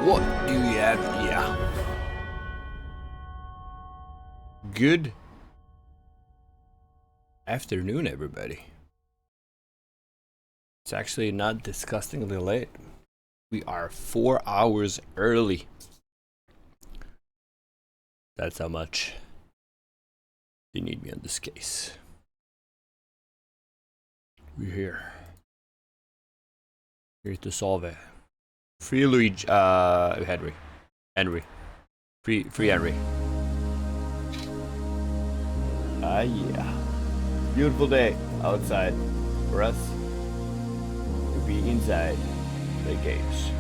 What do you have here? Good afternoon, everybody. It's actually not disgustingly late. We are 4 hours early. That's how much you need me on this case. We're here. Here to solve it. Free Luig, Henry. Free Henry. Yeah. Beautiful day outside. For us, we'll be inside the gates.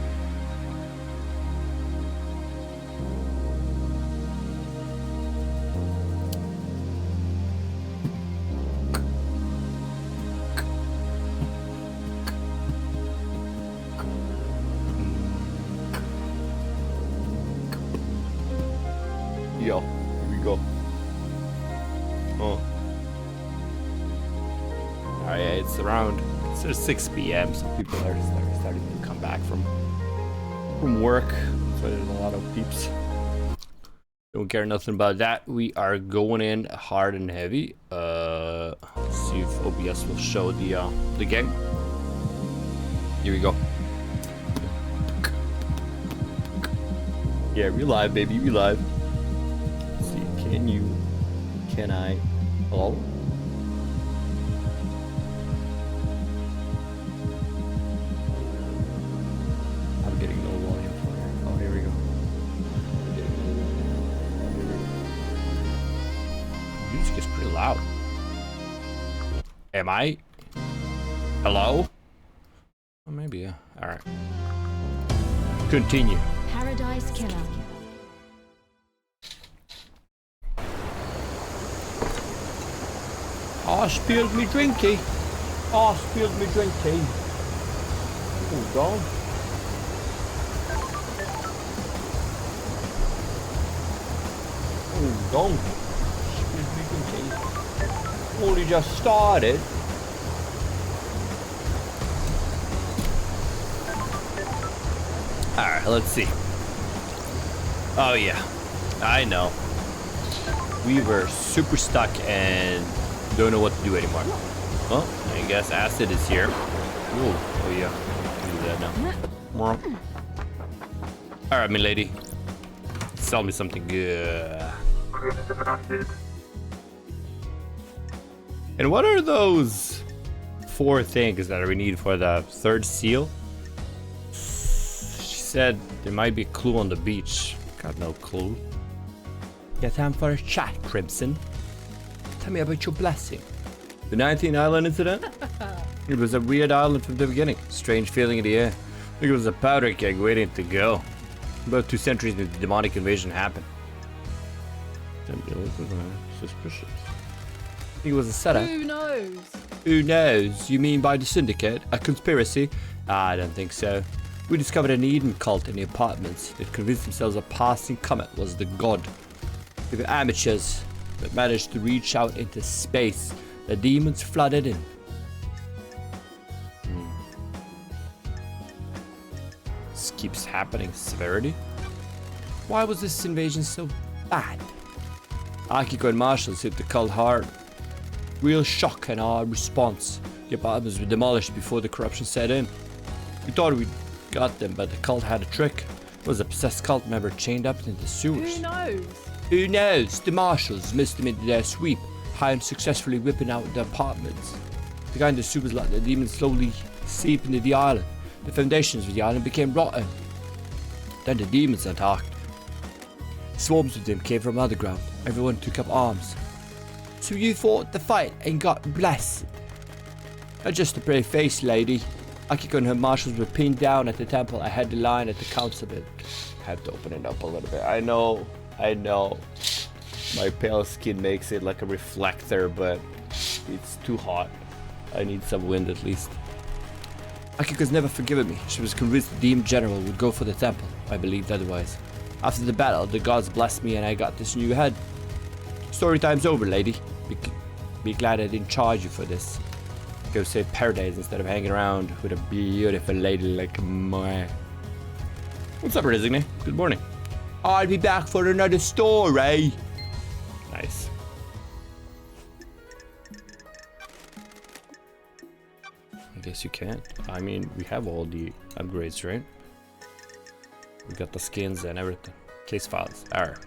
Yo, here we go. Oh. Alright, it's around 6 p.m. so people are starting to come back from work. So there's a lot of peeps. Don't care nothing about that. We are going in hard and heavy. Let's see if OBS will show the game. Here we go. Yeah, we live, baby, we live. Let's see, can I? Hello? I'm getting no volume for it. Oh, here we go. Music is pretty loud. Am I? Hello? Oh, maybe, yeah. Alright. Continue. Paradise Killer. I spilled me drinky. I spilled me drinky. Hold on. Hold on. Spilled me drinky. Only just started. Alright, let's see. Oh yeah, I know. We were super stuck and don't know what to do anymore. Well, I guess acid is here. Ooh, oh yeah, can do that now. Alright, my lady. Sell me something good. And what are those 4 things that we need for the 3rd seal? She said there might be a clue on the beach. Got no clue. Yeah, time for a chat, Crimson. Tell me about your blessing. The 19th island incident? It was a weird island from the beginning. Strange feeling in the air. Like it was a powder keg waiting to go. About 2 centuries the demonic invasion happened. Suspicious. I think it was a setup. Who knows? Who knows? You mean by the syndicate? A conspiracy? I don't think so. We discovered an Eden cult in the apartments that convinced themselves a passing comet was the god. They were amateurs that managed to reach out into space. The demons flooded in. This keeps happening. Severity? Why was this invasion so bad? Akiko and Marshals hit the cult hard. Real shock and our response. The apartments were demolished before the corruption set in. We thought we got them, but the cult had a trick. It was a possessed cult member chained up in the sewers. Who knows? Who knows? The Marshals missed them into their sweep, successfully whipping out the apartments. The guy in the sewers let the demons slowly seep into the island. The foundations of the island became rotten. Then the demons attacked. Swarms of them came from underground. Everyone took up arms. So you fought the fight and got blessed. Just a brave face, lady. Akiko and her marshals were pinned down at the temple. I had the line at the council bit. I have to open it up a little bit. I know. My pale skin makes it like a reflector, but it's too hot. I need some wind at least. Akiko's never forgiven me. She was convinced the demon general would go for the temple. I believed otherwise. After the battle, the gods blessed me and I got this new head. Story time's over, lady. Be glad I didn't charge you for this. Go save paradise instead of hanging around with a beautiful lady like me. What's up, Resigne? Good morning. I'll be back for another story. Nice. I guess you can't. I mean, we have all the upgrades, right? We got the skins and everything. Case files. Alright.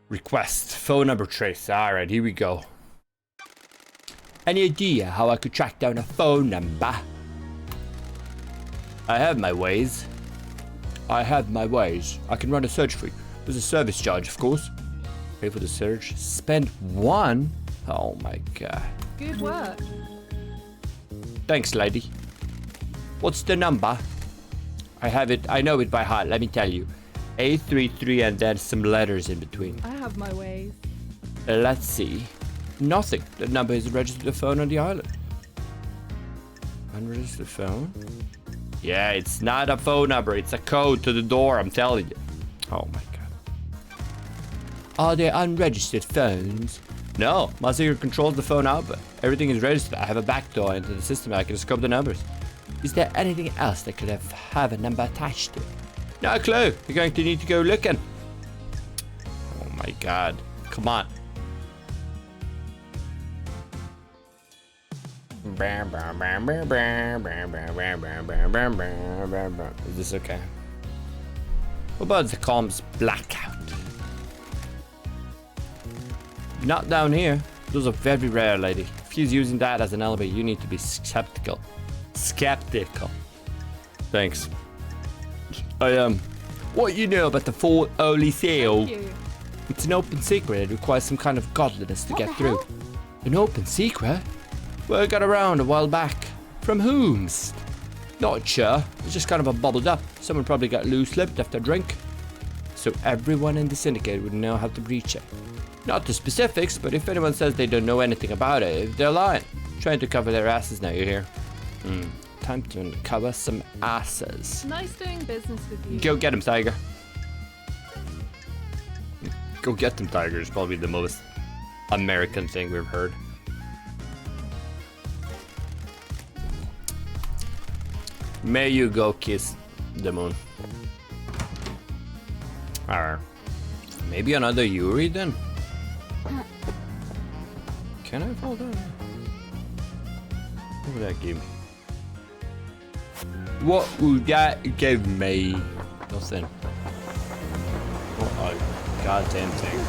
Request. Phone number trace. Alright, here we go. Any idea how I could track down a phone number? I have my ways. I can run a search for you. There's a service charge, of course. Pay for the search. Spend 1? Oh my god. Good work. Thanks, lady. What's the number? I have it. I know it by heart. Let me tell you. 833 and then some letters in between. I have my ways. Let's see. Nothing. The number is a registered phone on the island. Unregistered phone? Yeah, it's not a phone number. It's a code to the door, I'm telling you. Oh my god. Are there unregistered phones? No. Master controls the phone out, but everything is registered. I have a backdoor into the system. I can scope the numbers. Is there anything else that could have a number attached to it? No clue. You're going to need to go looking. Oh my god. Come on. Is this okay? What about the comms blackout? Not down here. Those are very rare, lady. If he's using that as an alibi, you need to be skeptical. Thanks. What you know about the Fort Oli Seal? It's an open secret. It requires some kind of godliness to get through. An open secret? Well, it got around a while back. From whomst? Not sure. It's just kind of a bubbled up. Someone probably got loose-lipped after a drink. So everyone in the syndicate would know how to breach it. Not the specifics, but if anyone says they don't know anything about it, they're lying. Trying to cover their asses now, you hear? Time to uncover some asses. Nice doing business with you. Go get him, Tiger. Go get them, Tiger is probably the most American thing we've heard. May you go kiss the moon. Alright. Maybe another Yuri then? Can I fall down? What would that give me? What would that give me? Nothing. What a goddamn thing.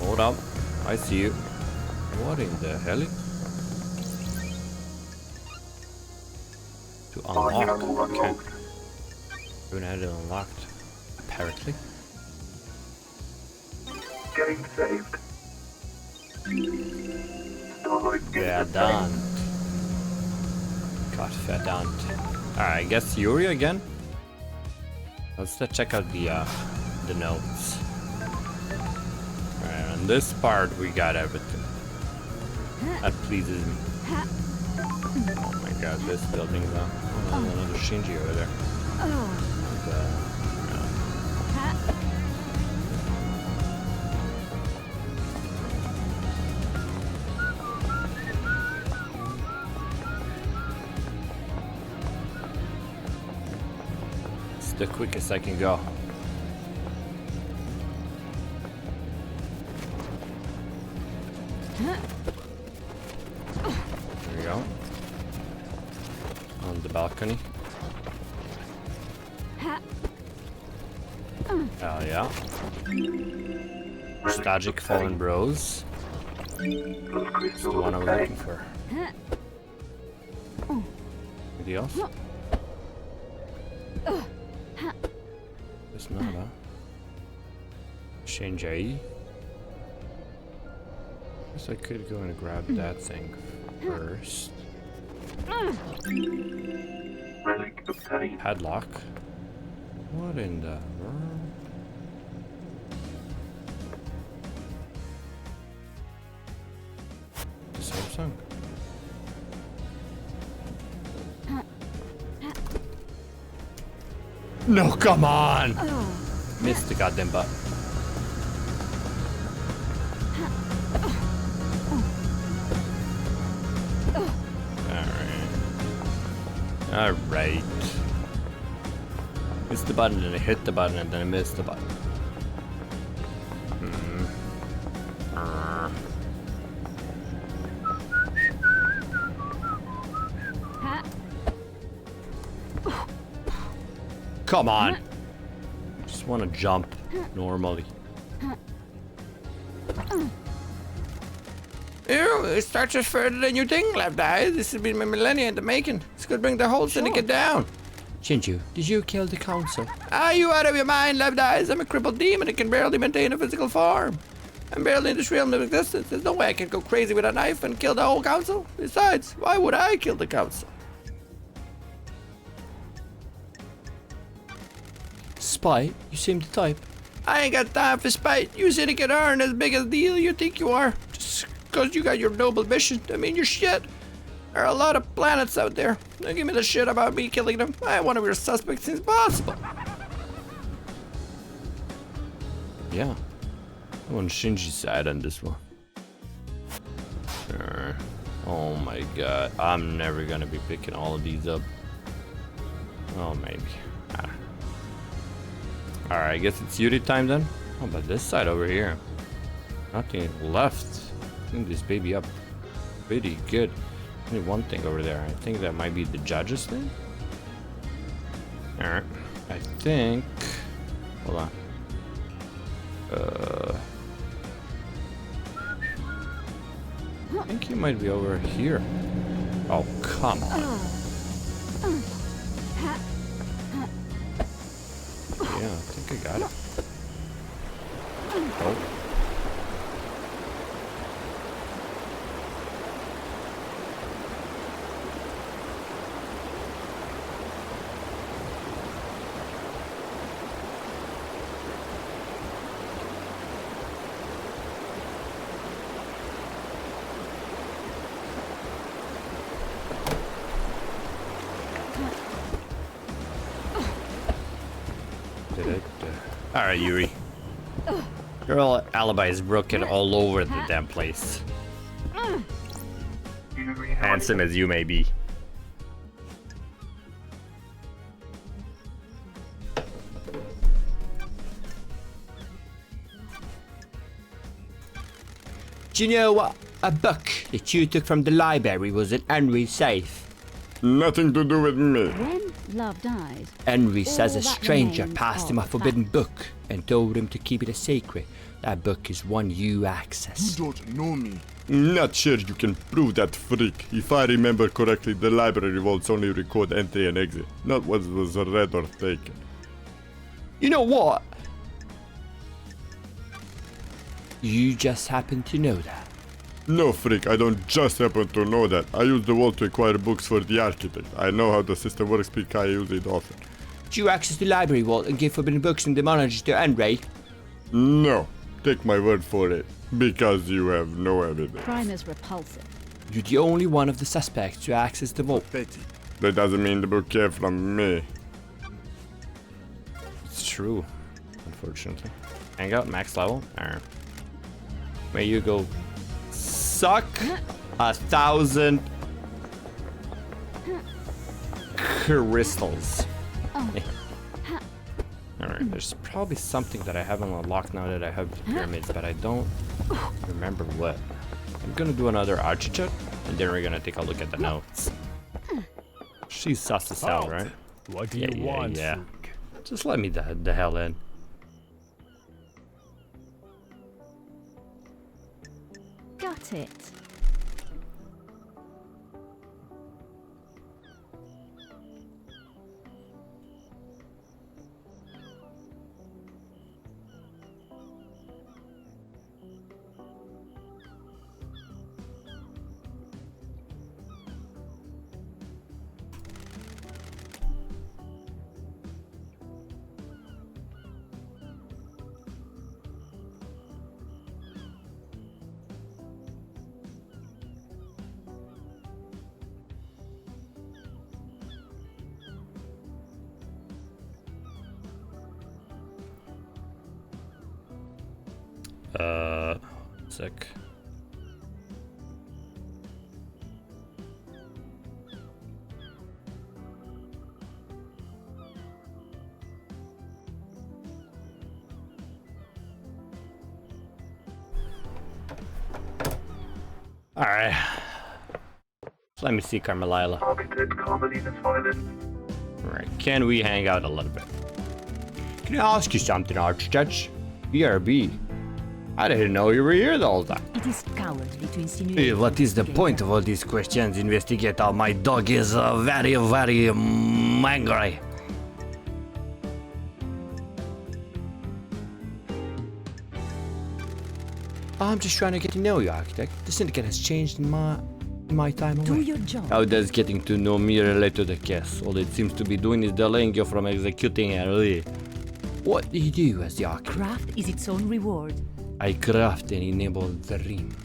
Hold up. I see you. What in the hell? To unlock. Okay. We had it unlocked. Apparently. Getting saved. Verdant. God, verdant. Alright, I guess Yuri again. Let's check out the notes. Alright, on this part we got everything. That pleases me. Oh my god, this building's up. Oh, there's another Shinji over there. It's the quickest I can go. There we go. On the balcony. Oh yeah. Stagic Fallen Bros. It's the one I'm looking for. Anything else? It's not, huh? Shinji. Guess I could go and grab that thing first. Padlock. What in the world? Samsung. No, come on! Missed the goddamn button. Alright. Alright. Missed the button and I hit the button and then I missed the button. Come on. Just want to jump normally. Ew, it starts us further than you think, Left Eye. This has been a millennia in the making. This could bring the whole syndicate down. Shinju, did you kill the council? Are you out of your mind, Left Eyes? I'm a crippled demon that can barely maintain a physical form. I'm barely in this realm of existence. There's no way I can go crazy with a knife and kill the whole council. Besides, why would I kill the council? Spite? You seem the type. I ain't got time for spite. You syndicate aren't as big a deal you think you are. Just because you got your noble mission, I mean your shit. There are a lot of planets out there. Don't give me the shit about me killing them. I want to be your suspect since possible. Yeah. I'm on Shinji's side on this one. Sure. Oh my god. I'm never gonna be picking all of these up. Oh, maybe. Alright, I guess it's Yuri time then. Oh, but this side over here. Nothing left. Clean this baby up pretty good. Only one thing over there. I think that might be the judges thing. Alright. I think. Hold on. I think he might be over here. Oh, come on. Yeah, I think I got it. Oh. Alright, Yuri. Your alibi is broken all over the damn place. Handsome as you may be. Do you know what a book that you took from the library was in Henry's safe? Nothing to do with me. When love dies, Henry says a that stranger remains passed him a of forbidden fact. book and told him to keep it a secret. That book is one you access. You don't know me. Not sure you can prove that, freak. If I remember correctly, the library vaults only record entry and exit, not what was read or taken. You know what? You just happen to know that. No, freak, I don't just happen to know that. I use the vault to acquire books for the architect. I know how the system works because I use it often. Do you access the library vault and give forbidden books and demonology to Henry? No, take my word for it, because you have no evidence. crime is repulsive. You're the only one of the suspects to access the vault. That doesn't mean the book came from me. It's true, unfortunately. Hang out, max level. Where you go suck 1,000 crystals. Alright, there's probably something that I haven't unlocked now that I have the pyramids, but I don't remember what. I'm gonna do another archer check, and then we're gonna take a look at the notes. She's sus as hell, right? What do you want? Yeah. Just let me the hell in. Got it. Sick. Alright. So let me see, Carmelila. Architect Carmelina's violin. Alright, can we hang out a little bit? Can I ask you something, Architect? BRB. I didn't know you were here the whole time. It is cowardly to insinuate. What is the point of all these questions, Investigator? My dog is very, very angry. I'm just trying to get to know you, Architect. The syndicate has changed in my time Do away. your job. How does getting to know me relate to the case? All it seems to be doing is delaying you from executing it. What do you do as the architect? Craft is its own reward. I craft and enable dreams.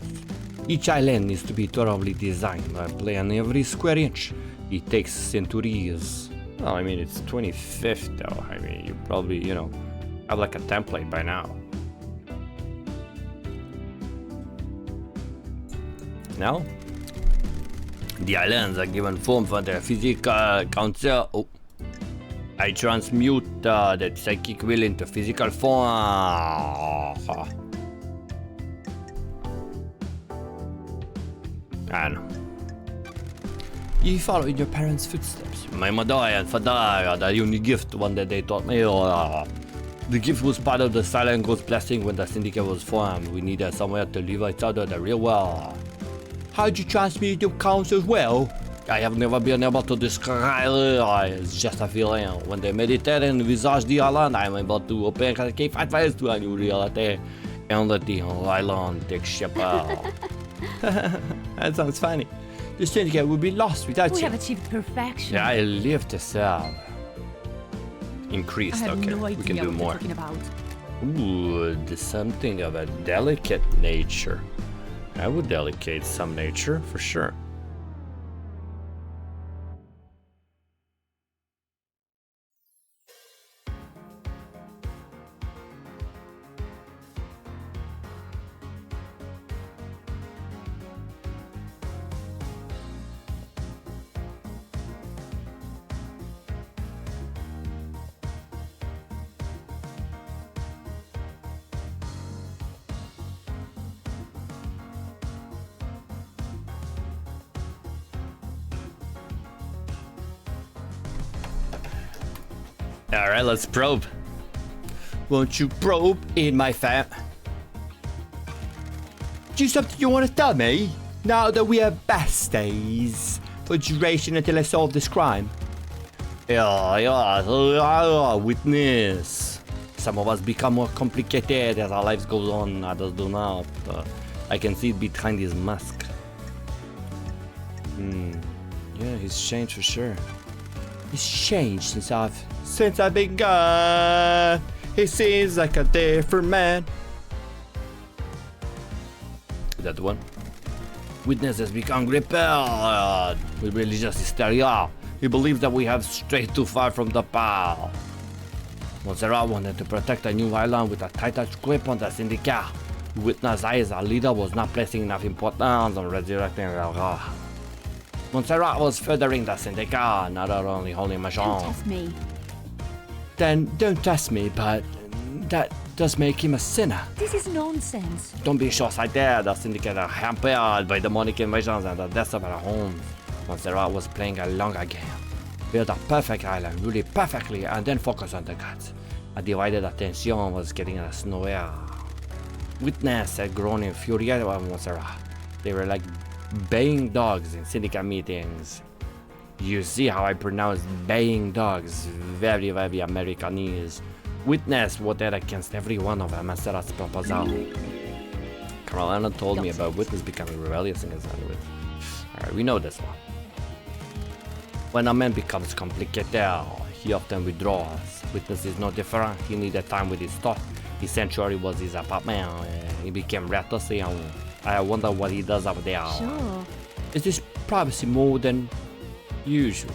Each island needs to be thoroughly designed. I plan every square inch. It takes centuries. Well, I mean, it's 25th though. I mean, you probably, have like a template by now. Now, the islands are given form for their physical council. Oh. I transmute the psychic will into physical form. And you follow in your parents' footsteps. My mother and father are the unique gift one that they taught me. The gift was part of the Silent Ghost blessing when the syndicate was formed. We needed somewhere to live each other the real world. How'd you transmit your counts as well? I have never been able to describe it. It's just a feeling. When they meditate and visage the island, I'm able to open the cave advice to a new reality and let the island take shape. That sounds funny. The syndicate would be lost without We you. have achieved perfection. Yeah, I live to serve. I Increased, have okay. no We idea can do what more. you're talking about. Ooh, there's something of a delicate nature. I would delicate some nature, for sure. Alright, let's probe. Won't you probe in my fam? Do something you want to tell me? Now that we are besties for duration until I solve this crime. Yeah, witness. Some of us become more complicated as our lives goes on, others do not. I can see it behind his mask. Yeah, he's changed for sure. He's changed since I've been gone. He seems like a different man. Is that the one? Witness has become repelled with religious hysteria. He believes that we have strayed too far from the path. Montserrat wanted to protect a new island with a tighter grip on the syndicate. Witness eyes, our leader was not placing enough importance on resurrecting the Montserrat was furthering the syndicate, not only holding my Don't own. test me. Then don't test me, but that does make him a sinner. This is nonsense. Don't be short-sighted. The syndicate are hampered by demonic invasions and the deaths of our homes. Montserrat was playing a longer game. Build a perfect island, rule it perfectly, and then focus on the gods. A divided attention was getting us nowhere. Witness had grown infuriated by Montserrat. They were like baying dogs in syndicate meetings. You see how I pronounce baying dogs, very, very Americanese. Witness voted against every one of Montserrat's proposal. Carolina told me about Witness becoming rebellious in his language. Alright, we know this one. When a man becomes complicated, he often withdraws. Witness is no different. He needed time with his thoughts. His sanctuary was his apartment. He became restless and I wonder what he does up there. Sure. Is this privacy more than usual?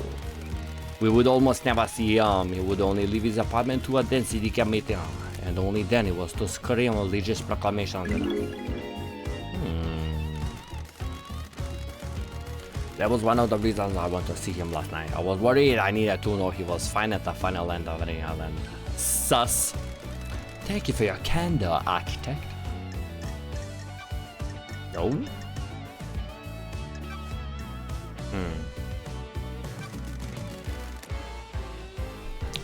We would almost never see him. He would only leave his apartment to attend syndicate meeting, and only then it was to scream religious proclamations. That was one of the reasons I went to see him last night. I was worried. I needed to know he was fine at the final end of the island. Sus. Thank you for your candor, architect. Oh?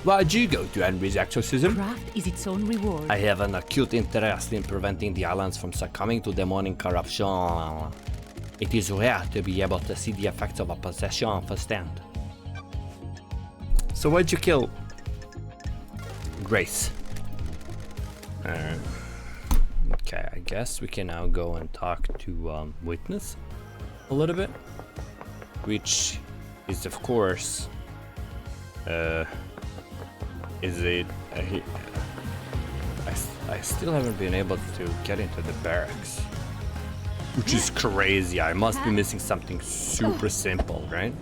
Why did you go to Henry's exorcism? Craft is its own reward. I have an acute interest in preventing the islands from succumbing to demonic corruption. It is rare to be able to see the effects of a possession firsthand. So why'd you kill Grace? Okay, I guess we can now go and talk to Witness a little bit, which is of course I still haven't been able to get into the barracks, which is crazy. I must be missing something super simple, right?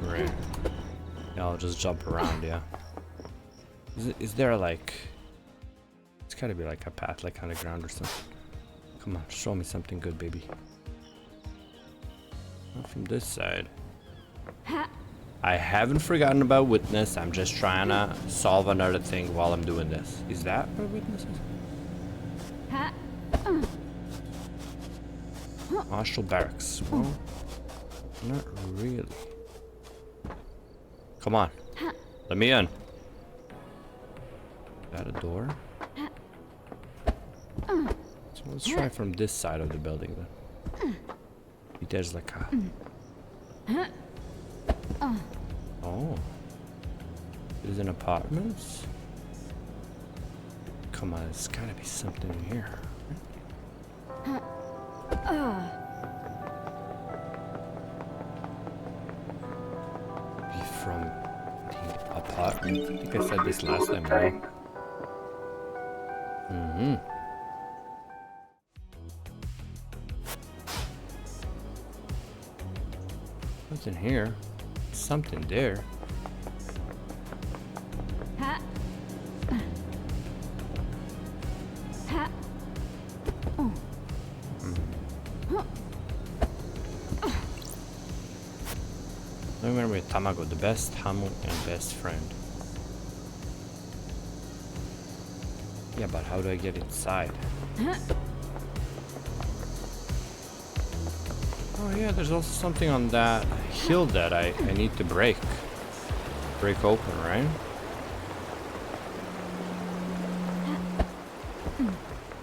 Right. Yeah, I'll just jump around, yeah. Is there like... It's gotta be like a path, like underground or something. Come on, show me something good, baby. Not from this side. I haven't forgotten about Witness. I'm just trying to solve another thing while I'm doing this. Is that where Witness is? Marshall Barracks. Well, not really. Come on. Let me in. Is that a door? So let's try from this side of the building then. There's like a... Oh. Is it apartments? Come on, there's gotta be something in here. Be from the apartment. I think I said this last time, right? What's in here? Something there. I remember Tamago, the best Hamu and best friend. Yeah, but how do I get inside? Oh yeah, there's also something on that hill that I need to break open, right?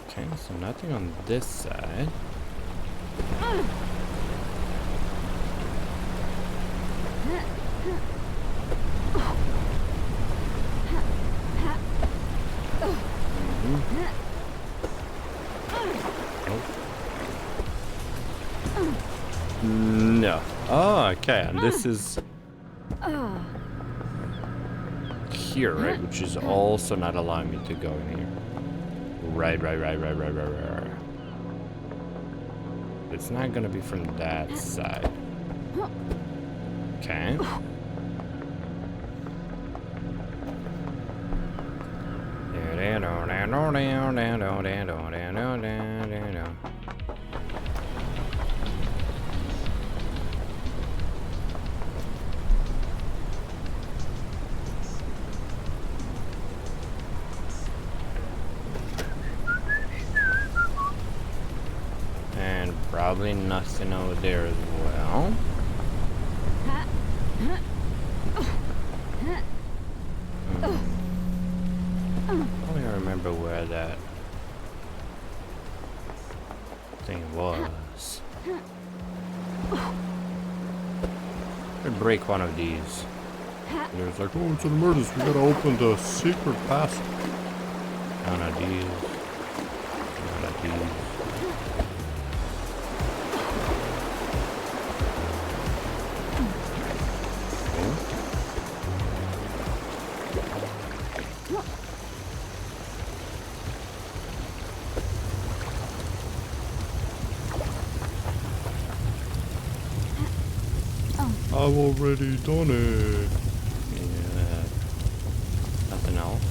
Okay, so nothing on this side. No. Oh, okay, and this is here, right? Which is also not allowing me to go in here. Right. It's not gonna be from that side. Okay. Probably nothing over there as well. I don't remember where that thing was. I'd break one of these. And it was like, oh, it's an emergency. We gotta open the secret passage. None of these. None of these. I've already done it. Yeah. Nothing else.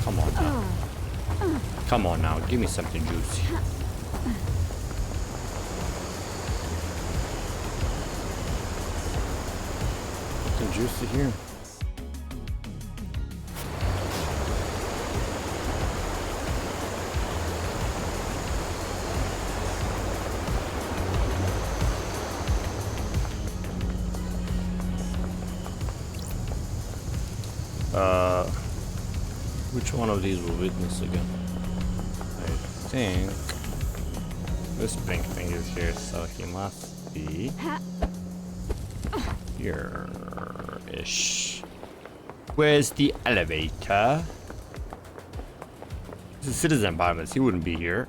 Come on now. Come on now. Give me something juicy. Something juicy here. Which one of these will witness again? I think this pink thing is here, so he must be here-ish. Where's the elevator? This is citizen apartments. He wouldn't be here.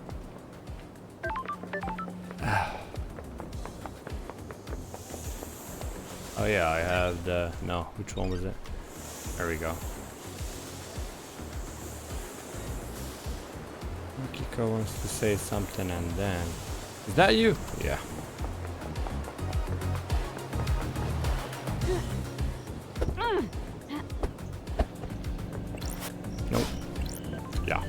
Oh yeah, I have the... No, which one was it? There we go. Kiko wants to say something and then... Is that you? Yeah. Nope. Yeah.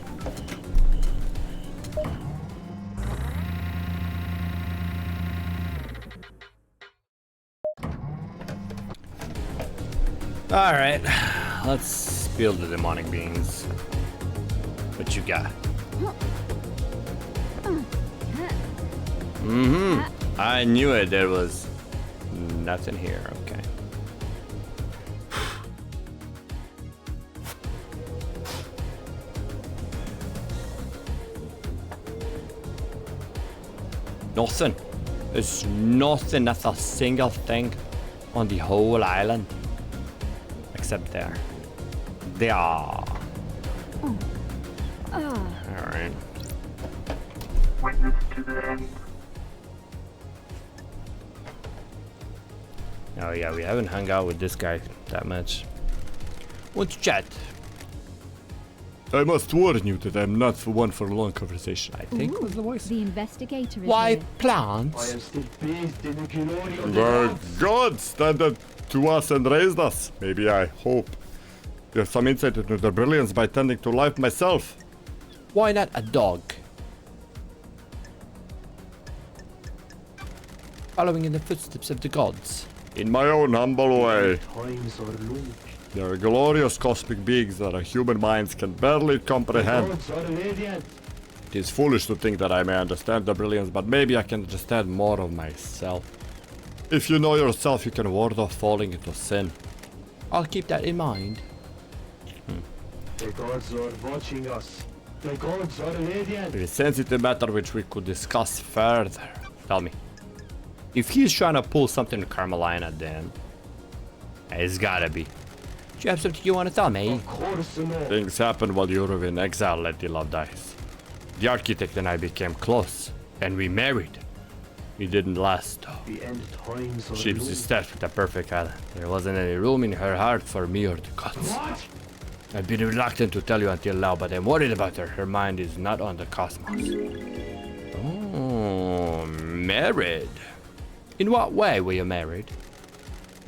Alright, let's build the demonic beings. What you got? I knew it, there was nothing here, okay. Nothing. There's nothing, not a single thing on the whole island. Except there. They are. Alright. Witness to the end. Oh yeah, we haven't hung out with this guy that much. What's chat? I must warn you that I'm not one for long conversation. I think was the voice. The investigator is Why here. plants? The gods stand to us and raised us. Maybe I hope you have some insight into their brilliance by tending to life myself. Why not a dog? Following in the footsteps of the gods. In my own humble way. They are glorious cosmic beings that our human minds can barely comprehend. It is foolish to think that I may understand their brilliance, but maybe I can understand more of myself. If you know yourself, you can ward off falling into sin. I'll keep that in mind. The gods are watching us. The gods are radiant. It is a sensitive matter which we could discuss further. Tell me. If he's trying to pull something to Carmelina, then it's gotta be. Do you have something you want to tell me? Of course not. Things happen while you were in exile, Lady Love dies. The architect and I became close, and we married. We didn't last though. The end times are She was distressed with a perfect island. There wasn't any room in her heart for me or the gods. What? I've been reluctant to tell you until now, but I'm worried about her. Her mind is not on the cosmos. Oh, married. In what way were you married?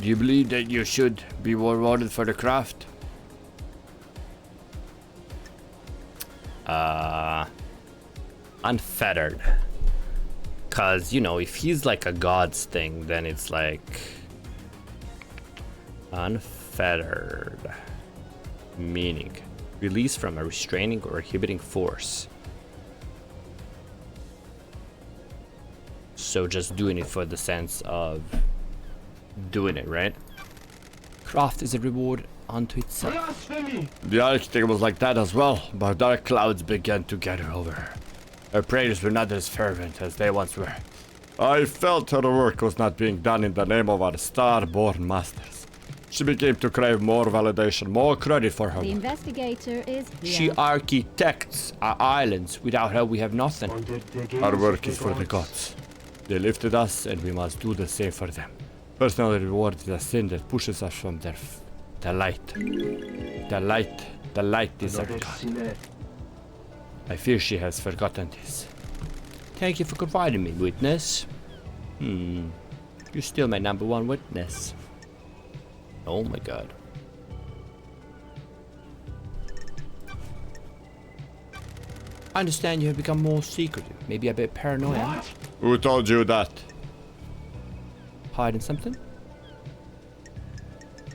Do you believe that you should be rewarded for the craft? Unfettered. Cause, you know, if he's like a god's thing, then it's like... Unfettered. Meaning, released from a restraining or inhibiting force. So just doing it for the sense of doing it, right? Craft is a reward unto itself. Blasphemy! The architect was like that as well, but dark clouds began to gather over her. Her prayers were not as fervent as they once were. I felt her work was not being done in the name of our star-born masters. She began to crave more validation, more credit for her The work. investigator is here. She architects our islands. Without her, we have nothing. Under the gaze Our of work the is for the gods. They lifted us, and we must do the same for them. Personal reward is a sin that pushes us from the light. The light is our Another god. sinner. I fear she has forgotten this. Thank you for confiding me, witness. You're still my number one witness. Oh my god. I understand you have become more secretive, maybe a bit paranoid. Who told you that? Hiding something?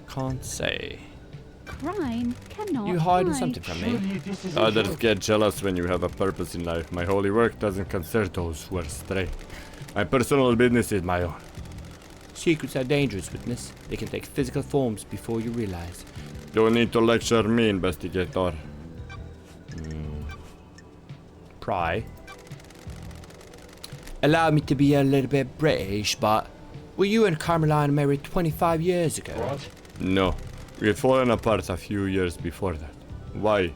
Can't say. Crime cannot You hiding hide. something from me? Surely this is Others get jealous when you have a purpose in life. My holy work doesn't concern those who are stray. My personal business is my own. Secrets are dangerous, witness. They can take physical forms before you realize. Don't need to lecture me, investigator. Pry. Allow me to be a little bit British, but were you and Carmeline married 25 years ago? What? No, we had fallen apart a few years before that. Why?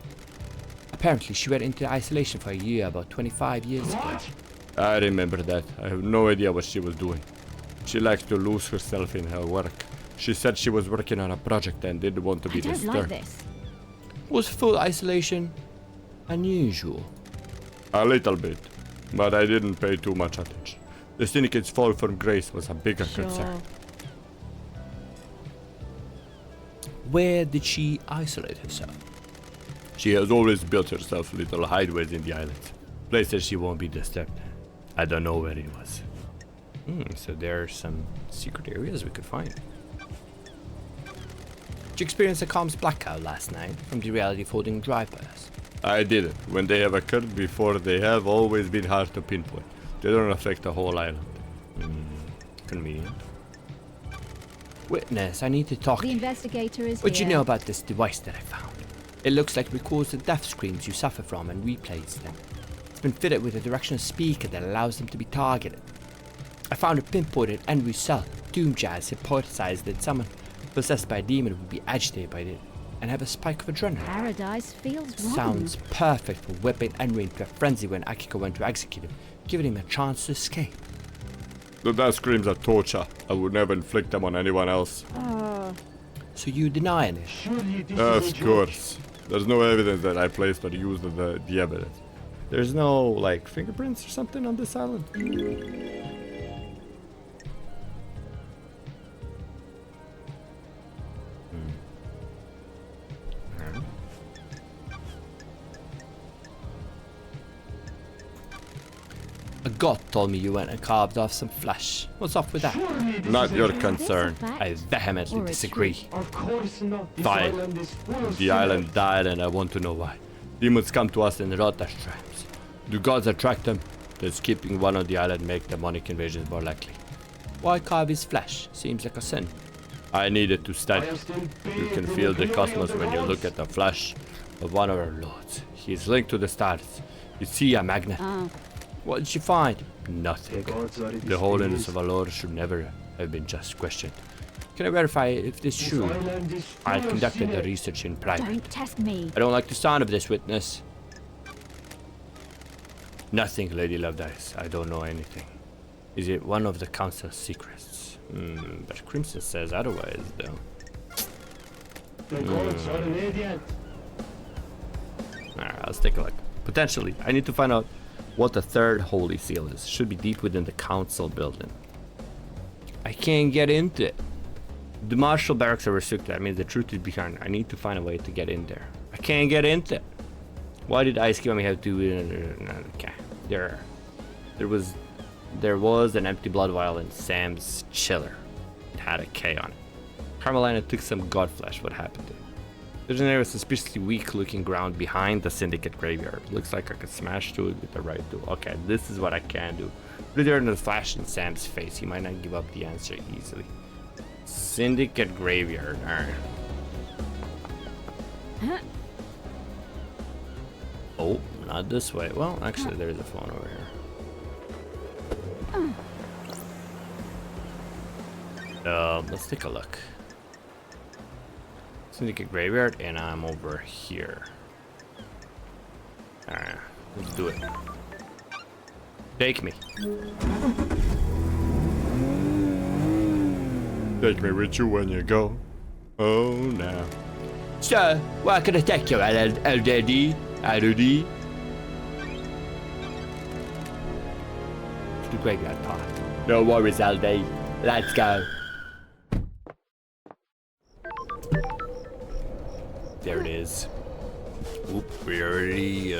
Apparently, she went into isolation for a year about 25 years ago. What? I remember that. I have no idea what she was doing. She likes to lose herself in her work. She said she was working on a project and didn't want to I be don't disturbed. like this. Was full isolation unusual? A little bit, but I didn't pay too much attention. The syndicate's fall from grace was a bigger concern. Where did she isolate herself? She has always built herself little hideaways in the islands, places she won't be disturbed. I don't know where it was. So there are some secret areas we could find. Did you experience a comms blackout last night from the reality folding drivers? I didn't. When they have occurred before, they have always been hard to pinpoint. They don't affect the whole island. Convenient. Witness, I need to talk to The you. investigator is What do you here. know about this device that I found? It looks like it records the death screams you suffer from and replays them. It's been fitted with a directional speaker that allows them to be targeted. I found it pinpointed end result. Doom Jazz hypothesized that someone possessed by a demon would be agitated by it and have a spike of adrenaline. Paradise feels wrong. Sounds perfect for whipping Enrin to a frenzy when Akiko went to execute him, giving him a chance to escape. The death screams are torture. I would never inflict them on anyone else. So you denying it? Surely this is Of a joke. course. There's no evidence that I placed or used the evidence. There's no, like, fingerprints or something on this island? A god told me you went and carved off some flesh. What's up with that? Surely this Not is a your joke. concern. Is this a fact I vehemently or a disagree. trick? Of course not. This Fine. island is full of The island died and I want to know why. Demons come to us in Rota's traps. Do gods attract them? Does keeping one on the island make demonic invasions more likely? Why carve his flesh? Seems like a sin. I needed to I study. am still You can paying feel the the cosmos when you walls. look at the flesh of one of our lords. He is linked to the stars. You see a magnet. Ah, What did you find? The Nothing. gods are The holiness of displeased. our Lord should never have been just questioned. Can I verify if this is This true? island is full I of conducted the sinners. research in private. don't test me. I don't like the sound of this, witness. Nothing, Lady Lovedice. I don't know anything. Is it one of the council's secrets? But Crimson says otherwise, though. The gods are radiant. Alright, let's take a look. Potentially, I need to find out what the third holy seal is. Should be deep within the council building. I can't get into it. The martial barracks are restricted. I mean, the truth is behind. I need to find a way to get in there. I can't get into it. Why did Ice Cube have to? Okay, there was an empty blood vial in Sam's chiller. It had a K on it. Carmelina took some god flesh. What happened to it? There's an area of suspiciously weak-looking ground behind the Syndicate graveyard. Looks like I could smash through it with the right tool. Okay, this is what I can do. Put it in the flash in Sam's face. He might not give up the answer easily. Syndicate graveyard. Alright. Huh? Oh, not this way. Well, actually, there's a phone over here. Let's take a look. Syndicate graveyard, and I'm over here. Alright, let's do it. Take me. Take me with you when you go. Oh, no. Sir, where can I take you, LDD? Arudi. To the graveyard park. No worries, LD. Let's go. There it is. Oop, we already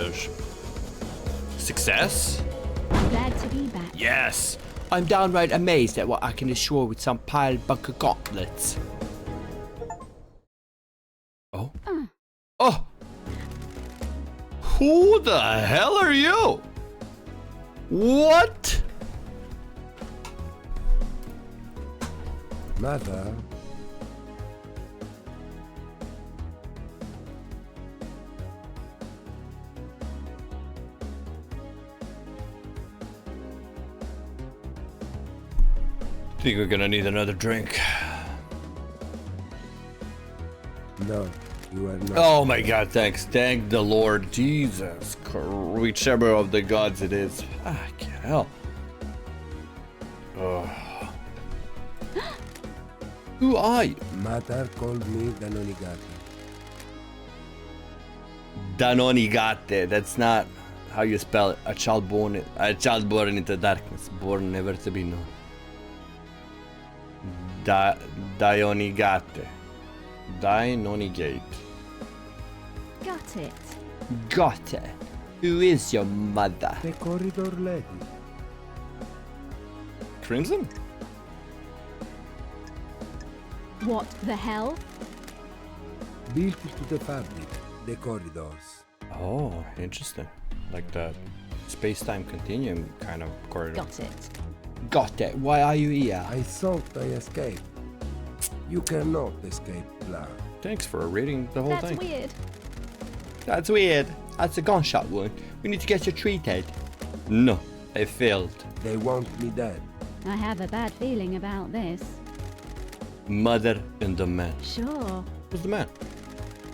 success? Glad to be back. Yes. I'm downright amazed at what I can assure with some piled bunker gauntlets. Oh. Oh. Who the hell are you? What? Mother. think we're gonna need another drink. No, you are not. Oh my god, thanks. Thank the Lord. Jesus. Whichever of the gods it is. Fucking hell. Who are you? Matar called me Danonigata. Danonigate. That's not how you spell it. A child born into darkness, born never to be known. Dionigate. Dionigate. Got it. Got it. Who is your mother? The corridor lady. Crimson? What the hell? Built to the fabric, the corridors. Oh, interesting. Like the space-time continuum kind of corridor. Got it. Got it. Why are you here? I thought I escaped. You cannot escape blood. Thanks for reading the whole That's thing. weird. That's weird. That's a gunshot wound. We need to get you treated. No, I failed. They want me dead. I have a bad feeling about this. Mother and the man. Sure. Who's the man?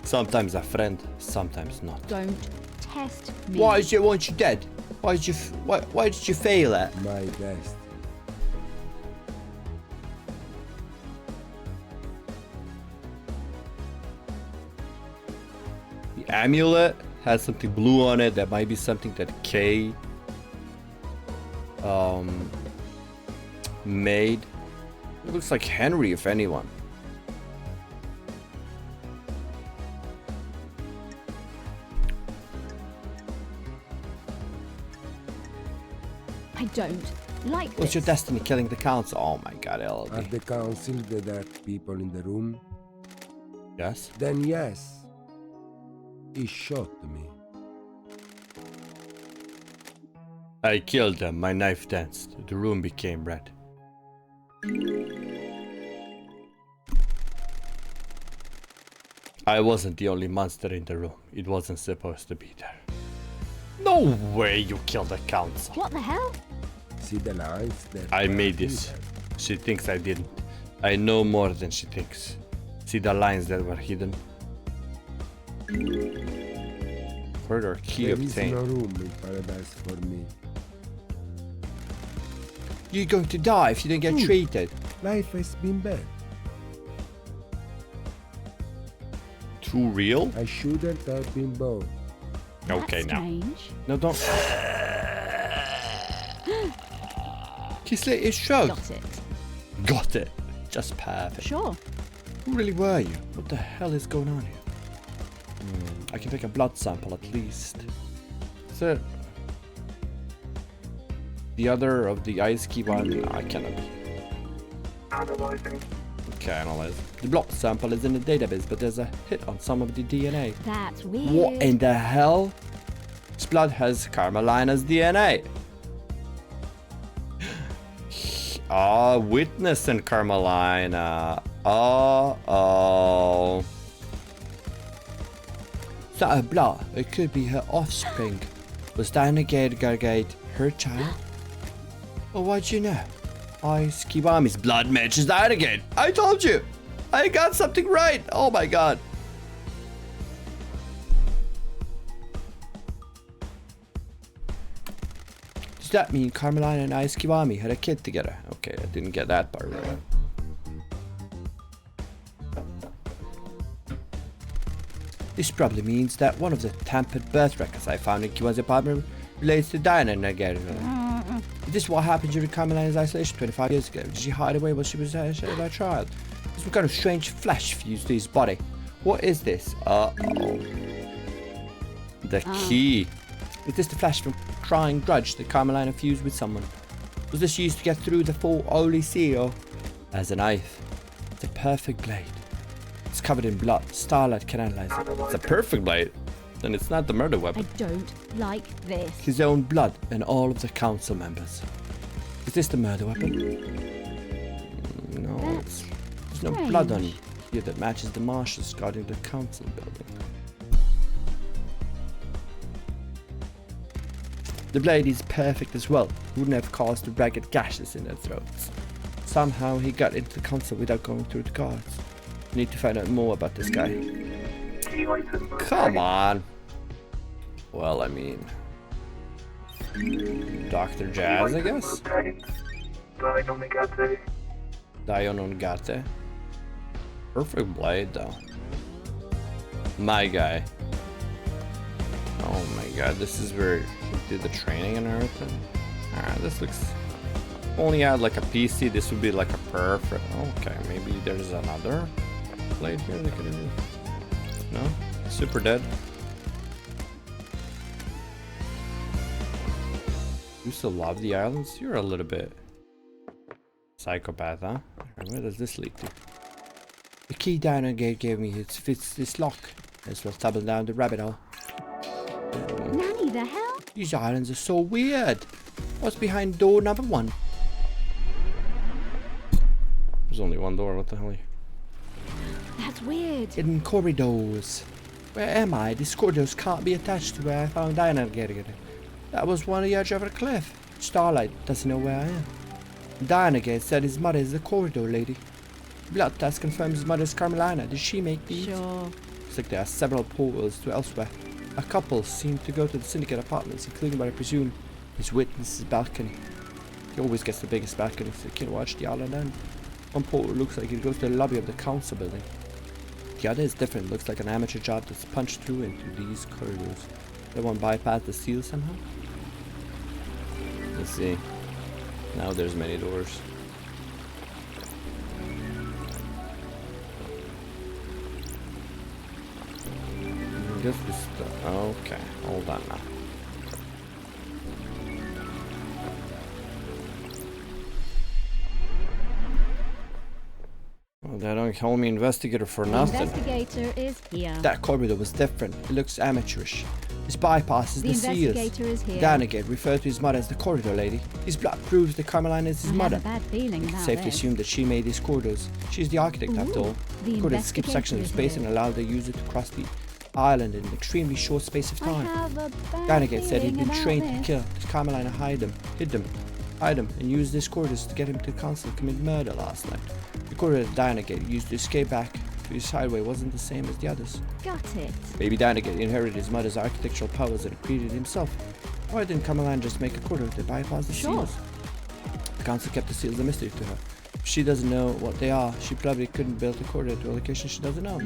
Sometimes a friend, sometimes not. Don't test me. Why did you want you dead? Why did you fail at? My best. The amulet has something blue on it. That might be something that Kay made. It looks like Henry, if anyone. I don't like What's this. your destiny? Killing the council? Oh my god, Are LD. the council the dark people in the room? Yes? Then yes. He shot me. I killed them. My knife danced. The room became red. I wasn't the only monster in the room. It wasn't supposed to be there. No way you killed the council. What the hell? See the lines there? I made this. She thinks I didn't. I know more than she thinks. See the lines that were hidden? Further key There is obtained. no room in paradise for me. You're going to die if you don't get treated. Life has been bad. Too real? I shouldn't have been born. Okay, That's now. strange. No, don't. He slit his throat. Got it. Got it. Just perfect. Sure. Who really were you? What the hell is going on here? I can take a blood sample at least. Is it the other of the ice key one? I cannot. Analyzing. Okay, analyze. The blood sample is in the database, but there's a hit on some of the DNA. That's weird. What in the hell? This blood has Carmelina's DNA. Witness and Carmelina. Uh-oh. It's not her blood. It could be her offspring. Was Diana Gargate her child? Well, why'd you know? Ice Kiwami's blood matches Diana again. I told you. I got something right. Oh my god. Does that mean Carmelina and Ice Kiwami had a kid together? Okay, I didn't get that part right. This probably means that one of the tampered birth records I found in Kiwami's apartment relates to Diana Nagari. Is this what happened during Carmelina's isolation 25 years ago? Did she hide away while she was a child? There's some kind of strange flesh fused to his body. What is this? Uh-oh. The key. Is this the flash from Crying Grudge that Carmelina fused with someone? Was this used to get through the full Holy Seal? As a knife. It's a perfect blade. It's covered in blood. Starlight can analyze it. It's a perfect blade. Then it's not the murder I weapon. don't like this. His own blood and all of the council members. Is this the murder weapon? No, That's there's no blood on strange. here that matches the marshals guarding the council building. The blade is perfect as well. Wouldn't have caused the ragged gashes in their throats. Somehow he got into the council without going through the guards. Need to find out more about this guy. Come on. Well, I mean, Dr. Jazz, I guess. Dionongate. Perfect blade, though. My guy. Oh my god, this is where he did the training and everything. Ah, this looks... Only had like a PC, this would be like a perfect... Okay, maybe there's another blade here they could do. No? Super dead. You still love the islands? You're a little bit... psychopath, huh? Where does this lead to? The key Dionongate gave me, it fits this lock. This will tumble down the rabbit hole. Nanny, the hell? These islands are so weird. What's behind door number 1? There's only one door, what the hell? That's weird. Hidden corridors. Where am I? These corridors can't be attached to where I found Dionongate. That was one of the edge of a cliff. Starlight doesn't know where I am. Dionongate said his mother is the corridor lady. Blood test confirms his mother's Carmelina. Did she make these? Sure. Looks like there are several portals to elsewhere. A couple seem to go to the syndicate apartments, including what I presume is Witness's balcony. He always gets the biggest balcony so he can watch the island end. One portal looks like it goes to the lobby of the council building. The other is different, looks like an amateur job that's punched through into these corridors. Did one bypass the seal somehow? Let's see. Now there's many doors. This is the... Okay, hold on now. Well, they don't call me investigator for nothing. Investigator is here. That corridor was different. It looks amateurish. This bypasses the seals. Investigator is here. Dionongate referred to his mother as the corridor lady. His blood proves that Carmelina is his I mother. have a bad feeling It's about safe to this. assume that she made these corridors. She's the architect after all. The Corridors skip sections of space and allow the user to cross the island in an extremely short space of I time. have a bad Dionongate said he'd been feeling trained about to kill. This Carmelina hid them, and used these corridors to get him to the council to commit murder last night. The corridor that Dionongate used to escape back to his hideaway wasn't the same as the others. Got it. Maybe Dionongate inherited his mother's architectural powers and created it himself. Why didn't Carmelina just make a corridor to bypass the Sure. seals? The council kept the seals a mystery to her. If she doesn't know what they are, she probably couldn't build a corridor to a location she doesn't know.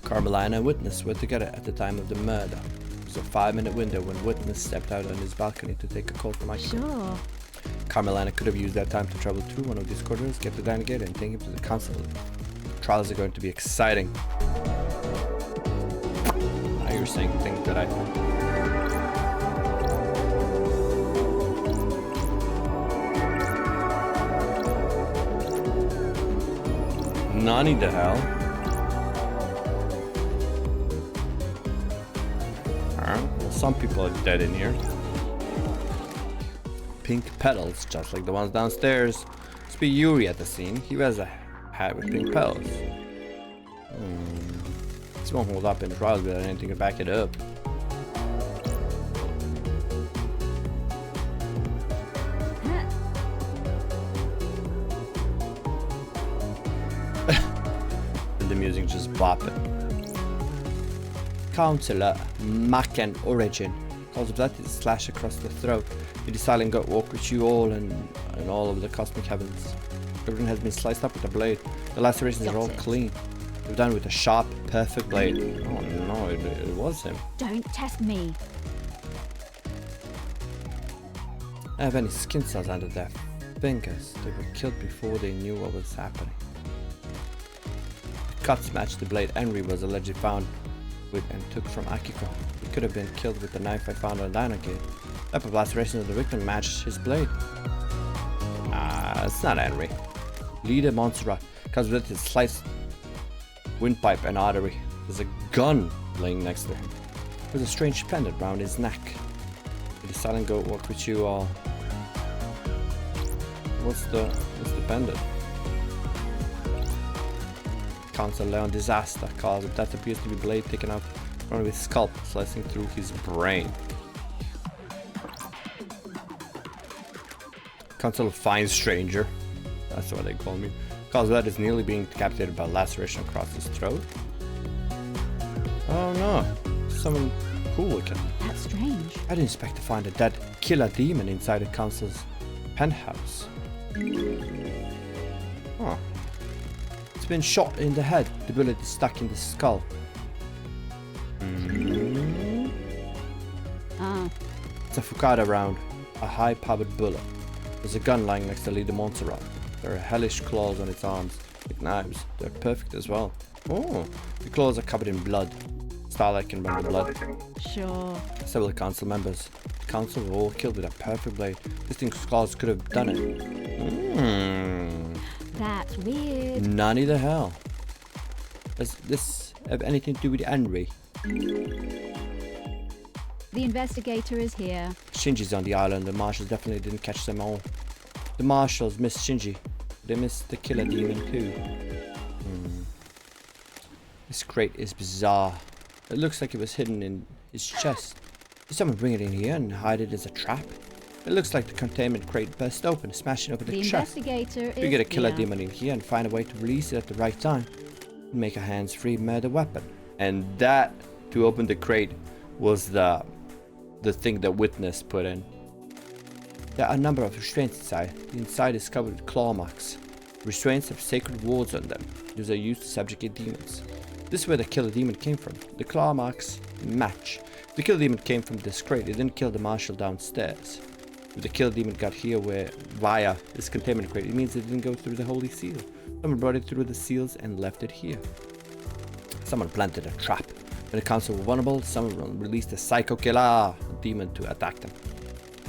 Carmelina and Witness were together at the time of the murder. There was a 5-minute window when Witness stepped out on his balcony to take a call from Michael. Sure. Carmelina could have used that time to travel through one of these corridors, get to Dionongate, and take him to the council. Trials are going to be exciting. Now you're saying things that I think. Nani the hell? Well, some people are dead in here. Pink petals, just like the ones downstairs. Must be Yuri at the scene. He wears a hat with pink petals. This won't hold up in trials without anything to back it up. And the music just bopping. Counselor Macken Origin calls up that slash across the throat. May the silent goat walk with you all and all of the cosmic heavens. Everything has been sliced up with a blade. The lacerations are all clean. They're done with a sharp, perfect blade. Oh no, it was him. Don't test me. I have any skin cells under their fingers. They were killed before they knew what was happening. The cuts matched the blade Henry was allegedly found with and took from Akiko. He could have been killed with the knife I found on Dionongate. The type of laceration of the victim matched his blade. It's not Henry. Leader Montserrat comes with his sliced windpipe and artery. There's a gun laying next to him. There's a strange pendant round his neck. Did the silent goat walk with you all? What's the pendant? Council Leon disaster cause of that appears to be blade taken out from his scalp, slicing through his brain. Council Fine Stranger. That's what they call me. Cause that is nearly being decapitated by laceration across his throat. Oh no. Someone cool looking. That's strange. I didn't expect to find a dead killer demon inside the council's penthouse. Huh. It's been shot in the head. The bullet is stuck in the skull. Ah, It's a Fukada round. A high-powered bullet. There's a gun lying next to Leader Montserrat. There are hellish claws on its arms, like knives. They're perfect as well. Oh, the claws are covered in blood. Starlight can run the blood. sure. Several council members. The council were all killed with a perfect blade. This thing's claws could have done it. That's weird. None the hell. Does this have anything to do with Henry? The investigator is here. Shinji's on the island. The marshals definitely didn't catch them all. The marshals missed Shinji. They missed the killer demon too. This crate is bizarre. It looks like it was hidden in his chest. Did someone bring it in here and hide it as a trap? It looks like the containment crate burst open, smashing open the chest. Investigator is You get a killer here. demon in here and find a way to release it at the right time. Make a hands-free murder weapon. And that, to open the crate, was the thing that Witness put in. There are a number of restraints inside. The inside is covered with claw marks. Restraints have sacred wards on them. These are used to subjugate demons. This is where the killer demon came from. The claw marks match. If the killer demon came from this crate, it didn't kill the marshal downstairs. If the killer demon got here via this containment crate, it means it didn't go through the holy seal. Someone brought it through the seals and left it here. Someone planted a trap. When the council were vulnerable, someone released a psycho killer demon to attack them.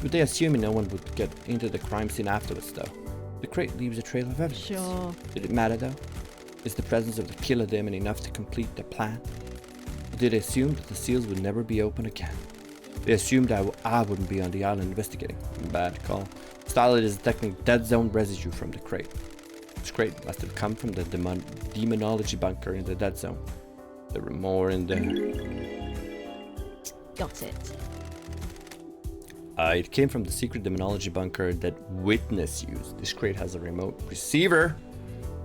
But they assuming no one would get into the crime scene afterwards though. The crate leaves a trail of evidence. Sure. Did it matter though? Is the presence of the killer demon enough to complete the plan? Or did they assume that the seals would never be open again? They assumed I wouldn't be on the island investigating. Bad call. Starlight is detecting dead zone residue from the crate. This crate must have come from the demonology bunker in the dead zone. There were more in there. Got it. It came from the secret demonology bunker that Witness used. This crate has a remote receiver.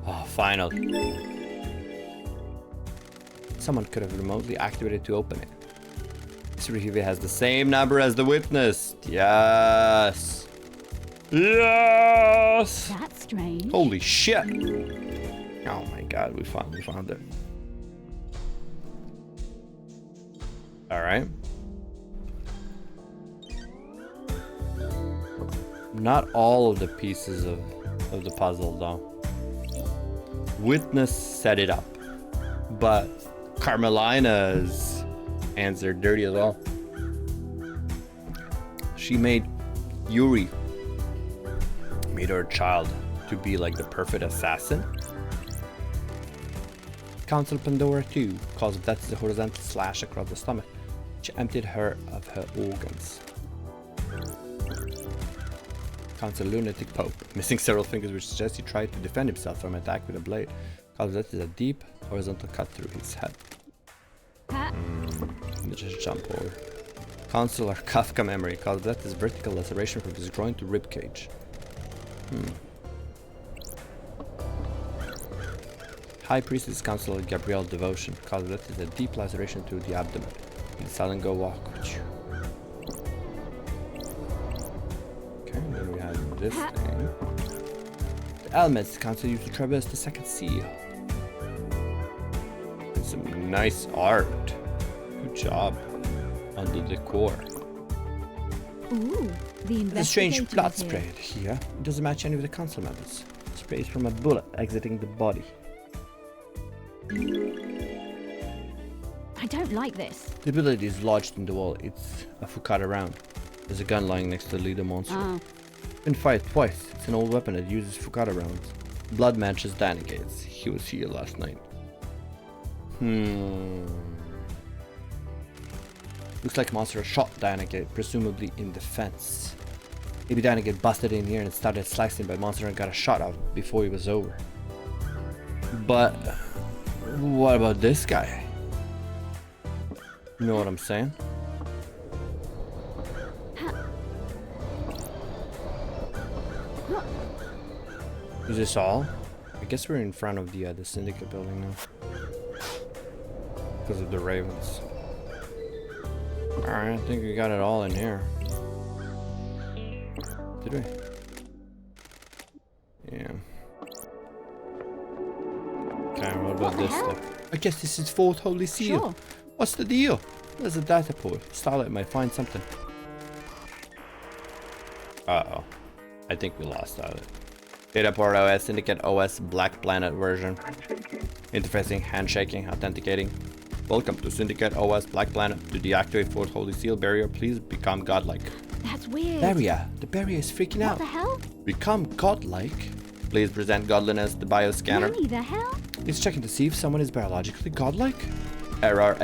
Oh, finally. Someone could have remotely activated to open it. This receiver has the same number as the Witness. Yes. Yes. That's strange. Holy shit. Oh my god, we found it. Alright. Not all of the pieces of the puzzle though. Witness set it up. But Carmelina's hands are dirty as well. She made Yuri, made her child to be like the perfect assassin. Council Pandora 2 caused death to the horizontal slash across the stomach, which emptied her of her organs. Council Lunatic Pope, missing several fingers, which suggests he tried to defend himself from attack with a blade. Caused death is a deep horizontal cut through his head. Ha. Let me just jump over. Councilor Kafka memory caused death is vertical laceration from his groin to ribcage. High Priestess Councilor Gabrielle Devotion caused death is a deep laceration through the abdomen. In the silent go walk. Okay, then we have this thing. The elements the council used to traverse the second seal. And some nice art. Good job on the decor. Ooh, the There's a strange investigator blood is here. sprayed here. It doesn't match any of the council members. Sprays from a bullet exiting the body. I don't like this. The bullet is lodged in the wall. It's a Fukada round. There's a gun lying next to the leader monster. Oh, Been fired twice. It's an old weapon that uses Fukada rounds. Blood matches Danny Gates. He was here last night. Looks like Monster shot Dynagate, presumably in defense. Maybe Dynagate busted in here and started slicing by Monster and got a shot out before he was over. But what about this guy? You know what I'm saying? this all? I guess we're in front of the syndicate building now. Because of the ravens. Alright, I think we got it all in here. Did we? Yeah. Okay, what about this stuff? I guess this is Fourth Holy Seal. Sure. What's the deal? There's a data port. Starlight might find something. Uh-oh. I think we lost Starlight. Data port OS, Syndicate OS, Black Planet version. Interfacing, handshaking, authenticating. Welcome to Syndicate OS, Black Planet. To deactivate Fourth Holy Seal barrier, please become godlike. That's weird. Barrier. The barrier is freaking What out. the hell? Become godlike. Please present godliness. The bioscanner. Nanny, the hell? It's checking to see if someone is biologically godlike. Error.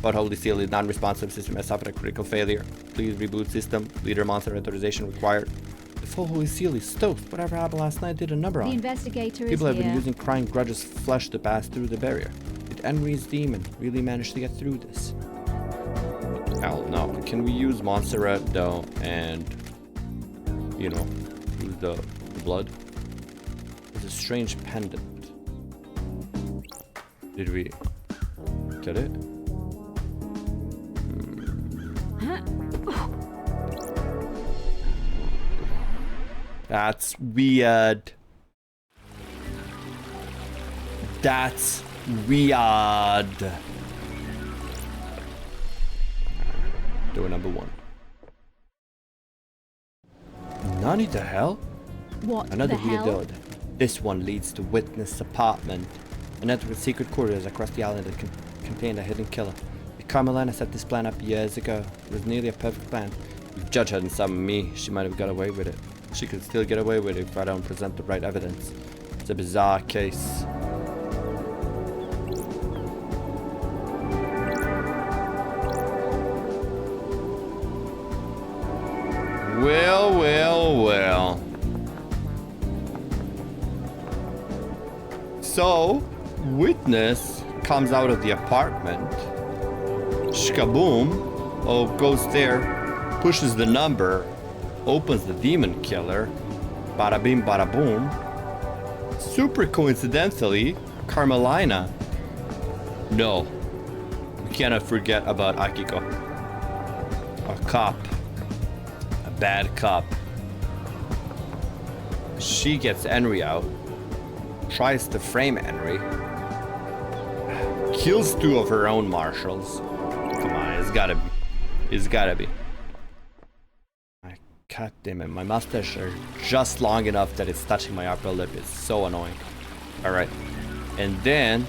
But Holy Seal is non-responsive. System has suffered a critical failure. Please reboot system. Leader monster authorization required. The full Holy Seal is stoked. Whatever happened last night did a number The on it. investigator People is have been here. using crying grudges flesh to pass through the barrier. Did Enri's demon really manage to get through this? Hell no. Can we use Montserrat though and you know use the blood? It's a strange pendant. Did we get it? That's weird. That's weird. Door number 1. Nani the hell? What Another the weird hell? door. This one leads to witness apartment. A network of secret corridors across the island that contained a hidden killer. The Carmelina set this plan up years ago. It was nearly a perfect plan. If Judge hadn't summoned me, she might have got away with it. She could still get away with it if I don't present the right evidence. It's a bizarre case. Well, well, well. So, witness comes out of the apartment. Shkaboom. Oh, goes there, pushes the number, opens the demon killer. Bada bing, bada boom. Super coincidentally, Carmelina. No. We cannot forget about Akiko. A cop. A bad cop. She gets Henry out. Tries to frame Henry. Kills 2 of her own marshals. Come on, it's gotta be. It's gotta be. God damn it, my mustache are just long enough that it's touching my upper lip. It's so annoying. Alright. And then...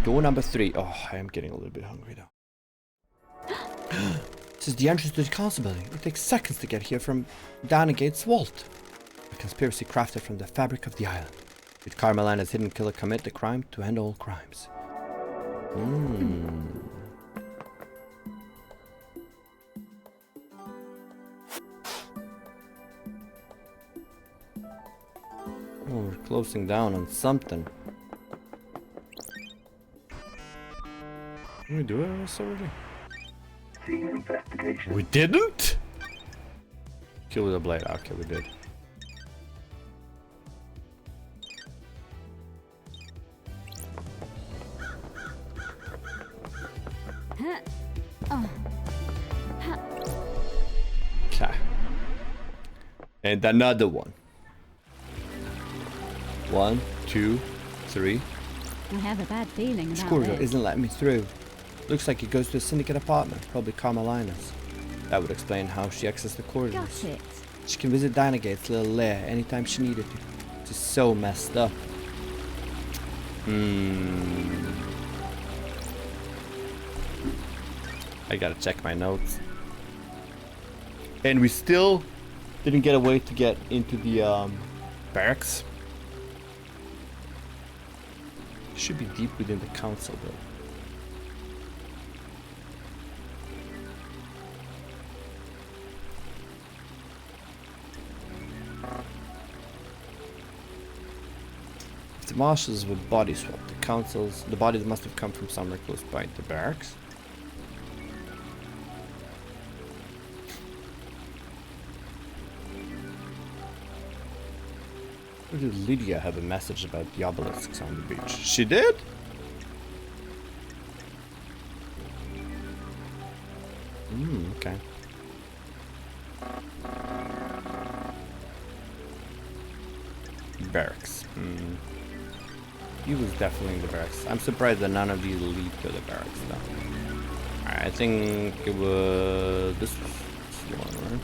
door number 3. Oh, I am getting a little bit hungry though. This is the entrance to the council building. It takes seconds to get here from Gate's vault. A conspiracy crafted from the fabric of the island. Did Carmelina's hidden killer commit the crime to end all crimes? Oh, we're closing down on something. Did we do it already? Senior investigation. We didn't? Kill with a blade. Okay, we did. Okay. And another one. 1, 2, 3. I have a bad feeling This about corridor this. isn't letting me through. Looks like it goes to a syndicate apartment, probably Carmelina's. That would explain how she accessed the corridors. Got it. She can visit Gate's little lair anytime she needed to. It's just so messed up. I gotta check my notes. And we still didn't get a way to get into the barracks. Should be deep within the council though. If the marshals would body swap the councils, the bodies must have come from somewhere close by the barracks. Or did Lydia have a message about the obelisks on the beach? She did? Okay. Barracks. He was definitely in the barracks. I'm surprised that none of these lead to the barracks though. Alright, I think it was this one, right?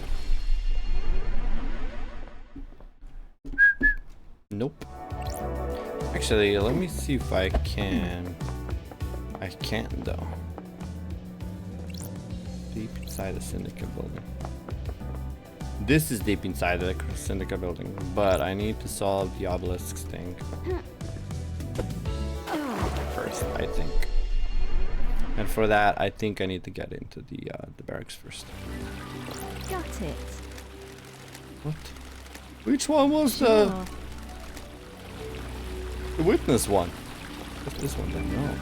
Nope. Actually, let me see if I can. I can't though. Deep inside the Syndicate building. This is deep inside the Syndicate building, but I need to solve the obelisks thing first, I think. And for that, I think I need to get into the barracks first. Got it. What? Which one was Sure. the witness one? What's this one then? No.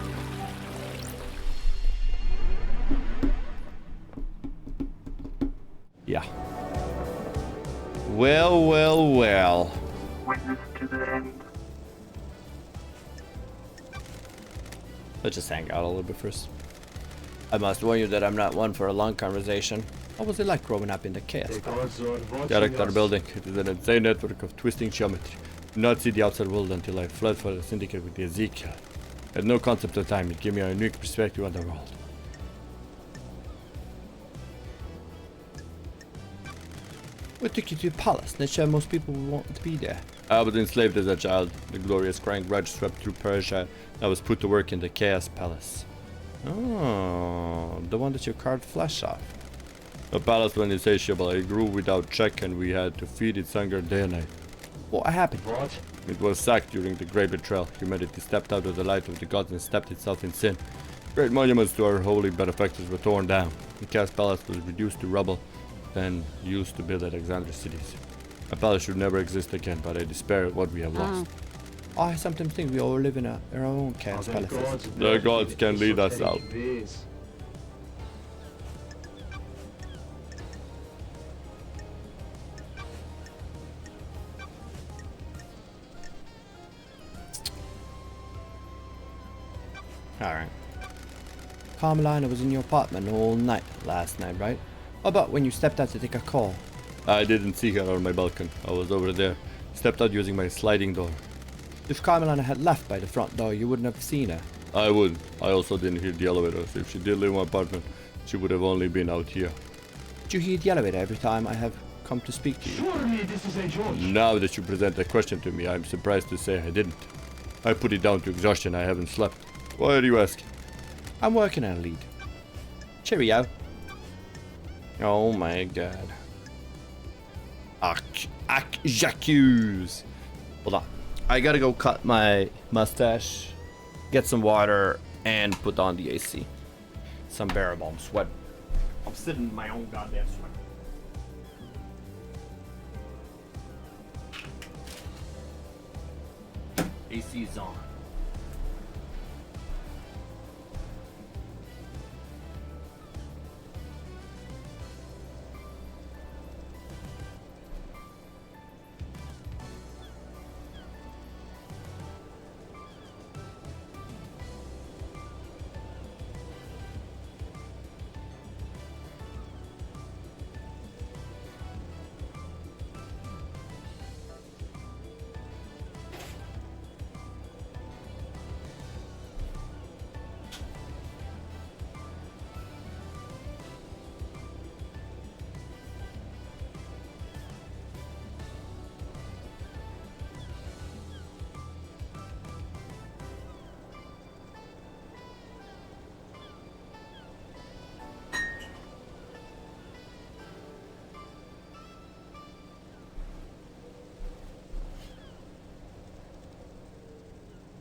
Yeah. Well, well, well. Witness to the end. Let's just hang out a little bit first. I must warn you that I'm not one for a long conversation. What was it like growing up in the chaos? The gods are watching Character us. building. It is an insane network of twisting geometry. Did not see the outside world until I fled for the Syndicate with the Ezekiel. Had no concept of time. It gave me a unique perspective on the world. What took you to the palace? Not sure most people would want to be there. I was enslaved as a child. The glorious crying grudge swept through Persia. I was put to work in the Chaos Palace. Oh, the one that you carved flesh off. The palace was insatiable. It grew without check and we had to feed its hunger day and night. What happened? What? It was sacked during the Great Betrayal. Humanity stepped out of the light of the gods and stepped itself in sin. Great monuments to our holy benefactors were torn down. The Chaos Palace was reduced to rubble, then used to build Alexandria cities. A palace should never exist again, but I despair at what we have lost. I sometimes think we all live in our own chaos Are palaces. gods The gods working can in lead such us out. many ways? Alright. Carmelina was in your apartment all night last night, right? How about when you stepped out to take a call? I didn't see her on my balcony. I was over there. Stepped out using my sliding door. If Carmelina had left by the front door, you wouldn't have seen her. I wouldn't. I also didn't hear the elevators. If she did leave my apartment, she would have only been out here. Did you hear the elevator every time I have come to speak to you? Surely this is a joke. Now that you present the question to me, I'm surprised to say I didn't. I put it down to exhaustion. I haven't slept. Why are you asking? I'm working on a lead. Cheerio. Oh my god. J'accuse. Hold on. I gotta go cut my mustache, get some water, and put on the AC. It's unbearable. I'm sweating. I'm sitting in my own goddamn sweat. AC's on.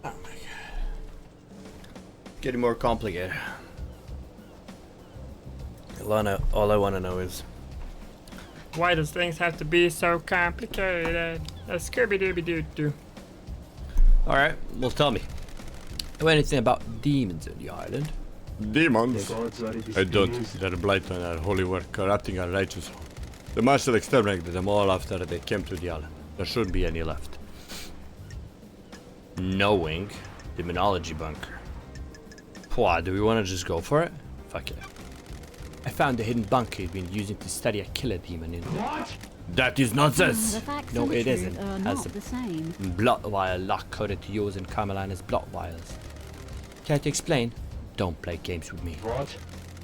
Oh my god. Getting more complicated. All I want to know is why does things have to be so complicated? A Scooby-Dooby-Doo-Doo. alright, well tell me. Know anything about demons in the island? Demons? The gods are I don't. displeased. They're blight on our holy work, corrupting our righteous home. The marshal exterminated them all after they came to the island. There shouldn't be any left. Knowing demonology bunker. What, do we want to just go for it? Fuck it. I found a hidden bunker he'd been using to study a killer demon in. What? That is nonsense! The facts No, and the it truth isn't. are Has not the same. blot wire lock coded to yours and Carmelina's blot wires. Can't explain? Don't play games with me. What?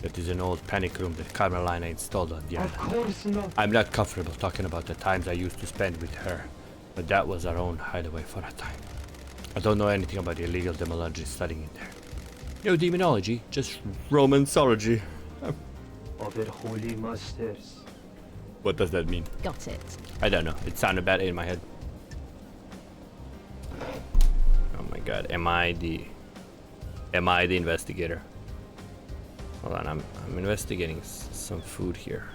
That is an old panic room that Carmelina installed on the Of island. course not. I'm not comfortable talking about the times I used to spend with her, but that was our own hideaway for a time. I don't know anything about illegal demonology studying in there. No demonology, just Romansology. Of their holy masters. What does that mean? Got it. I don't know. It sounded bad in my head. Oh my god, am I the investigator? Hold on, I'm investigating some food here.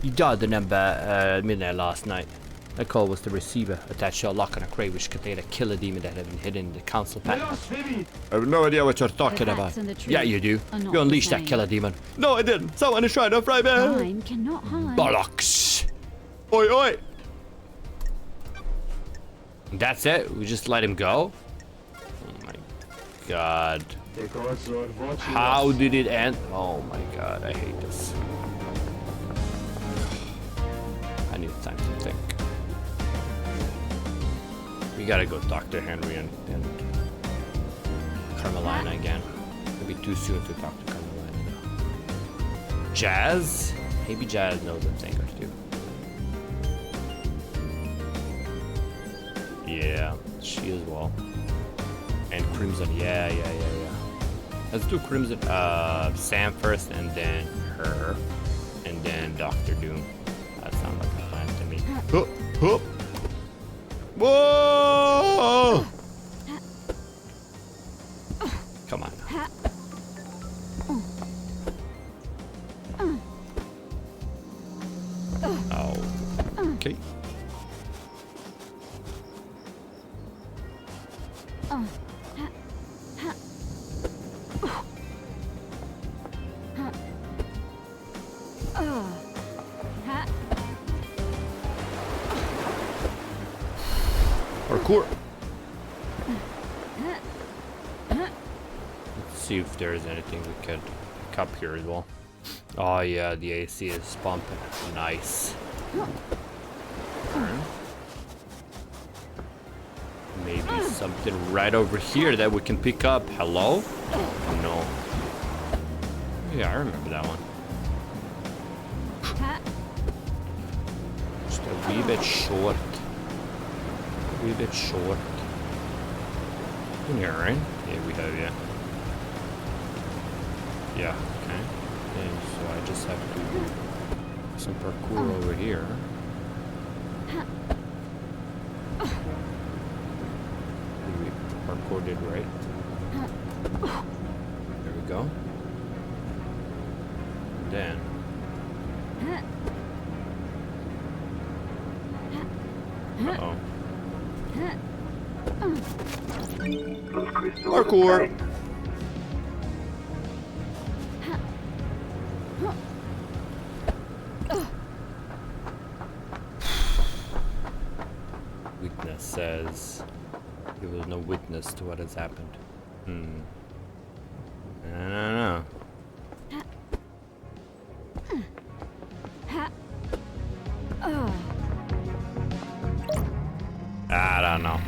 You dialed the number at midnight last night. That call was the receiver attached to a lock on a crate which contained a killer demon that had been hidden in the council pack. Blasphemy! I have no idea what you're talking The about. facts and the truth Yeah, you do. are not You the unleashed that same. killer demon. No, I didn't. Someone is trying to fry me. Time cannot hide. Bollocks! Oi, oi. That's it? We just let him go? Oh my god. The gods are watching How us. did it end? Oh my god, I hate this. I need time to think. We gotta go talk to Henry and Carmelina again. It'll be too soon to talk to Carmelina though. Jazz? Maybe Jazz knows a thing or two. Yeah, she as well. And Crimson, yeah. Let's do Crimson, Sam first and then her. And then Doctor Doom. That sounds like a plan to me. Hup, hup. Whoa! Come on. Oh. Okay. Parkour. Let's see if there's anything we could pick up here as well. Oh yeah, the AC is pumping. Nice. Maybe something right over here that we can pick up. Hello? No. Yeah, I remember that one. Just a wee bit short. A wee bit short. In here, right? Yeah, we have, yeah. Yeah, okay. And so I just have to do some parkour over here. We parkoured it right. There we go. And then. Uh-oh. Those crystals Parkour. are Witness says there was no witness to what has happened. I don't know. I don't know.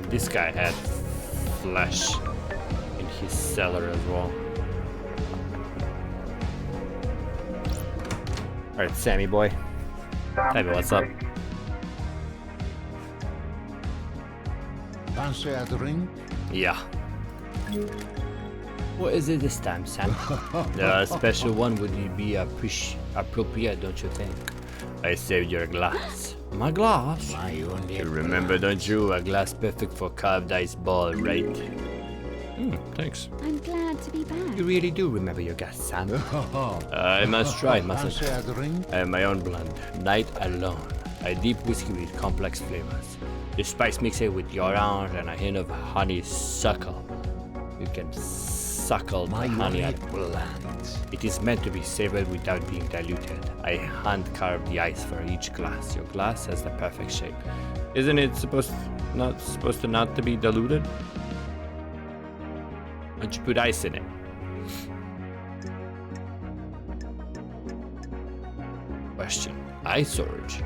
This guy had flesh in his cellar as well. Alright, Sammy boy. Tell me what's up. Fancy a drink? Yeah. What is it this time, Sam? The special one would be appropriate, don't you think? I saved your glass. My glass? My only You remember, don't you? A glass perfect for carved ice ball, right? Thanks. I'm glad to be back. You really do remember your glass, Sam. I must try, mustn't Fancy I? a drink? I have my own blend, Night Alone. A deep whiskey with complex flavors. The spice mix it with the orange and a hint of honeysuckle. You can suckle the honey out. It is meant to be savored without being diluted. I hand carved the ice for each glass. Your glass has the perfect shape. Isn't it supposed to not to be diluted? Why don't you put ice in it? Question. Ice storage.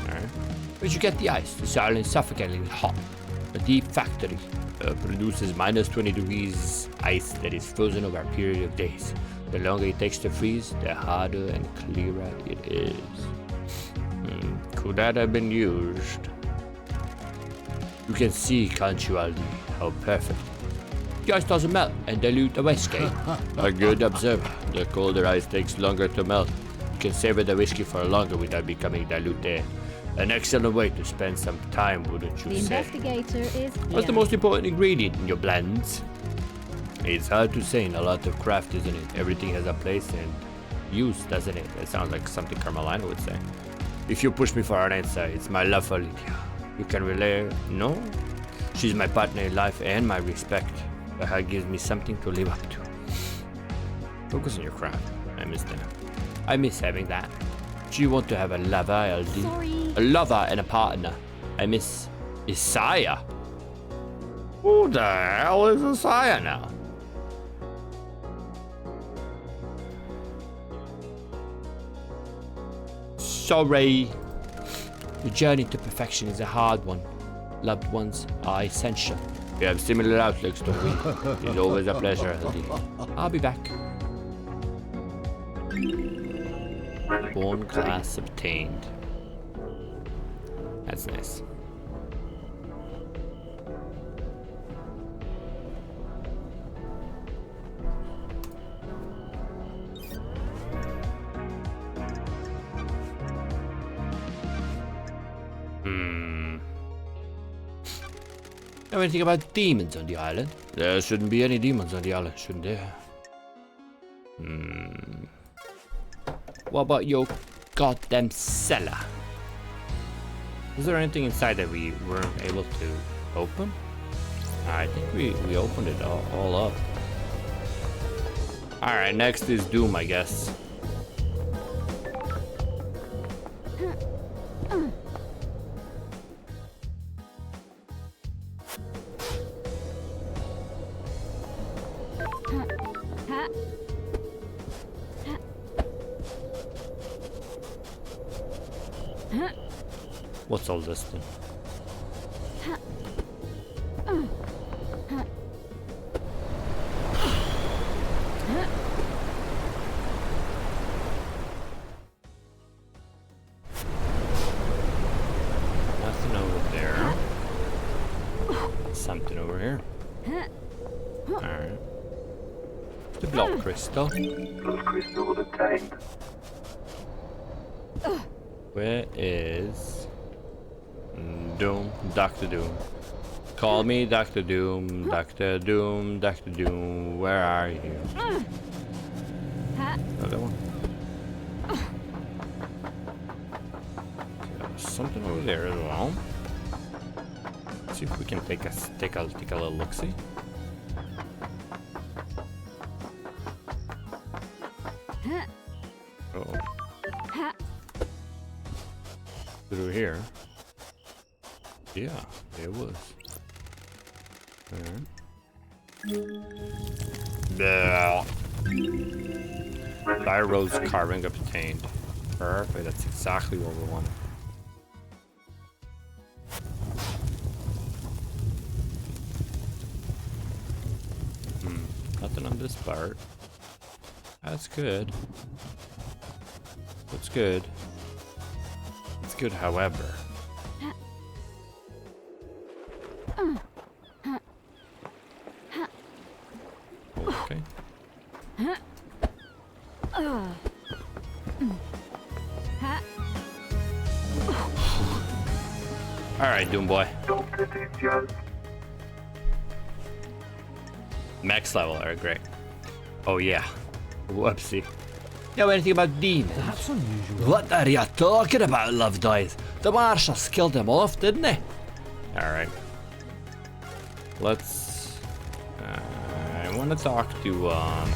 Alright. Where'd you get the ice? This island is suffocatingly hot. A deep factory produces minus 20 degrees ice that is frozen over a period of days. The longer it takes to freeze, the harder and clearer it is. Could that have been used? You can see, can't you, Aldi, how perfect. The ice doesn't melt and dilute the whiskey. A good observer. The colder ice takes longer to melt. You can savor the whiskey for longer without becoming diluted. An excellent way to spend some time, wouldn't you The say? investigator is What's here. the most important ingredient in your blends? It's hard to say in a lot of craft, isn't it? Everything has a place and use, doesn't it? It sounds like something Carmelina would say. If you push me for an answer, it's my love for Lydia. You can relay, no? She's my partner in life and my respect. Her gives me something to live up to. Focus on your craft. I miss that. I miss having that. Do you want to have a lover, LD? Sorry. A lover and a partner. I miss Isaiah. Who the hell is Isaiah now? Sorry. The journey to perfection is a hard one. Loved ones are essential. We have similar outlooks, don't we? It's always a pleasure, LD. I'll be back. Bone glass obtained. That's nice. Know anything about demons on the island? There shouldn't be any demons on the island, shouldn't there? What about your goddamn cellar? Is there anything inside that we weren't able to open? I think we opened it all up. Alright, next is Doom, I guess. What's all this thing? Nothing over there. Something over here. Alright. The blood crystal. Blood crystal obtained. Where is Doom? Dr. Doom. Call me Dr. Doom, Dr. Doom, Dr. Doom. Where are you? Oh, that one. Okay, there's something over there as well. Let's see if we can take a little look. See. Uh-oh. Through here. Yeah, it was. Alright. Thyro's carving obtained. Perfect, that's exactly what we wanted. Nothing on this part. That's good. That's good. It's good, however. Okay. Alright, Doom Boy. Dr. Joe. Max level, alright, great. Oh yeah. Whoopsie. Know anything about demons? That's unusual. What are you talking about, love dies? The marshals killed them off, didn't they? Alright. Let's want to talk to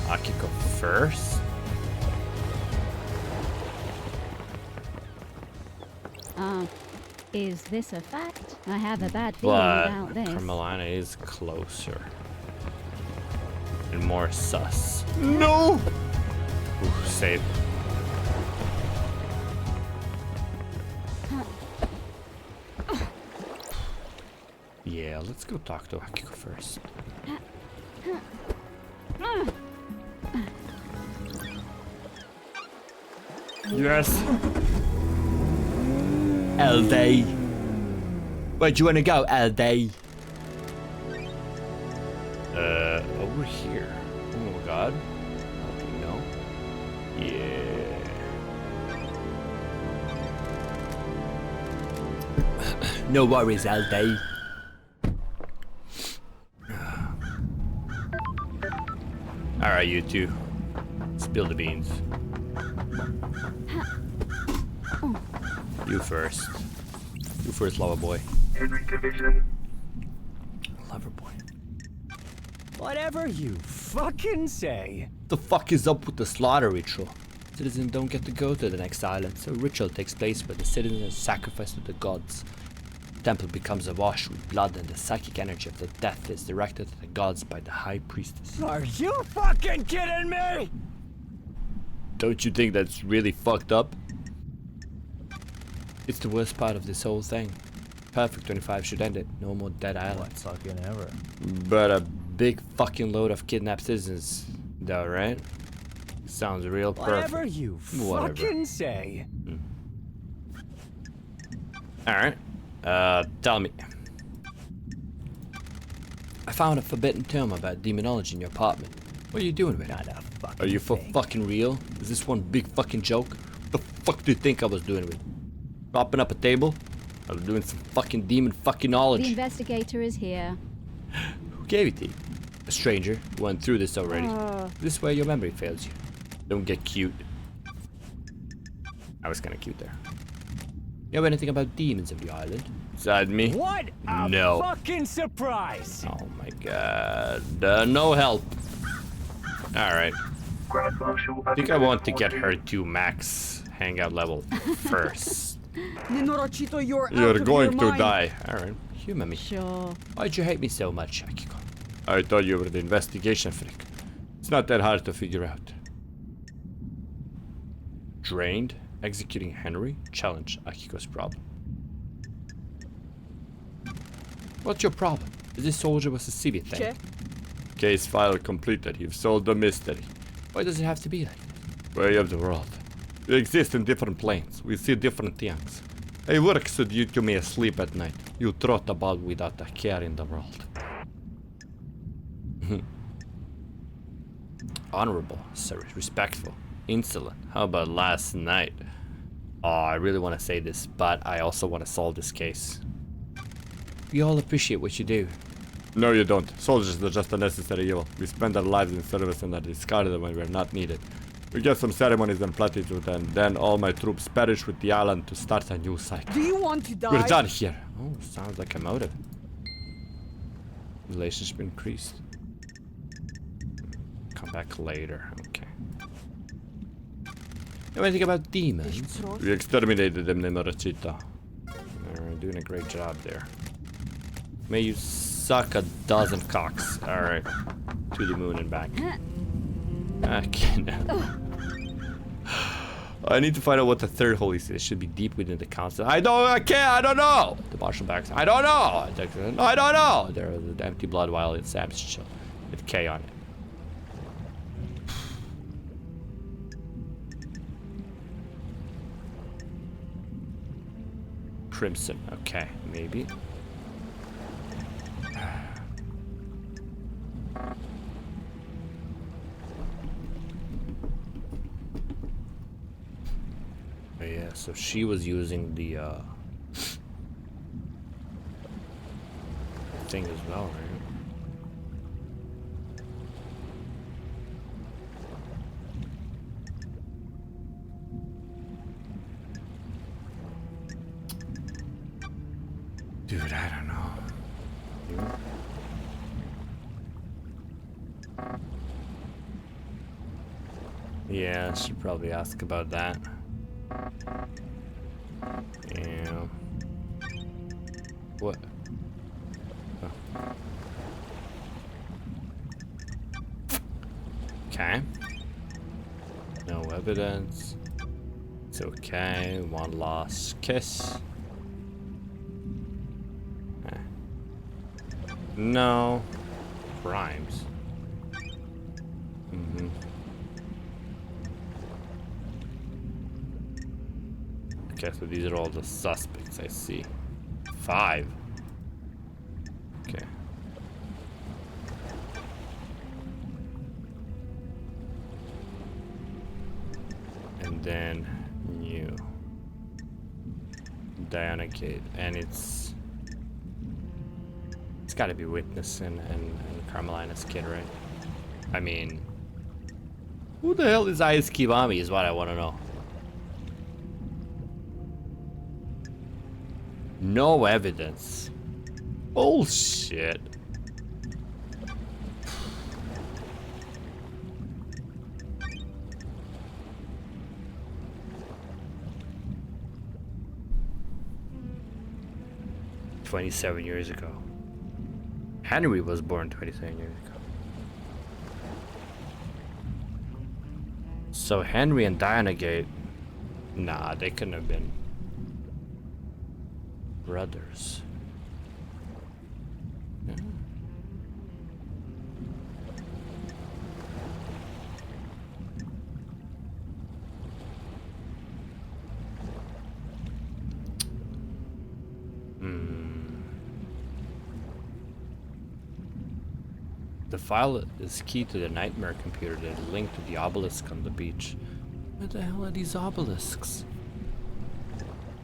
Akiko first. Is this a fact? I have a bad feeling about But this. Carmelina is closer. And more sus. No! Ooh, save. Yeah, let's go talk to Akiko first. Yes. LD. Where do you want to go, LD? Over here. Oh my god. No. Yeah. No worries, LD. Alright, you two. Spill the beans. You first. You first, lover boy. Henry Division. Lover boy. Whatever you fucking say. The fuck is up with the slaughter ritual? Citizens don't get to go to the next island, so a ritual takes place where the citizens are sacrificed to the gods. The temple becomes awash with blood, and the psychic energy of the death is directed to the gods by the high priestess. Are you fucking kidding me? Don't you think that's really fucked up? It's the worst part of this whole thing. Perfect 25 should end it. No more dead islands. Fucking ever. But a Big fucking load of kidnapped citizens, though, right? Sounds real perfect. Whatever you Whatever. fucking say. Alright. Tell me. I found a forbidden tome about demonology in your apartment. What are you doing with it? Not a fucking Are you for thing. fucking real? Is this one big fucking joke? What the fuck do you think I was doing with it? Propping up a table? I was doing some fucking demon fucking The knowledge. investigator is here. Who gave it to you? A stranger who went through this already. This is where your memory fails you. Don't get cute. I was kinda cute there. You know anything about demons of the island? Side me? What a No. fucking surprise! Oh my god. No help. Alright. Grand Marshal. I think I want to get her to max hangout level first. You're going to die. Alright. Humor me. Sure. Why'd you hate me so much, Akiko? I thought you were the investigation freak. It's not that hard to figure out. Drained? Executing Henry? Challenge Akiko's problem. What's your problem? Is this soldier was a civil thing? Check. Case file completed. You've solved the mystery. Why does it have to be like this? Way of the world. We exist in different planes. We see different things. I work so you may sleep at night. You trot about without a care in the world. Honorable, sir, respectful, insolent. How about last night? Oh, I really want to say this, but I also want to solve this case. We all appreciate what you do. No, you don't. Soldiers are just a necessary evil. We spend our lives in service and are discarded when we're not needed. We get some ceremonies and platitudes, and then all my troops perish with the island to start a new cycle. Do you want to die? We're done here. Oh, sounds like a motive. Relationship increased. Come back later. Okay. Know anything about demons? We exterminated them, Nemorachita. They're doing a great job there. May you suck a dozen cocks. Alright. To the moon and back. Okay, now. I need to find out what the third holy city should be deep within the council. I don't know! The marshal backs. I don't know! I don't know! There is the empty blood vial in Sam's chill with K on it. Crimson. Okay, maybe. Oh, yeah, so she was using the thing as well, right? Dude, I don't know. Yeah, I should probably ask about that. Yeah. What? Oh. Okay. No evidence. It's okay. One last kiss. Eh. No. Crimes. Mm-hmm. Okay, so these are all the suspects I see. 5. Okay. And then new Diana Gate, and it's got to be Witness and Carmelina's kid, right? I mean, who the hell is Ice Kiwami is what I want to know. No evidence. Bullshit. "27 years ago. Henry was born 27 years ago. So Henry and Diana Gate, nah, they couldn't have been brothers. Yeah. The file is key to the nightmare computer that is linked to the obelisk on the beach. Where the hell are these obelisks?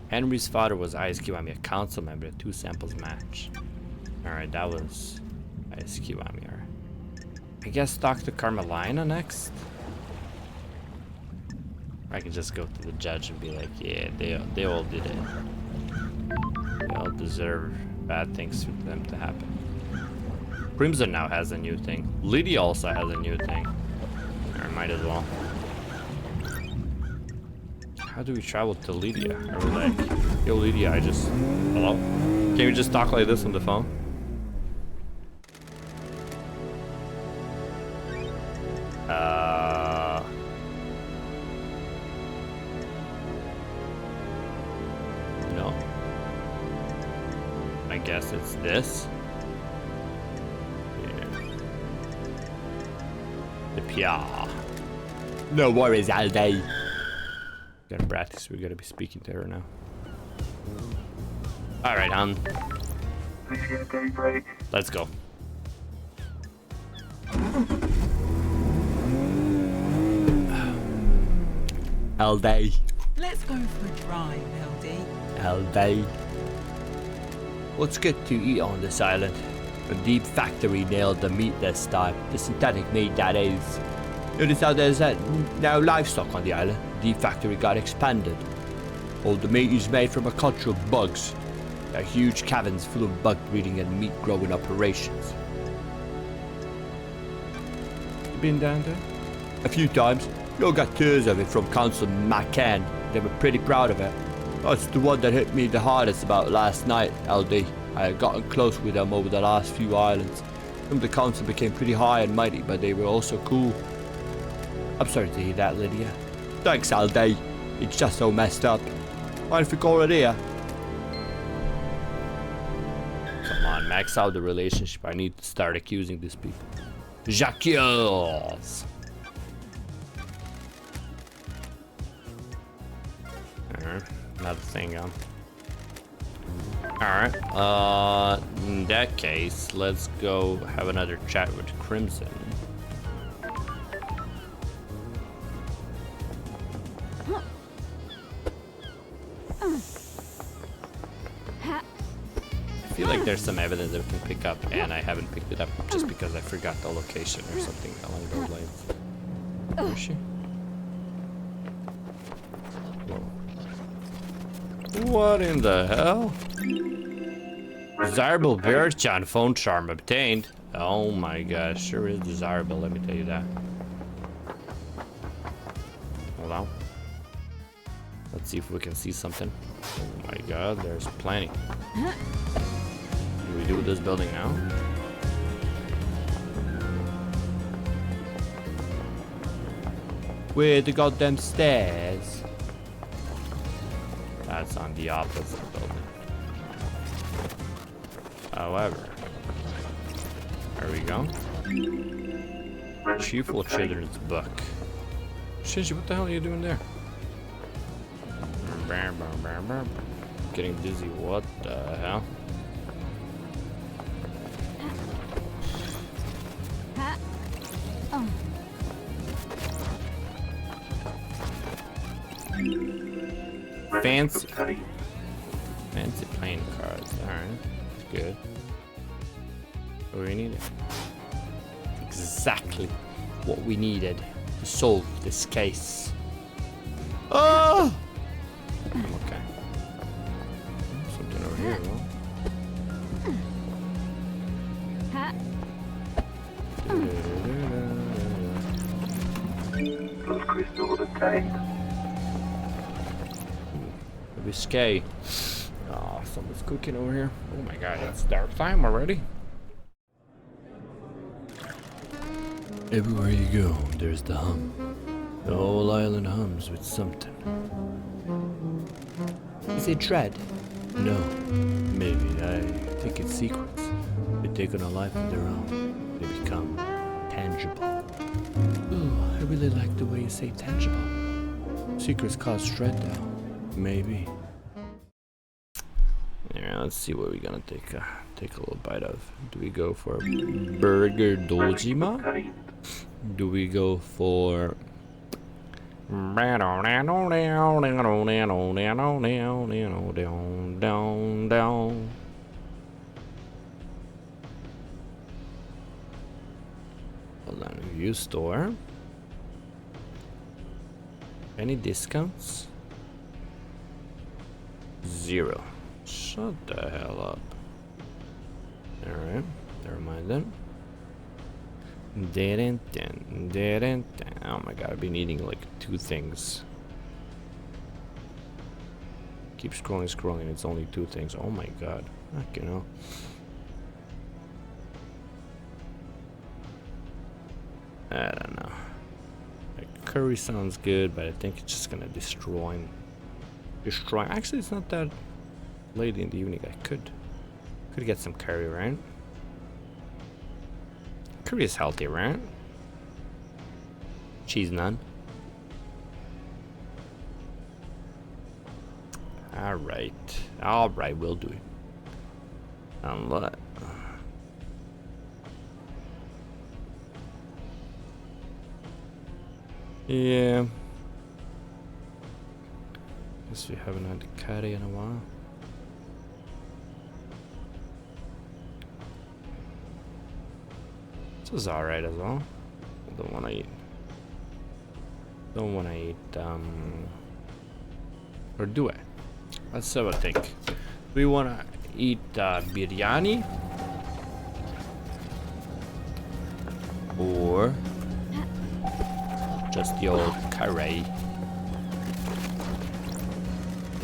Henry's father was Ice Kiwami, a council member. 2 samples match. Alright, that was Ice Kiwami. Alright. I guess Dr. Carmelina next? I can just go to the judge and be like, yeah, they all did it. They all deserve bad things for them to happen. Crimson now has a new thing. Lydia also has a new thing. Or might as well. How do we travel to Lydia? Are we like, yo Lydia, hello? Can we just talk like this on the phone? No. I guess it's this. Yeah. No worries, Alday. Gotta practice, we gotta be speaking to her now. Alright, hon. Initiate daybreak. Let's go. Alday. Let's go for a drive, LD. Alday. What's good to eat on this island? A deep factory nailed the meat this time. The synthetic meat, that is. Notice how there's now livestock on the island. Deep factory got expanded. All the meat is made from a culture of bugs. There are huge caverns full of bug breeding and meat growing operations. You been down there? A few times. You all got tours of it from Councilman McCann. They were pretty proud of it. That's the one that hit me the hardest about last night, LD. I had gotten close with them over the last few islands. Some of the council became pretty high and mighty, but they were also cool. I'm sorry to hear that, Lydia. Thanks, Alday. It's just so messed up. Mind if we call it here? Come on, max out the relationship. I need to start accusing these people. Jacques. Another thing on. Alright, in that case, let's go have another chat with Crimson. I feel like there's some evidence that we can pick up, and I haven't picked it up just because I forgot the location or something along those lines. Where is she? Whoa. What in the hell? Desirable Bearchan phone charm obtained. Oh my gosh, sure is desirable, let me tell you that. out. Let's see if we can see something. Oh my god, there's plenty. What do we do with this building now? Where the goddamn stairs? That's on the opposite building. However, there we go. Cheerful Children's Book. Shinji, what the hell are you doing there? Getting dizzy. What the hell? Oh. Fancy playing cards. Alright. Good. What do we needed? Exactly what we needed to solve this case. Oh! Okay. Something over here, though. Those crystals obtained. Risque. Oh, someone's cooking over here. Oh my god, it's dark time already. Everywhere you go, there's the hum. The whole island hums with something. Is it dread? No. Maybe. I think it's secrets. They take on a life of their own. They become tangible. Ooh, I really like the way you say tangible. Secrets cause dread though. Maybe. Yeah, let's see what we're gonna take a little bite of. Do we go for Burger Dojima? Do we go for hold on, review store. Any discounts? 0. Shut the hell up. Alright, never mind then. Oh my god, I've been eating like 2 things. Keep scrolling, it's only 2 things. Oh my god. Fuck, you know. I don't know. Like, curry sounds good, but I think it's just gonna destroy. Actually, it's not that late in the evening. I could get some curry, right? Curry is healthy, right? Cheese naan. Alright, we'll do it. What? Yeah. Guess we haven't had curry in a while. This is alright as well. Don't wanna eat. Or do I? Let's have a think. Do we wanna eat biryani? Or just the old curry?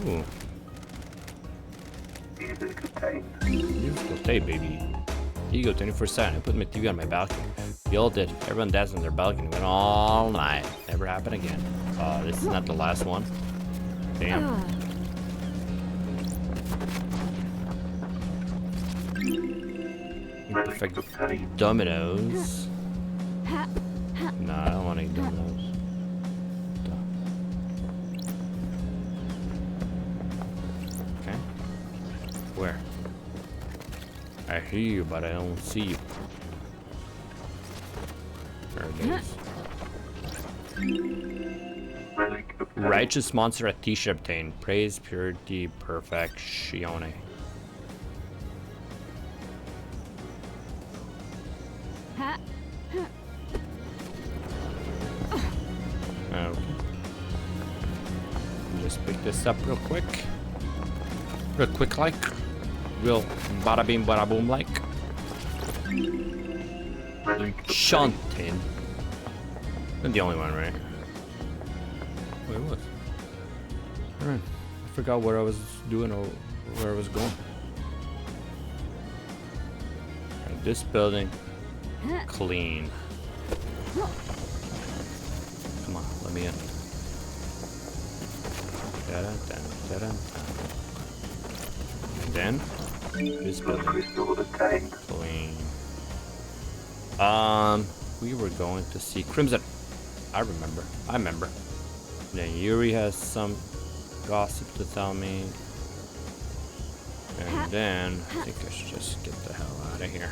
Ooh. Music obtained. Beautiful day, baby. Here you go, 24/7. I put my TV on my balcony. We all did. Everyone danced on their balcony. Went all night. Never happened again. This is not the last one. Damn. Perfect dominoes. No, I don't want to eat dominoes. Okay. Where? I hear you, but I don't see you. There it is. Righteous monster at t-shirt obtained. Praise, purity, perfectione. Okay. Just pick this up real quick. Real quick like. Real bada beam bada boom like. Enchanted. I'm the only one, right? Oh, it was. Alright. I forgot what I was doing or where I was going. Right, this building, clean. Come on, let me in. Da-da-da, da-da-da. And then, this building, Crystal attained. clean. We were going to see Crimson. I remember. Then Yuri has some gossip to tell me. And then I think I should just get the hell out of here.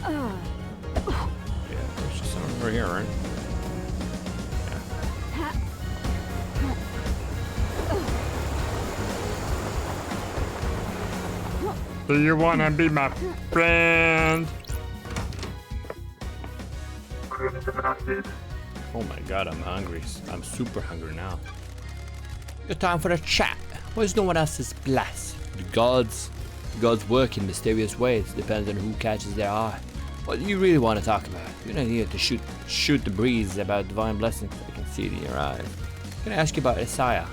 Yeah, there's just someone over here, right? Do you wanna be my friend? Crimson Acid. Oh my god, I'm hungry. I'm super hungry now. Good time for a chat. Why is no one else's blessed? The gods work in mysterious ways. Depends on who catches their eye. What do you really want to talk about? You're not here to shoot the breeze about divine blessings. I can see it in your eyes. Can I ask you about Isaiah?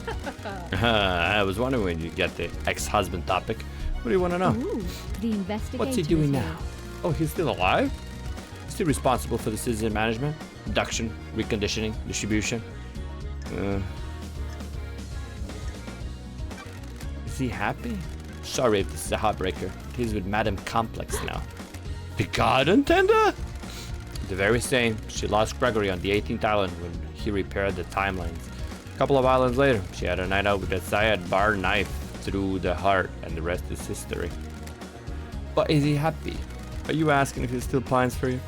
I was wondering when you get the ex-husband topic. What do you want to know? Ooh, the investigator. What's he doing now? Oh, he's still alive? Still responsible for the citizen management, induction, reconditioning, distribution. Is he happy? Sorry if this is a heartbreaker. He's with Madame Complex now. The garden tender? The very same. She lost Gregory on the 18th island when he repaired the timelines. A couple of islands later, she had a night out with a Syed bar knife through the heart, and the rest is history. But is he happy? Are you asking if he still pines for you?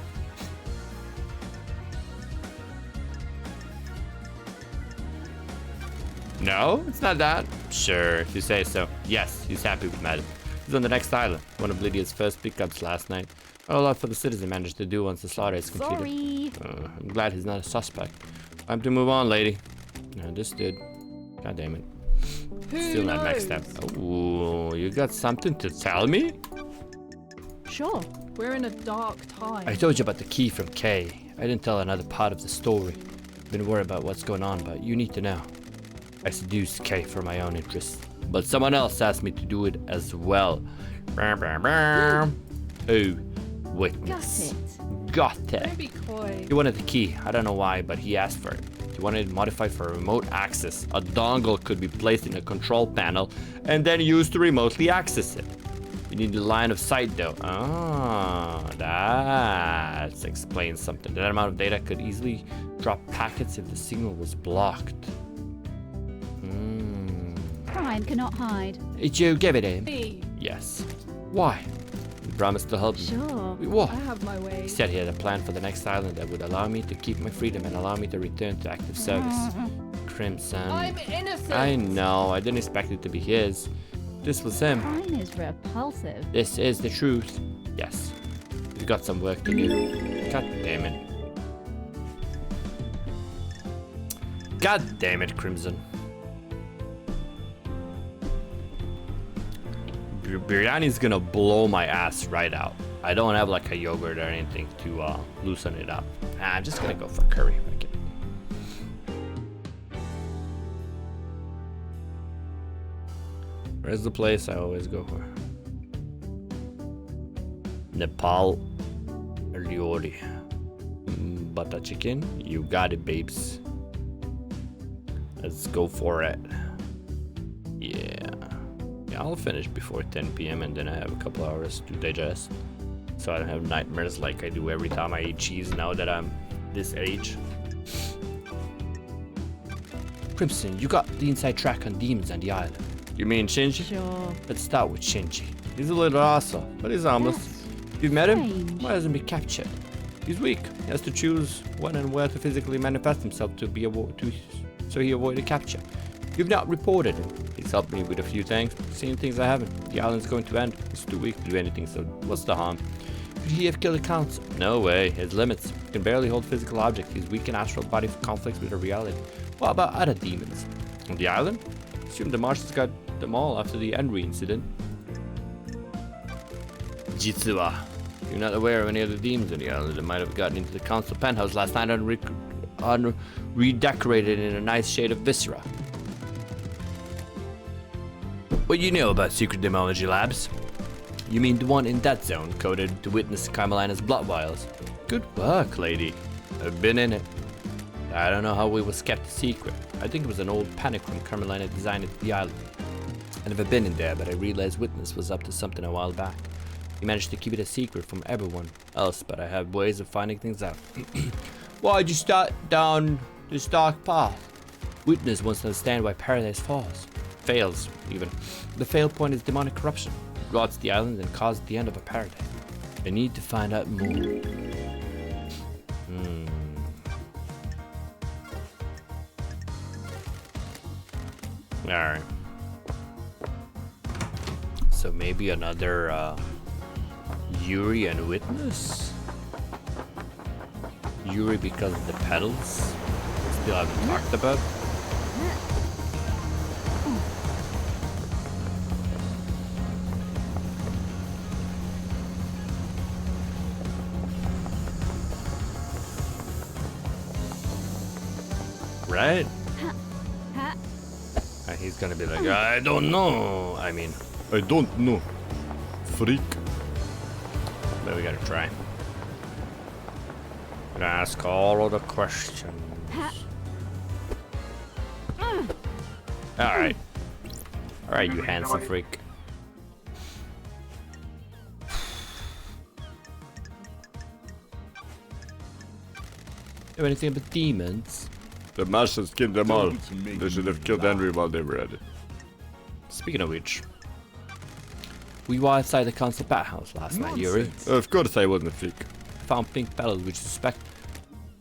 No, it's not that. Sure, if you say so. Yes, he's happy with Madam. He's on the next island, one of Lydia's first pickups last night. Not a lot for the citizen managed to do once the slaughter is completed. Sorry. I'm glad he's not a suspect. Time to move on, lady. No, this did. God damn it. Still not next step. Oh, you got something to tell me? Sure. We're in a dark time. I told you about the key from Kay. I didn't tell another part of the story. Been worried about what's going on, but you need to know. I seduced Kay for my own interests, but someone else asked me to do it as well. Oh, witness. Got it. Don't be coy. He wanted the key. I don't know why, but he asked for it. He wanted it modified for remote access. A dongle could be placed in a control panel and then used to remotely access it. You need a line of sight though. Ah, that explains something. That amount of data could easily drop packets if the signal was blocked. Crime cannot hide. Did you give it him? Me. Yes. Why? He promised to help me. Sure. What? I have my He way. said he had a plan for the next island that would allow me to keep my freedom and allow me to return to active service. Crimson. I'm innocent. I know, I didn't expect it to be his. This was him. Crime is repulsive. This is the truth. Yes. We've got some work to do. God damn it. God damn it, Crimson. Biryani's gonna blow my ass right out. I don't have like a yogurt or anything to loosen it up. I'm just gonna go for curry. Okay. Where's the place I always go for? Nepal Ryori. Butter chicken. You got it, babes. Let's go for it. Yeah. I'll finish before 10 p.m. and then I have a couple hours to digest. So I don't have nightmares like I do every time I eat cheese now that I'm this age. Crimson, you got the inside track on demons on the island. You mean Shinji? Sure. Let's start with Shinji. He's a little asshole, but he's harmless. You've met him? Strange. Why hasn't been captured? He's weak. He has to choose when and where to physically manifest himself so he avoided capture. You've not reported him. He's helped me with a few things, seen things I haven't. The island's going to end. He's too weak to do anything, so what's the harm? Could he have killed a council? No way. His limits. He can barely hold physical objects. He's weak in astral body for conflicts with the reality. What about other demons? On the island? Assume the Martians got them all after the Henry incident. Jitsuwa. You're not aware of any other demons on the island that might have gotten into the council penthouse last night and redecorated in a nice shade of viscera. What you know about secret demology labs? You mean the one in that zone coded to witness Carmelina's blood vials? Good work, lady. I've been in it. I don't know how we was kept a secret. I think it was an old panic room Carmelina designed at the island. I never been in there, but I realized Witness was up to something a while back. He managed to keep it a secret from everyone else, but I have ways of finding things out. Why'd you start down this dark path? Witness wants to understand why Paradise falls. Fails, even. The fail point is demonic corruption. It rots the island and causes the end of a paradise. I need to find out more. Alright. So maybe another Yuri and Witness? Yuri because of the pedals? Still haven't talked about. Right? He's gonna be like, I don't know. I mean, I don't know. Freak. but we gotta try. Gonna ask all of the questions. Alright. Alright, you handsome freak. Know anything about demons? The Martians killed them all. They should have killed Henry while they were at it. Speaking of which, we were outside the council bathhouse last night, Yuri. Of course I wasn't a freak. Found pink bellows which suspect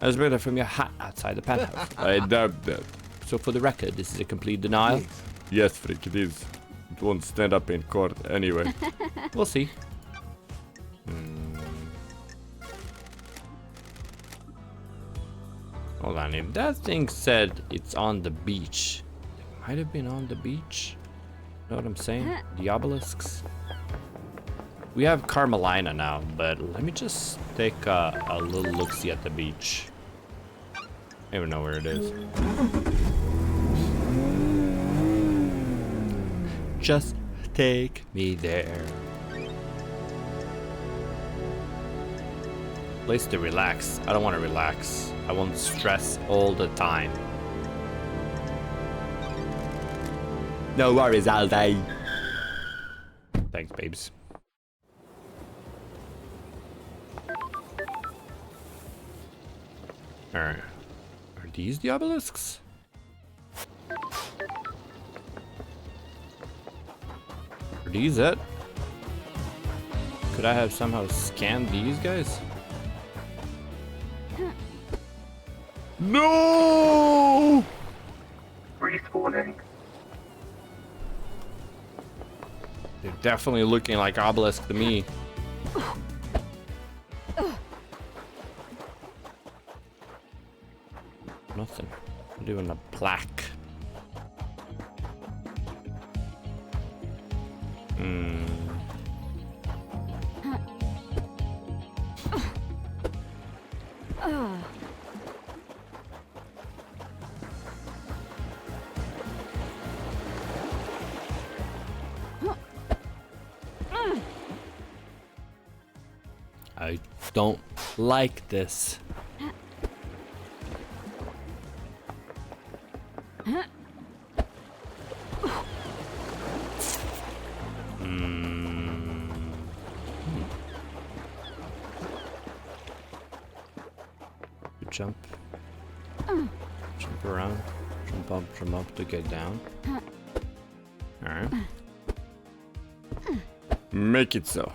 I was better from your hat outside the penthouse. I doubt that. So for the record, this is a complete denial? Yes, freak, it is. It won't stand up in court anyway. We'll see. Hold on, if that thing said it's on the beach, it might have been on the beach. Know what I'm saying? The obelisks. We have Carmelina now, but let me just take a little look-see at the beach. I don't even know where it is. Just take me there. Place to relax. I don't want to relax. I want stress all the time. No worries, all day. Thanks, babes. Alright. Are these the obelisks? Are these it? Could I have somehow scanned these guys? No! Respawning. They're definitely looking like obelisk to me. Nothing. I'm doing a plaque. I don't like this. You jump. Jump around. Jump up to get down. Alright. Make it so.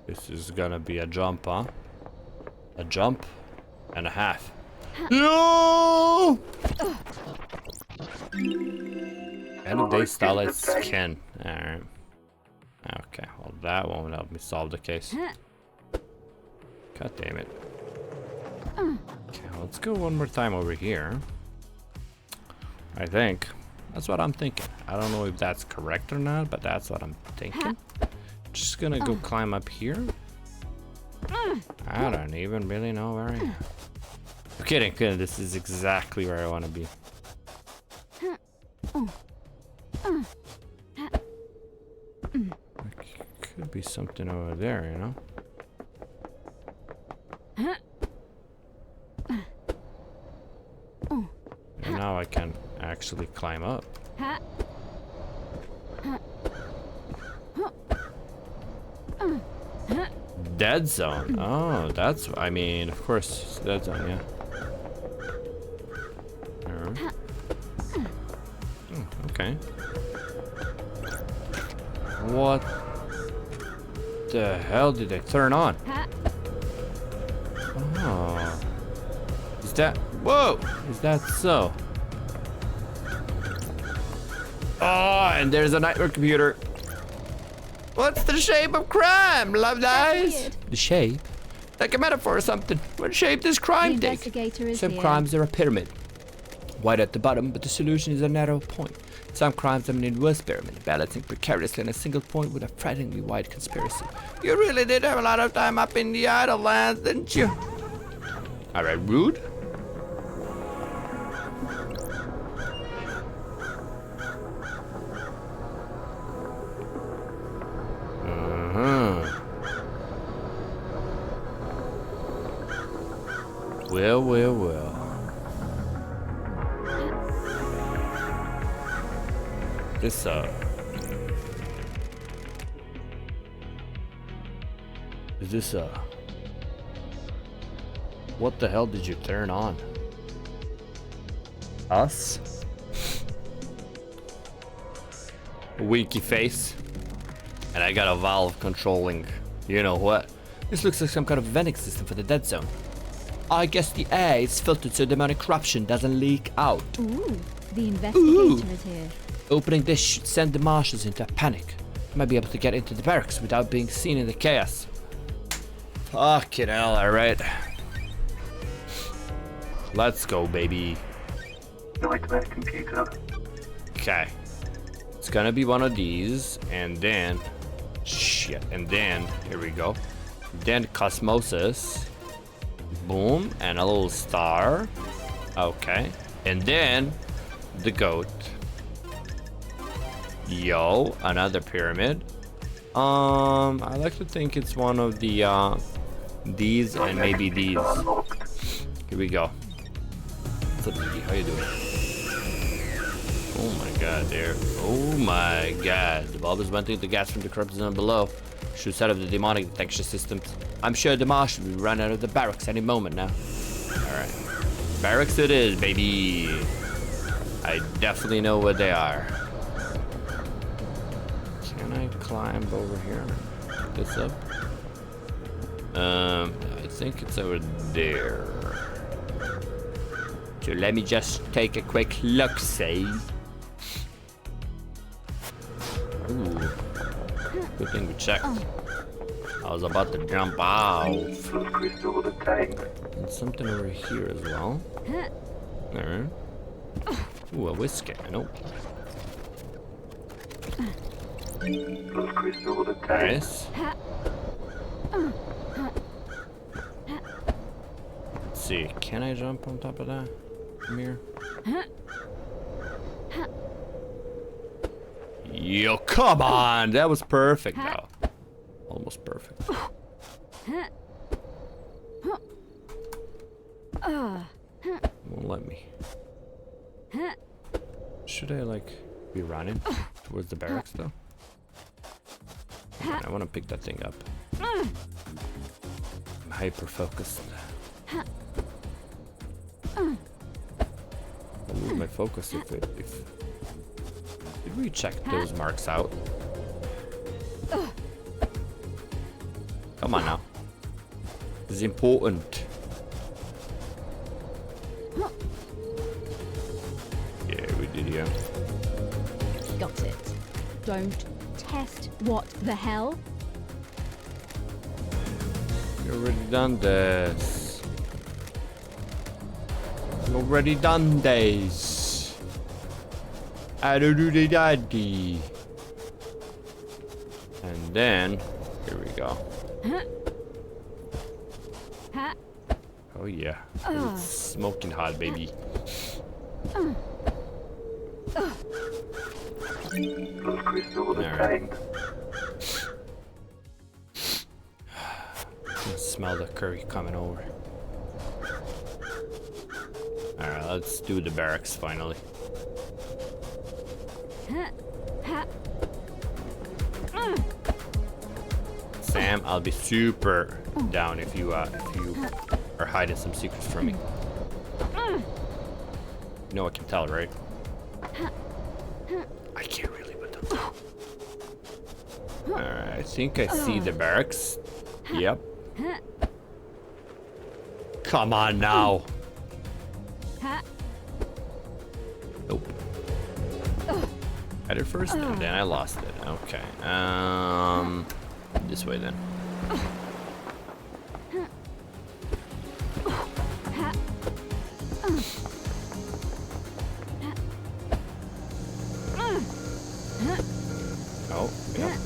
This is gonna be a jump, huh? A jump and a half. No! End of day starlight skin. Alright. Okay, well that won't help me solve the case. God damn it. Okay, let's go one more time over here. I think. That's what I'm thinking. I don't know if that's correct or not, but that's what I'm thinking. Just gonna go climb up here. I don't even really know where I am. I'm kidding, kidding. This is exactly where I want to be. There could be something over there, you know? And now I can actually climb up. Dead zone. Oh, that's. I mean, of course, it's dead zone, yeah. Okay. What the hell did they turn on? Oh. Is that. Whoa! Is that so? Oh, and there's a nightmare computer. What's the shape of crime, love dies? The shape? Like a metaphor or something. What shape does crime take? Some crimes are a pyramid. Wide at the bottom, but the solution is a narrow point. Some crimes are an inverse pyramid, balancing precariously on a single point with a frighteningly wide conspiracy. You really did have a lot of time up in the idle lands, didn't you? Alright, rude. Well, well, well. This, is this, what the hell did you turn on? Us? A winky face. And I got a valve controlling, you know what? This looks like some kind of venting system for the dead zone. I guess the air is filtered so demonic corruption doesn't leak out. Ooh, the investigator is here. Opening this should send the marshals into a panic. Might be able to get into the barracks without being seen in the chaos. Fucking hell, alright. Let's go, baby. Nightmare computer. Okay. It's gonna be one of these, and then... Shit, and then... Here we go. Then Cosmosis. Boom, and a little star. Okay. And then... The goat. Yo, another pyramid. I like to think it's one of the, these and maybe these. Here we go. What's up, Luigi? How you doing? Oh my god, there. Oh my god. The bulb is venting the gas from the corrupt zone below. Shoots out of the demonic detection systems. I'm sure the marshal will run out of the barracks any moment now. Alright. Barracks it is, baby. I definitely know where they are. Can I climb over here? Pick this up? I think it's over there. So let me just take a quick look, see. Ooh. Good thing we checked. I was about to jump out. And something over here as well. Alright. Ooh, a whiskey. Nope. Nice. Let's see. Can I jump on top of that? Come here. Yo, come on! That was perfect now. Almost perfect. Won't let me. Should I like be running towards the barracks though? I want to pick that thing up. I'm hyper focused. I'll lose my focus if it. Did we check those marks out? Come on now. This is important. Yeah, we did, yeah. Got it. Don't test what the hell? You already done this. Already done days. Adoo daddy. And then, here we go. Oh yeah, it's smoking hot, baby. Those crystals Alright. obtained. I can smell the curry coming over. Alright, let's do the barracks finally. Sam, I'll be super down if you are hiding some secrets from me. You know I can tell, right? I can't really, but don't tell. Alright, I think I see the barracks. Yep. Come on now. Nope. Had it first, and then I lost it. Okay. This way then. Oh, yeah.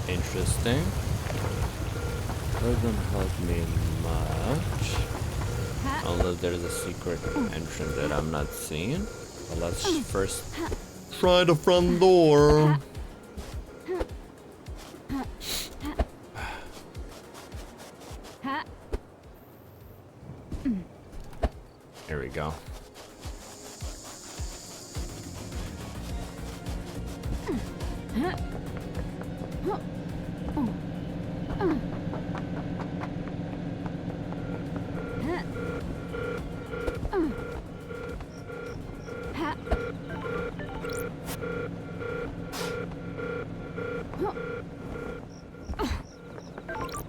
Interesting. Doesn't help me much. Unless there's a secret entrance that I'm not seeing. But let's first try the front door. Here we go.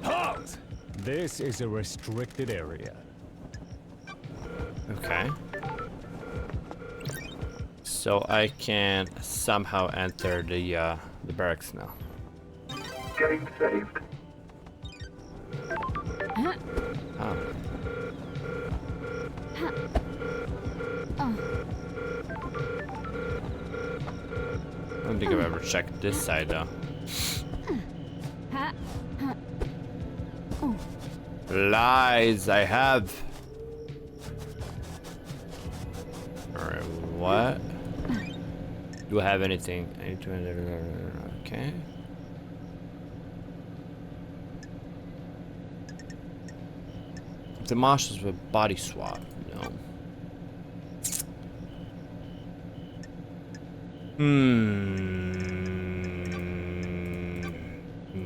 Halt! This is a restricted area. Okay. So I can somehow enter the barracks now. Game saved. Oh. I don't think I've ever checked this side though. Lies, I have. Alright, what? Do I have anything? I need to enter. Okay. The marshals with body swap. No.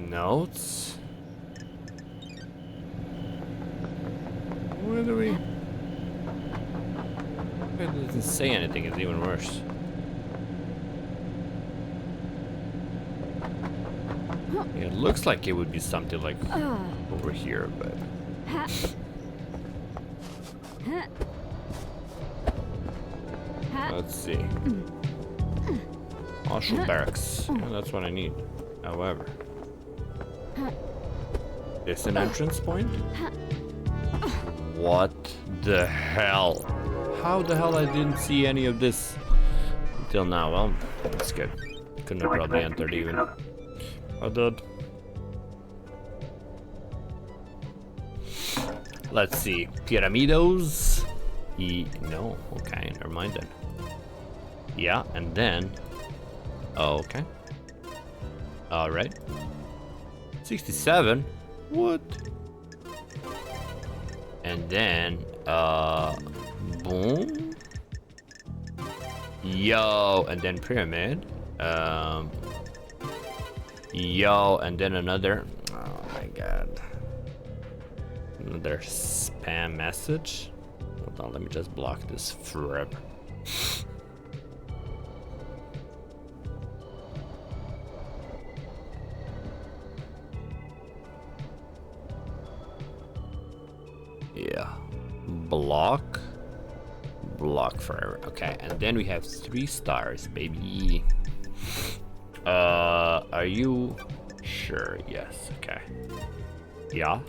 Notes. Where do we? It doesn't say anything. It's even worse. Yeah, it looks like it would be something like over here, but. Let's see. Marshal barracks. Yeah, that's what I need. However, it's an entrance point? What the hell? How the hell I didn't see any of this until now? Well, that's good. Couldn't have probably entered even. I did. Let's see. Pyramidos. No. Okay, never mind then. Yeah, and then. Oh, okay. Alright. 67? What? And then, boom. Yo, and then pyramid. Yo, and then another. Oh my god. Another spam message. Hold on, let me just block this forever. Yeah. Block. block forever. Okay, and then we have 3 stars, baby. Are you sure? Yes. Okay. Yeah.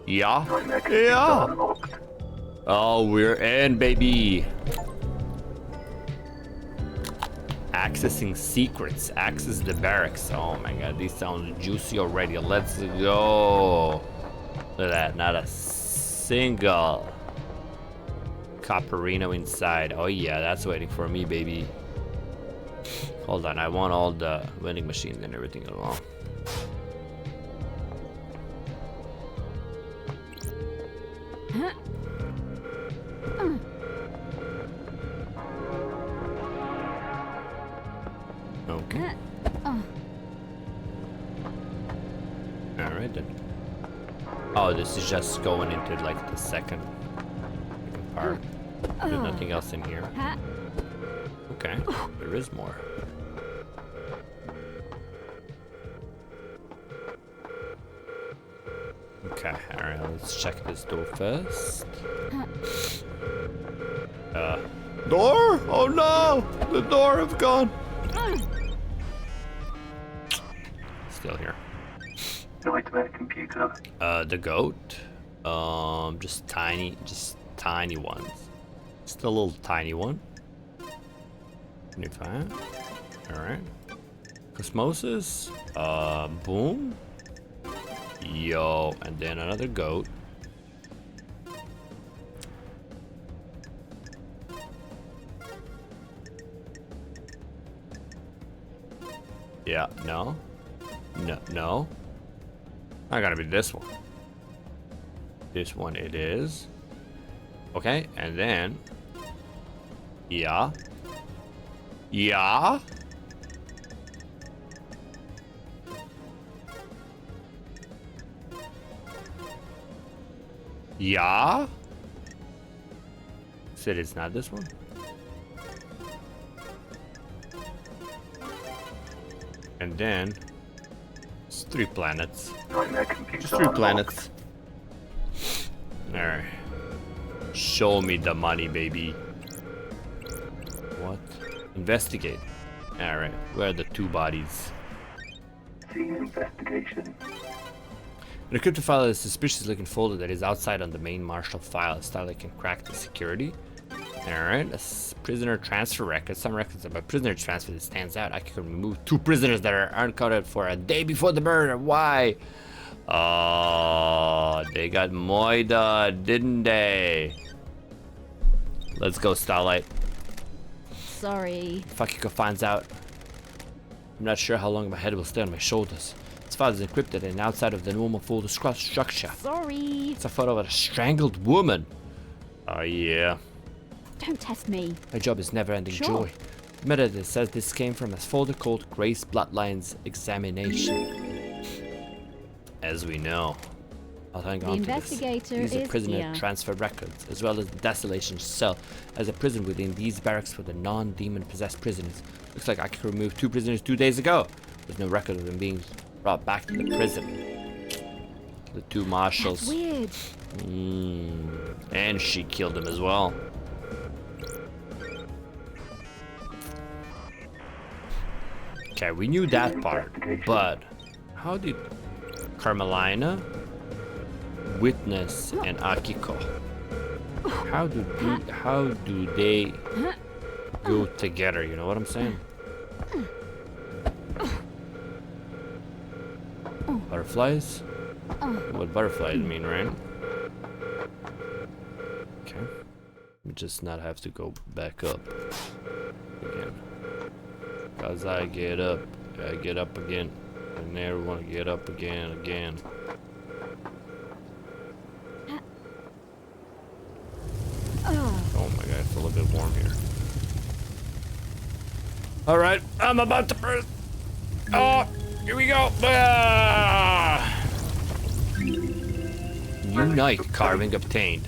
Yeah. Yeah. Oh, we're in, baby. Accessing secrets. Access the barracks. Oh my god, these sound juicy already. Let's go. Look at that. Not a single Copperino inside. Oh yeah, that's waiting for me, baby. Hold on, I want all the vending machines and everything along. Okay. Alright then. Oh, this is just going into like the second part. There's nothing else in here. Okay, there is more. Okay, alright, let's check this door first. Door? Oh no! The door have gone! Still here. Nightmare computer. The goat. Just tiny ones. Just a little tiny one. 25. Alright. Cosmosis. Boom. Yo, and then another goat. Yeah, no. No. Not gonna be this one. This one it is. Okay, and then. Yeah. Yeah. Yeah. Said it's not this one. And then it's 3 planets. Nightmare computer. Just 3 planets. Alright. Show me the money, baby. What? Investigate. Alright, where are the 2 bodies? Scene investigation. An encrypted file is a suspicious looking folder that is outside on the main marshal file. Starlight can crack the security. Alright, prisoner transfer records. Some records about prisoner transfer that stands out. I can remove 2 prisoners that are uncounted for a day before the murder. Why? Oh, they got Moida, didn't they? Let's go, Starlight. Sorry. If Akiko finds out, I'm not sure how long my head will stay on my shoulders. This file is encrypted and outside of the normal folder structure. Sorry. It's a photo of a strangled woman. Oh yeah. Don't test me. My job is never-ending Sure. joy. The metadata says this came from a folder called Grace Bloodlines Examination. As we know. I'll hang on to this. investigator These are is prisoner here. transfer records, as well as the desolation cell as a prison within these barracks for the non-demon possessed prisoners. Looks like I could remove 2 prisoners 2 days ago. There's no record of them being brought back to the prison. The 2 marshals. That's weird. And she killed him as well. Okay, we knew that part, but how did Carmelina, Witness, and Akiko, how do they go together? You know what I'm saying? Butterflies? What butterflies mean, right? Okay. We just not have to go back up again. Cause I get up again. I never want to get up again. Oh my god, it's a little bit warm here. Alright, I'm about to press. Oh, here we go. New night carving obtained.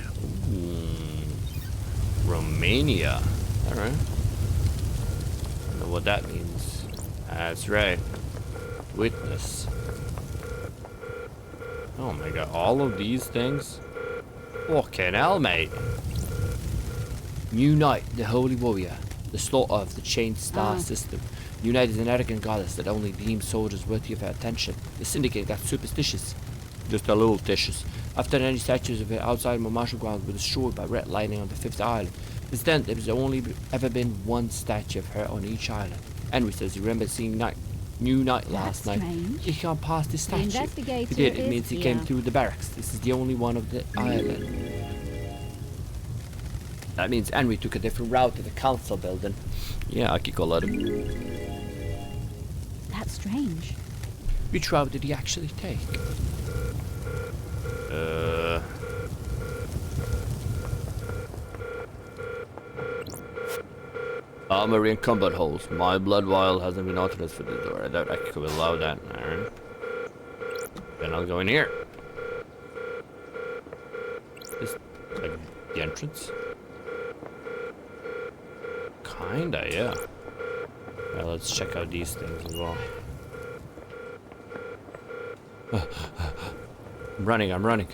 Romania. Alright. I don't know what that means. That's right. Witness. Oh my god, all of these things? Fucking hell, mate. New Night, the Holy Warrior, the slaughter of the chained star system. New Night is an arrogant goddess that only deems soldiers worthy of her attention. The Syndicate got superstitious. Just a little titious. After any statues of her outside my martial grounds were destroyed by red lightning on the 5th island. Since then, there's only ever been one statue of her on each island. Henry says he remembers seeing New Night last night. He can't pass this statue. If he did, it means he came through the barracks. This is the only one of the island. That means Henry took a different route to the council building. Yeah, I could let him. That's strange. Which route did he actually take? Armory and combat holes. My blood vial hasn't been authorized for the door. I doubt I could allow that. Alright. Then I'll go in here. This like the entrance? Kinda, yeah. Now let's check out these things as well. I'm running.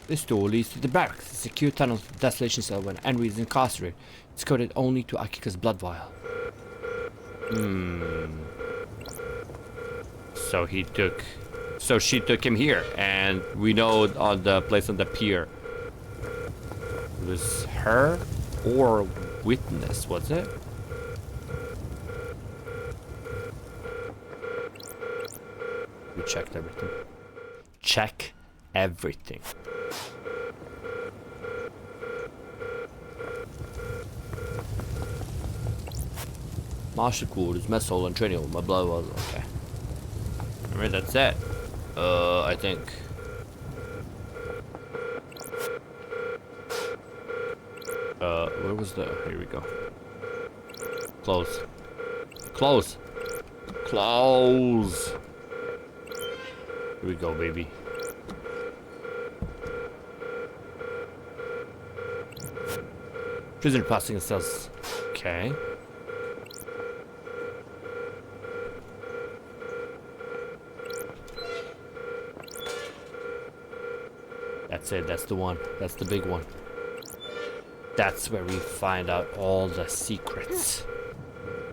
This door leads to the barracks, a secure tunnel to the desolation cell when Henry is incarcerated. It's coded only to Akika's blood vial. So she took him here, and we know on the place on the pier. It was her or witness, was it? We checked everything. Check everything. Martial quarters, mess hall, and training hall. My blood was okay. Alright, that's it. I think. Where was the? Here we go. Close. Here we go, baby. Prisoner passing cells. Okay. That's it, that's the one. That's the big one. That's where we find out all the secrets.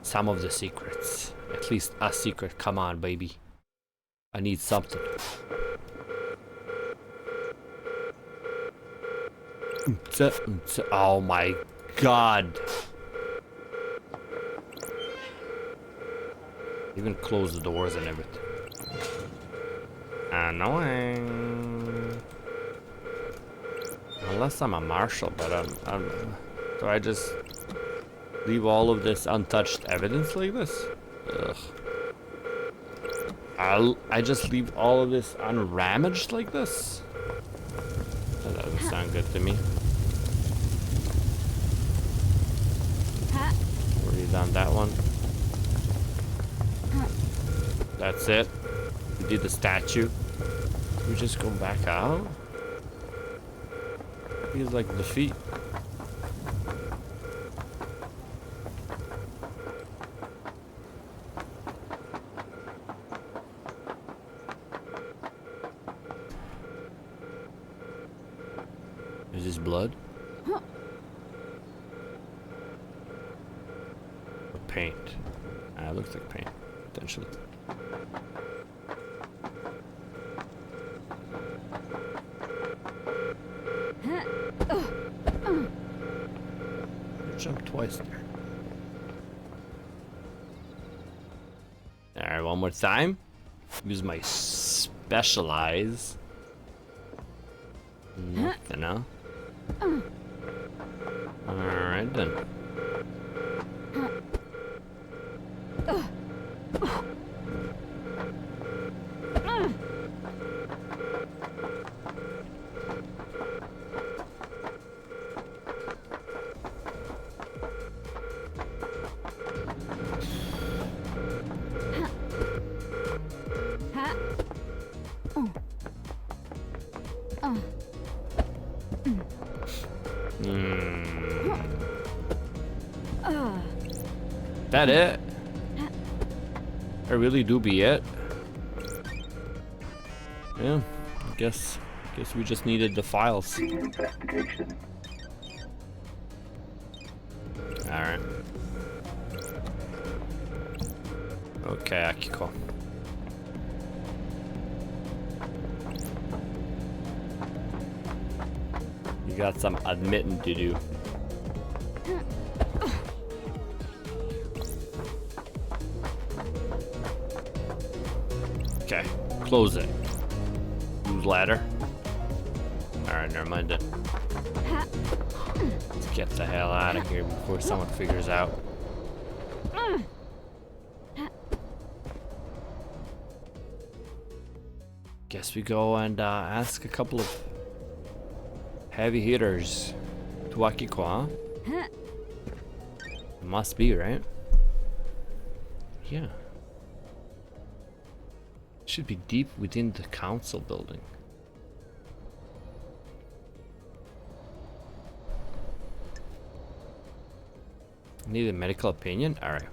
Some of the secrets. At least a secret. Come on, baby. I need something. Oh my god. Even close the doors and everything. Annoying. Unless I'm a marshal, but do I just leave all of this untouched evidence like this? Ugh. I just leave all of this unramaged like this? That doesn't sound good to me. Already done that one. That's it. We did the statue. We just go back out? Feels like defeat. Is this blood? Or paint? It looks like paint, potentially. Jump twice there. Alright, one more time. Use my specialize. Nothing, huh? Alright then. That it? That really do be it. Yeah, I guess we just needed the files. Investigation. Alright. Okay, Akiko. You got some admitting to do. Okay, close it. Use ladder. Alright, never mind it. Let's get the hell out of here before someone figures out. Guess we go and ask a couple of heavy hitters to Akiko, huh? Must be, right? Yeah. Should be deep within the council building. Need a medical opinion? Alright.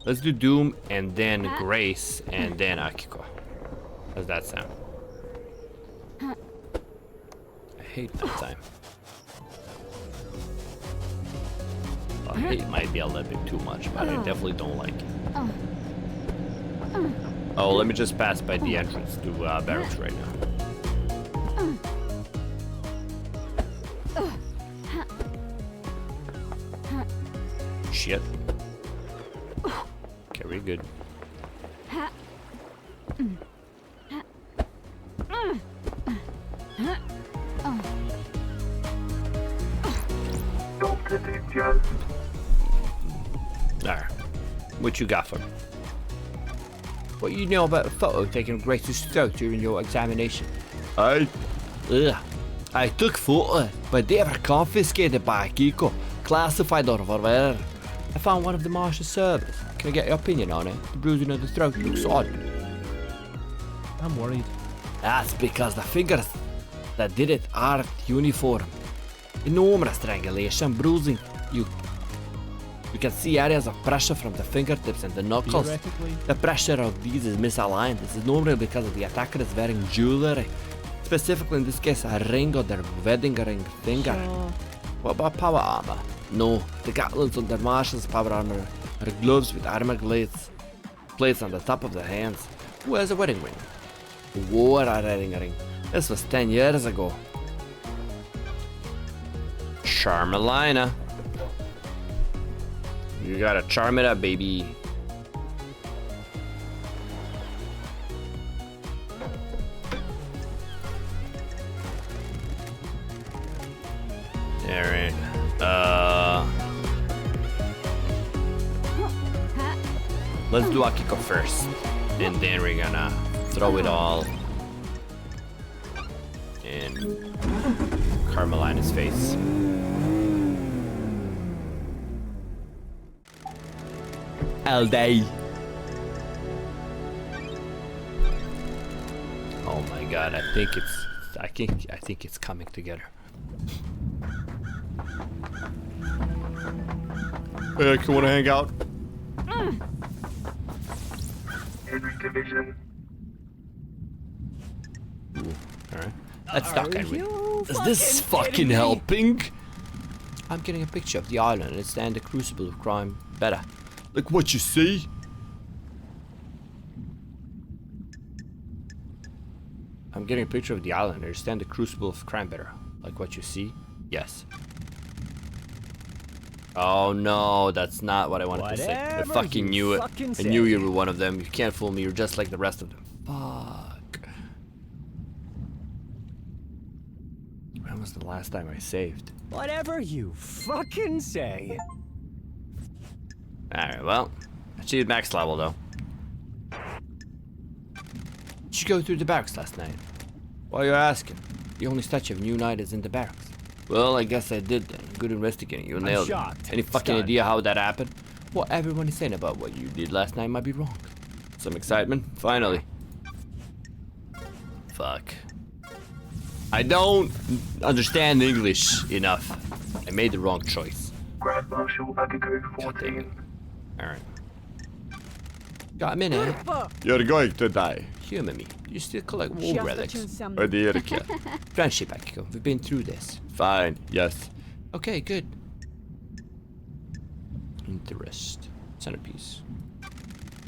Let's do Doom and then Grace and then Akiko. How's that sound? I hate that time. Well, hate might be a little bit too much, but I definitely don't like it. Oh, let me just pass by the entrance to barracks right now. Shit. Okay, we're good. Dr. Ninja. Alright. What you got for me? What you know about a photo taken of Grace's throat during your examination? Ugh. I took photo, but they were confiscated by Akiko, classified or whatever. I found one of the marshal's servers. Can I get your opinion on it? The bruising of the throat looks odd. I'm worried. That's because the fingers that did it aren't uniform. Enormous strangulation, bruising. You can see areas of pressure from the fingertips and the knuckles. Theoretically, The pressure of these is misaligned. This is normally because the attacker is wearing jewelry. Specifically in this case, a ring or their wedding ring finger. Sure. What about power armor? No, the gauntlets on their marshal's power armor are gloves with armor plates on the top of the hands. Who has a wedding ring? Who wore a wedding ring? This was 10 years ago. Charmelina. You gotta charm it up, baby. Alright. Let's do Akiko first. And then we're gonna throw it all in Carmelina's face. All day. Oh my god, I think it's coming together. Hey, you wanna hang out? Henry Division. Alright. Let's talk, Henry. Is this fucking helping? I'm getting a picture of the island and it's and the crucible of crime better. Like what you see? I'm getting a picture of the island and understand the crucible of crime better. Like what you see? Yes. Oh no, that's not what I wanted to say. I Whatever fucking you knew it. fucking I knew say. you were one of them. You can't fool me. You're just like the rest of them. Fuck. When was the last time I saved? Whatever you fucking say. Alright, well, I achieved max level though. Did you go through the barracks last night? Why you're asking? The only statue of New Knight is in the barracks. Well, I guess I did then. Good investigating. You nailed it. shocked. Any fucking Stunned. idea how that happened? What everyone is saying about what you did last night might be wrong. Some excitement? Finally. Fuck. I don't understand English enough. I made the wrong choice. Grand Marshal Akiko God damn it. 14. Alright. Got a minute? You're going to die. Humor me. You still collect war relics? Hadi yere gel. Friendship, Akiko. We've been through this. Fine, yes. Okay, good. Interest. Centerpiece.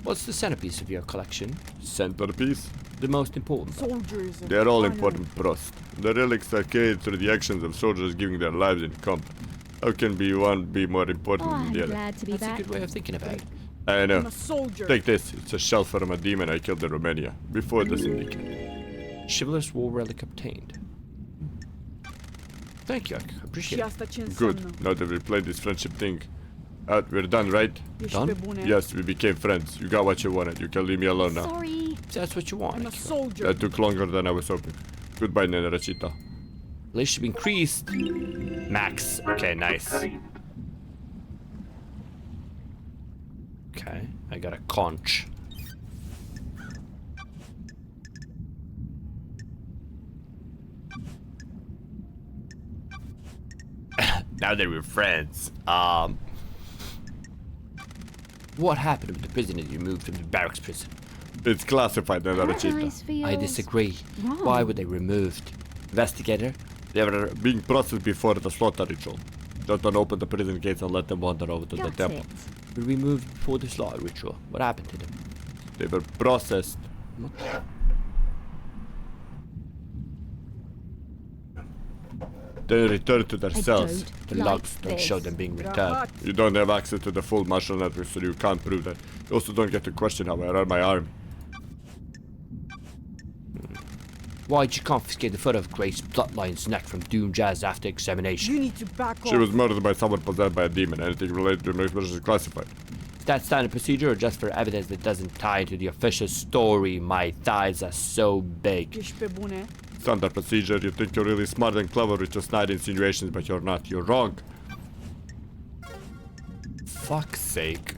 What's the centerpiece of your collection? Centerpiece? The most important. Soldiers. They're all important, Prost. The relics are created through the actions of soldiers giving their lives in combat. How can one be more important Oh, than I'm the other? glad to be That's a back. good way of thinking about it. I know. I'm a soldier. Take this. It's a shell from a demon I killed in Romania before the syndicate. Chivalrous war relic obtained. Thank you, I appreciate it. Good. Now that we played this friendship thing out, we're done, right? Done? Yes, we became friends. You got what you wanted. You can leave me alone now. Sorry. That's what you want. I'm a Akiko. soldier. That took longer than I was hoping. Goodbye, Nenarachita. Relationship increased. Max. Okay, nice. Okay, I got a conch. Now that we're friends, what happened with the prisoner you moved from the barracks prison? It's classified, That Nenarachita. eyes feels I disagree. wrong. Why were they removed? Investigator? They were being processed before the slaughter ritual. Just don't open the prison gates and let them wander over to the Got temple. it. Were removed before the slaughter ritual. What happened to them? They were processed. Then returned to their I cells. don't The like logs don't this. show them being returned. You don't have access to the full martial network, so you can't prove that. You also don't get to question how I run my army. Why'd you confiscate the foot of Grace Bloodline's neck from Doom Jazz after examination? You need to back off. She was murdered by someone possessed by a demon. Anything related to her explosion is classified. Is that standard procedure or just for evidence that doesn't tie into the official story? My thighs are so big. Ești pe bune? Standard procedure. You think you're really smart and clever with your snide insinuations, but you're not. You're wrong. Fuck's sake.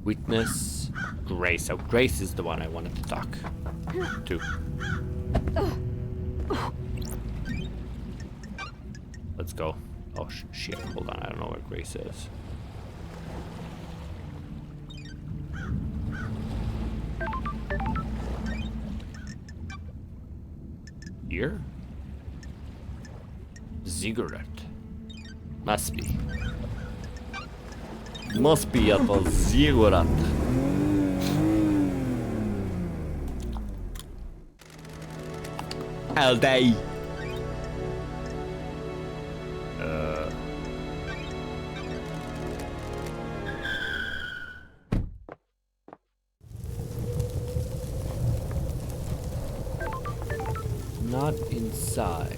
Witness Grace. Oh, Grace is the one I wanted to talk to. Let's go. Oh shit, hold on, I don't know where Grace is. Here? Ziggurat. Must be. Must be at the ziggurat. All day. Not inside.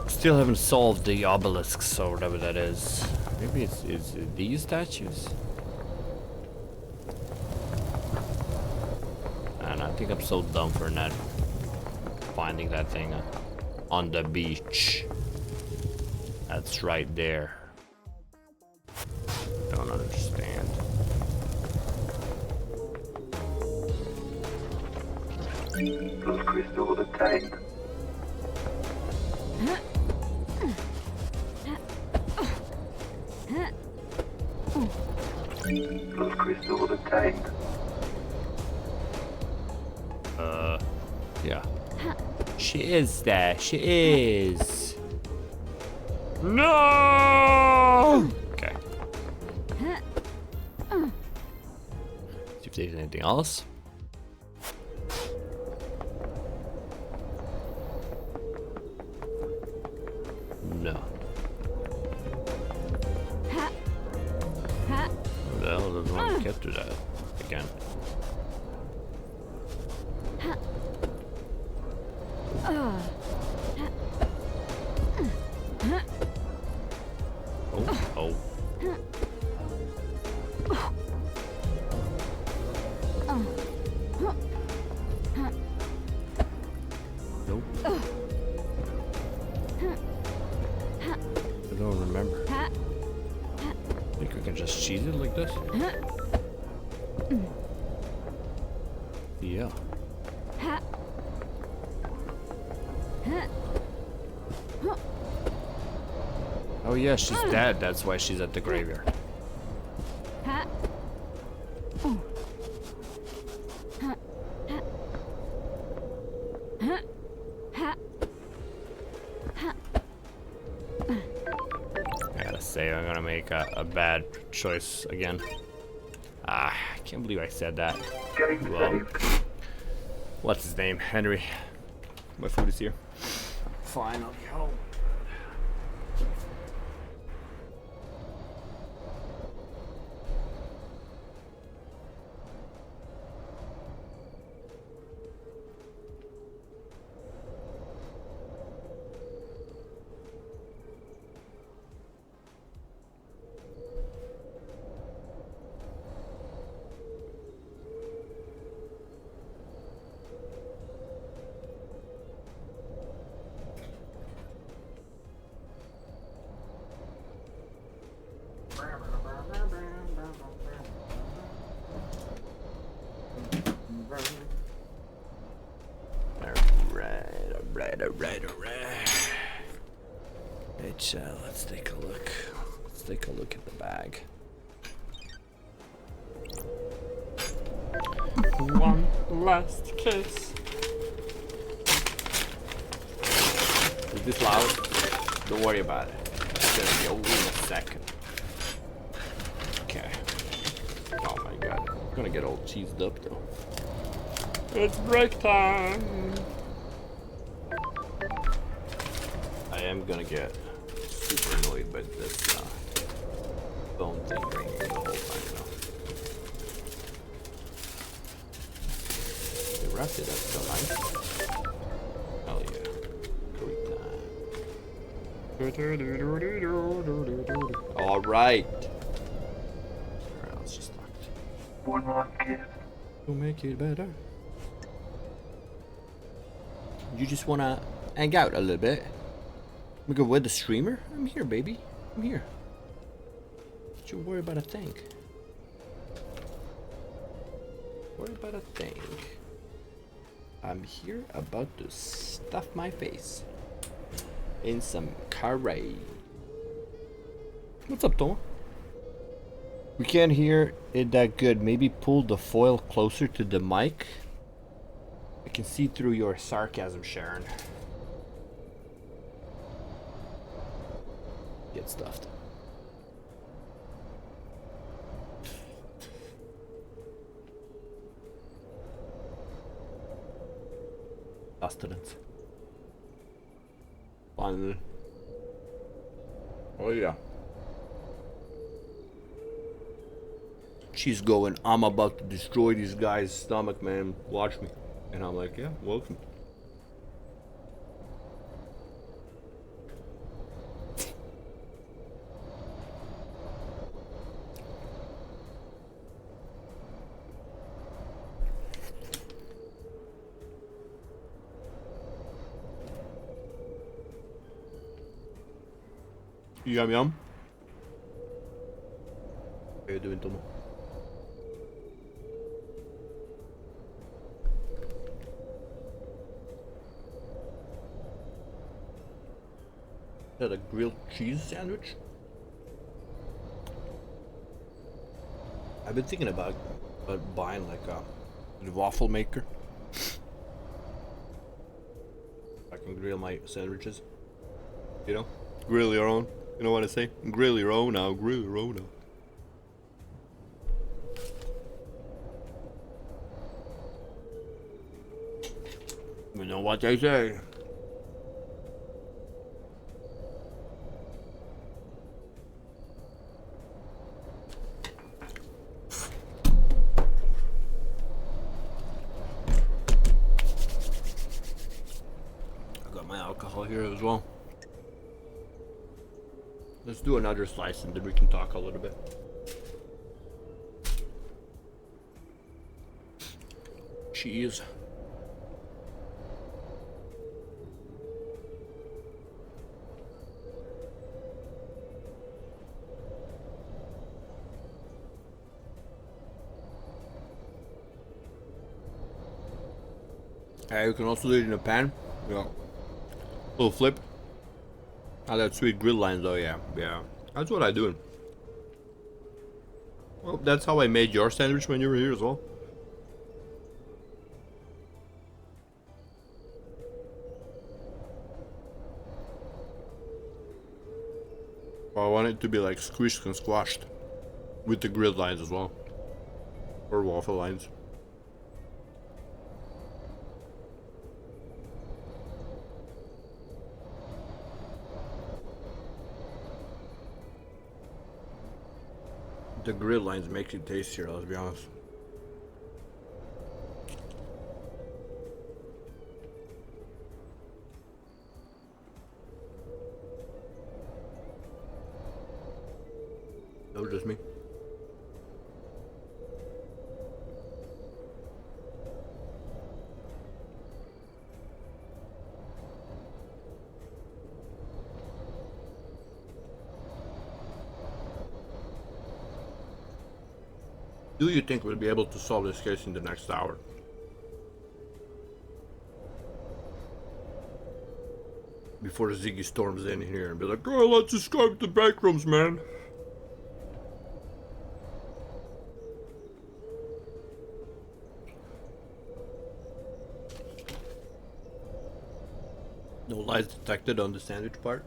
Still haven't solved the obelisks or whatever that is. Maybe it's these statues? And I think I'm so dumb for not finding that thing on the beach. That's right there. Don't understand. Those crystals obtained. Those crystals obtained. Yeah. She is there. She is. No! Okay. See if there's anything else. No. Who the hell doesn't want to get to that again? Oh. Nope. I don't remember. Think we can just cheese it like this? Yeah. Oh yeah, she's dead. That's why she's at the graveyard. Ha. Oh. Ha. Ha. Ha. Ha. Ha. I gotta say, I'm gonna make a bad choice again. Ah, I can't believe I said that. Game Well, saved. what's his name? Henry. My food is here. Finally home. Alright. Let's take a look. Let's take a look at the bag. One last kiss. Is this loud? Don't worry about it. It's gonna be over in a second. Okay. Oh my god. I'm gonna get all cheesed up though. It's break time. I am gonna get super annoyed by this phone thing ringing the whole time though. They wrapped it up so nice. Hell yeah. Great time. Alright. Alright, let's just talk. One life gift. To make it better. You just wanna hang out a little bit? We go with the streamer? I'm here, baby. I'm here. Don't you worry about a thing. Worry about a thing. I'm here about to stuff my face in some curry. What's up, Tom? We can't hear it that good. Maybe pull the foil closer to the mic. I can see through your sarcasm, Sharon. Get stuffed. Sustenance. Finally. Oh yeah. She's going, I'm about to destroy this guy's stomach, man. Watch me. And I'm like, yeah, welcome. Yum yum. How you doing, Tomo? Is that a grilled cheese sandwich? I've been thinking about buying like a waffle maker. I can grill my sandwiches. You know? Grill your own. You know what I say? Grill your own now. Grill your own now. You know what they say. I got my alcohol here as well. Let's do another slice and then we can talk a little bit. Cheese. You can also do it in a pan. Yeah. Little flip. Oh, that sweet grill lines though, yeah. Yeah. That's what I do. Well, that's how I made your sandwich when you were here as well. Well, I want it to be like squished and squashed. With the grilled lines as well. Or waffle lines. The grill lines makes it tastier, let's be honest. That was just me. Do you think we'll be able to solve this case in the next hour? Before Ziggy storms in here and be like, oh, let's escape the backrooms, man. No lies detected on the sandwich part.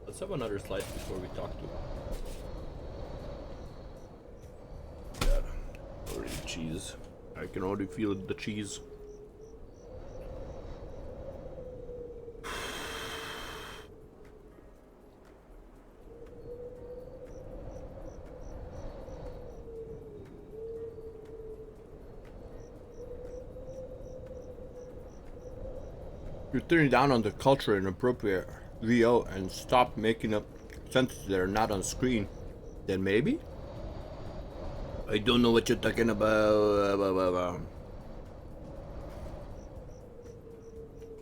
Let's have another slice before we talk to him. God, already cheese. I can already feel the cheese. You're turning down on the culture and appropriate VO and stop making up sentences that are not on screen, then maybe? I don't know what you're talking about.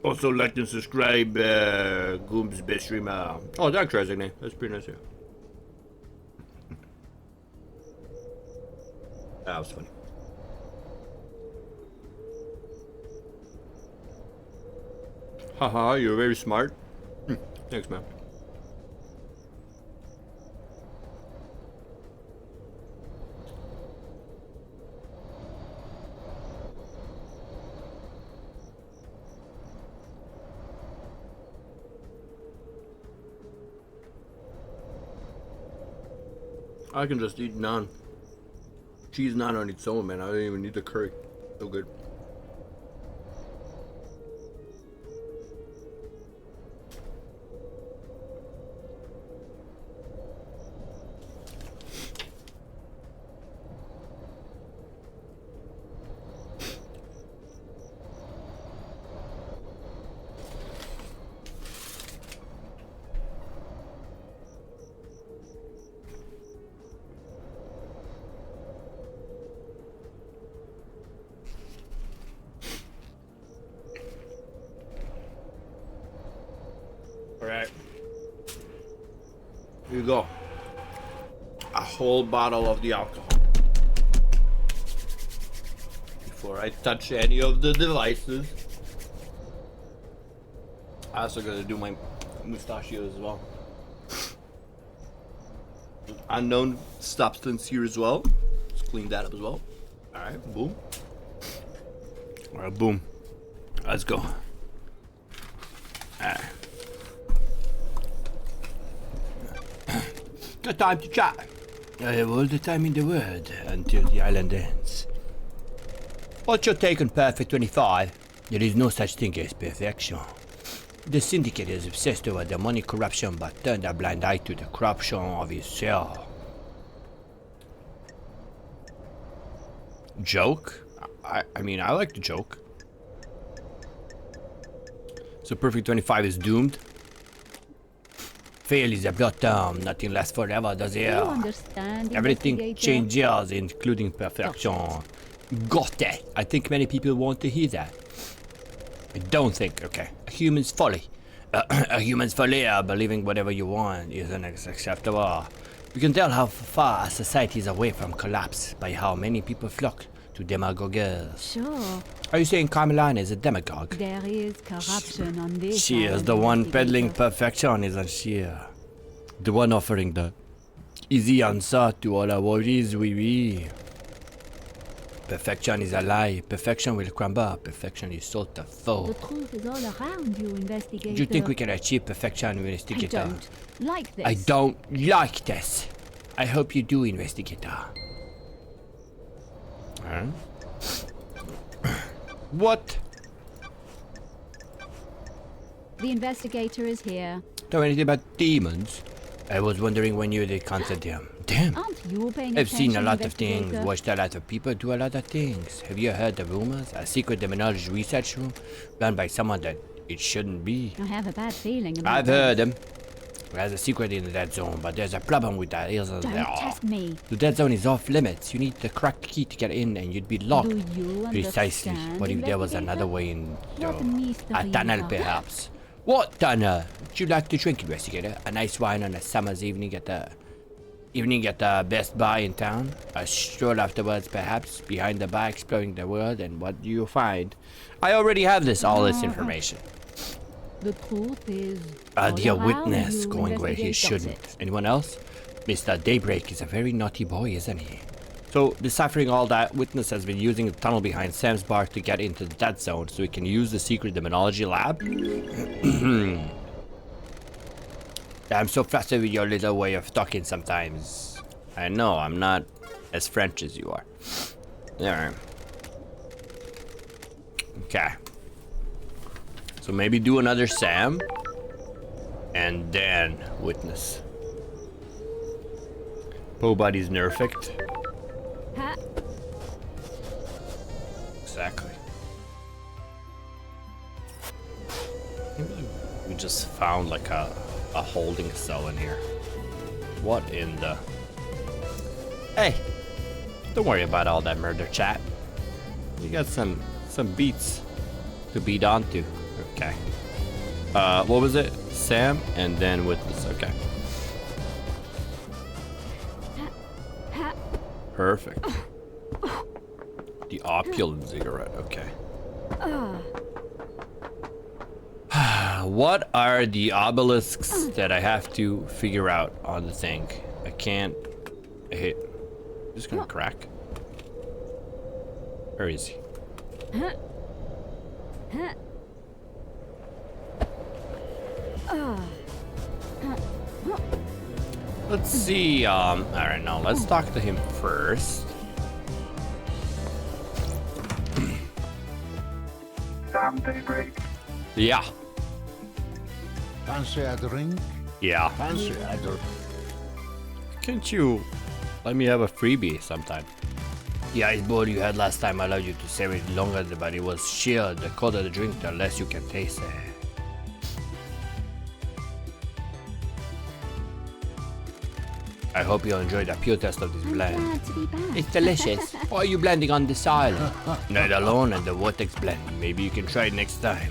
Also like and subscribe, Goom's best streamer. Oh, thanks, Resignate. That's pretty nice, yeah. That was funny. Haha, you're very smart. Thanks, man. I can just eat naan. Cheese naan on its own, man. I don't even need the curry. So good. Alright. Here you go. A whole bottle of the alcohol. Before I touch any of the devices. I also gotta do my mustachios as well. Unknown substance here as well. Let's clean that up as well. Alright, boom. Alright, boom. Let's go. Alright. Good time to chat. I have all the time in the world until the island ends. What's your take on Perfect 25? There is no such thing as perfection. The syndicate is obsessed over the money corruption but turned a blind eye to the corruption of itself. Joke? I mean, I like the joke. So Perfect 25 is doomed? Fail is a blood term, nothing lasts forever, does it? Everything changes, including perfection. Got it. I think many people want to hear that. I don't think, okay. A human's folly. A human's folly, believing whatever you want isn't acceptable. You can tell how far a society is away from collapse by how many people flock to demagogues. Sure. Are you saying Carmelina is a demagogue? There is corruption on this. She is island, the one investigator. peddling perfection, isn't she? The one offering the easy answer to all our worries, oui. Perfection is a lie. Perfection will crumble. Perfection is so The foe. truth is all around you, investigator. Do you think we can achieve perfection, I investigator? don't like this. I don't like this. I hope you do, investigator. Huh? What? The investigator is here. Know anything about demons? I was wondering when you did contact them. Damn. Aren't you paying I've attention, seen a lot of things, investigator? watched a lot of people do a lot of things. Have you heard the rumors? A secret demonology research room run by someone that it shouldn't be. I have a bad feeling about I've this. heard them. There's a secret in the dead zone, but there's a problem with that. Don't test me. The dead zone is off limits. You need the cracked key to get in and you'd be locked. Do you Precisely. understand, What if there was investigator? another way in? What mystery A tunnel, is that? perhaps. What tunnel? Would you like to drink, investigator? A nice wine on a summer's evening at the Best Buy in town? A stroll afterwards, perhaps, behind the bar exploring the world, and what do you find? I already have all this information. The truth is. A all dear around witness you, going where he investigator. shouldn't. Anyone else? Mr. Daybreak is a very naughty boy, isn't he? So, deciphering all that, Witness has been using the tunnel behind Sam's bar to get into the dead zone so he can use the secret demonology lab. I'm so frustrated with your little way of talking sometimes. I know, I'm not as French as you are. Alright. Okay. So maybe do another Sam. And then Witness. Bobody's nerfed. Ha. Exactly. We just found like a holding cell in here. What in the... Hey! Don't worry about all that murder chat. You got some beats to beat onto. Okay. What was it? Sam and then Witness. Okay. Perfect. The opulent cigarette. Okay. What are the obelisks that I have to figure out on the thing? I can't hit. Just gonna crack. Where is he? Let's see, alright, now let's talk to him first. Sam Daybreak. Yeah. Fancy a drink? Yeah. Fancy a drink? Can't you let me have a freebie sometime? The ice bowl you had last time allowed you to save it longer, but it was sheer. The colder the drink, the less you can taste it. I hope you enjoyed the pure taste of this blend. Glad to be back. It's delicious. Why are you blending on this island? Not alone and the Vortex blend. Maybe you can try it next time.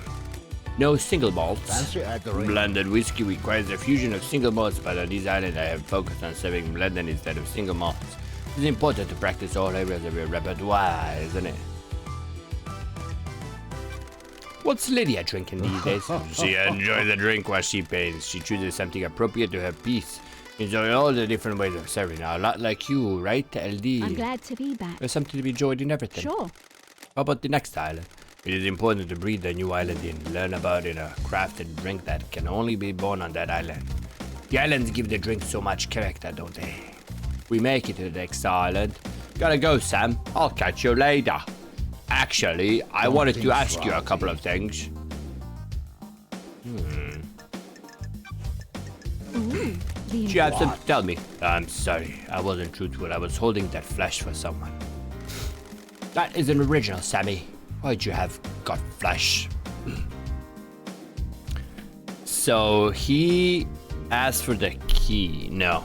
No single malts. Fancy a drink? Blended whiskey requires a fusion of single malts, but on this island I have focused on serving blended instead of single malts. It's important to practice all areas of your repertoire, isn't it? What's Lydia drinking these days? She enjoys the drink while she paints. She chooses something appropriate to her piece. Enjoy all the different ways of serving. A lot like you, right, LD? I'm glad to be back. There's something to be enjoyed in everything. Sure. How about the next island? It is important to breed the new island in, learn about it, a crafted drink that can only be born on that island. The islands give the drink so much character, don't they? We make it to the next island. Gotta go, Sam. I'll catch you later. Actually, I wanted to ask you a couple of things. Do you have something to tell me? I'm sorry, I wasn't truthful. I was holding that flash for someone. That is an original, Sammy. Why'd you have got flash? So he asked for the key. No,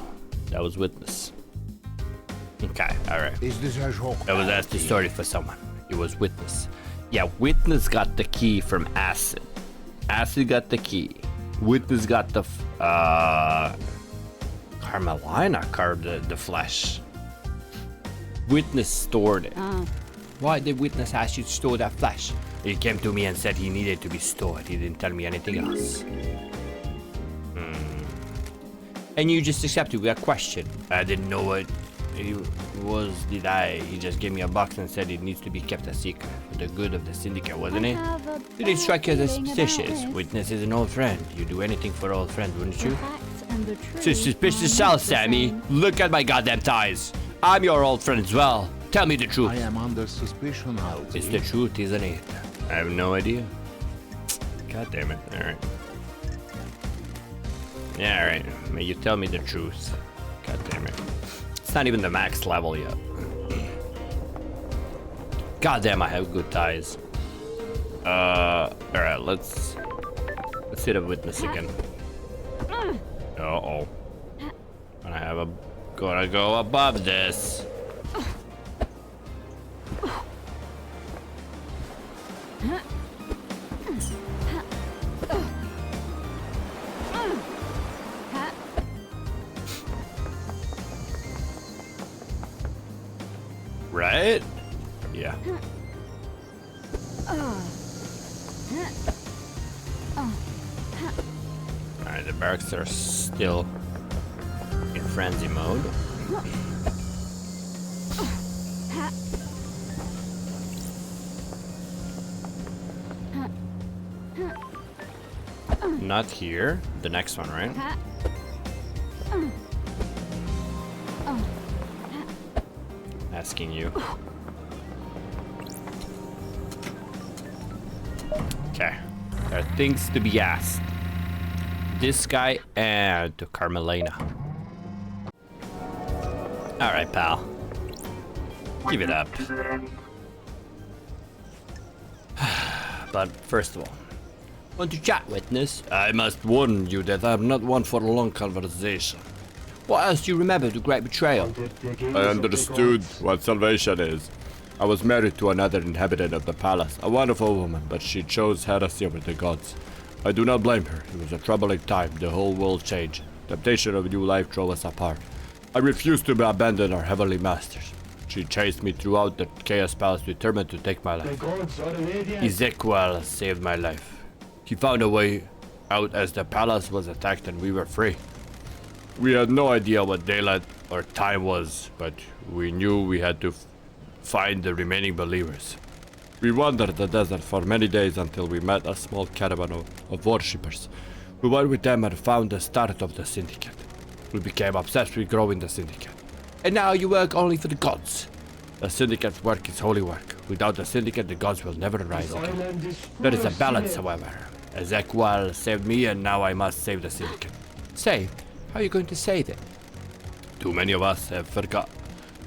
that was Witness. Okay, alright. Is this a joke? I was asked the story for someone. It was Witness. Yeah, Witness got the key from Acid. Acid got the key. Witness got the Carmelina carved the flesh. Witness stored it. Why did witness ask you to store that flesh? He came to me and said he needed to be stored. He didn't tell me anything else. And you just accepted without question? I didn't know what he was, did I? He just gave me a box and said it needs to be kept a secret for the good of the syndicate, wasn't it? Did it strike you as suspicious? Witness is an old friend. You'd do anything for old friend, wouldn't you? Suspicious self, Sammy. Look at my goddamn ties. I'm your old friend as well. Tell me the truth. I am under suspicion now. It's the truth, isn't it? I have no idea. God damn it. Alright. Yeah, alright. May you tell me the truth. God damn it. It's not even the max level yet. God damn, I have good ties. Alright, let's hit a witness again. Uh-oh. Gonna go above this. Right? Yeah. Alright, the barracks are still in frenzy mode. Not here. The next one, right? Asking you. Okay. There are things to be asked. This guy and to Carmelina. Alright, pal. Give it up. But first of all, want to chat, witness? I must warn you that I'm not one for a long conversation. What else do you remember of the Great Betrayal? I understood what salvation is. I was married to another inhabitant of the palace, a wonderful woman, but she chose heresy over the gods. I do not blame her. It was a troubling time. The whole world changed. Temptation of new life drove us apart. I refused to abandon our heavenly masters. She chased me throughout the Chaos Palace, determined to take my life. Ezekiel saved my life. He found a way out as the palace was attacked and we were free. We had no idea what daylight or time was, but we knew we had to find the remaining believers. We wandered the desert for many days until we met a small caravan of worshippers. We went with them and found the start of the syndicate. We became obsessed with growing the syndicate. And now you work only for the gods. The syndicate's work is holy work. Without the syndicate, the gods will never rise again. There is a balance, however. Ezekiel saved me, and now I must save the syndicate. Save? How are you going to save it? Too many of us have forgot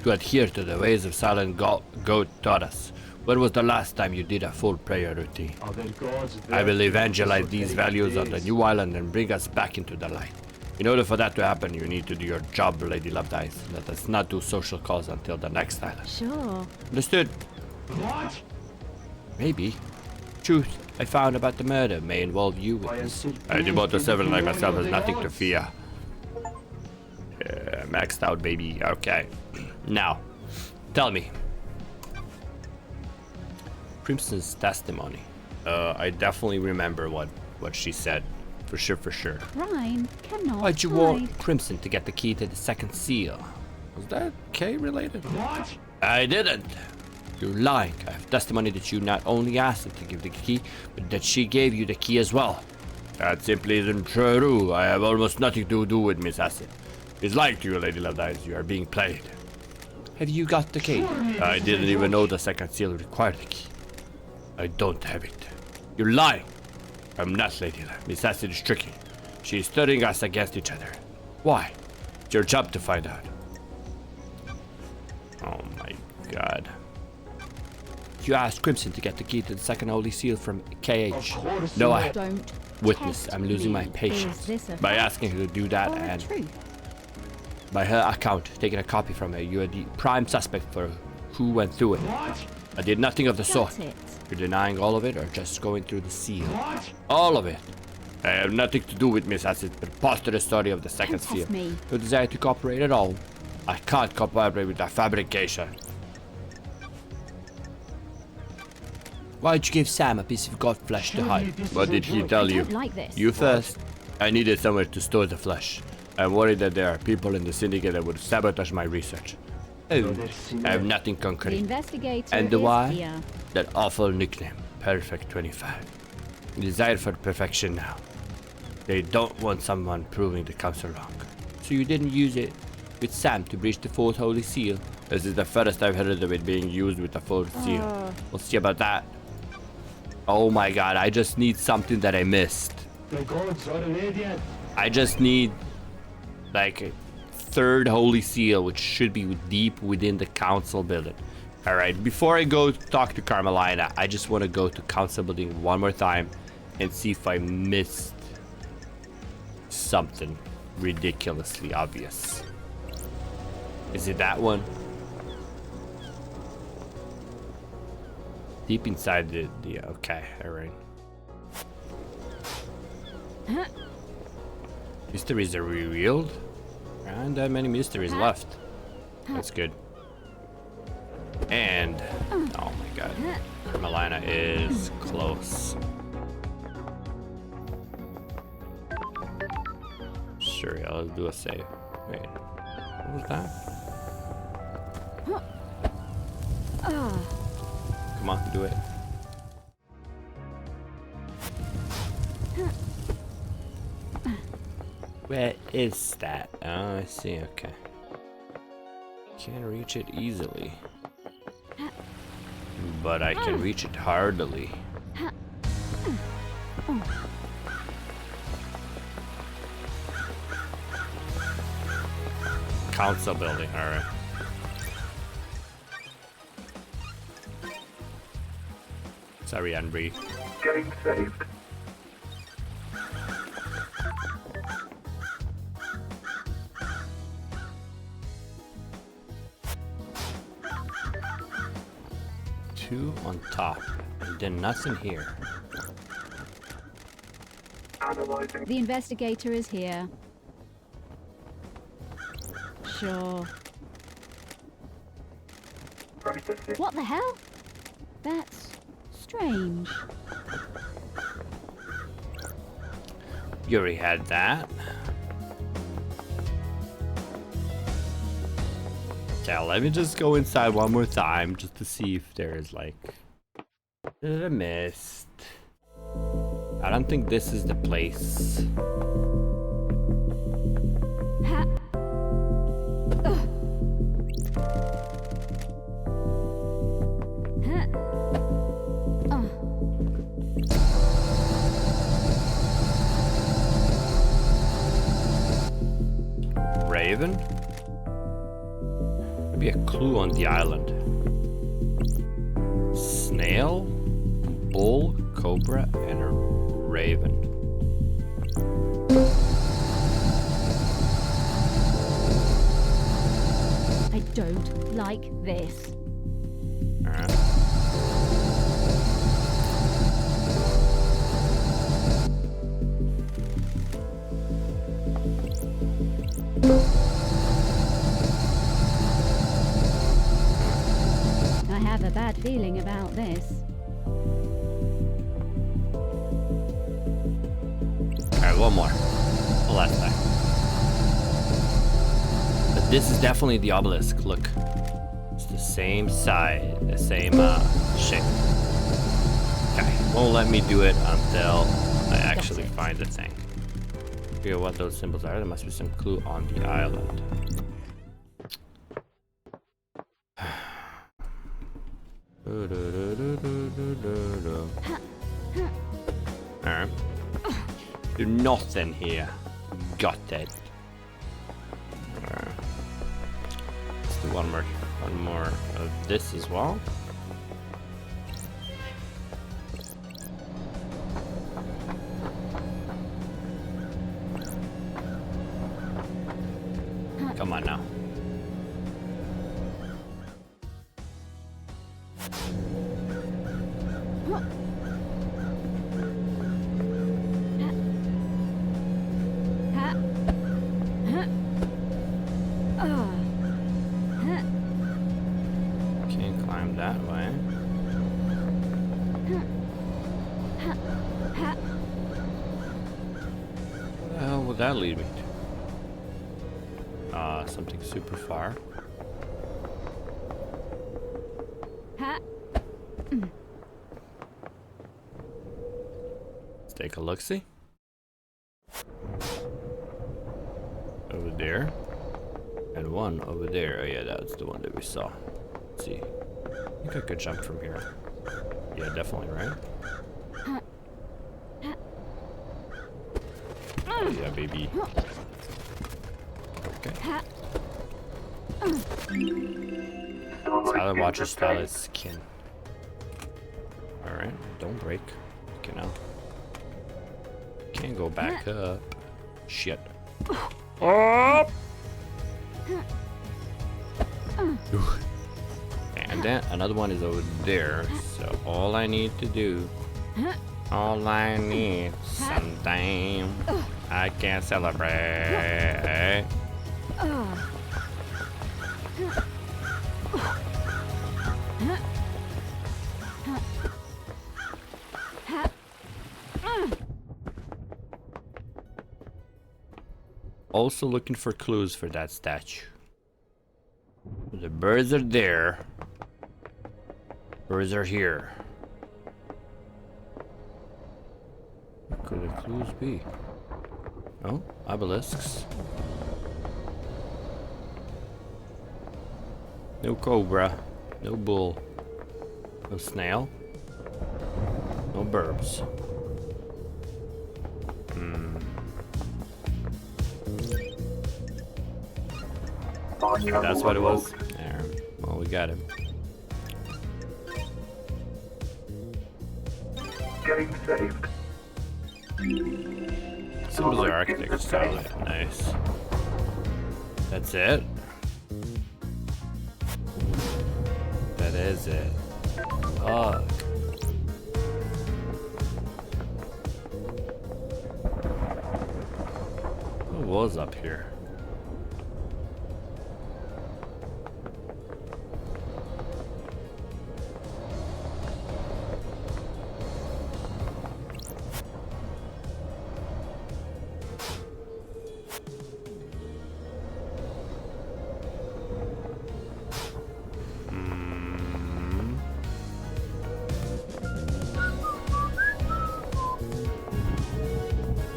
to adhere to the ways of silent goat taught us. When was the last time you did a full prayer routine? I will evangelize these values on the new island and bring us back into the light. In order for that to happen, you need to do your job, Lady Lovedice. Let us not do social calls until the next island. Sure. Understood. What? Maybe. Truth I found about the murder may involve you with this. I devote to seven like myself has nothing to fear. Maxed out, baby. Okay. Now, tell me. Crimson's testimony. I definitely remember what she said. For sure. Rhyme cannot Why'd you hide. want Crimson to get the key to the second seal? Was that K related? What? I didn't. You're lying. I have testimony that you not only asked her to give the key, but that she gave you the key as well. That simply isn't true. I have almost nothing to do with Miss Acid. It's like you, Lady Lovedice. You are being played. Have you got the key? I didn't even know the second seal required the key. I don't have it. You're lying. I'm not Lady Love. Miss Acid is tricky. She is turning us against each other. Why? It's your job to find out. Oh my god. You asked Crimson to get the key to the second holy seal from KH. No, I Don't Witness, test I'm losing my me. patience. Is this a By fact asking her to do that or a and truth? by her account, taking a copy from her, you are the prime suspect for who went through it. I did nothing of the sort. That's it. You're denying all of it or just going through the seal? What? All of it. I have nothing to do with Miss Acid's preposterous story of the second Don't seal. test me. No desire to cooperate at all. I can't cooperate with that fabrication. Why'd you give Sam a piece of god flesh to hide? What did he tell you? Don't like this. You first. I needed somewhere to store the flesh. I'm worried that there are people in the syndicate that would sabotage my research. Oh, I have nothing The concrete. investigator And the is why? here. That awful nickname, Perfect 25. Desire for perfection now. They don't want someone proving the council wrong. so you didn't use it with Sam to breach the fourth holy seal? This is the first I've heard of it being used with the fourth seal. We'll see about that. Oh my god, I just need something that I missed. The gods are radiant. I just need like a third holy seal, which should be deep within the council building. Alright, before I go talk to Carmelina, I just want to go to council building one more time and see if I missed something ridiculously obvious. Is it that one? Deep inside the okay, alright. Mysteries are revealed. And that many mysteries left. That's good. And oh my god, Carmelina is close. Sure, yeah, let's do a save. Wait, what was that? Come on, do it. Where is that? Oh, I see, okay. Can't reach it easily. But I can reach it hardily. Council building, alright. Sorry, Anbree. Getting saved. Two on top, and then nothing here. Analyzing. The investigator is here. Sure. Processing. What the hell? That's strange. You already had that. Okay, let me just go inside one more time just to see if there's like a mist. I don't think this is the place. Ha. Ugh. Ha. Raven? Maybe a clue on the island. Snail, bull, cobra, and a raven. I don't like this. Alright. I have a bad feeling about this. Alright, one more. One last time. But this is definitely the obelisk, look. It's the same side, the same shape. Okay, won't let me do it until I actually find the thing. Figure what those symbols are. There must be some clue on the island. Alright. Do nothing here. Got it. Alright. Let's do one more of this as well. Come on now. Can't climb that way. Where the hell would that lead me to? Something super far. Let's take a look-see. Over there. And one over there. Oh yeah, that's the one that we saw. Let's see. I think I could jump from here. Yeah, definitely, right? Yeah, baby. Okay. Silent Watcher style skin. Alright, don't break. Okay, now. Can't go back up. Shit. Up! And then another one is over there. So all I need to do, sometime I can celebrate. Also looking for clues for that statue. The birds are there. Birds are here. What could the clues be? Oh, obelisks. No cobra. No bull. No snail. No burbs. That's what it was. There. Well, we got him. Getting saved. Symbols are architecture style. Nice. That's it. That is it. Fuck. Who was up here?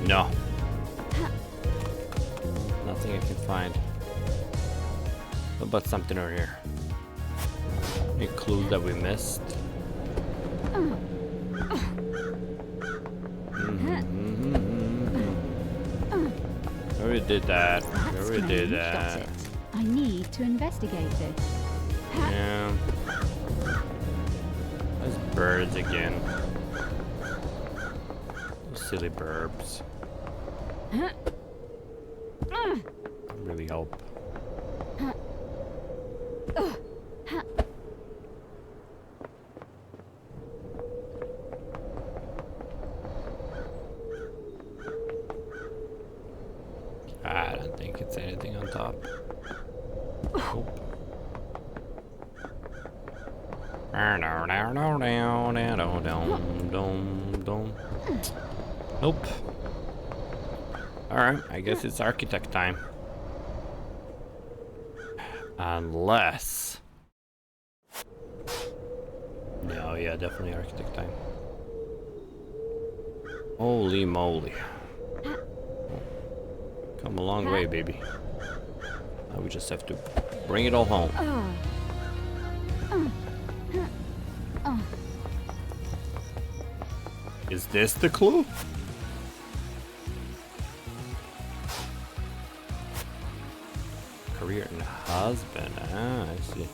No. Nothing I can find. What about something over here? Any clues that we missed? We already did that. We already did that. I need to investigate this. Yeah. Those birds again. Those silly burbs. Really hope. I don't think it's anything on top. Nope. Nope. Alright, I guess it's architect time. Unless... No, yeah, definitely architect time. Holy moly. Come a long way, baby. Now we just have to bring it all home. Is this the clue? Career and husband. Ah, I see.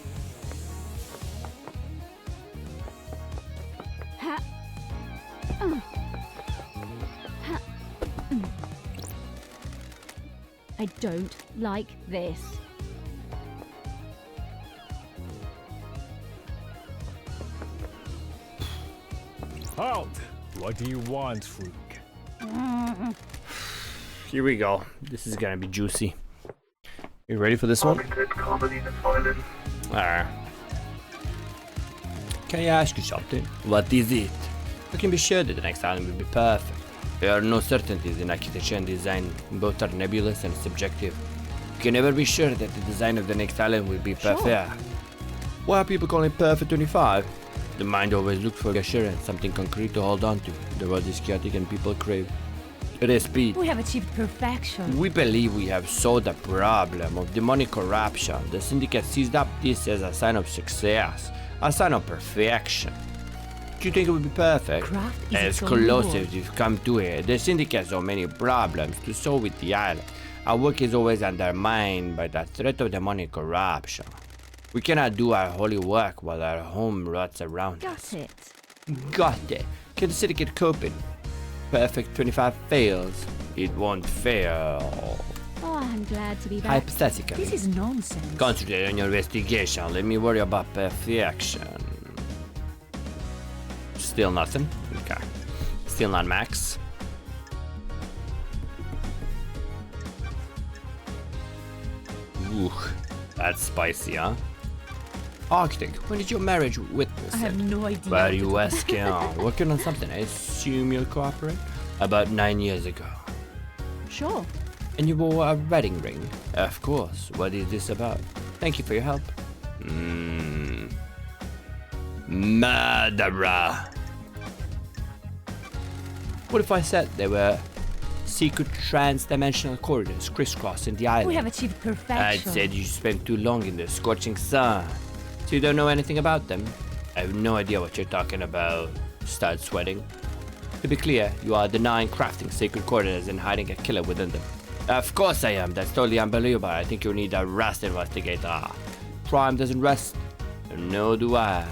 I don't like this. Halt! What do you want, Luig? Here we go. This is gonna be juicy. You ready for this one? Comedy and violence. Alright. Can I ask you something? What is it? We can be sure that the next island will be perfect. There are no certainties in architecture and design. Both are nebulous and subjective. You can never be sure that the design of the next island will be perfect. Why are people calling it Perfect 25? The mind always looks for assurance, something concrete to hold on to. The world is chaotic and people crave speed. We have achieved perfection. We believe we have solved the problem of demonic corruption. The syndicate sees up this as a sign of success, a sign of perfection. Do you think it would be perfect? Craft is As its own close reward. as we've come to it, the syndicate has so many problems to solve with the island. Our work is always undermined by the threat of demonic corruption. We cannot do our holy work while our home rots around us. Got it. Got it. Can the syndicate cope in? Perfect 25 fails. It won't fail. Oh, I'm glad to be back. Hypothetically. This is nonsense. Concentrate on your investigation. Let me worry about perfection. Still nothing? Okay. Still not max. Ooh, that's spicy, huh? Architect, when did your marriage witness? I have no idea. Why are what you to asking? Working on something, I assume you'll cooperate? About 9 years ago. Sure. And you wore a wedding ring? Of course. What is this about? Thank you for your help. Murderer. What if I said there were secret trans-dimensional corridors crisscrossing the island? We have achieved perfection. I said you spent too long in the scorching sun. So you don't know anything about them? I have no idea what you're talking about. Start sweating. To be clear, you are denying crafting sacred corridors and hiding a killer within them. Of course I am. That's totally unbelievable. I think you need a rest, investigator. Crime doesn't rest. No do I.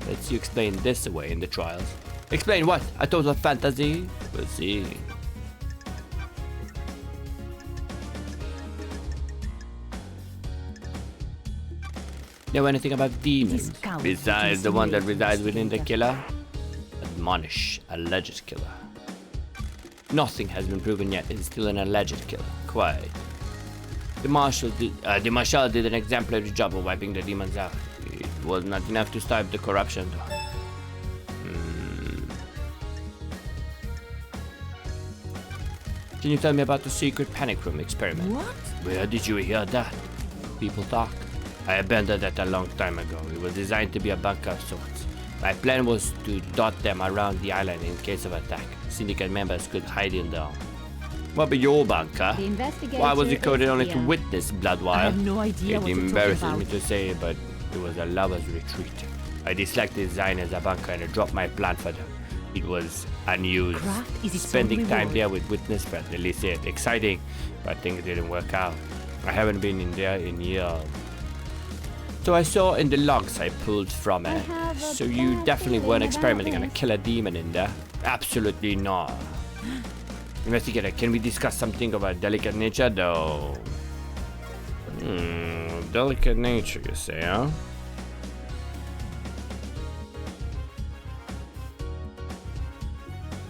Let's you explain this away in the trials. Explain what? A total fantasy? We'll see. Know anything about demons? Besides the one that resides within the killer? Admonish, alleged killer. Nothing has been proven yet. It's still an alleged killer. Quite. The Marshal did an exemplary job of wiping the demons out. It was not enough to stop the corruption, though. Can you tell me about the secret panic room experiment? What? Where did you hear that? People talk. I abandoned that a long time ago. It was designed to be a bunker of sorts. My plan was to dot them around the island in case of attack. Syndicate members could hide in them. What about your bunker? The investigator Why was it coded is only to here. witness Bloodwire? I have no idea It what you're talking embarrasses about. me to say, but it was a lover's retreat. I disliked the design as a bunker and I dropped my plan for them. It was unused. Craft is its Spending own time reward. there with witness felt at least it exciting, but things didn't work out. I haven't been in there in years. So I saw in the logs I pulled from I it. have a So you bad definitely feeling weren't about experimenting on a this. killer demon in there? Absolutely not. Investigator, can we discuss something about delicate nature though? Delicate nature, you say, huh?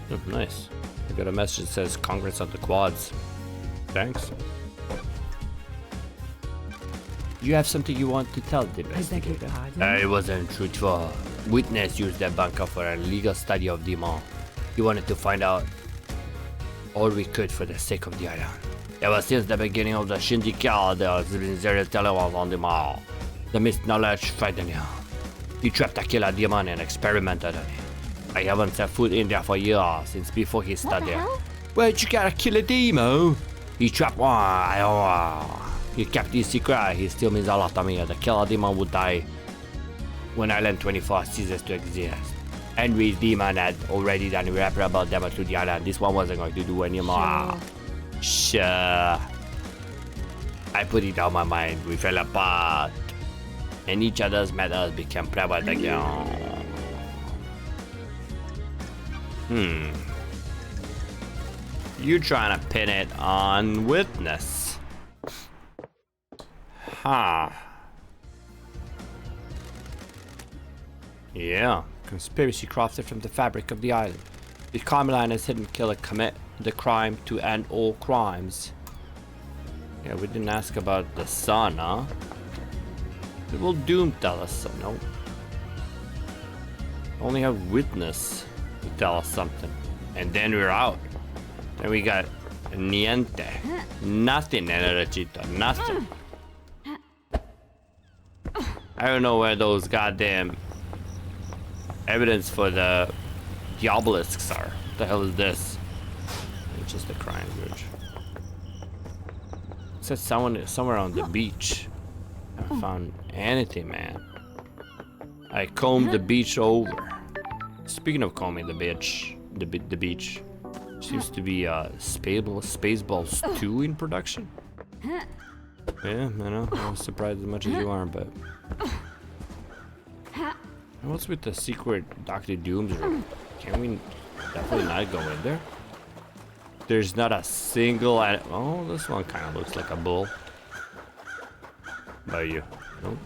Oh, nice. I got a message that says Congress of the Quads. Thanks. You have something you want to tell the I beg your investigator? pardon? I wasn't truthful. Witness used their bunker for a legal study of demon. He wanted to find out all we could for the sake of the island. Ever since the beginning of the Syndicate, there has been zero tolerance on demon. The missed knowledge frightened him. He trapped a killer demon and experimented on it. I haven't set foot in there for years, since before he What started the there. hell? Where'd you get a killer demo? He trapped one. He kept his secret. He still means a lot to me. The killer demon would die when Island 24 ceases to exist. Henry's demon had already done irreparable damage to the island. This one wasn't going to do anymore. Sure. I put it on my mind. We fell apart. And each other's matters became private again. You trying to pin it on witness? Huh. Yeah. Conspiracy crafted from the fabric of the island. The Carmeliner's hidden killer commit the crime to end all crimes. Yeah, we didn't ask about the sun, huh? It will Doom tell us so, no? Only have witness. to tell us something. And then we're out. And we got niente. Nothing, Energito. Nothing. I don't know where those goddamn evidence for the obelisks are. What the hell is this? It's just a crying bridge. It says someone somewhere on the beach. I haven't found anything, man. I combed the beach over. Speaking of combing the beach, the beach seems to be Spaceballs 2 in production. Yeah, I know. I was surprised as much as you are, but what's with the secret Dr. Doom's room? Can we definitely not go in there? There's not a single. Oh, this one kind of looks like a bull. By you? Nope.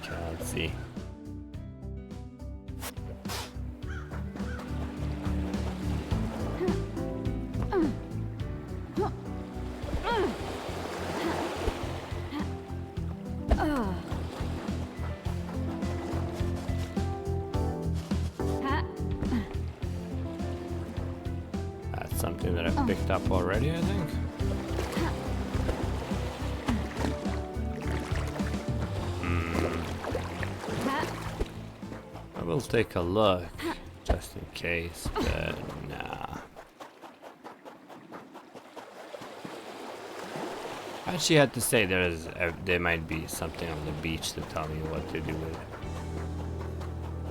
Okay, let's see. That's something that I've picked up already, I think. I will take a look, just in case, but nah. I actually had to say there might be something on the beach to tell me what to do with it.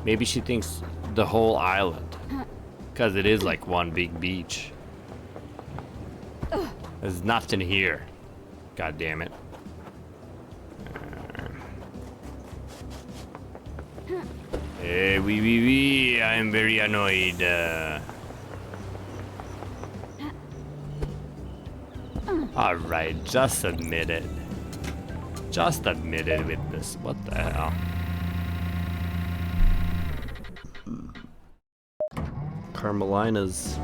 Maybe she thinks the whole island, because it is like one big beach. There's nothing here. God damn it. Oui, I'm very annoyed. Alright, just admit it. Just admit it, witness. What the hell? Carmelina's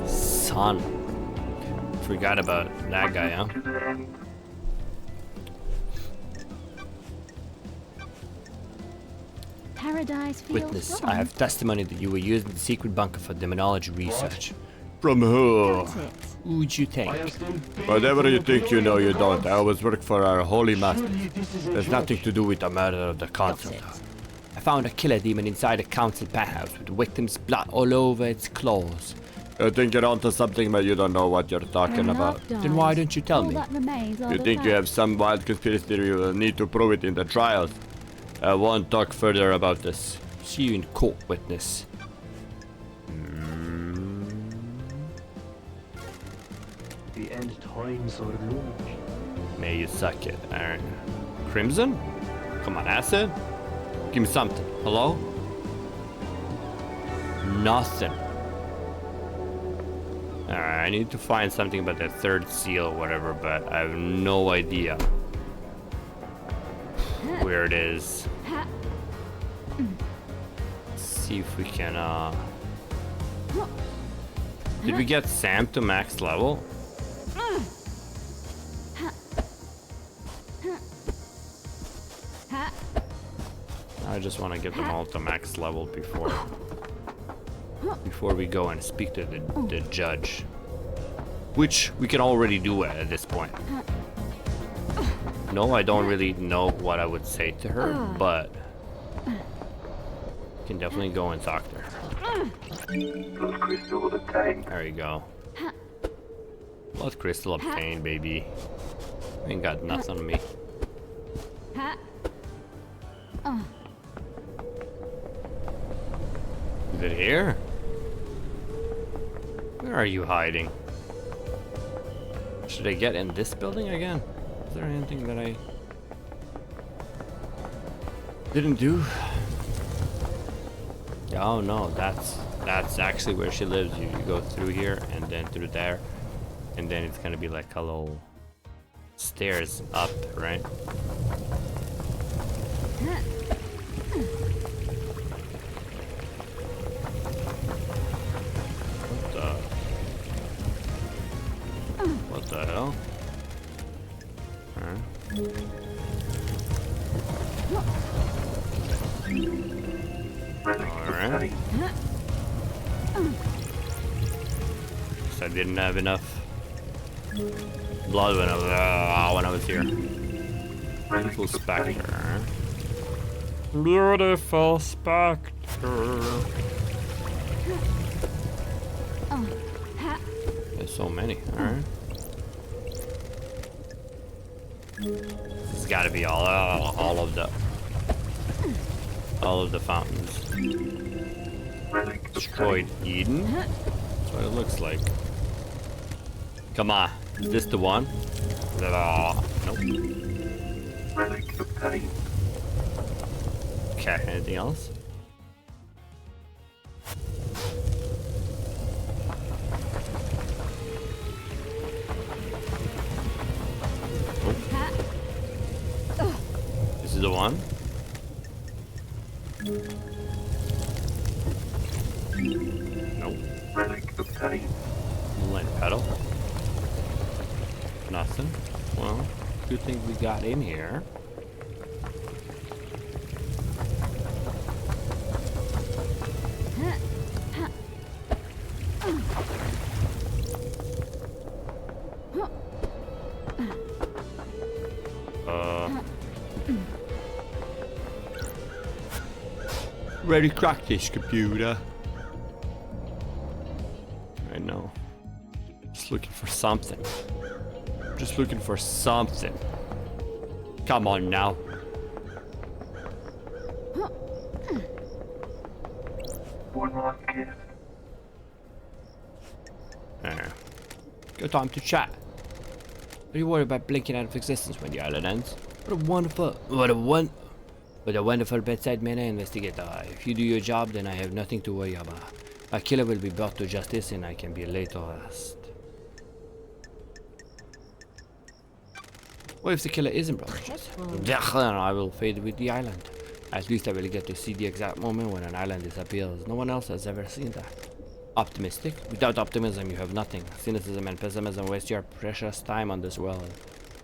son. Forgot about that guy, huh? Paradise feels Witness, strong. I have testimony that you were using the secret bunker for demonology research. From who? Got it. Who would you think? Whatever you think you know, you don't. I always work for our holy master. There's nothing to do with the murder of the council. I found a killer demon inside a council penthouse with the victim's blood all over its claws. I think you're onto something, but you don't know what you're talking about. Then why don't you tell All me? that remains are You the think you facts. have some wild conspiracy theory, you will need to prove it in the trials. I won't talk further about this. See you in court, witness. The end times are looming. May you suck it, Aaron. Crimson? Come on, acid? Give me something. Hello? Nothing. Alright, I need to find something about the third seal or whatever, but I have no idea where it is. Let's see if we can, Did we get Sam to max level? I just want to get them all to max level before we go and speak to the judge, which we can already do at this point. No, I don't really know what I would say to her, but can definitely go and talk to her. Blood crystal obtained. There you go. Blood crystal obtained, baby. Ain't got nothing on me. Is it here? Where are you hiding? Should I get in this building again? Is there anything that I didn't do? Oh no, that's actually where she lives. You go through here and then through there, and then it's gonna be like a little stairs up, right? What the hell? Huh? Alright. Guess I didn't have enough blood when I was here. Beautiful spectre. Beautiful spectre. There's so many, alright. This has gotta be all of the fountains. Destroyed Eden? That's what it looks like. Come on, is this the one? Nope. Okay, anything else? This is the one? Nope. Moonlight pedal. Nothing. Well, good thing we got in here. Ready to crack this computer. I know. Just looking for something. Just looking for something. Come on now. One last gift. Good time to chat. Are you worried about blinking out of existence when the island ends? What a wonderful bedside manner, investigator. If you do your job, then I have nothing to worry about. A killer will be brought to justice and I can be laid to rest. What if the killer isn't brought to justice? Then I will fade with the island. At least I will get to see the exact moment when an island disappears. No one else has ever seen that. Optimistic? Without optimism, you have nothing. Cynicism and pessimism waste your precious time on this world.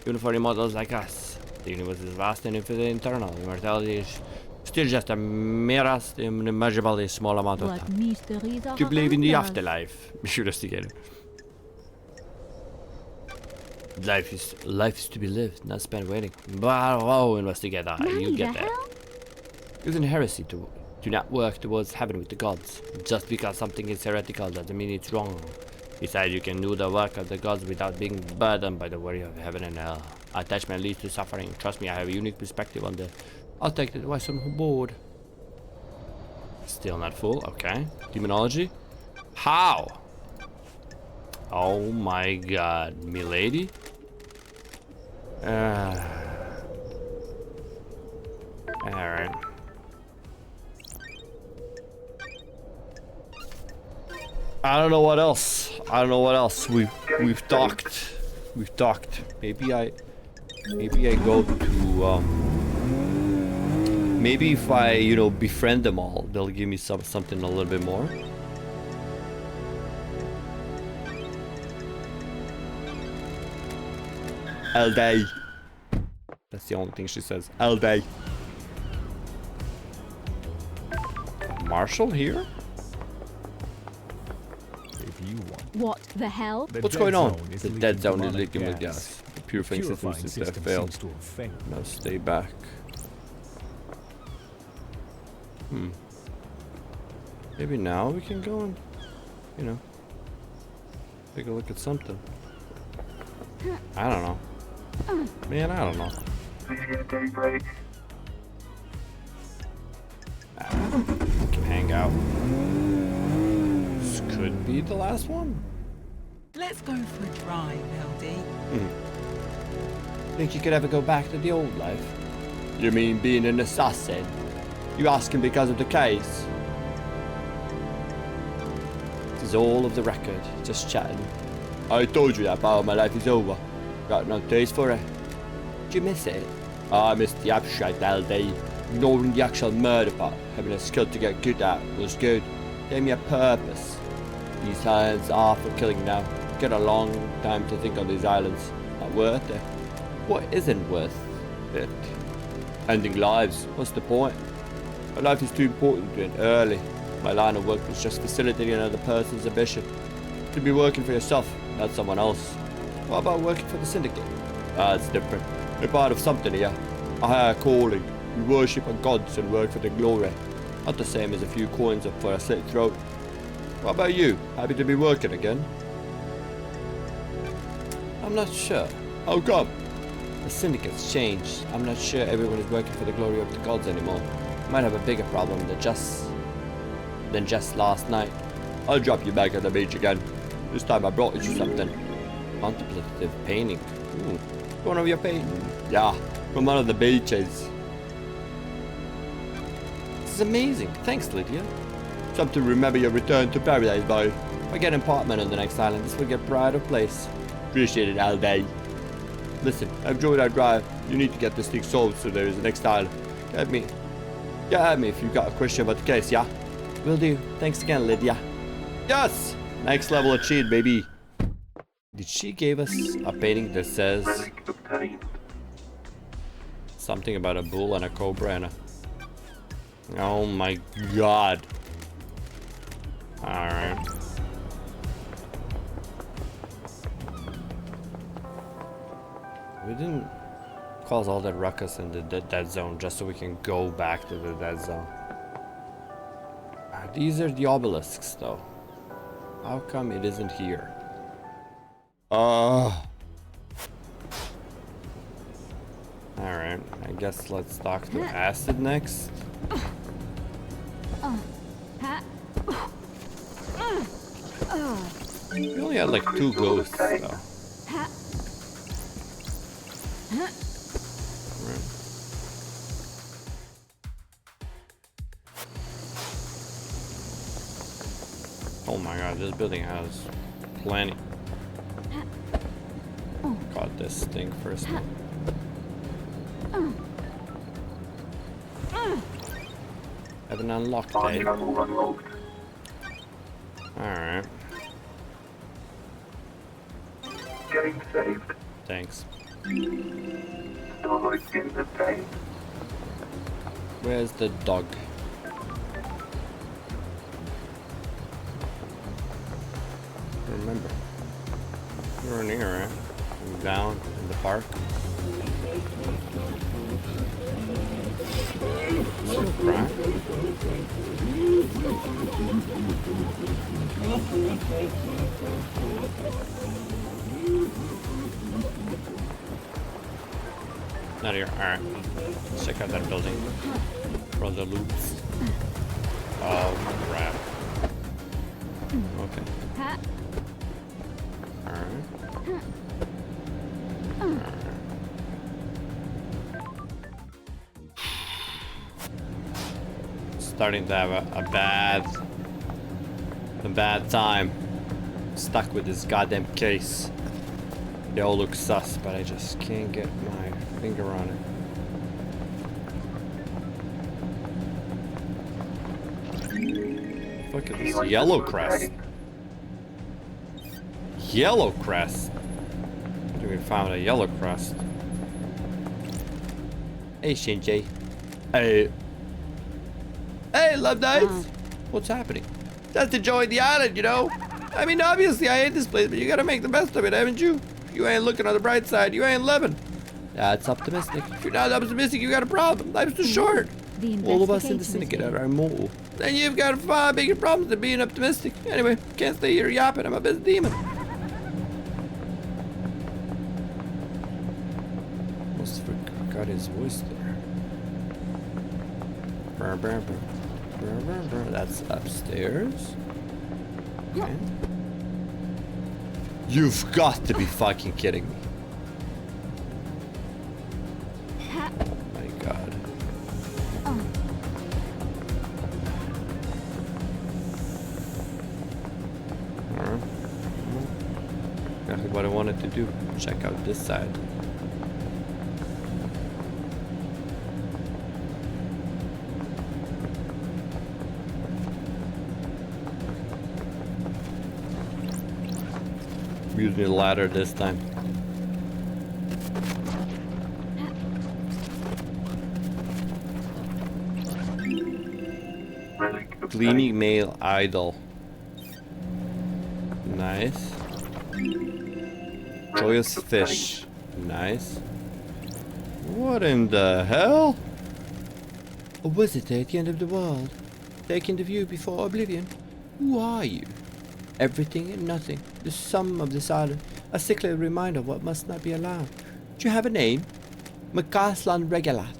Even for immortals like us. The universe is vast and infinite eternal. Immortality is still just a merest immeasurably small amount of time. Do you believe in the afterlife? Investigator. Life is to be lived, not spent waiting. Bravo, investigator. You get that. It is an heresy to not work towards heaven with the gods. Just because something is heretical doesn't mean it's wrong. Besides, you can do the work of the gods without being burdened by the worry of heaven and hell. Attachment leads to suffering. Trust me, I have a unique perspective on this. I'll take the advice on board. Still not full, okay. Demonology? How? Oh my god, milady? Alright. I don't know what else. We've talked. Maybe I go to maybe if I, you know, befriend them all, they'll give me something a little bit more. All day. That's the only thing she says. All day. Marshall here? What the hell? What's going on? The dead zone is leaking with gas. The purifying system seems to have failed. Now stay back. Maybe now we can go and, you know, take a look at something. I don't know. Man, I don't know. Please get a day break. We can hang out. This could be the last one. Let's go for a drive, LD. Think you could ever go back to the old life? You mean being an assassin? You asking because of the case? This is all of the record, just chatting. I told you that part of my life is over. Got no taste for it. Did you miss it? Oh, I missed the abstract LD. Ignoring the actual murder part, having a skill to get good at was good. Gave me a purpose. These islands are for killing now. Get a long time to think on these islands. Not worth it. What isn't worth it? Ending lives. What's the point? My life is too important to end early. My line of work was just facilitating another person's ambition. To be working for yourself, not someone else. What about working for the syndicate? It's different. We're part of something here. A higher calling. We worship our gods and work for their glory. Not the same as a few coins up for a slit throat. What about you? Happy to be working again? I'm not sure. How come? The syndicate's changed. I'm not sure everyone is working for the glory of the gods anymore. Might have a bigger problem than just last night. I'll drop you back at the beach again. This time I brought you something. Contemplative painting. Ooh. One of your paintings? Yeah, from one of the beaches. This is amazing. Thanks, Lydia. Something to remember your return to paradise by. If I get an apartment on the next island, this will get pride of place. Appreciate it all day. Listen, I've enjoyed our drive. You need to get this thing solved so there is the next island. Get me if you've got a question about the case, yeah? Will do. Thanks again, Lydia. Yes! Next level achieved, baby. Did she give us a painting that says something about a bull and a cobra and a... Oh my god. Alright. We didn't cause all that ruckus in the dead zone just so we can go back to the dead zone. These are the obelisks though. How come it isn't here? Alright, I guess let's talk to Acid next. We only had like 2 ghosts though. Oh my god, this building has plenty. Got this thing first. Haven't unlocked it. Alright. Getting saved. Thanks. Dog in the tank. Where's the dog? Remember. You're near, right? Down in the park. Right. Not here. Alright. Let's check out that building. For the loops. Oh crap. Okay. Alright. Starting to have a bad time. Stuck with this goddamn case. They all look sus, but I just can't get my finger on it. Look at this yellow crest. Yellow crest. We found a yellow crest. Hey Shinji. Hey. Hey, Love Knights! What's happening? Just enjoying the island, you know? I mean, obviously I hate this place, but you gotta make the best of it, haven't you? If you ain't looking on the bright side, you ain't living. That's optimistic. If you're not optimistic, you got a problem. Life's too short. All of us in the syndicate are immortal. Then you've got far bigger problems than being optimistic. Anyway, can't stay here yapping. I'm a busy demon. Must have forgot his voice there. That's upstairs. Okay. You've got to be fucking kidding me. Oh my god. Exactly what I wanted to do. Check out this side. Use the ladder this time. Relic obtained. Gleaming male idol. Nice. Joyous fish. Nice. What in the hell? A wizard at the end of the world, taking the view before oblivion. Who are you? Everything and nothing, the sum of this island, a sickly reminder of what must not be allowed. Do you have a name? Makaslan Regalat.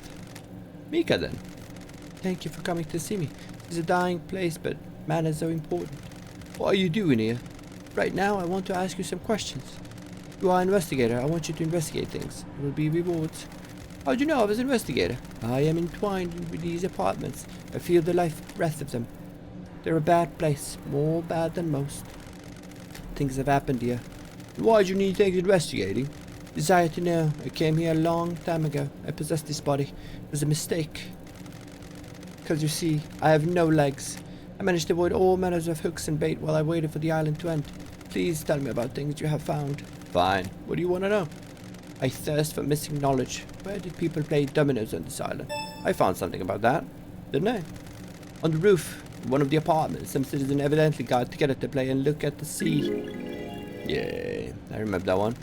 Mika then. Thank you for coming to see me. It's a dying place, but manners are important. What are you doing here? Right now, I want to ask you some questions. You are an investigator. I want you to investigate things. There will be rewards. How do you know I was an investigator? I am entwined with these apartments. I feel the life breath of them. They're a bad place. More bad than most. Things have happened here. Why do you need things investigating? Desire to know. I came here a long time ago. I possessed this body. It was a mistake. Because you see, I have no legs. I managed to avoid all manners of hooks and bait while I waited for the island to end. Please tell me about things you have found. Fine. What do you want to know? I thirst for missing knowledge. Where did people play dominoes on this island? I found something about that, didn't I? On the roof of one of the apartments, some citizen evidently got together to play and look at the sea. Yeah, I remember that one.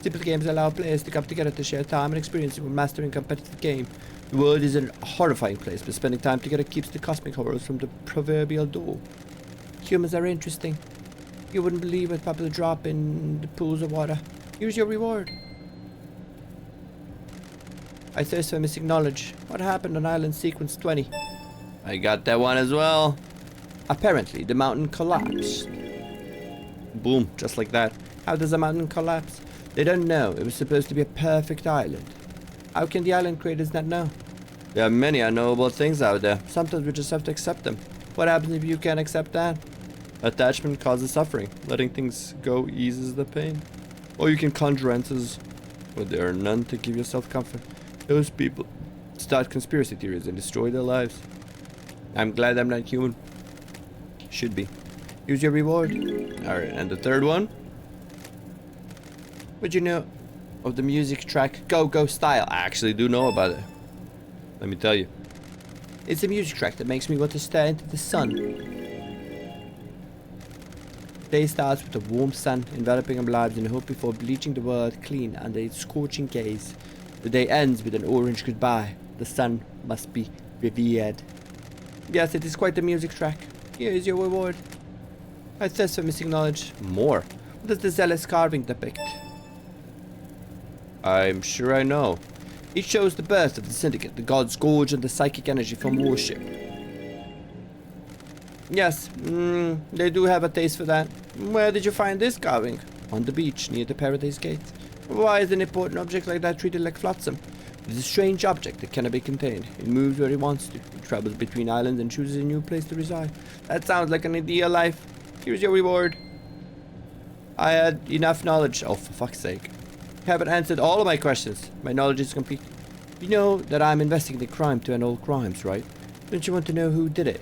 Simple games allow players to come together to share time and experience when mastering competitive game. The world is a horrifying place, but spending time together keeps the cosmic horrors from the proverbial door. Humans are interesting. You wouldn't believe what people drop in the pools of water. Here's your reward. I thirst for missing knowledge. What happened on island sequence 20? I got that one as well. Apparently, the mountain collapsed. Boom, just like that. How does a mountain collapse? They don't know. It was supposed to be a perfect island. How can the island creators not know? There are many unknowable things out there. Sometimes we just have to accept them. What happens if you can't accept that? Attachment causes suffering. Letting things go eases the pain. Or you can conjure answers, but there are none to give yourself comfort. Those people start conspiracy theories and destroy their lives. I'm glad I'm not human. Should be. Here's your reward. Alright, and the third one? What do you know of the music track Go Go Style? I actually do know about it. Let me tell you. It's a music track that makes me want to stare into the sun. Day starts with a warm sun enveloping our lives in hope before bleaching the world clean under its scorching gaze. The day ends with an orange goodbye. The sun must be revered. Yes, it is quite a music track. Here is your reward. I thirst for missing knowledge. More. What does the zealous carving depict? I'm sure I know. It shows the birth of the Syndicate, the gods gorge on the psychic energy from worship. Yes, they do have a taste for that. Where did you find this carving? On the beach, near the Paradise Gate. Why is an important object like that treated like flotsam? It is a strange object that cannot be contained. It moves where it wants to. It travels between islands and chooses a new place to reside. That sounds like an ideal life. Here's your reward. I had enough knowledge. Oh, for fuck's sake. You haven't answered all of my questions. My knowledge is complete. You know that I'm investigating the crime to end all crimes, right? Don't you want to know who did it?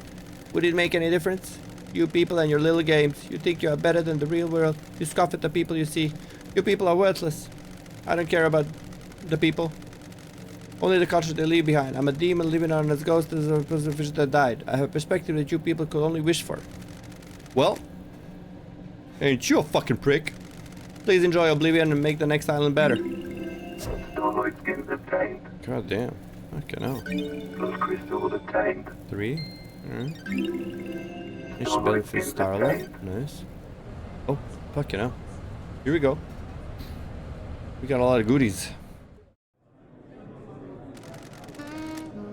Would it make any difference? You people and your little games. You think you are better than the real world. You scoff at the people you see. You people are worthless. I don't care about the people. Only the culture they leave behind. I'm a demon living on as ghost as a fish that died. I have a perspective that you people could only wish for. Well, ain't you a fucking prick? Please enjoy Oblivion and make the next island better. Starlight skins obtained. God damn. Okay, now. Plus crystals obtained. 3. It's better for Starlight. Nice. Oh, fucking hell. Here we go. We got a lot of goodies.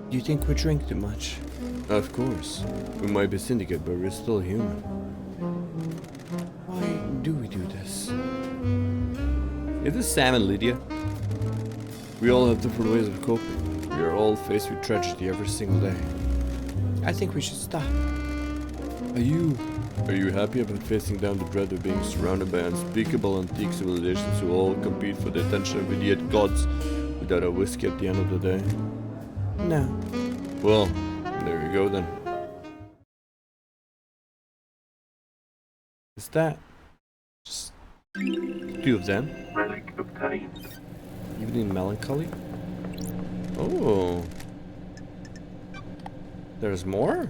Do you think we drink too much? Of course. We might be syndicate, but we're still human. Why do we do this? Is this Sam and Lydia? We all have different ways of coping. We are all faced with tragedy every single day. I think we should stop. Are you happy about facing down the dread of being surrounded by unspeakable antique civilizations who all compete for the attention of idiot gods without a whiskey at the end of the day? No. Well, there you go then. Is that just 2 of them? Relic obtained. Evening melancholy? Oh. There's more?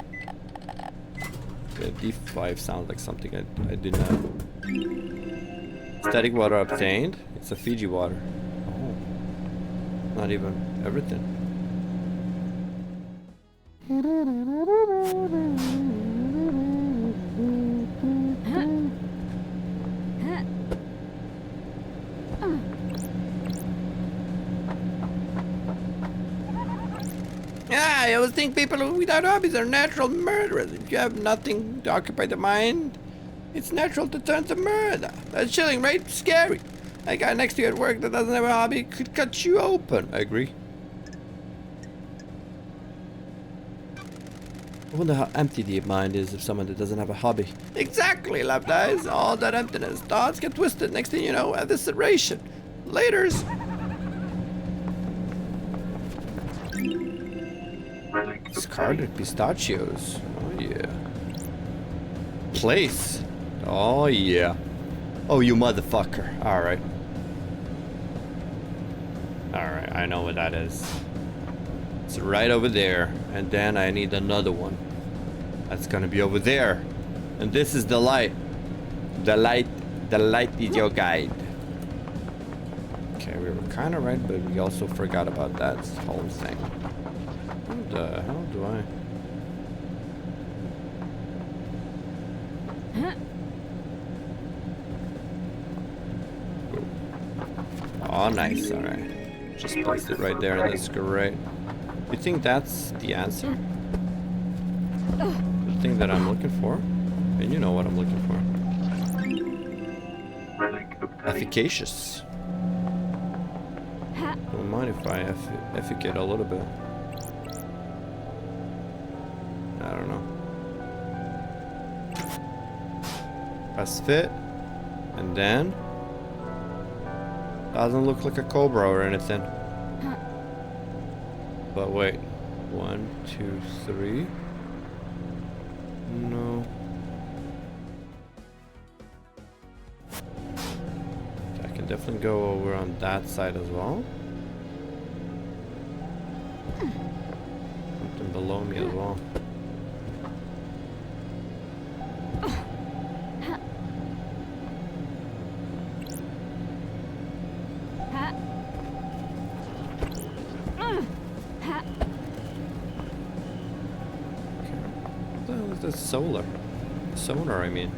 Okay, D5 sounds like something I didn't have. Static water obtained. It's a Fiji water. Oh. Not even everything. Yeah, I always think people without hobbies are natural murderers. If you have nothing to occupy the mind, it's natural to turn to murder. That's chilling, right? Scary. That guy next to you at work that doesn't have a hobby could cut you open. I agree. I wonder how empty the mind is of someone that doesn't have a hobby. Exactly, love dies. All that emptiness. Thoughts get twisted. Next thing you know, evisceration. Laters. Discarded pistachios. Oh yeah. Place. Oh yeah. Oh, you motherfucker. Alright. Alright, I know what that is. It's right over there. And then I need another one. That's gonna be over there. And this is the light. The light is your guide. Okay, we were kind of right, but we also forgot about that whole thing. What the hell do I... Oh, nice. Alright. Just placed it right there. That's great. You think that's the answer? The thing that I'm looking for? And you know what I'm looking for. Efficacious. Don't mind if I efficate a little bit. I don't know. Press fit. And then... Doesn't look like a cobra or anything. But wait. 1, 2, 3. No. I can definitely go over on that side as well. Something below me as well. Sonar, I mean.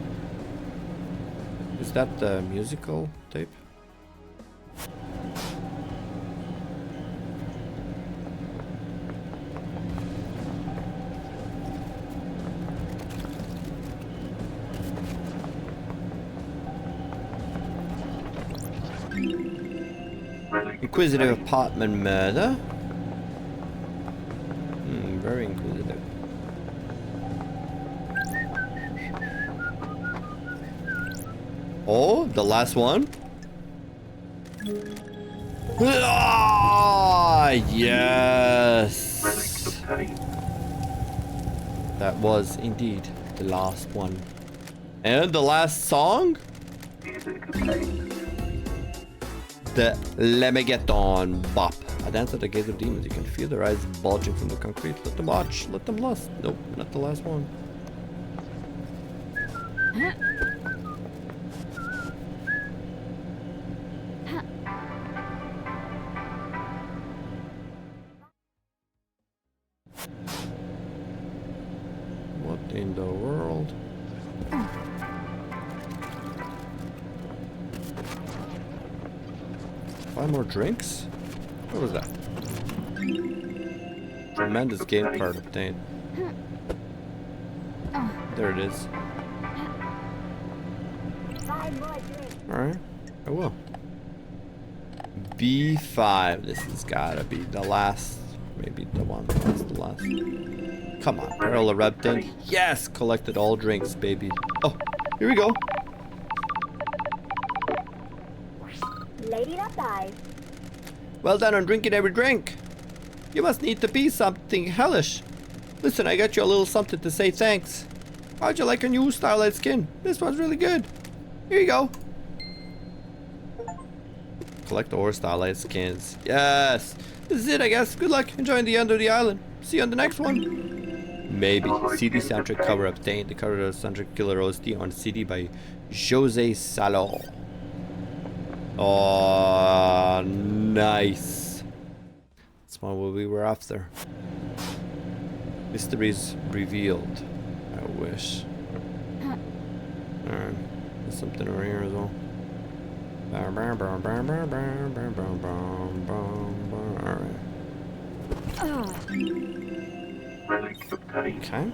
Is that the musical tape? Inquisitive apartment murder. Very inquisitive. Oh, the last one? Ah, yes! That was indeed the last one. And the last song? The Lemegeton Bop. A dance at the gates of demons. You can feel their eyes bulging from the concrete. Let them watch. Let them lust. Nope, not the last one. What in the world? 5 more drinks? What was that? Tremendous game card obtained. There it is. Alright, I will. B5. This has gotta be the last. Maybe the one that's the last. Come on, Pearl of Repton. Yes! Collected all drinks, baby. Oh, here we go. Lady that dies. Well done on drinking every drink. You must need to be something hellish. Listen, I got you a little something to say thanks. How'd you like our new Starlight skin? This one's really good. Here you go. Collect all Starlight skins. Yes. This is it, I guess. Good luck enjoying the end of the island. See you on the next one. Maybe. CD soundtrack cover obtained. The cover of the soundtrack Killer OST on CD by Jose Salo. Oh, nice. That's what we were after. Mysteries revealed. I wish. Alright. There's something over here as well. Alright. Relic obtained. Okay.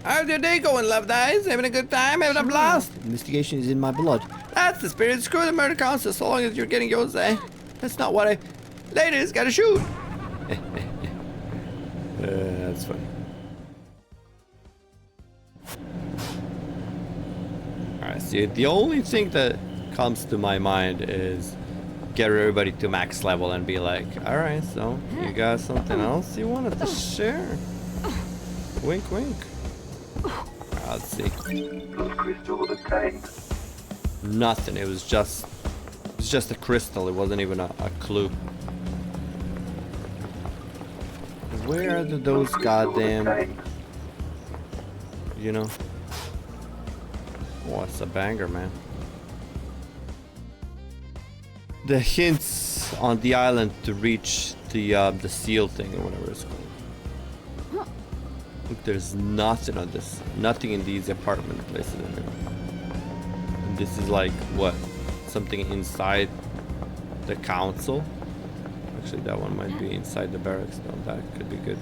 How's your day going, love dies? Having a good time? Having a blast? Investigation is in my blood. That's the spirit. Screw the murder council so long as you're getting yours, eh? That's not what I... Ladies, gotta shoot! That's funny. Alright, see, the only thing that comes to my mind is get everybody to max level and be like, alright, so you got something else you wanted to share? Wink, wink. Let's see. Those crystals obtained. Nothing. It was just a crystal. It wasn't even a clue. Where are those goddamn? You know. What's a banger, man? The hints on the island to reach the seal thing or whatever it's called. Look, there's nothing on this. Nothing in these apartment places in here. And this is like, what? Something inside the council? Actually, that one might be inside the barracks, though. That could be good.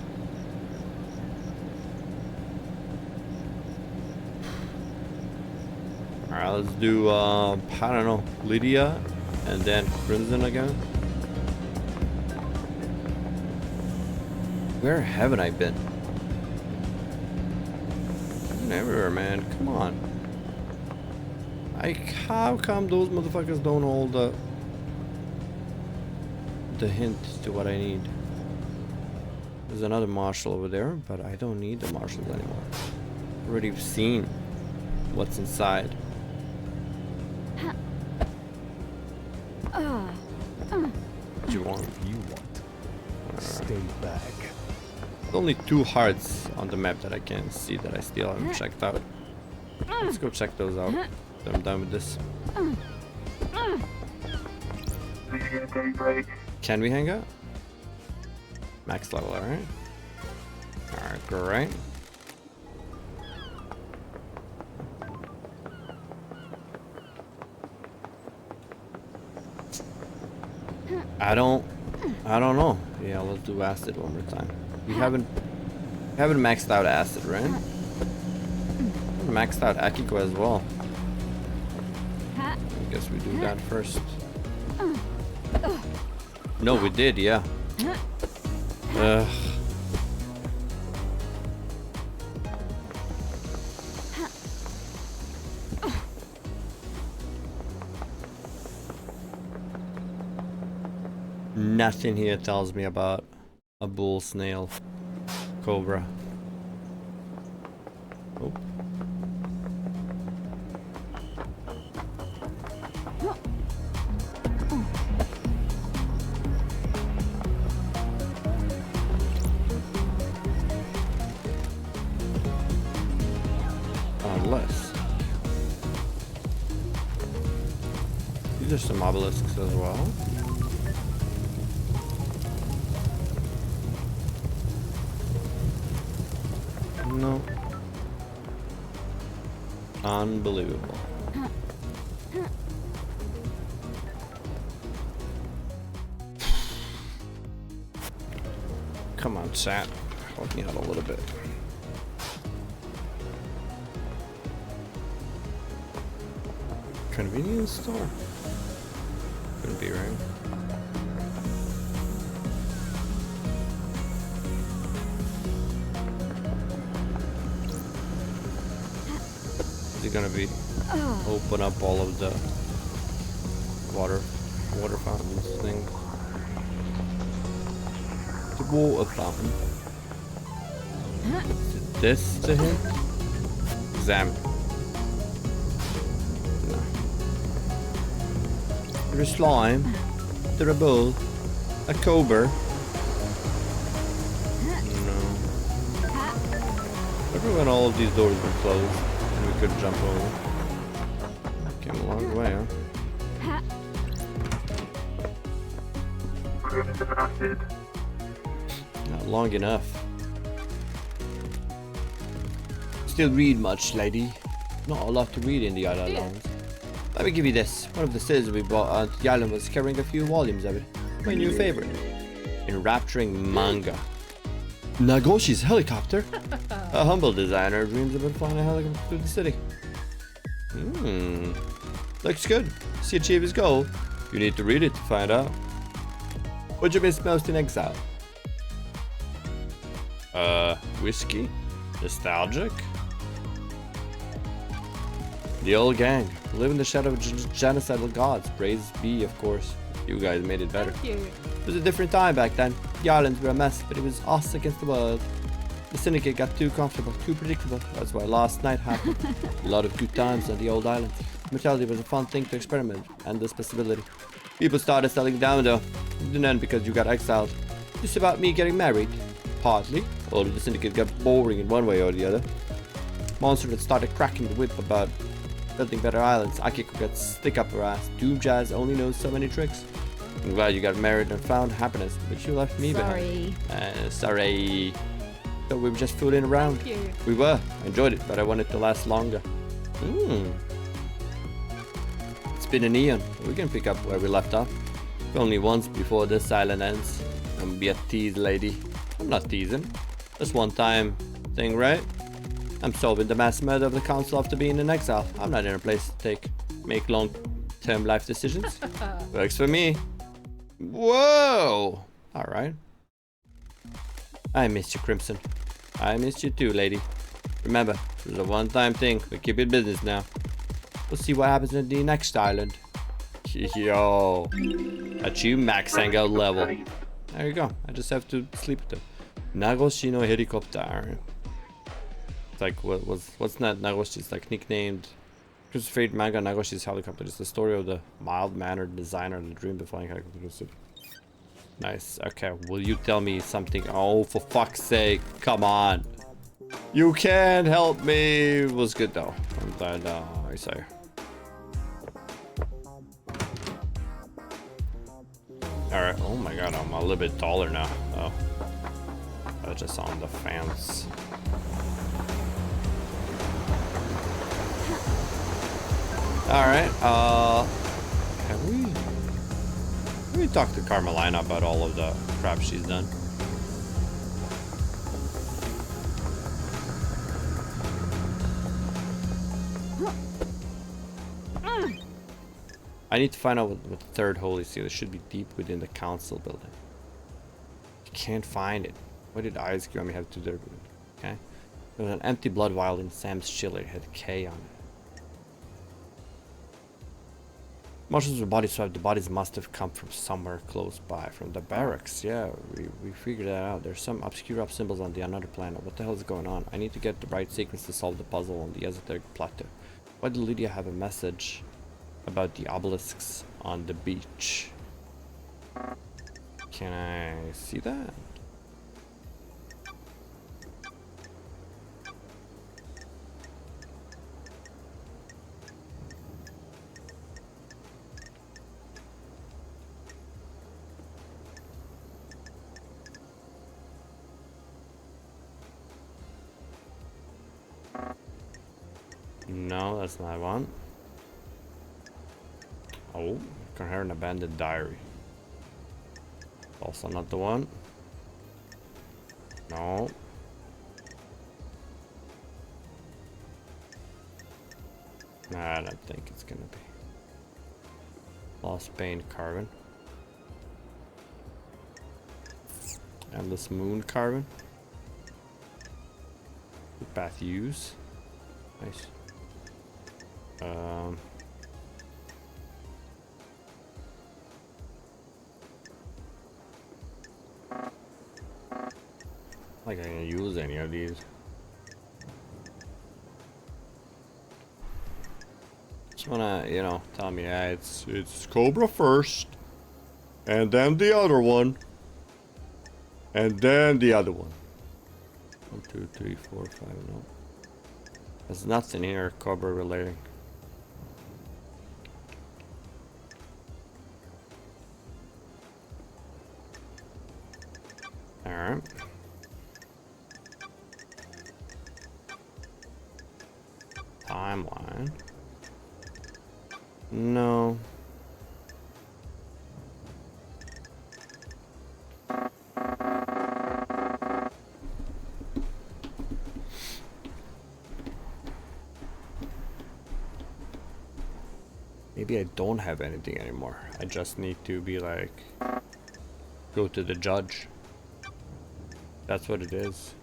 Alright, let's do, I don't know, Lydia and then Crimson again. Where haven't I been? Everywhere, man. Come on. How come those motherfuckers don't hold the hint to what I need? There's another marshal over there, but I don't need the marshals anymore. Already seen what's inside. What do you want? You want. Stay back. There's only 2 hearts on the map that I can see that I still haven't checked out. Let's go check those out. I'm done with this. Can we hang out? Max level, alright. Alright, great. I don't know. Yeah, let's do acid one more time. We haven't maxed out acid, right? Maxed out Akiko as well. I guess we do that first. No, we did, yeah. Ugh. Nothing here tells me about a bull snail cobra. Oh. Unless these are some obelisks as well. No. Unbelievable. Come on, chat. Help me out a little bit. Convenience store? Couldn't be, right? Is it gonna be open up all of the water fountains thing? The water fountain. Is this to him? Examine. No. There's a slime. There's a bull. A cobra. Remember when all of these doors were closed and we couldn't jump over? Came a long way, huh? Not long enough. Still read much, lady? Not a lot to read in the island lands. Let me give you this. One of the citizens we bought on the island was carrying a few volumes of it. My new favorite. Enrapturing manga. Nagoshi's helicopter? A humble designer dreams about flying a helicopter through the city. Looks good. To see achieve his goal, you need to read it to find out. What'd you miss most in exile? Whiskey? Nostalgic? The old gang. Live in the shadow of genocidal gods. Praise be, of course. You guys made it better. Thank you. It was a different time back then. The islands were a mess, but it was us against the world. The syndicate got too comfortable, too predictable. That's why last night happened. A lot of good times on the old island. Mortality was a fun thing to experiment, and this possibility. People started settling down though. It didn't end because you got exiled. Just about me getting married. Partly. Or the syndicate got boring in one way or the other. Monster that started cracking the whip about building better islands. Akiko got stick up her ass. Doom Jazz only knows so many tricks. I'm glad you got married and found happiness, but you left me behind. Sorry. So we were just fooling around. Thank you. We were. I enjoyed it, but I wanted it to last longer. It's been an eon. We can pick up where we left off. Only once before this island ends. Don't be a tease, lady. I'm not teasing. Just one time thing, right? I'm solving the mass murder of the council after being in exile. I'm not in a place to make long-term life decisions. Works for me. Whoa! Alright. I missed you, Crimson. I missed you too, lady. Remember, it was a one-time thing. We keep it business now. We'll see what happens in the next island. Yo. At you, max angle level. There you go. I just have to sleep with them. Nagoshi no helicopter. It's like, what's that Nagoshi's like nicknamed? Christopher's favorite manga, Nagoshi's helicopter. It's the story of the mild-mannered designer and the dream of flying helicopter. Nice. Okay, will you tell me something? Oh, for fuck's sake. Come on. You can't help me. It was good though. I'm glad I saw you. Alright. Oh my god, I'm a little bit taller now. Oh. I just on the fence. Alright, have we talked to Carmelina about all of the crap she's done? I need to find out what the third holy seal. It should be deep within the council building. You can't find it. What did Eyes give me have to do? Okay. There was an empty blood vial in Sam's chiller. It had K on it. Marshals were body swapped. The bodies must have come from somewhere close by. From the barracks. Yeah, we figured that out. There's some obscure symbols on the another planet. What the hell is going on? I need to get the right sequence to solve the puzzle on the esoteric plateau. Why did Lydia have a message about the obelisks on the beach? Can I see that? No, that's not one. Oh, can hear an abandoned diary. Also not the one. No. Nah, I don't think it's gonna be. Lost Pain Carbon. Endless Moon Carbon. Path use. Nice. Like I can use any of these. Just wanna, you know, tell me, yeah, it's Cobra first, and then the other one, and then the other one. 1, 2, 3, 4, 5, no. There's nothing here Cobra relating. Alright. Timeline. No. Maybe I don't have anything anymore. I just need to be like, go to the judge. That's what it is.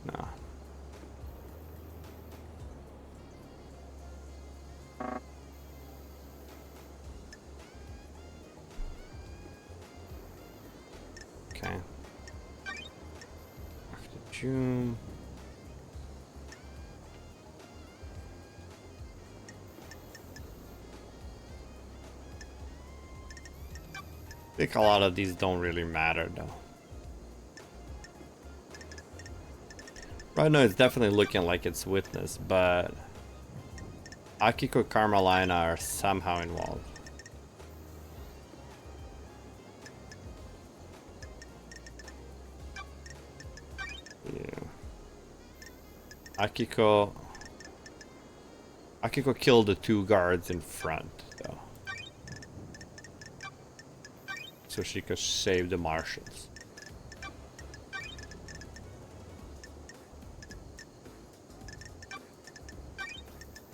Nah. Okay. After June. I think a lot of these don't really matter though. Right now it's definitely looking like it's witness, but Akiko Carmelina are somehow involved. Yeah. Akiko killed the 2 guards in front though. So she could save the marshals.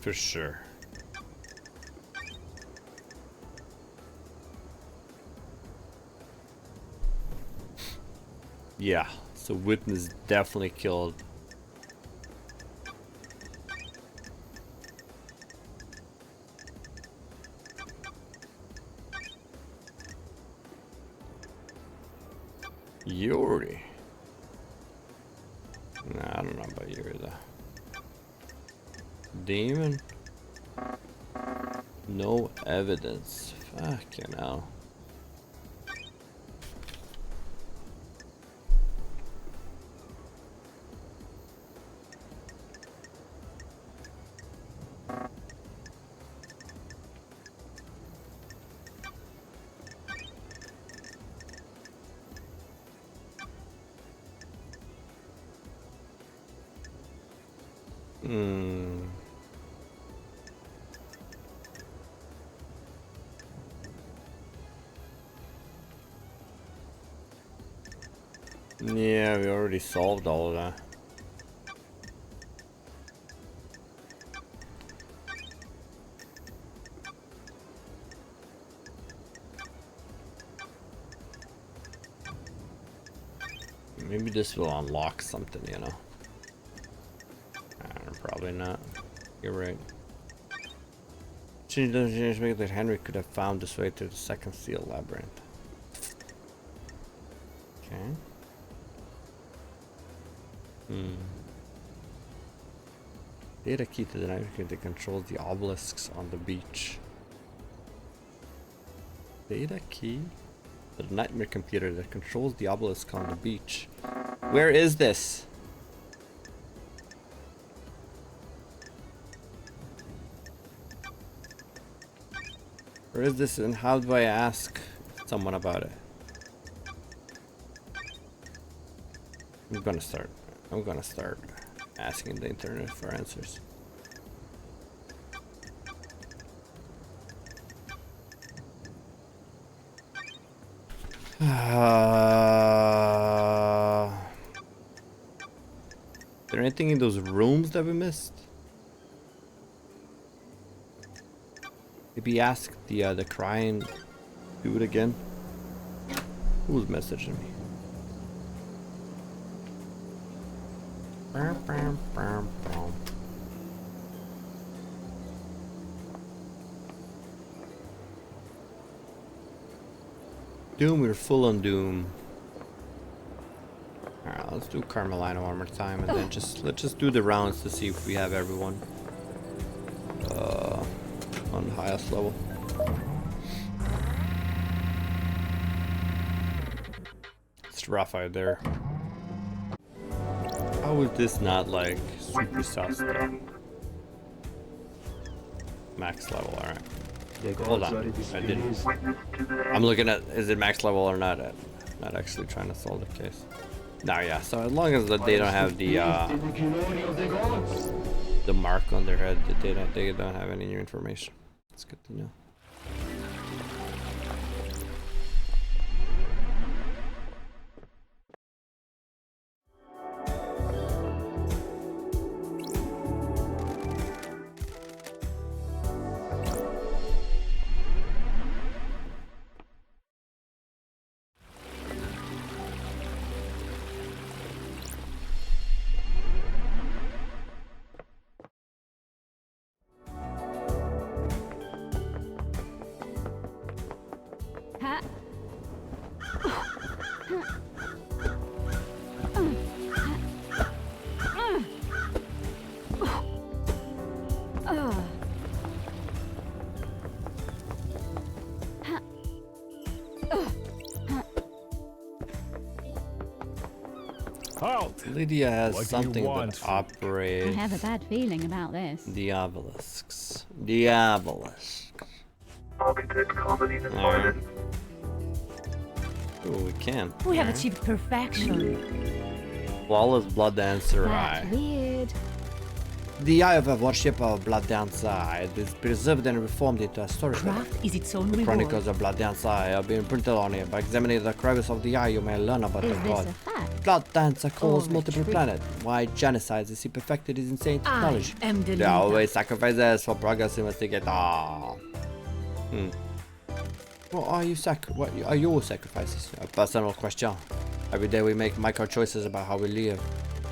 For sure. Yeah, so witness definitely killed. Yuri. Nah, I don't know about Yuri though. Demon? No evidence. Fucking hell. Yeah, we already solved all of that. Maybe this will unlock something, you know. Probably not. You're right. She doesn't make that Henry could have found this way to the second seal labyrinth. Okay. Data key to the nightmare that controls the obelisks on the beach. Data key to the nightmare computer that controls the obelisk on the beach. Where is this? Where is this and how do I ask someone about it? I'm gonna start asking the internet for answers. Is there anything in those rooms that we missed? Maybe ask the crying dude again. Who's messaging me? Doom, we're full on Doom. Alright, let's do Carmelina one more time and then let's just do the rounds to see if we have everyone on the highest level. It's rough out there. How is this not like super sus though? Max level, alright. Hold on, I didn't. I'm looking at, is it max level or not? I'm not actually trying to solve the case. No, yeah, so as long as they don't have the mark on their head, that they don't have any new information. It's good to know. Lydia has something that operates. I have a bad feeling about this. The obelisks. The obelisks. Architect comedy decided. Ooh, we can. We have achieved perfection. Flawless blood dancer eye. That's weird. The eye of a worship of Blood Dance Eye is preserved and reformed into a storybook. Craft is its own The reward. chronicles of Blood Dance Eye have been printed on it. By examining the crevice of the eye, you may learn about Is the this god. a fact? Blood Dancer calls Or a multiple trick? planets. Why genocides is he perfected his insane I technology. am the There are leader. always sacrifices for progress investigate. What are your sacrifices? A personal question. Every day we make micro choices about how we live.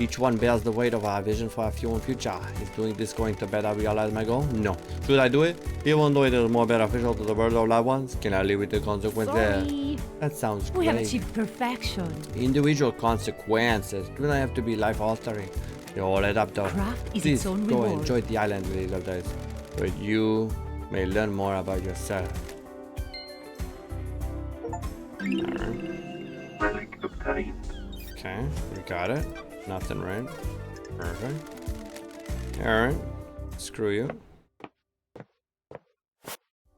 Each one bears the weight of our vision for our future. Is doing this going to better realize my goal? No. Should I do it? Even though it is more beneficial to the world of loved ones? Can I live with the consequences? Sorry. That sounds We have great. achieved perfection. Individual consequences do not have to be life altering. You all it up though. Craft is Please its own go reward. enjoy the island with little days, where you may learn more about yourself. Alright. Relic obtained. Okay, we got it. Nothing, right? Perfect. Alright. Screw you.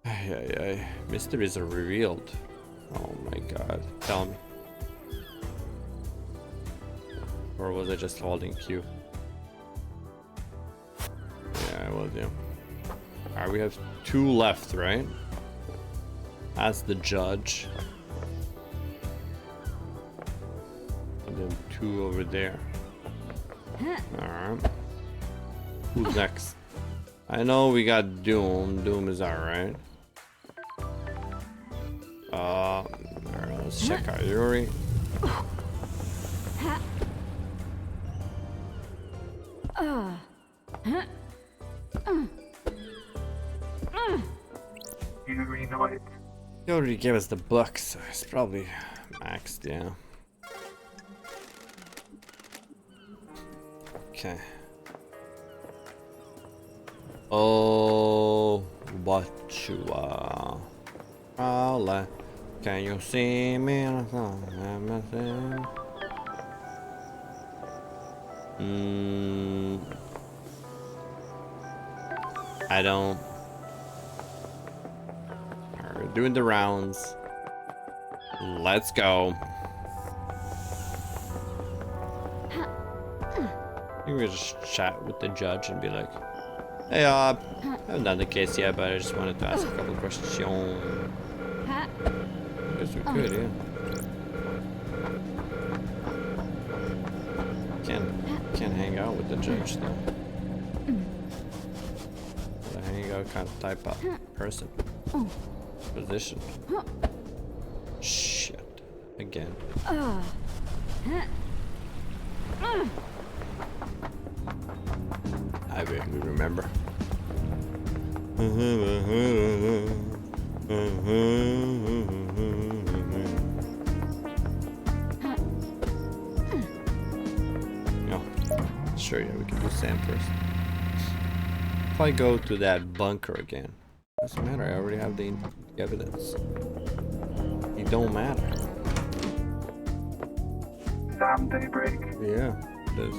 Ay. Mysteries are revealed. Oh my god. Tell me. Or was I just holding Q? Yeah, I was, yeah. Alright, we have 2 left, right? That's the judge. And then 2 over there. Alright. Who's next? I know we got Doom. Doom is alright. Alright, let's check out Yuri. Yuri Knight. He already gave us the book, so it's probably maxed, yeah. Okay. Oh, what you are. All can you see me? I don't. We're doing the rounds. Let's go. I think we just chat with the judge and be like, hey, I haven't done the case yet, but I just wanted to ask a couple questions. I guess we could, yeah. Can't hang out with the judge though. The hangout kind of type of person. Position. Shit. Again. I vaguely remember. No. Sure, yeah, we can do sand first. If I go to that bunker again, doesn't matter, I already have the evidence. It don't matter. Damn daybreak. Yeah, it is.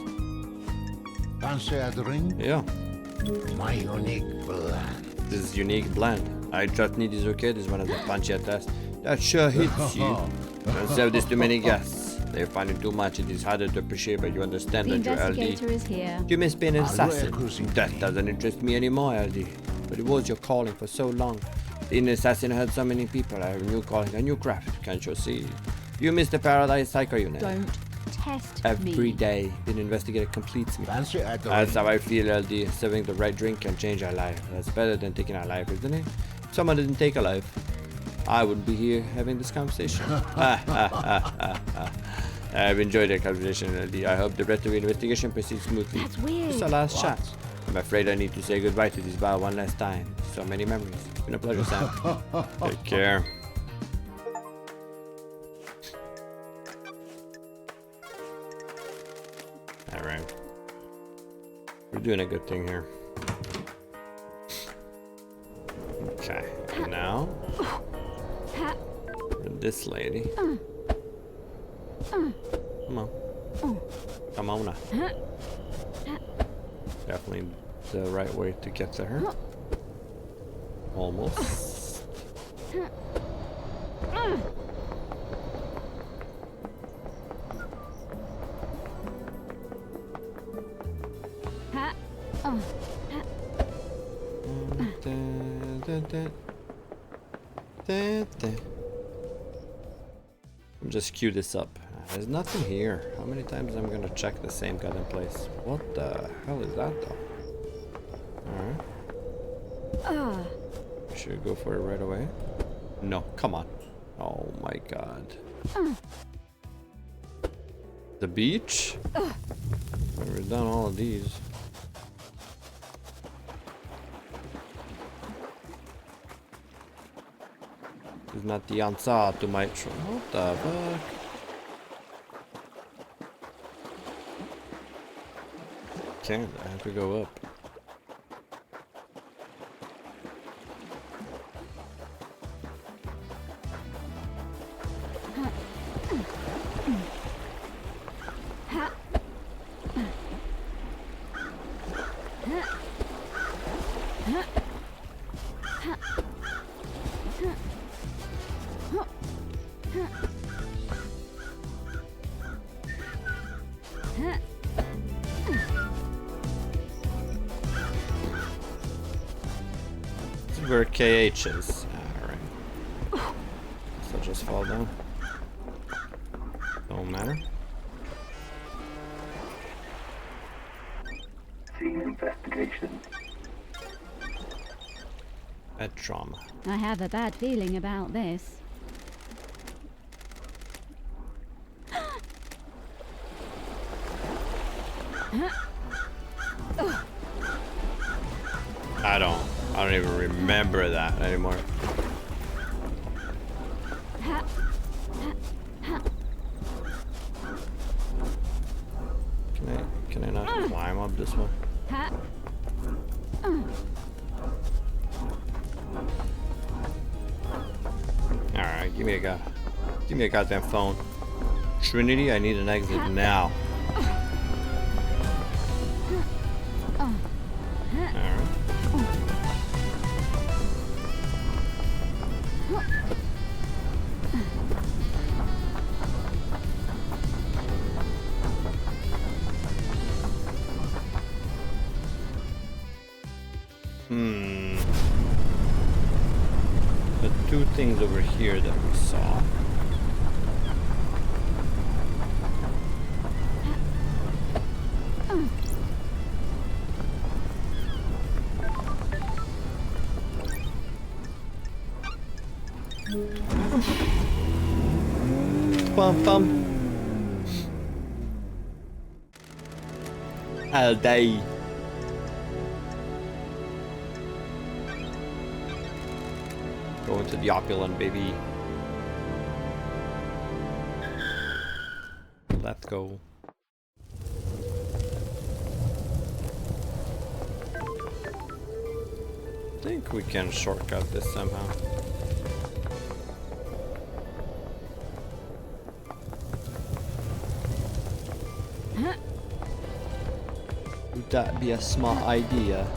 Fancy a drink? Yeah. My unique blend. This is unique blend. I just need this okay. This one has a punchy test. That sure hits you. Don't serve this to many guests. They find it too much. It is harder to appreciate, but you understand The that you're investigator LD. is here. You must be an assassin. accusing That me? doesn't interest me anymore, LD. But it was your calling for so long. Being an assassin had so many people. I have a new calling, a new craft. Can't you see? You miss the paradise cycle, you know. Don't test Every me. day, being an investigator completes me. Fancy a drink? That's how I feel, LD. Serving the right drink can change our life. That's better than taking our life, isn't it? If someone didn't take a life, I wouldn't be here having this conversation. I've enjoyed the conversation, LD. I hope the rest of the investigation proceeds smoothly. That's weird. It's our last shot. I'm afraid I need to say goodbye to this bar one last time. So many memories. It's been a pleasure, Sam. Take care. Alright. We're doing a good thing here. Okay, and now for this lady. Come on. Come on now. Definitely the right way to get to her. Almost. Just cue this up. There's nothing here. How many times am I gonna check the same goddamn place? What the hell is that though? Alright. Should we go for it right away? No, come on. Oh my god. The beach? We've done all of these. It's not the answer to my tr- What the fuck? Can't, I have to go up. This is where KH is. Alright. So just fall down. Don't matter. Scene investigation. Bad trauma. I have a bad feeling about this. I don't even remember that anymore. Can I not climb up this one? Alright, give me a goddamn phone. Trinity, I need an exit now. Alright. The two things over here that we saw. Bum bum. I'll die. Going to the opulent, baby. Let's go. I think we can shortcut this somehow. Would that be a smart idea?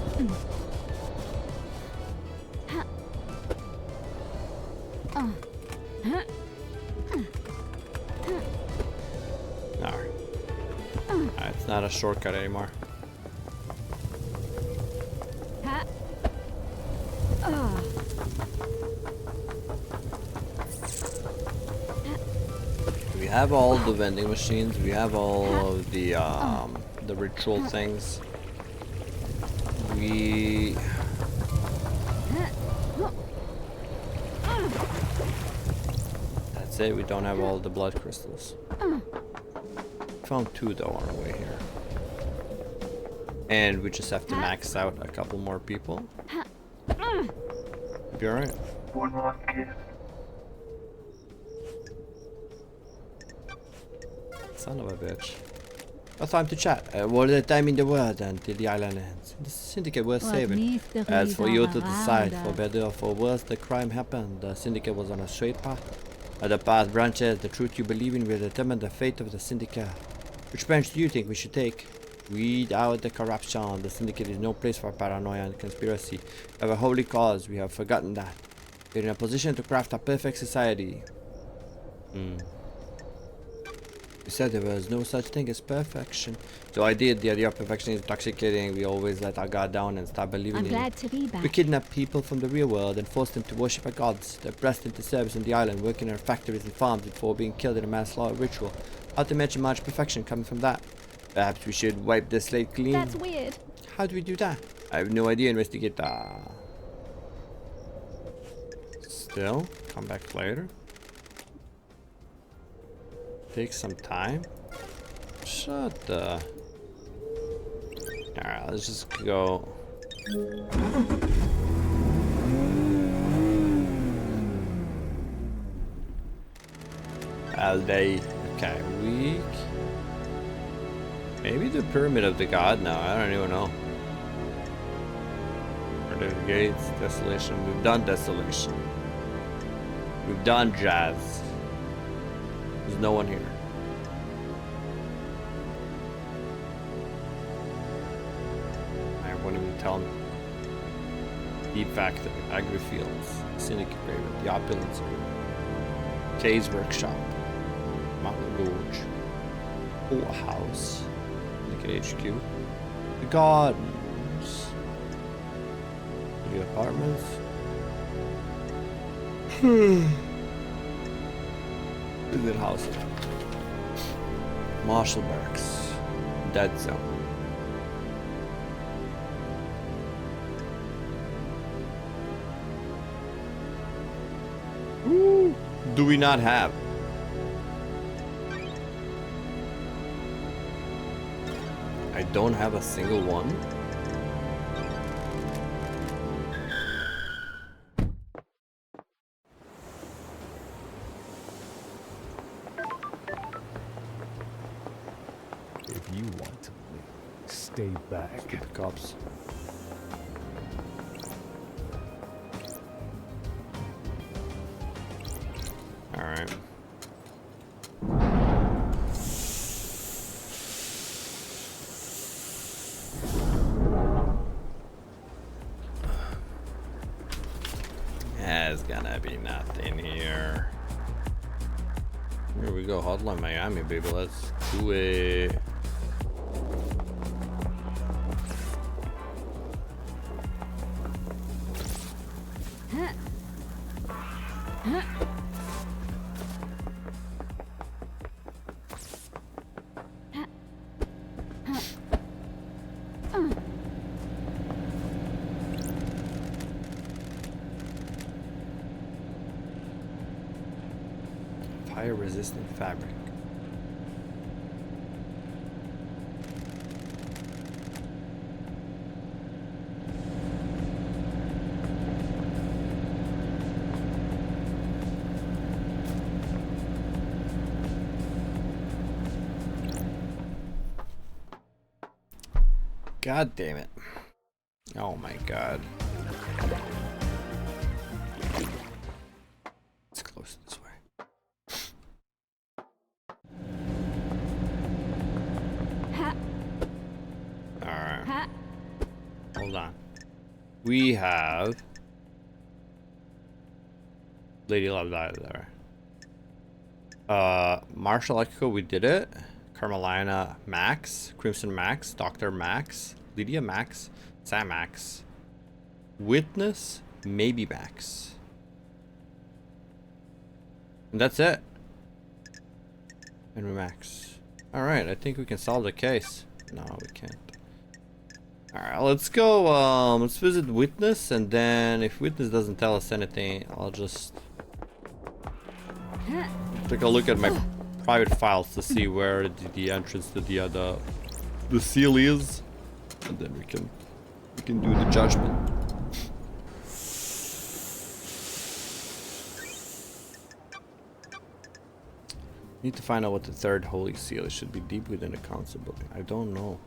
No. It's not a shortcut anymore. We have all the vending machines. We have all of the ritual things. We That's it. We don't have all the blood crystals. Found 2 though on our way here. And we just have to max out a couple more people. Be alright. One more gift. Son of a bitch. No time to chat. What the time in the world until the island ends. The syndicate worth saving. As for you to decide, for better or for worse, the crime happened. The syndicate was on a straight path. The path branches, the truth you believe in will determine the fate of the syndicate. Which branch do you think we should take? Weed out the corruption. The syndicate is no place for paranoia and conspiracy. We have a holy cause. We have forgotten that. We're in a position to craft a perfect society. You said there was no such thing as perfection. So I did. The idea of perfection is intoxicating. We always let our guard down and start believing I'm in glad it. to be back. We kidnap people from the real world and force them to worship our gods. They're pressed into service on the island, working in our factories and farms before being killed in a manslaughter ritual. Not to mention much perfection coming from that. Perhaps we should wipe the slate clean. That's weird. How do we do that? I have no idea. Investigate that. Still, come back later. Take some time. Shut the. Alright, let's just go. All day. Okay, week. Maybe the Pyramid of the God now. I don't even know. Or the gates, desolation. We've done desolation. We've done jazz. There's no one here. I won't even tell me. Deep Factory, Agri Fields, Syndicate Raven, the Opulence Group, Kay's Workshop, Mountain Gorge, Old House, Syndicate HQ, the Gardens, the apartments. Good house. Marshall Barracks. Dead Zone. Ooh. Do we not have? I don't have a single one. If you want to live, stay back. Get the cops. All right. There's gonna be nothing here. Here we go, Hotline Miami, baby. Let's do it. Fire-resistant fabric. God damn it. Oh my god. Let's close this way. Alright. hold on. We have Lady Love died there. Marshall Echo, we did it. Carmelina Max, Crimson Max, Dr. Max, Lydia Max, Sam Max, Witness, maybe Max. And that's it. Henry Max. Alright, I think we can solve the case. No, we can't. Alright, let's go, let's visit Witness, and then if Witness doesn't tell us anything, I'll just take a look at my private files to see where the entrance to the seal is, and then we can do the judgment. Need to find out what the third holy seal is. Should be deep within the council building. I don't know.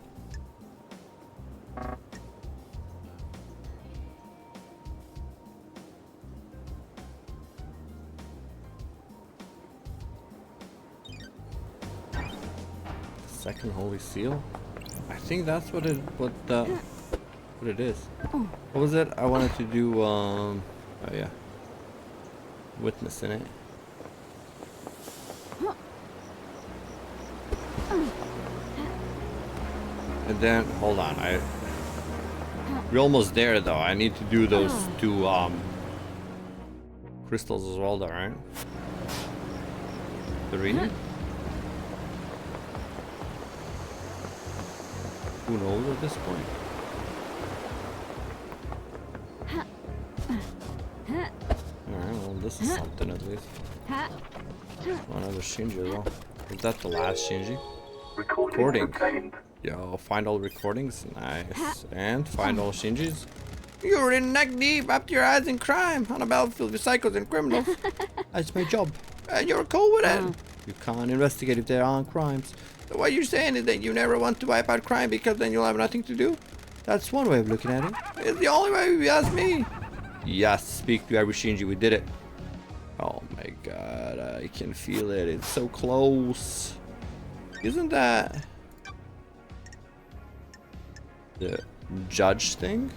Second holy seal? I think that's what it is. What was it? I wanted to do oh yeah. Witness in it. And then hold on, we're almost there though. I need to do those two crystals as well though, right? 3? Who knows at this point? Alright, well this is something at least. Another Shinji as well. Is that the last Shinji? Recording. Yo, find all recordings. Nice. And find all Shinjis. You're in neck deep up to your eyes in crime on a battlefield with psychos and criminals. That's my job. And you're cool with it. You can't investigate if there aren't crimes. So what you're saying is that you never want to wipe out crime because then you'll have nothing to do? That's one way of looking at it. It's the only way if you ask me. Yes, speak to every Shinji. We did it. Oh my god, I can feel it. It's so close. Isn't that the judge thing?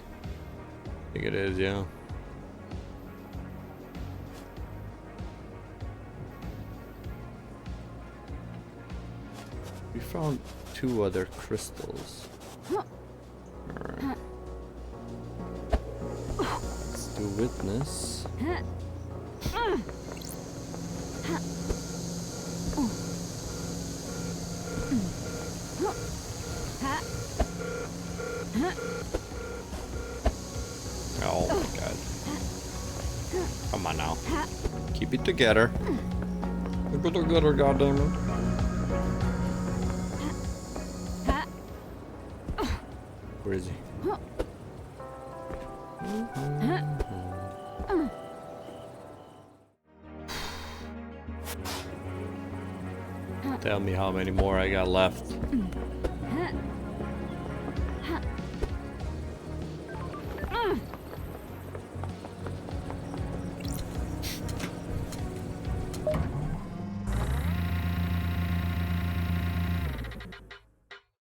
I think it is, yeah. We found 2 other crystals. Alright. Let's do Witness. Oh my god. Come on now. Keep it together. Keep it together, goddammit. Where is he? Tell me how many more I got left.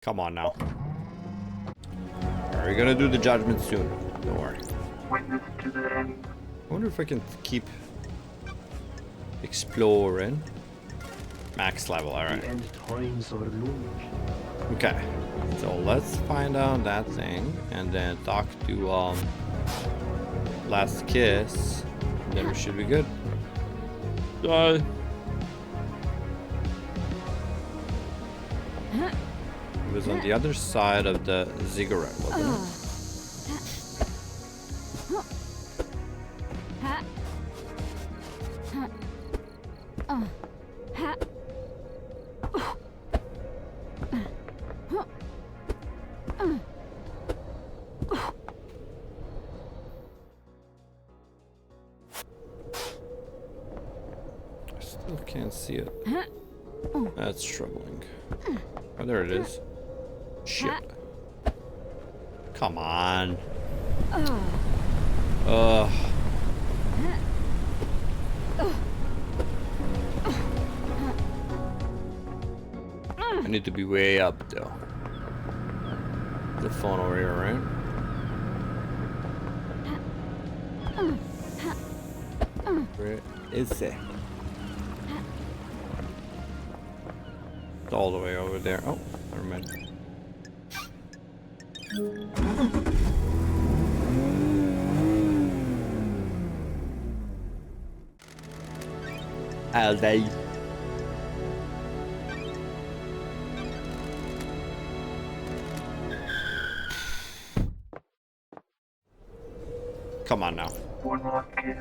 Come on now. We're gonna do the judgment soon. Don't worry. I wonder if I can keep exploring. Max level, alright. Okay. So let's find out that thing and then talk to Last Kiss. And then we should be good. Die. It was on the other side of the ziggurat, wasn't it? I still can't see it. That's troubling. Oh, there it is. Shit. Come on. I need to be way up though. The phone over here, right? Where is it? It's all the way over there. Oh, never mind. All day. Come on now. One more gift.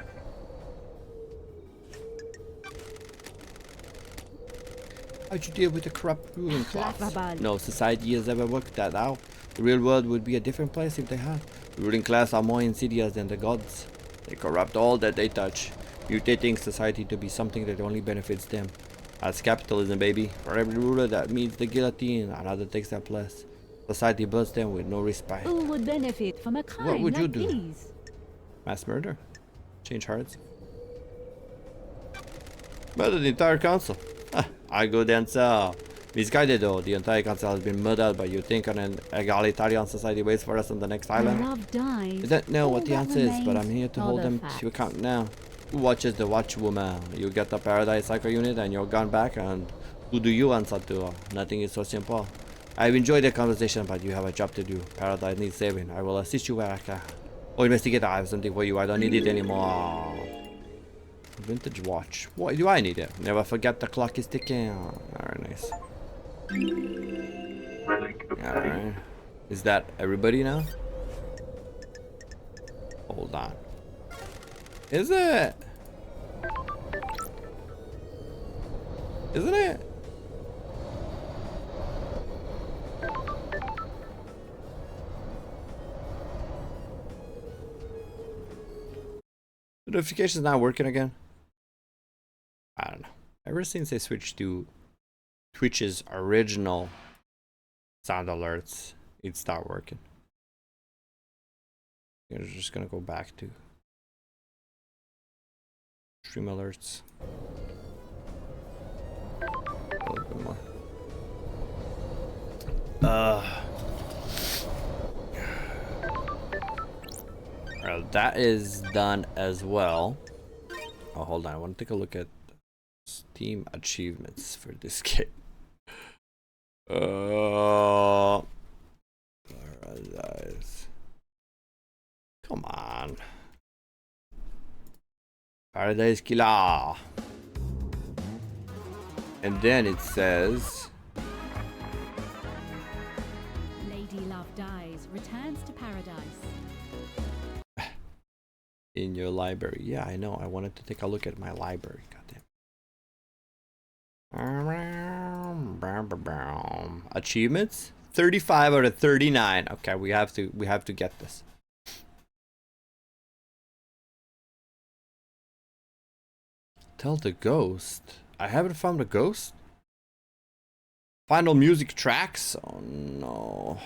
How'd you deal with the corrupt ruling class? Laughable. No society has ever worked that out. The real world would be a different place if they had. The ruling class are more insidious than the gods. They corrupt all that they touch, mutating society to be something that only benefits them. That's capitalism, baby. For every ruler that meets the guillotine, another takes that place. Society burns them with no respite. Who would benefit from a crime What would you like do? these? Mass murder? Change hearts? Murder the entire council. I go then, sir. Misguided though, the entire council has been murdered, but you think an egalitarian society waits for us on the next island? Love dies. I don't know All what the that answer is, but I'm remains here to are hold the them facts. to account now. Who watches the watchwoman? You get the Paradise Cycle unit and you're gone back, and who do you answer to? Nothing is so simple. I've enjoyed the conversation, but you have a job to do. Paradise needs saving. I will assist you where I can. Oh, investigator, I have something for you. I don't need it anymore. Vintage watch. Why do I need it? Never forget the clock is ticking. Alright, nice. Alright. Is that everybody now? Hold on. Is it? Isn't it? The notification's not working again. I don't know. Ever since they switched to Twitch's original sound alerts, it stopped working. You're just gonna go back to stream alerts. A little bit more. Well, that is done as well. Oh, hold on. I want to take a look at Steam achievements for this game. Paradise. Come on. Paradise Killer. And then it says Lady Love dies, returns to paradise. in your library. Yeah, I know. I wanted to take a look at my library. Goddamn. Achievements? 35 out of 39. Okay, we have to get this. Tell the ghost. I haven't found a ghost. Final music tracks? Oh no.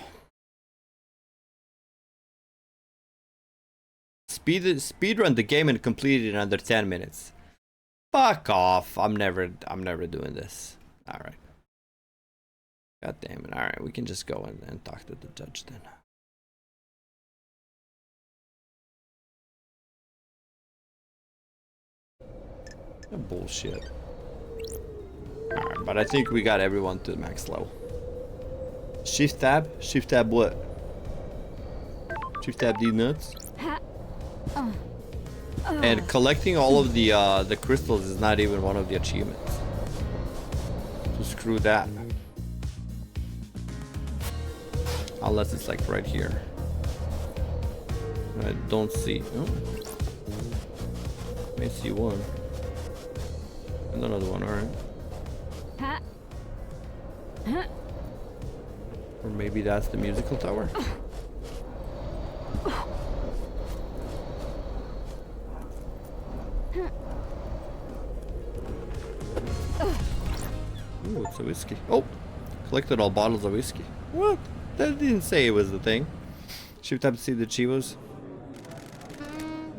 Speedrun the game and complete it in under 10 minutes. Fuck off. I'm never doing this. Alright. God damn it. Alright, we can just go and talk to the judge then. Bullshit. Alright, but I think we got everyone to max level. Shift tab? Shift tab what? Shift tab these nuts? And collecting all of the crystals is not even one of the achievements. So screw that. Unless it's like right here. I don't see. Oh. May see one. And another one, alright. Or maybe that's the musical tower. Ooh, it's a whiskey. Oh! Collected all bottles of whiskey. What? That didn't say it was the thing. Shift tab to see the chivos.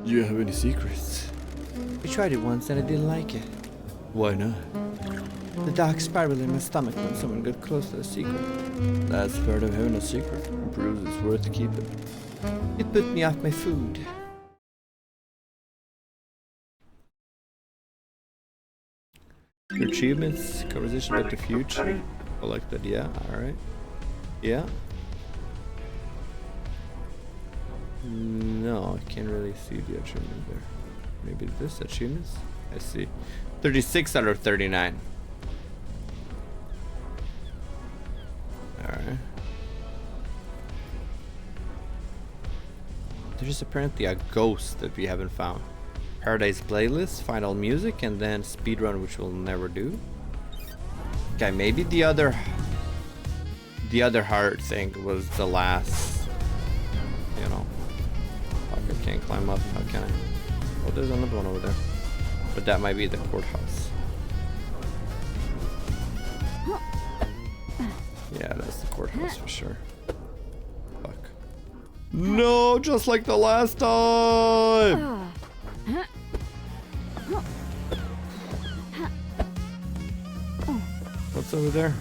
Do you have any secrets? I tried it once and I didn't like it. Why not? The dark spiral in my stomach when someone got close to a secret. That's part of having a secret. It proves it's worth keeping. It put me off my food. Your achievements, conversation about the future. Collected, yeah, alright. Yeah. No, I can't really see the achievement there. Maybe this achievements? I see. 36 out of 39. Alright. There's apparently a ghost that we haven't found. Paradise playlist, final music, and then speedrun, which we'll never do. Okay, maybe the other heart thing was the last, you know. Fuck, I can't climb up, how can I? Oh, there's another one over there. But that might be the courthouse. Yeah, that's the courthouse for sure. Fuck. No, just like the last time! What's over there?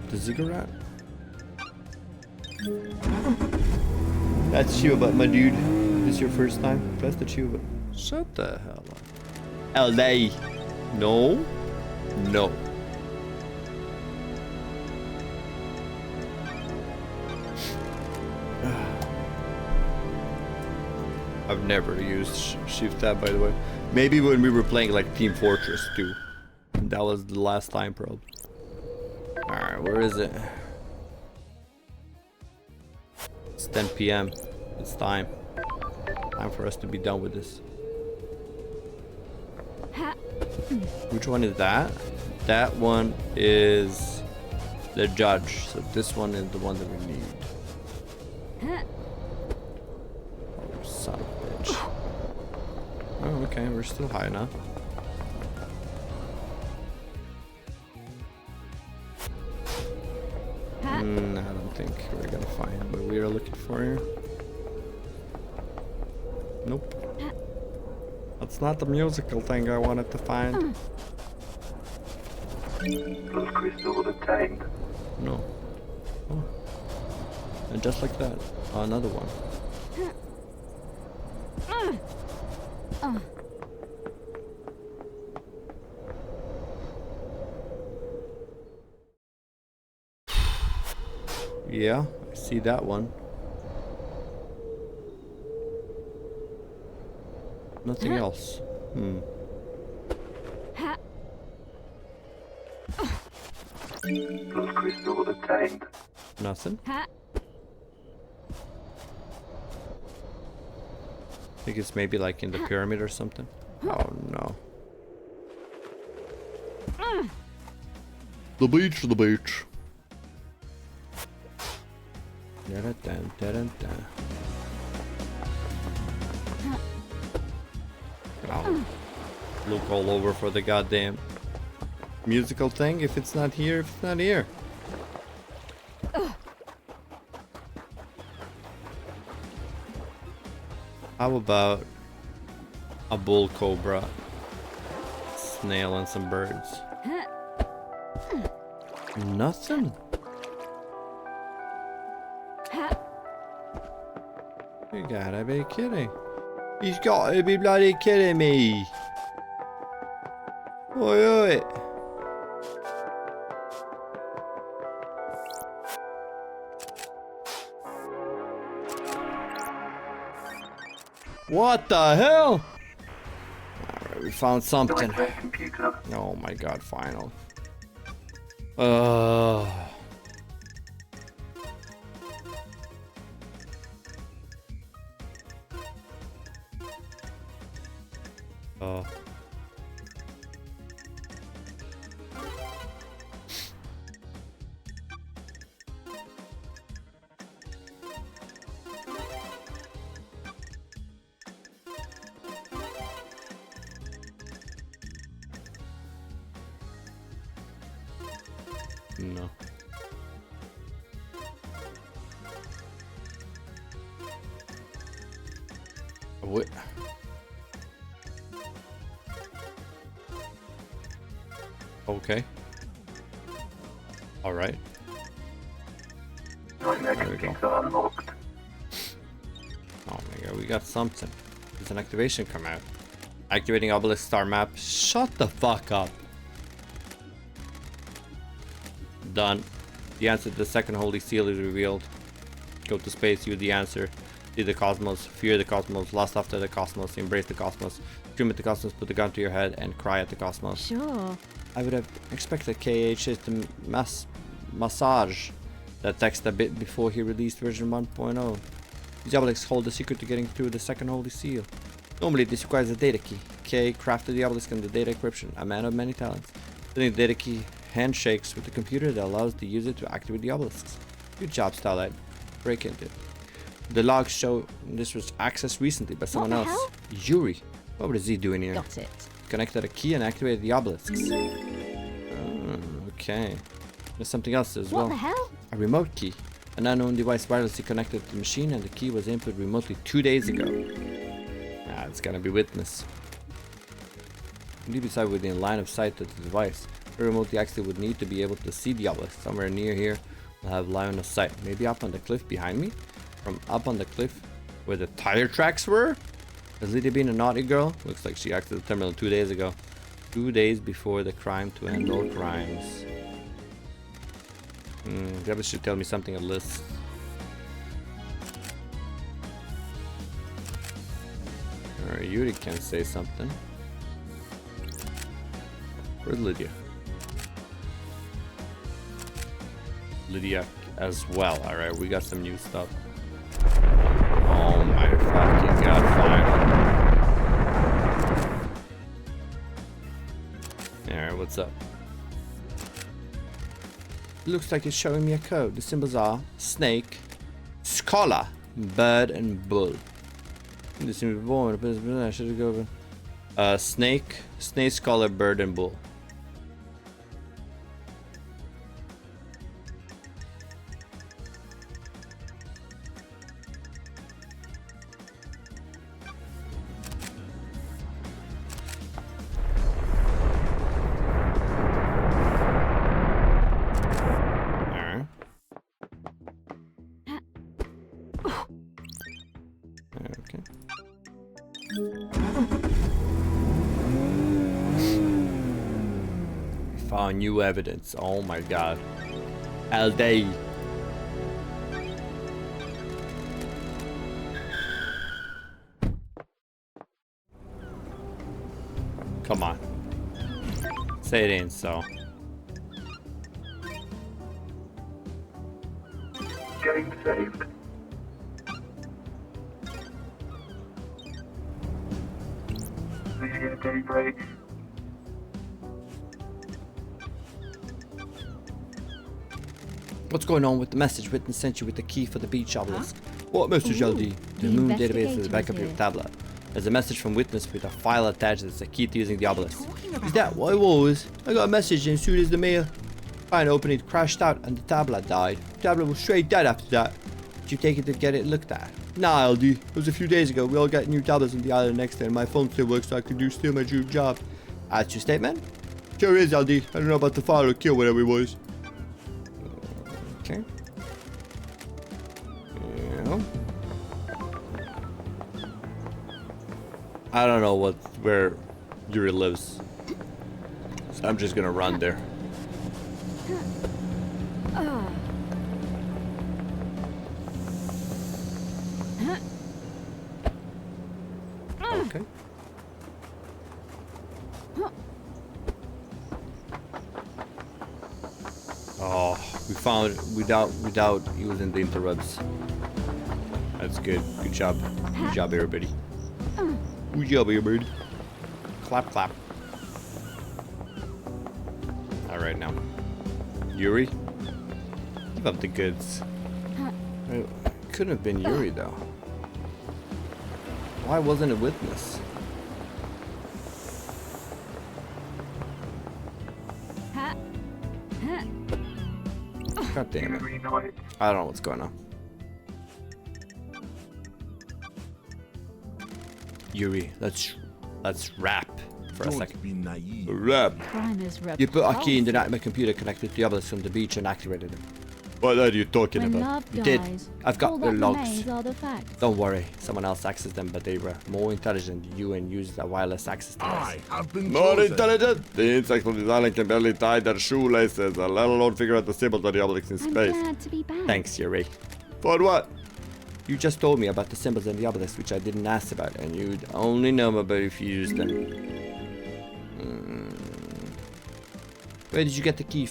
The ziggurat? That's Shiva, but my dude. This is your first time? That's the Shiva. Shut the hell up. LA. No. No. I've never used Shift Tab, by the way. Maybe when we were playing like Team Fortress 2. That was the last time, probably. Alright, where is it? It's 10 PM. It's time. Time for us to be done with this. Which one is that? That one is the judge. So this one is the one that we need. Oh, son of a bitch. Oh, okay. We're still high enough. I don't think we're gonna find what we are looking for here. Nope. That's not the musical thing I wanted to find. Those crystals obtained. No. Oh. And just like that, another one. Yeah, I see that one. Nothing else. Those crystals obtained. Nothing. I think it's maybe like in the pyramid or something. Oh no. The beach, the beach. Da-da-dun, da-dun-dun. I'll look all over for the goddamn musical thing if it's not here, if it's not here. How about a bull cobra, snail, and some birds? Nothing. You gotta be kidding. He's got to be bloody kidding me. Oi, oi. What the hell? Alright, we found something. Oh my god, final. No. What? Okay. All right. There we go. Oh Alright, we got something. There's an activation command. Activating obelisk star map. Shut the fuck up. Done. The answer to the second holy seal is revealed. Go to space, use the answer. See the cosmos, fear the cosmos, lust after the cosmos, embrace the cosmos, scream at the cosmos, put the gun to your head, and cry at the cosmos. Sure. I would have expected KHS to massage that text a bit before he released version 1.0. These obelisks hold the secret to getting through the second holy seal. Normally this requires a data key. K crafted the obelisk and the data encryption, a man of many talents. Setting the data key handshakes with the computer that allows the user to activate the obelisks. Good job, Starlight. Break into it. The logs show this was accessed recently by someone else. Hell? Yuri. What was he doing here? Got it. Connected a key and activated the obelisks. Okay. There's something else as well. What the hell? A remote key. An unknown device wirelessly connected to the machine and the key was input remotely 2 days ago. Ah, it's gonna be witness. Leave beside within line of sight of the device. The remotely active would need to be able to see the obelisk. Somewhere near here will have line of sight. Maybe up on the cliff behind me? From up on the cliff where the tire tracks were? Has Lydia been a naughty girl? Looks like she acted the terminal 2 days ago. 2 days before the crime to end all crimes. That should tell me something at least. Alright, Yuri can say something. Where's Lydia? Lydia as well. Alright, we got some new stuff. Oh my fucking god, fine. Alright, what's up? Looks like it's showing me a code. The symbols are snake, scholar, bird, and bull. This seems born. I should go over. Snake, scholar, bird, and bull. Found new evidence. Oh my god. LD. Come on. Say it ain't so. Getting saved. Initiate daybreak. What's going on with the message witness sent you with the key for the beach obelisk? What message, LD? The moon database is the backup of your tablet. There's a message from witness with a file attached that's a key to using the obelisk. Is that what it was? I got a message and soon as the mail. Trying to open it, crashed out and the tablet died. The tablet was straight dead after that. Did you take it to get it looked at? Nah, LD. It was a few days ago. We all got new tablets on the island next day and my phone still works so I could do still my dream job. That's your statement? Sure is, LD. I don't know about the file or kill, whatever it was. Okay. Yeah. I don't know where Yuri lives. So I'm just gonna run there. Okay. Oh, we found it without using the interrupts. That's good. Good job. Good job, everybody. Good job, everybody. Clap, clap. All right, now, Yuri, give up the goods. It couldn't have been Yuri though. Why wasn't it witness? God damn it. I don't know what's going on. Yuri, let's rap for a second. Be naive. Rap. Crime is You put a key in the night my computer connected to the others from the beach and activated it. What are you talking When about? love You did. dies, I've got all the that logs. remains are the facts. Don't worry, someone else accessed them, but they were more intelligent than you and used a wireless access device. have been More intelligent? The insects on this island can barely tie their shoelaces, let alone figure out the symbols of the obelisks in I'm space. glad to be back. Thanks, Yuri. For what? You just told me about the symbols and the obelisks, which I didn't ask about, and you'd only know about if you used them. Where did you get the key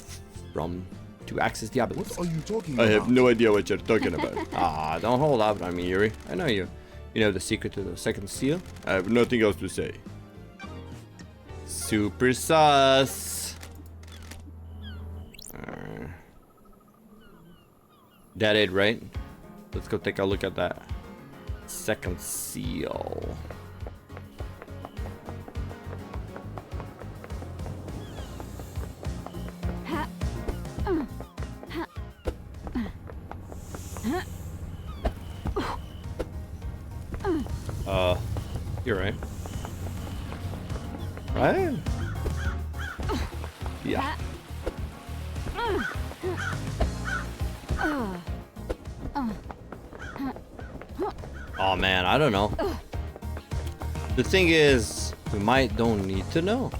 from to access the obelisk? What are you talking I about? have no idea what you're talking about. Ah, don't hold out on me, Yuri. I know you. You know the secret to the second seal? I have nothing else to say. Super sus. That it, right? Let's go take a look at that second seal. You're right. Right? Yeah. Oh man, I don't know. The thing is, we might don't need to know.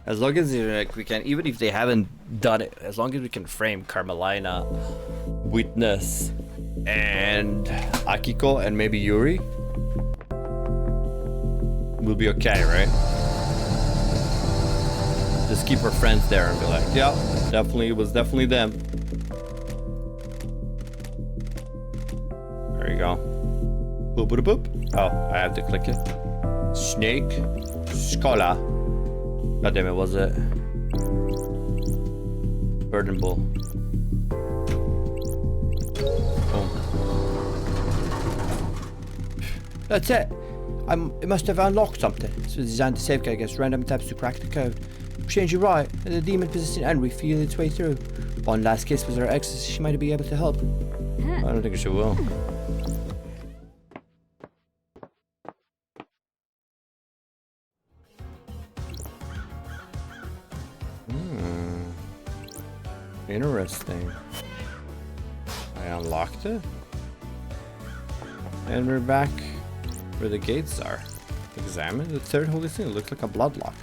As long as like we can, even if they haven't done it, as long as we can frame Carmelina, Witness, and Akiko, and maybe Yuri, we'll be okay, right? Just keep our friends there and be like, yeah, definitely, it was definitely them. There you go. Boop boop boop. Oh, I have to click it. Snake. Skola. God damn it, was it? Burden Bull. Boom. That's it. It must have unlocked something. This was designed to safeguard against random attempts to crack the code. Change you right, and the demon possessing Henry feel its way through. One last kiss with her exes, she might be able to help. I don't think she will. Interesting. I unlocked it. And we're back where the gates are. Examine the third holy seal. Looks like a blood lock.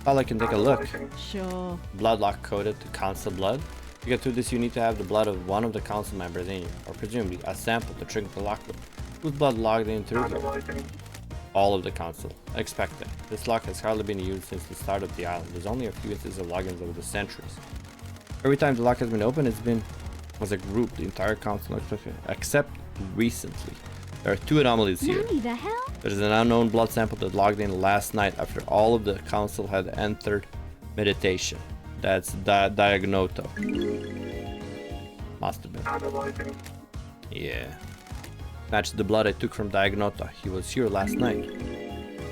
Well, I can take a look. Sure. Blood lock coded to council blood. To get through this, you need to have the blood of one of the council members in you, or presumably a sample to trigger the lock with. Whose blood logged in through here? All of the council. Expected. This lock has hardly been used since the start of the island. There's only a few instances of logins over the centuries. Every time the lock has been opened, it's been as a group, the entire council, except recently. There are two anomalies here. Nanny, the hell? There's an unknown blood sample that logged in last night after all of the council had entered meditation. That's Diagnoto. Must have been. Yeah. Matched the blood I took from Diagnoto. He was here last night.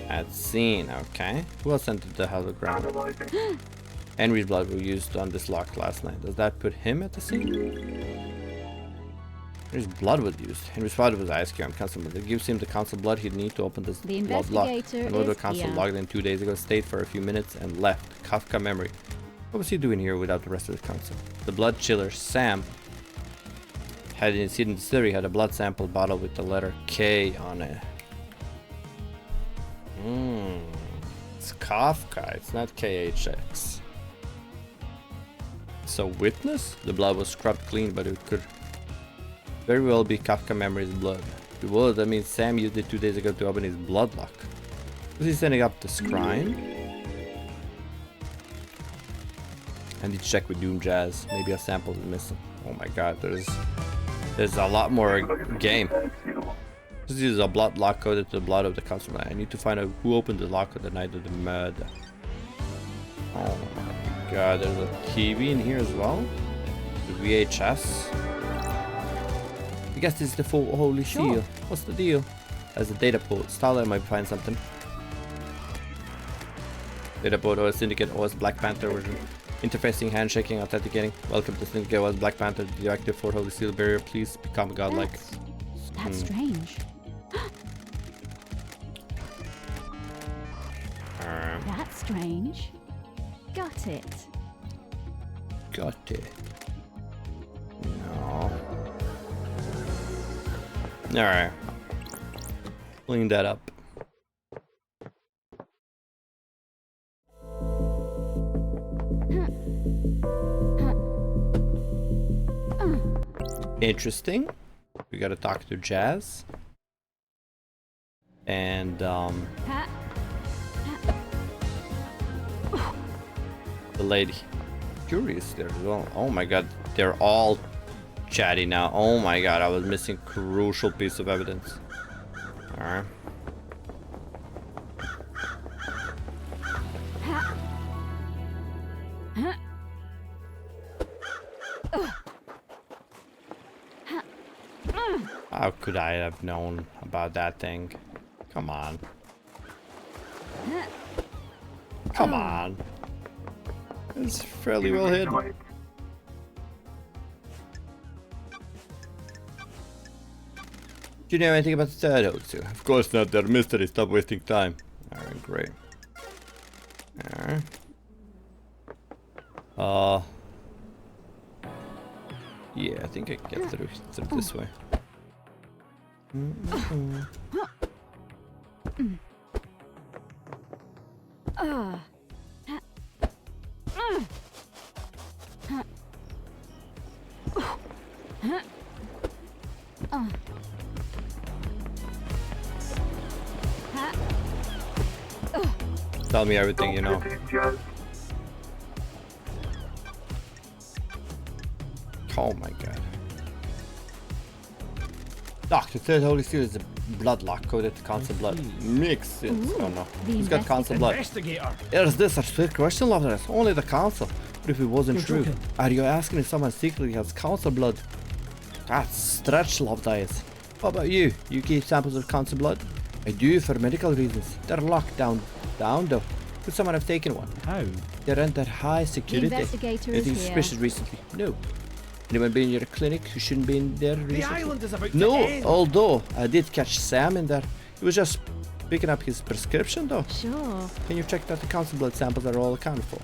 At scene, okay. Who else entered the hologram? Henry's blood was used on this lock last night. Does that put him at the scene? Henry's blood was used. Henry's father was ice cream council, but it gives him the council blood he'd need to open this The blood lock. investigator Another is council here. logged in 2 days ago, stayed for a few minutes, and left. Kafka memory. What was he doing here without the rest of the council? The blood chiller, Sam, had in his hidden distillery, had a blood sample bottle with the letter K on it. It's Kafka, it's not KHX. So witness? The blood was scrubbed clean, but it could very well be Kafka Memory's blood. If it was, that means Sam used it 2 days ago to open his blood lock. Was he setting up the scribe? I need to check with Doom Jazz. Maybe a sample is missing. Oh my god, there's a lot more game. This is a blood lock coded to the blood of the councilman. I need to find out who opened the lock on the night of the murder. Oh my god, there's a TV in here as well. The VHS. I guess this is the full holy seal. What's the deal? As a data pool, Starlight might find something. Data pool, OS Syndicate, OS Black Panther version. Interfacing, handshaking, authenticating. Welcome to Syndicate, OS Black Panther. The active for holy seal barrier. Please become godlike. That's strange. That's strange. Got it. Got it. No. Alright. Clean that up. Interesting. We gotta talk to Jazz. And, the lady. Curious there as well. Oh my god, they're all chatty now. Oh my god, I was missing crucial piece of evidence. Alright. How could I have known about that thing? Come on. Come on. It's fairly well hidden. Do you know anything about the third hoax? Of course not, they're mystery, stop wasting time. Alright, great. Alright. Yeah, I think I can get through this way. Tell me everything you know. Oh my god. Doc, the third holy seal is a blood lock coded to council blood. Makes sense. Oh no. Who's got council blood? Is this a strict question, Loveless? Only the council. But if it wasn't true, are you asking if someone secretly has council blood? That's stretch, Loveless. What about you? You keep samples of council blood? I do for medical reasons. They're locked down though. Could someone have taken one? How? They're under high security. The investigator is Anything here. suspicious recently? No. Anyone been in your clinic who shouldn't be in there recently? The island is about No, to end. although I did catch Sam in there. He was just picking up his prescription though. Sure. Can you check that the council blood samples are all accounted for?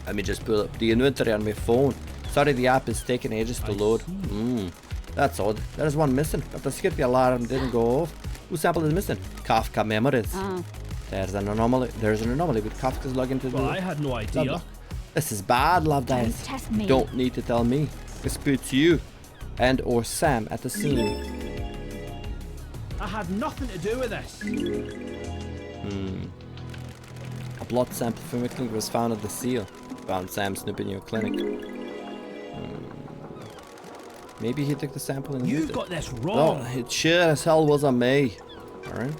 Let me just pull up the inventory on my phone. Sorry, the app is taking ages to load. That's odd. There's one missing, but the security alarm didn't go off. Whose sample is missing? Kafka memories. There's an anomaly. There's an anomaly with Kafka's login to the. I had no idea. This is bad, Love Don't Dice. test me. Don't need to tell me. This puts you and or Sam at the scene. I had nothing to do with this. A blood sample from your clinic was found at the seal. Found Sam snooping in your clinic. Maybe he took the sample and You used got it. this wrong. Oh, it sure as hell wasn't me. Alright.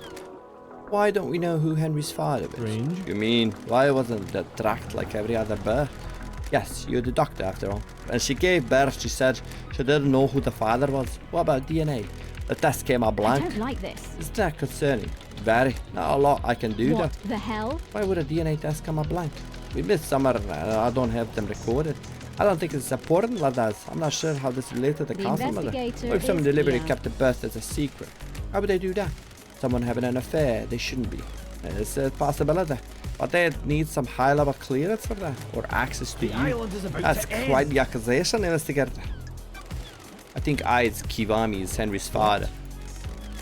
Why don't we know who Henry's father was? Strange. You mean, why wasn't that tracked like every other birth? Yes, you're the doctor after all. When she gave birth, she said she didn't know who the father was. What about DNA? The test came out I blank. don't like this. Isn't that concerning? Very. Not a lot I can do What there. the hell? Why would a DNA test come out blank? We missed somewhere, I don't have them recorded. I don't think it's important like that. I'm not sure how this relates to the The council mother. investigator Or if someone is deliberately here. kept the birth as a secret. How would they do that? Someone having an affair, they shouldn't be. It's a possibility. But they'd need some high-level clearance for that, or access to The you. island is about That's to end. quite the accusation, investigator. I think Ides Kivami is Henry's father.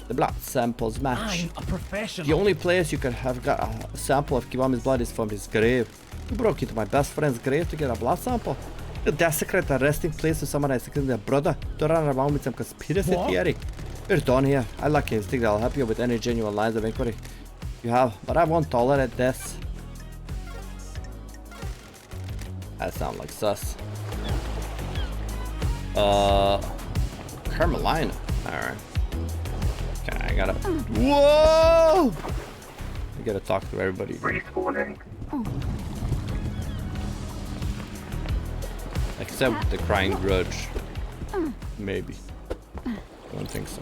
The blood samples match. I'm a professional. The only place you could have got a sample of Kiwami's blood is from his grave. You broke into my best friend's grave to get a blood sample. You desecrate the resting place of someone I second their brother to run around with some conspiracy theory. We're done here. I lack instinct that'll help you with any genuine lines of inquiry you have, but I won't tolerate this. That sounds like sus. Carmelina. Alright. Okay, I gotta. Whoa! I gotta talk to everybody. Respawning. Except the crying grudge. Maybe. Don't think so.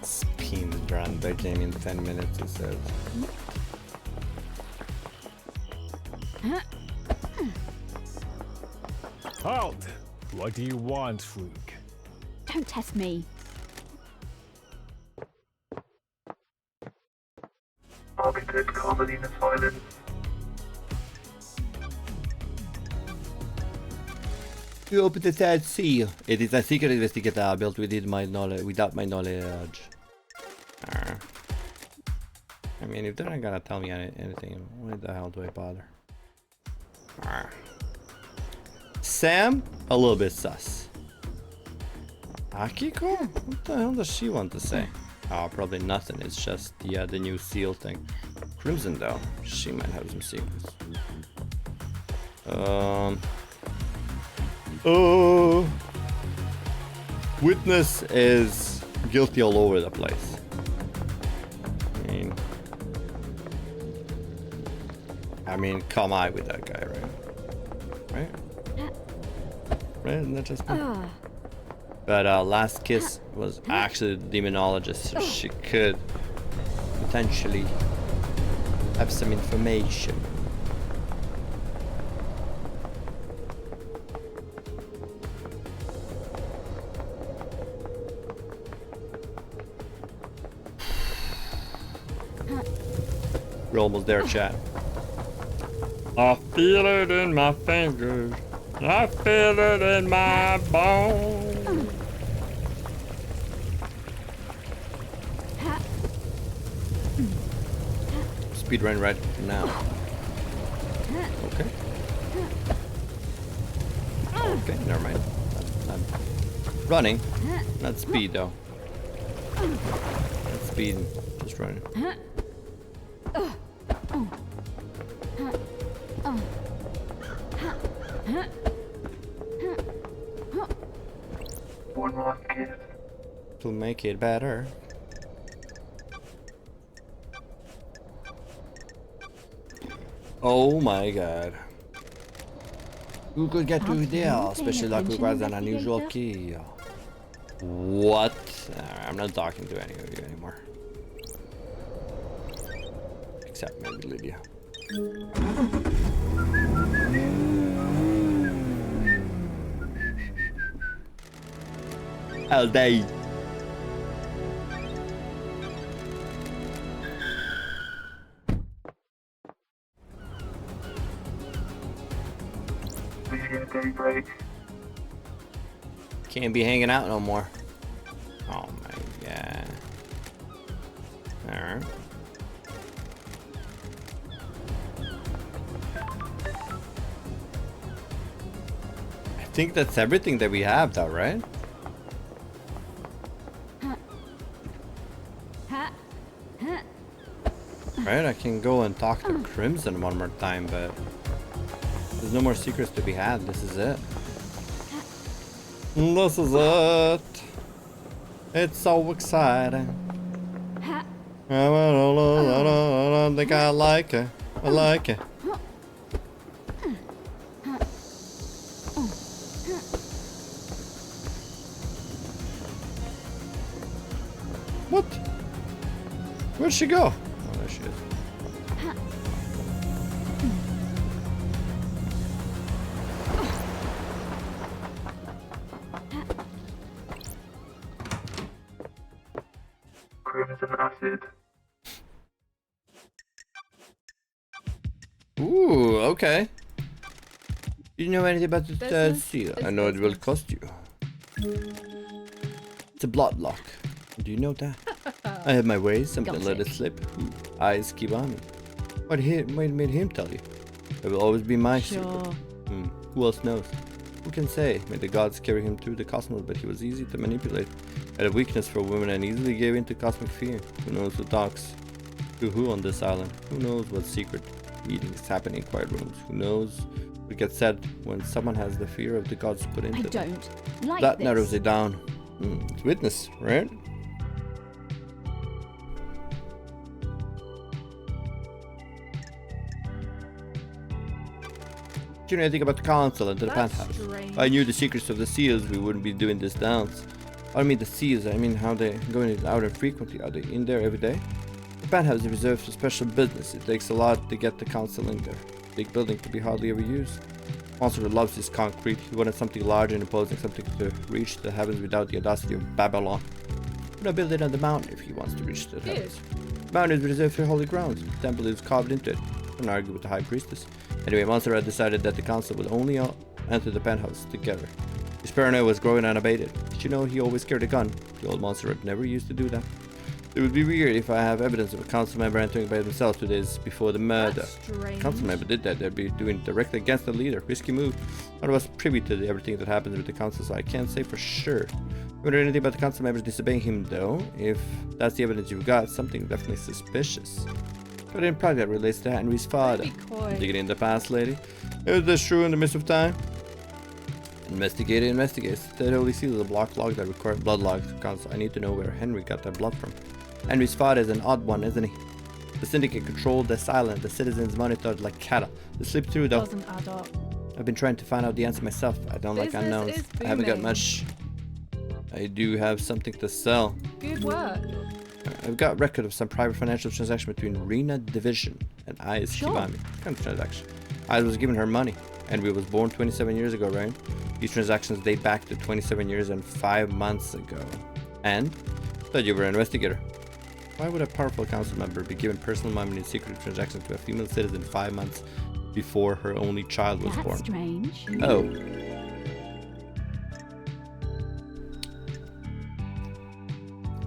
Spin run the game in 10 minutes, it says. Halt! What do you want, Luig? Don't test me. Architect minute comedy in silence. You opened the third seal. It is a secret investigator built within my knowledge, without my knowledge. I mean, if they're not gonna tell me anything, why the hell do I bother? Sam, a little bit sus. Akiko? What the hell does she want to say? Oh, probably nothing. It's just the new seal thing. Crimson, though, she might have some secrets. Oh, Witness is guilty all over the place. I mean, come on with that guy, right? Right? Isn't that just me? But Last Kiss was actually the demonologist, so she could potentially have some information. We're almost there, chat. I feel it in my fingers. I feel it in my bones. Speedrun right now. Okay. Okay, never mind. I'm running. Not speed though. Not speed, just running. One more kiss. To make it better. Oh my god. Who could get through there? Especially like requires an unusual key. What? I'm not talking to any of you anymore. Except maybe Lydia. All day. Daybreak. Can't be hanging out no more. Oh my god. Alright. I think that's everything that we have though, right? Right, I can go and talk to Crimson one more time, but there's no more secrets to be had. This is it. This is it. It's so exciting. I think I like it. I like it. What? Where'd she go? Oh, there she is. Crimson acid. Ooh, okay. You know anything about the third seal? I know it will cost you. It's a blood lock. Do you know that? I have my ways, sometimes let it slip. Eyes keep on me. What made him tell you? It will always be my secret. Who else knows? Who can say? May the gods carry him through the cosmos, but he was easy to manipulate. Had a weakness for women and easily gave in to cosmic fear. Who knows who talks to who on this island? Who knows what secret meetings happen in quiet rooms? Who knows what gets said when someone has the fear of the gods put into them? I don't like That this. narrows it down. It's Witness, right? Do you know anything about the council and the penthouse? Strange. If I knew the secrets of the seals, we wouldn't be doing this dance. I don't mean the seals, I mean how they're going out and frequently. Are they in there every day? The penthouse is reserved for special business. It takes a lot to get the council in there. Big building to be hardly ever used. Monster loves his concrete. He wanted something large and imposing, something to reach the heavens without the audacity of Babylon. Why not build it on the mountain if he wants to reach the heavens? The mountain is reserved for holy grounds. The temple is carved into it. Don't argue with the high priestess. Anyway, Montserrat decided that the council would only enter the penthouse together. His paranoia was growing unabated. Did you know he always carried a gun? The old Montserrat never used to do that. It would be weird if I have evidence of a council member entering by themselves 2 days before the murder. Strange. Council member did that, they'd be doing it directly against the leader. Risky move. None of us privy to everything that happens with the council, so I can't say for sure. I wonder anything about the council members disobeying him, though. If that's the evidence you've got, something definitely suspicious. But in practice that relates to Henry's father. Digging in the past, lady. Is this true in the midst of time? Investigator investigates. The Holy Seal is a blood log that requires blood logs of council. I need to know where Henry got that blood from. Henry's father is an odd one, isn't he? The syndicate controlled the asylum, the citizens monitored like cattle. The slip through though. Doesn't add up. I've been trying to find out the answer myself. I don't like Business unknowns. is I haven't got booming. much. I do have something to sell. Good work. I've got record of some private financial transaction between Rena Division and Ayes Sure. Kibami. What kind of transaction? Ayes was giving her money. Henry was born 27 years ago, right? These transactions date back to 27 years and 5 months ago. And? Thought you were an investigator. Why would a powerful council member be given personal money in secret transactions to a female citizen 5 months before her only child was born? That's strange. Oh.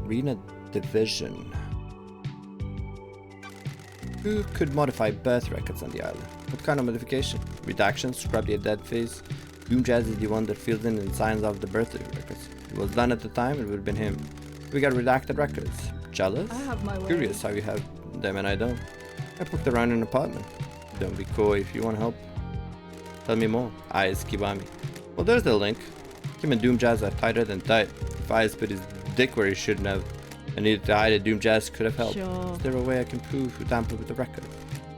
Rena Division. Who could modify birth records on the island? What kind of modification? Redactions, scrub the dead face. Doomjazz is the one that fills in and signs off the birth records. It was done at the time, it would have been him. We got redacted records. Jealous? I have my way. Curious how you have them and I don't. I poked around in an apartment. Don't be coy. If you want help, tell me more. Ayes Kibami. Well, there's the link. Him and Doomjazz are tighter than tight. If Ayes put his dick where he shouldn't have and needed to hide it, Doomjazz could have helped. Sure. Is there a way I can prove who tampered with the record?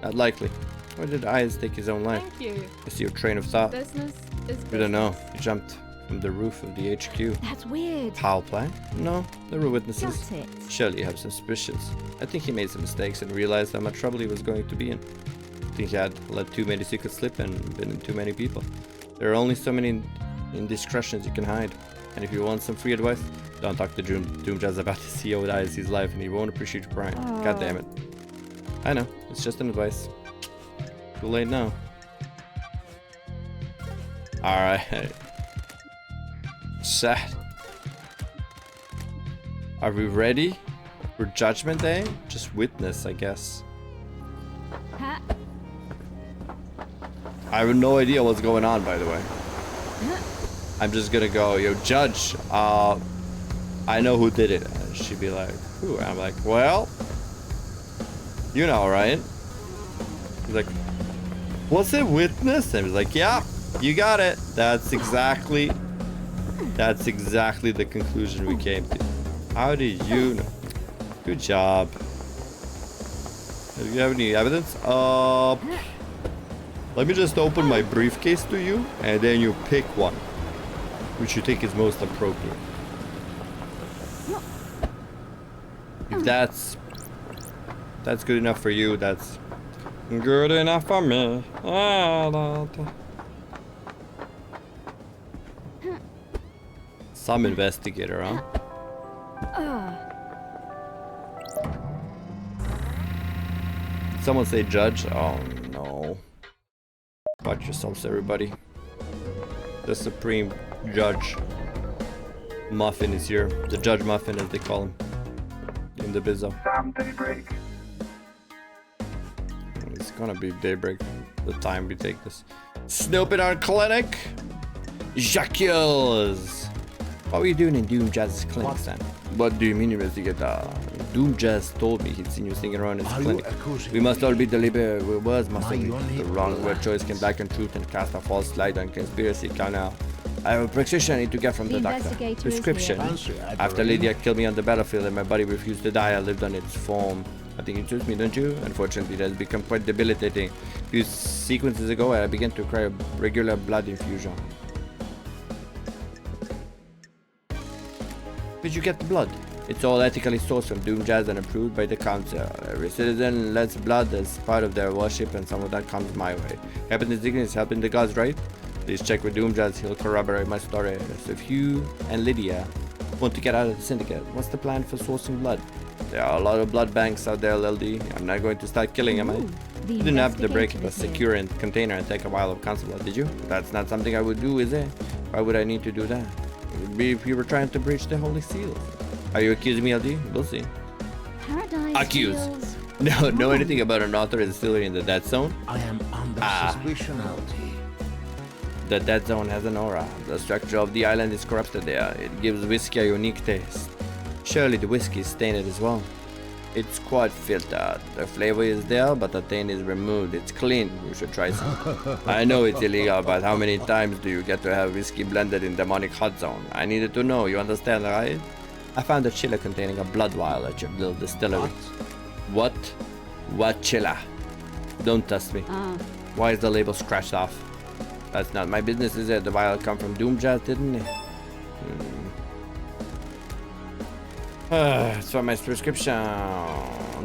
Not likely. Why did Ayes take his own life? Thank you. I see your train of thought. Business is business. We don't know. He jumped from the roof of the HQ. That's weird. Foul play? No, there were witnesses. Got it. Surely you have suspicions. I think he made some mistakes and realized how much trouble he was going to be in. I think he had let too many secrets slip and been in too many people. There are only so many indiscretions you can hide. And if you want some free advice, don't talk to Doomjazz about the CEO with Ayes' life and he won't appreciate your prying. God damn it. I know, it's just an advice. Too late now. Alright. Set. Are we ready for Judgment Day? Just witness, I guess. Ha. I have no idea what's going on, by the way. I'm just gonna go, yo, Judge, I know who did it. And she'd be like, who? And I'm like, well, you know, right? He's like, was it witness? And he's like, yeah, you got it. That's exactly the conclusion we came to. How did you know? Good job. Do you have any evidence? Let me just open my briefcase to you, and then you pick one, which you think is most appropriate. If that's good enough for you, that's good enough for me. Some investigator, huh? Someone say judge? Oh no. Watch yourselves, everybody. The supreme judge Muffin is here. The Judge Muffin, as they call him in the bizzo. Sam Daybreak. It's gonna be daybreak the time we take this. Snooping our clinic. Jacules. What were you doing in Doomjazz's clinic, Sam? What do you mean, investigator? Doomjazz told me he'd seen you sneaking around his clinic. We must all be deliberate. We must all be. The wrong word choice can blacken truth and cast a false light on conspiracy. Now, I have a prescription I need to get from the doctor. Investigator is Prescription. here. After Lydia killed me on the battlefield and my body refused to die, I lived on its form. I think you choose me, don't you? Unfortunately, it has become quite debilitating. A few sequences ago, I began to require regular blood infusion. Where'd you get the blood? It's all ethically sourced from Doomjazz and approved by the council. Every citizen lets blood as part of their worship, and some of that comes my way. Helping the dignity, helping the gods, right? Please check with Doomjazz, he'll corroborate my story. So if you and Lydia Want to get out of the syndicate? What's the plan for sourcing blood? There are a lot of blood banks out there, LD. I'm not going to start killing them, eh? You didn't have to break into a secure container and take a vial of council blood, did you? That's not something I would do, is it? Why would I need to do that? It would be if you were trying to breach the holy seals. Are you accusing me, LD? We'll see. Paradise Accused. feels No, know anything about an author distillery in the Dead Zone? I am under suspicion, LT. The Dead Zone has an aura. The structure of the island is corrupted there. It gives whiskey a unique taste. Surely the whiskey is tainted as well. It's quite filtered. The flavor is there, but the taint is removed. It's clean. You should try some. I know it's illegal, but how many times do you get to have whiskey blended in demonic hot zone? I needed to know. You understand, right? I found a chiller containing a blood vial at your little distillery. What? What chiller? Don't test me. Why is the label scratched off? That's not my business, is it? The vial come from Doomjazz, didn't it? It's for my prescription.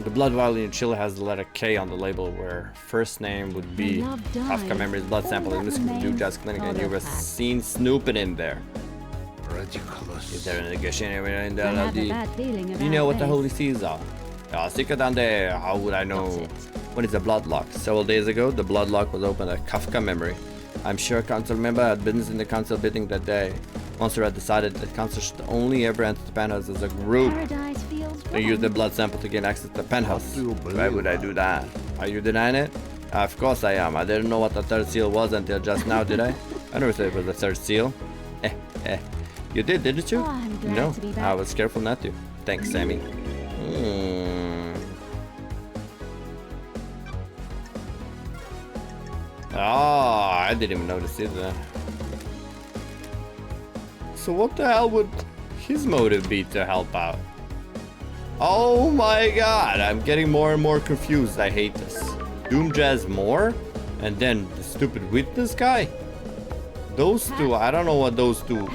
The blood vial in your chiller has the letter K on the label, where first name would be Kafka Memory's blood sample is missing from Doomjazz clinic, and you were seen snooping in there. Ridiculous. Is there a negotiation anywhere in there, I have a LD? bad feeling Do about you know what the this. holy seals are? Secret down there. How would I know? What is a blood lock? Several days ago, the blood lock was opened at Kafka Memory. I'm sure a council member had business in the council building that day. Monster had decided that council should only ever enter the penthouse as a group. Paradise feels They used the blood sample to gain access to the penthouse. Why would I do that? Are you denying it? Of course I am. I didn't know what the third seal was until just now, did I? I never said it was the third seal. You did, didn't you? Oh, I'm glad No, to be back. I was careful not to. Thanks, Sammy. Oh, I didn't even notice either. So what the hell would his motive be to help out? Oh my god, I'm getting more and more confused. I hate this. Doomjazz more? And then the stupid witness guy? Those two, I don't know what those two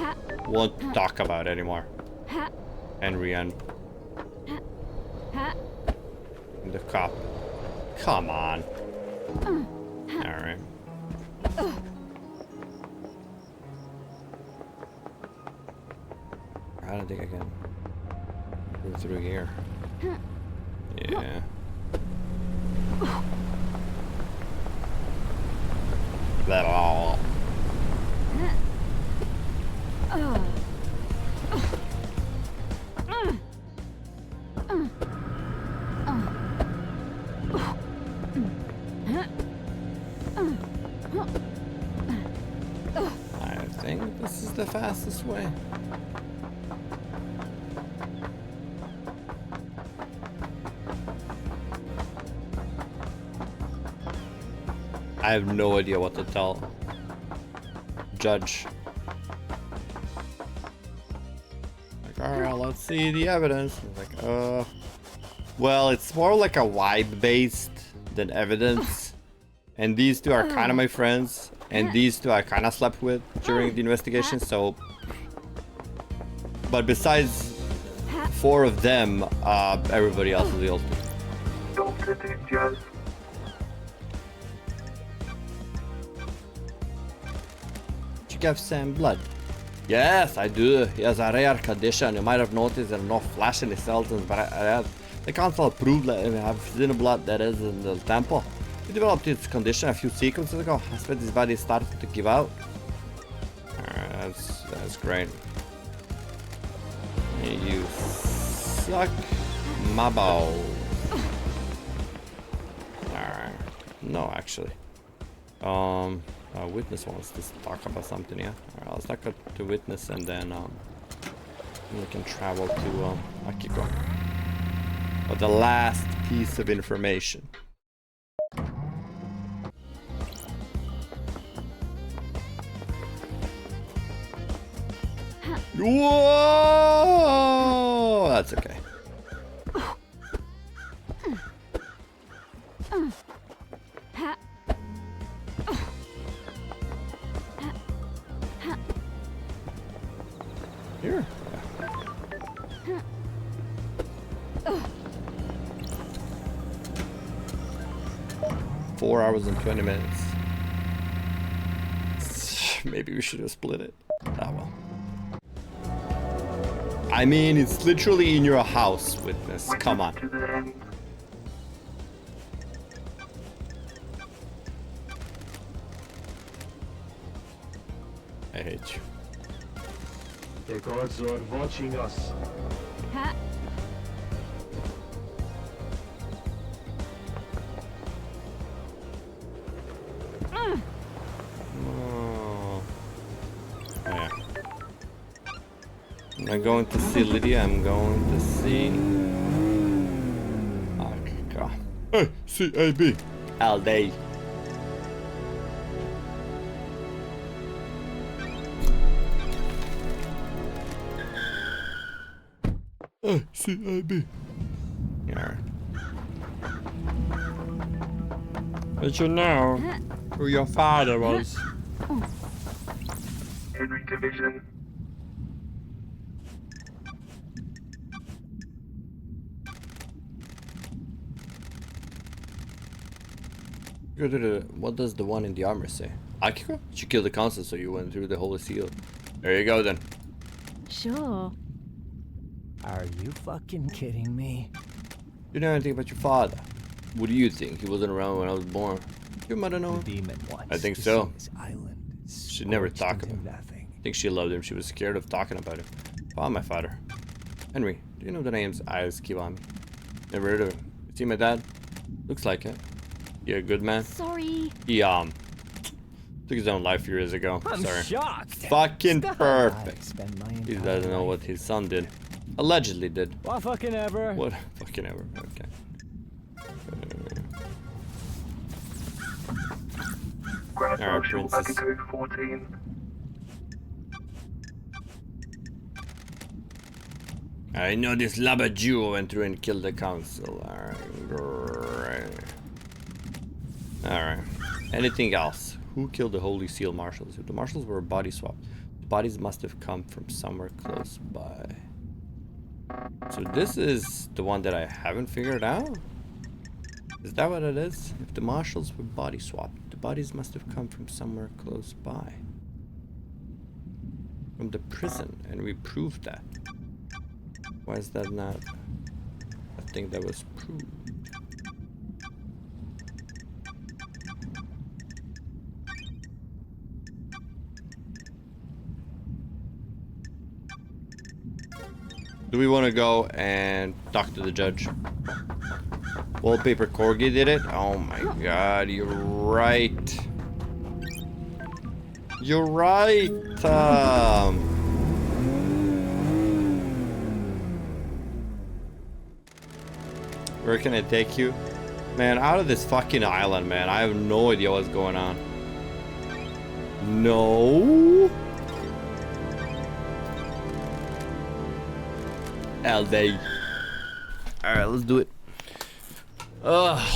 won't talk about anymore. Henry and the cop. Come on. Alright. I don't think I can go through here. Yeah. That all. I think this is the fastest way. I have no idea what to tell Judge. Like, alright, let's see the evidence. Like, well, it's more like a vibe based than evidence. And these two are kind of my friends. And these two I kind of slept with during the investigation, so. But besides 4 of them, everybody else is guilty. Dr. Doomjazz. You give Sam blood? Yes, I do. He has a rare condition. You might have noticed there are no flesh in his skeletons, but the council proved that we have xenoblood that is in the temple. He developed his condition a few sequences ago. I expect his body started to give out. That's great. You suck my balls. Alright. No, actually. Witness wants to talk about something, yeah? Alright, let's talk to witness and then we can travel to Akiko. But the last piece of information. Whoa! That's okay. Here. 4 hours and 20 minutes. Maybe we should have split it. Ah well. I mean, it's literally in your house, witness. Come on. To the end. I hate you. The gods are watching us. Ha! Oh. Yeah. I'm not going to see Lydia, I'm going to see... Oh, God. Hey, CAB. All day. Hey, CAB. Yeah. But you know who your father was. Henry Division. What does the one in the armor say? Akiko? She killed the council, so you went through the Holy Seal. There you go then. Sure. Are you fucking kidding me? You know anything about your father? What do you think? He wasn't around when I was born. Your mother know him? Demon wants I think to so. see this island She never scorched talked into about him. nothing. I think she loved him. She was scared of talking about him. Follow my father. Henry, do you know the name's eyes keep on me? Never heard of him. You see my dad? Looks like it. You a good man? Sorry. He took his own life years ago. I'm Sorry. shocked. Fucking Still, perfect. I spend my He entire doesn't know life- what his son did. Allegedly did. What fucking ever? What fucking ever. Okay. Grand Alright, Marshal princess. Code 14. I know this Labajuo went through and killed the council. Alright, great. Alright. Anything else? Who killed the Holy Seal Marshals? If the Marshals were body swapped, the bodies must have come from somewhere close by. So this is the one that I haven't figured out? Is that what it is? If the Marshals were body swapped, the bodies must have come from somewhere close by. From the prison, and we proved that. Why is that not a thing that was proved? Do we want to go and talk to the judge? Wallpaper Corgi did it? Oh my god, you're right. You're right. Where can I take you? Man, out of this fucking island, man. I have no idea what's going on. No. LD. Alright, let's do it.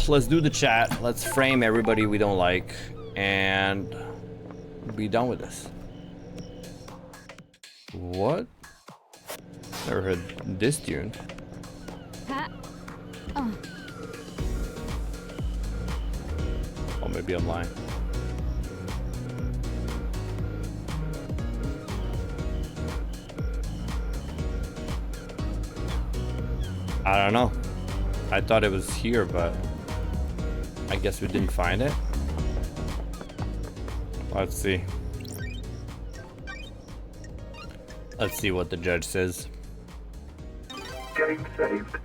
Let's do the chat. Let's frame everybody we don't like. And be done with this. What? Never heard this tune. Ha! Oh. Oh, maybe I'm lying. I don't know. I thought it was here, but I guess we didn't find it. Let's see. Let's see what the judge says. Game saved.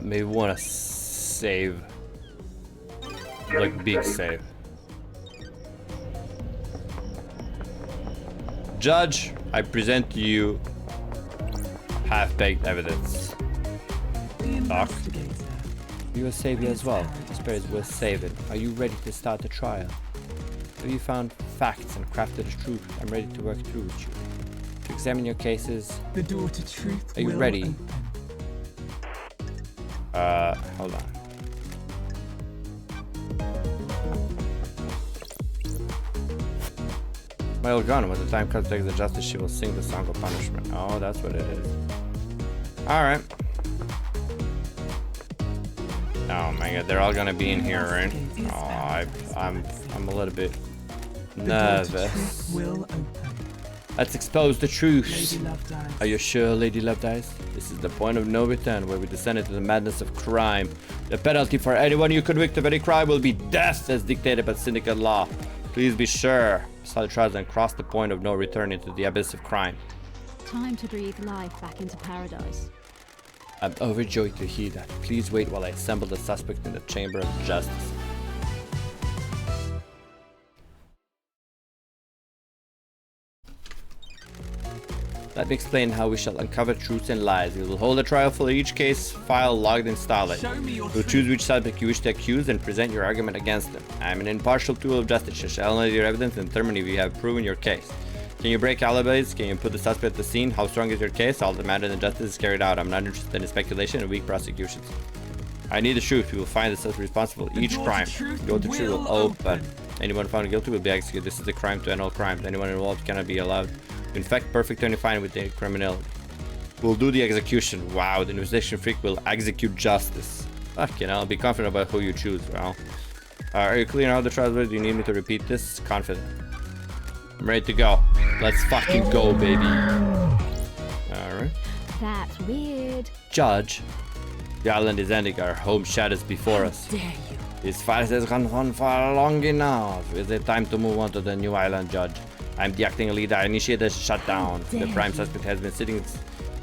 Maybe we want to save. Like big save. Judge, I present to you half-baked evidence. Talk. You're a savior as well. The spirit is worth saving. Are you ready to start the trial? Have you found facts and crafted a truth? I'm ready to work through with you. To examine your cases. The door to truth. Are you ready? Hold on. Well gone. When the time comes to take the justice, she will sing the song of punishment. Oh, that's what it is. Alright. Oh my god, they're all gonna be in here, right? Oh, I'm a little bit nervous. Will open. Let's expose the truth. Lady Love Dies. Are you sure, Lady Love Dies? This is the point of no return, where we descend into the madness of crime. The penalty for anyone you convict of any crime will be death, as dictated by syndicate law. Please be sure. Start the trials and cross the point of no return into the abyss of crime. Time to breathe life back into paradise. I'm overjoyed to hear that. Please wait while I assemble the suspect in the chamber of justice. Let me explain how we shall uncover truths and lies. We will hold a trial for each case file logged in Starlight. You'll choose which subject you wish to accuse and present your argument against them. I am an impartial tool of justice. I shall analyze your evidence and determine if you have proven your case. Can you break alibis? Can you put the suspect at the scene? How strong is your case? All that matters in justice is carried out. I'm not interested in speculation and weak prosecutions. I need the truth. We will find the suspect responsible for each crime. The door to truth will open. Anyone found guilty will be executed. This is a crime to end all crimes. Anyone involved cannot be allowed to infect perfect and fine with the criminality. We'll do the execution. Wow, the investigation freak will execute justice. Fuck, you know, be confident about who you choose. Well, are you clear on how the trial is? Do you need me to repeat this? Confident. I'm ready to go. Let's fucking go, baby. Alright. That's weird. Judge, the island is ending. Our home shadows before us. Dare you? This fight has gone on for long enough. Is it time to move on to the new island, Judge? I'm the acting leader. I initiate the shutdown. The prime suspect has been sitting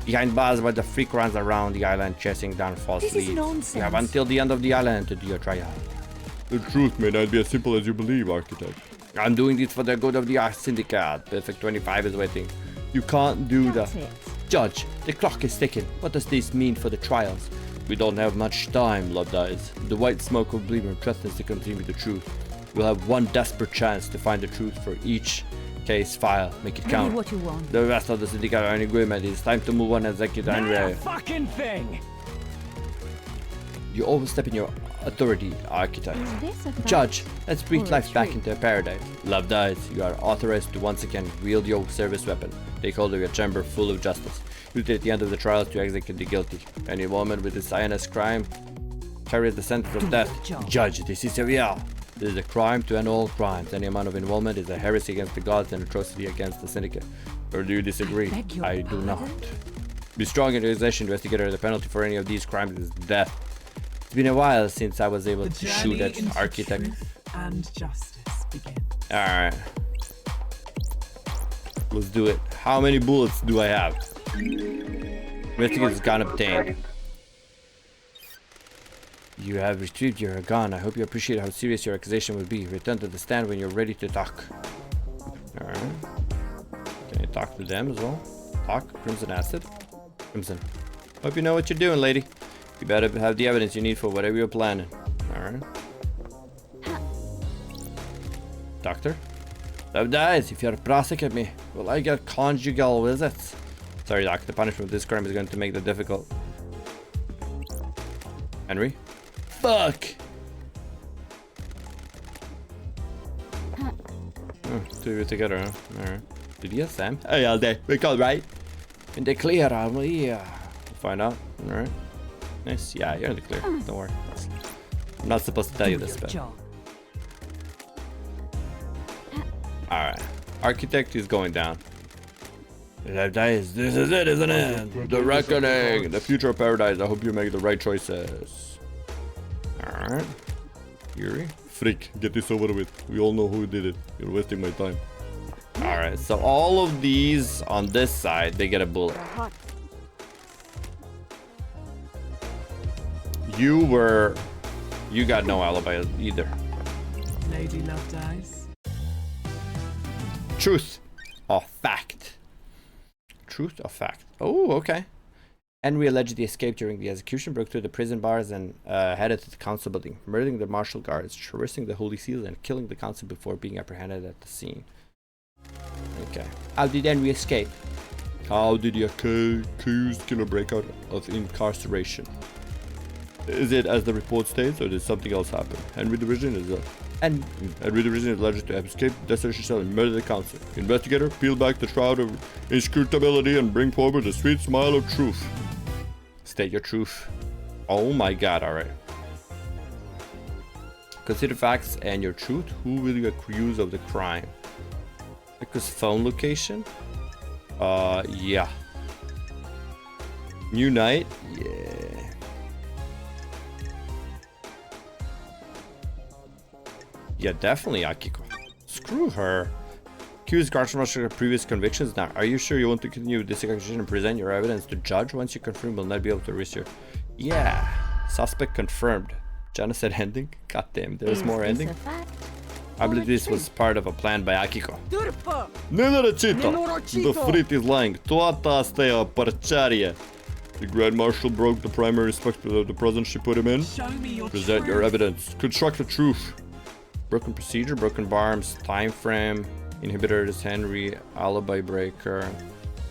behind bars while the freak runs around the island chasing down false leads. This is nonsense. You have until the end of the island to do your trial. The truth may not be as simple as you believe, Architect. I'm doing this for the good of the syndicate. Perfect 25 is waiting. You can't do that. Judge, the clock is ticking. What does this mean for the trials? We don't have much time, Love Dies. The white smoke of Bleemer threatens to continue with the truth. We'll have one desperate chance to find the truth for each case file. Make it count. What you want. The rest of the syndicate are in agreement. It's time to move on and execute Henry. Fucking thing. You overstep in your authority, Architect. Judge, let's breathe life back into paradise. Love Dies. You are authorized to once again wield your service weapon. Take hold of your chamber full of justice. Use it at the end of the trials to execute the guilty. Any woman with this heinous crime carries the sentence of death. Judge, this is severe. This is a crime to end all crimes. Any amount of involvement is a heresy against the gods and atrocity against the syndicate. Or do you disagree? I do not. Be strong in your accusation, investigator. The penalty for any of these crimes is death. It's been a while since I was able to shoot at Architect. And justice begins. Alright. Let's do it. How many bullets do I have? Investigator's gun obtained. You have retrieved your gun. I hope you appreciate how serious your accusation will be. Return to the stand when you're ready to talk. Alright. Can you talk to them as well? Talk? Crimson Acid? Crimson. Hope you know what you're doing, lady. You better have the evidence you need for whatever you're planning. Alright. Doctor? Love Dies. If you're prosecute me, will I get conjugal visits? Sorry, Doc. The punishment of this crime is going to make it difficult. Henry? Fuck! Oh, two of you together, huh? Alright. Did you get Sam? Hey, all day. We called, right? In the clear, are we? We'll find out. Alright. Nice. Yeah, you're in the clear. Don't worry. I'm not supposed to tell you this, but... Alright. Architect is going down. This is it, isn't it? The reckoning. The future of paradise. I hope you make the right choices. Alright. Yuri? Freak, get this over with. We all know who did it. You're wasting my time. Alright, so all of these on this side, they get a bullet. You got no alibi either. Lady Love Dies. Truth or fact? Truth or fact? Oh, okay. Henry allegedly escaped during the execution, broke through the prison bars and headed to the council building, murdering the martial guards, traversing the holy seal, and killing the council before being apprehended at the scene. Okay. How did Henry escape? How did the accused killer break out of incarceration? Is it as the report states, or did something else happen? Henry Division is alleged to have escaped the desolation cell and murdered the council. Investigator, peel back the shroud of inscrutability and bring forward the sweet smile of truth. State your truth. Oh my god, alright. Consider facts and your truth. Who will you accuse of the crime? Because phone location? Yeah. New night? Yeah. Yeah, definitely Akiko. Screw her. Accused guards from her previous convictions. Now, are you sure you want to continue with this accusation and present your evidence to judge? Once you confirm, we'll not be able to arrest you. Yeah. Suspect confirmed. Genocide ending? God damn, there's more ending. I believe this was part of a plan by Akiko. Nenarachito! The Frit is lying. Toata astea parcharia. The Grand Marshal broke the primary suspect of the prison she put him in. Present your evidence. Construct the truth. Broken procedure, broken barms, time frame, inhibitors, Henry, alibi breaker,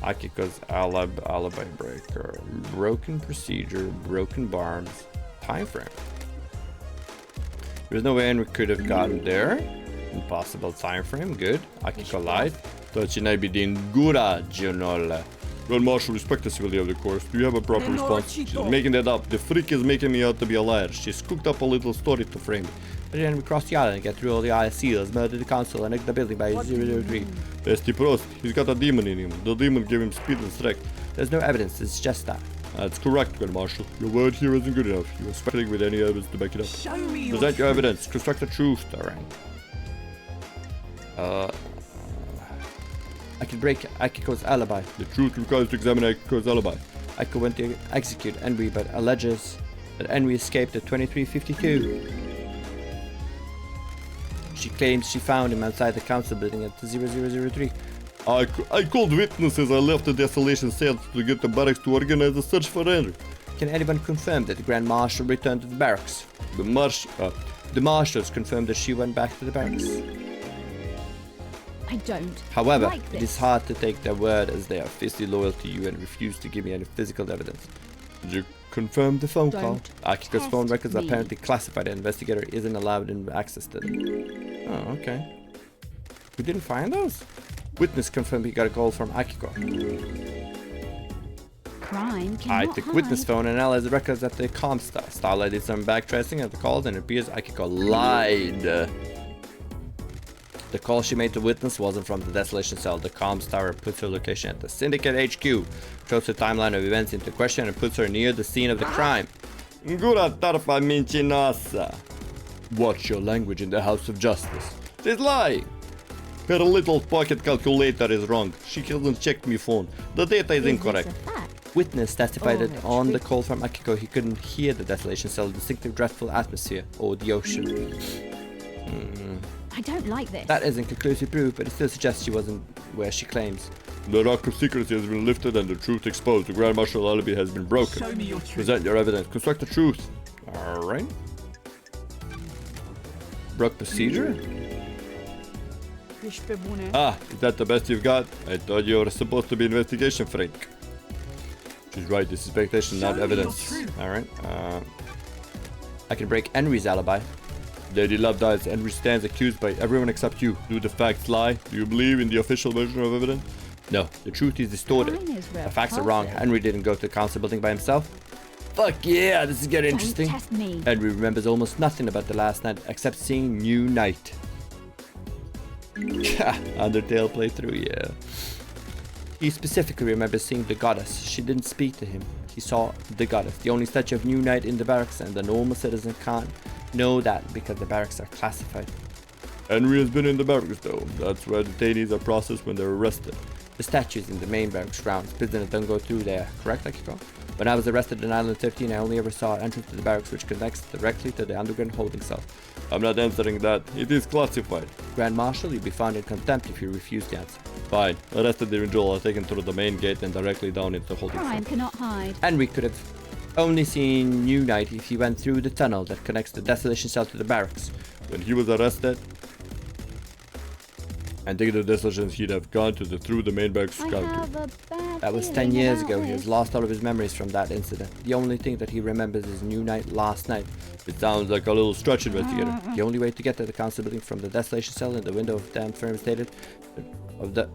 Akiko's alibi breaker, broken procedure, broken barms, time frame. There's no way Henry could have gotten there. Impossible time frame, good. Akiko lied. That should not be din gura, Gionola. Grand Marshal, respect the civility of the course. Do you have a proper response? She's making that up. The freak is making me out to be a liar. She's cooked up a little story to frame me. But then we crossed the island, get through all the island seals, murdered the council, and nicked the building by 003. Esti Prost, he's got a demon in him. The demon gave him speed and strength. There's no evidence, it's just that. That's correct, Grand Marshal. Your word here isn't good enough. You are speculating with any evidence to back it up. Present your evidence. Construct the truth, Darren. I can break Akiko's alibi. The truth requires to examine Akiko's alibi. Akiko went to execute Enri, but alleges that Enri escaped at 2352. She claims she found him outside the council building at 0003. I called witnesses. I left the desolation cell to get the barracks to organize a search for Henry. Can anyone confirm that the Grand Marshal returned to the barracks? The marshals confirmed that she went back to the barracks. I don't. However, like it this. is hard to take their word as they are fiercely loyal to you and refuse to give me any physical evidence. Did you confirm the phone call? Akiko's phone records are apparently classified. The investigator isn't allowed access to them. Oh, okay. We didn't find those? Witness confirmed he got a call from Akiko. Crime I cannot took hide. witness phone and analyzed the records at the Comstar. Starlight did some backtracing at the calls and it appears Akiko lied. The call she made to witness wasn't from the desolation cell. The comms tower puts her location at the Syndicate HQ, shows the timeline of events into question and puts her near the scene of the crime. Watch your language in the House of Justice. She's lying. Her little pocket calculator is wrong. She hasn't checked my phone. The data is incorrect. Witness testified that on the call from Akiko he couldn't hear the desolation cell, distinctive dreadful atmosphere, or the ocean. I don't like this. That isn't conclusive proof, but it still suggests she wasn't where she claims. The rock of secrecy has been lifted and the truth exposed. The Grand Marshal alibi has been broken. Show me your truth. Present your evidence. Construct the truth. Alright. Broke procedure? Ah, is that the best you've got? I thought you were supposed to be investigation, Frank. She's right, this is speculation, not evidence. Alright. I can break Henry's alibi. Lady Love dies. Henry stands accused by everyone except you. Do the facts lie? Do you believe in the official version of evidence? No, the truth is distorted. The facts are wrong. Henry didn't go to the council building by himself. Fuck yeah, this is getting interesting. Test me. Henry remembers almost nothing about the last night except seeing New Night. Undertale playthrough, yeah. He specifically remembers seeing the goddess. She didn't speak to him. He saw the goddess, the only statue of New Night in the barracks, and the normal citizen can't know that because the barracks are classified. Henry has been in the barracks though. That's where detainees are processed when they're arrested. The statue is in the main barracks grounds. Prisoners don't go through there, correct, Akiko? When I was arrested in Island 13, I only ever saw an entrance to the barracks which connects directly to the underground holding cell. I'm not answering that. It is classified. Grand Marshal, you'll be found in contempt if you refuse the answer. Fine. Arrested the individual are taken through the main gate and directly down into the holding cell. Crime cannot hide. Henry could have only seen New Night if he went through the tunnel that connects the desolation cell to the barracks. When he was arrested and taken to the desolation, he'd have gone through the main barracks counter. That was 10 years ago. He has lost all of his memories from that incident. The only thing that he remembers is New Night last night. It sounds like a little stretch, investigator. The only way to get to the council building from the desolation cell in the window of damn firm stated of the...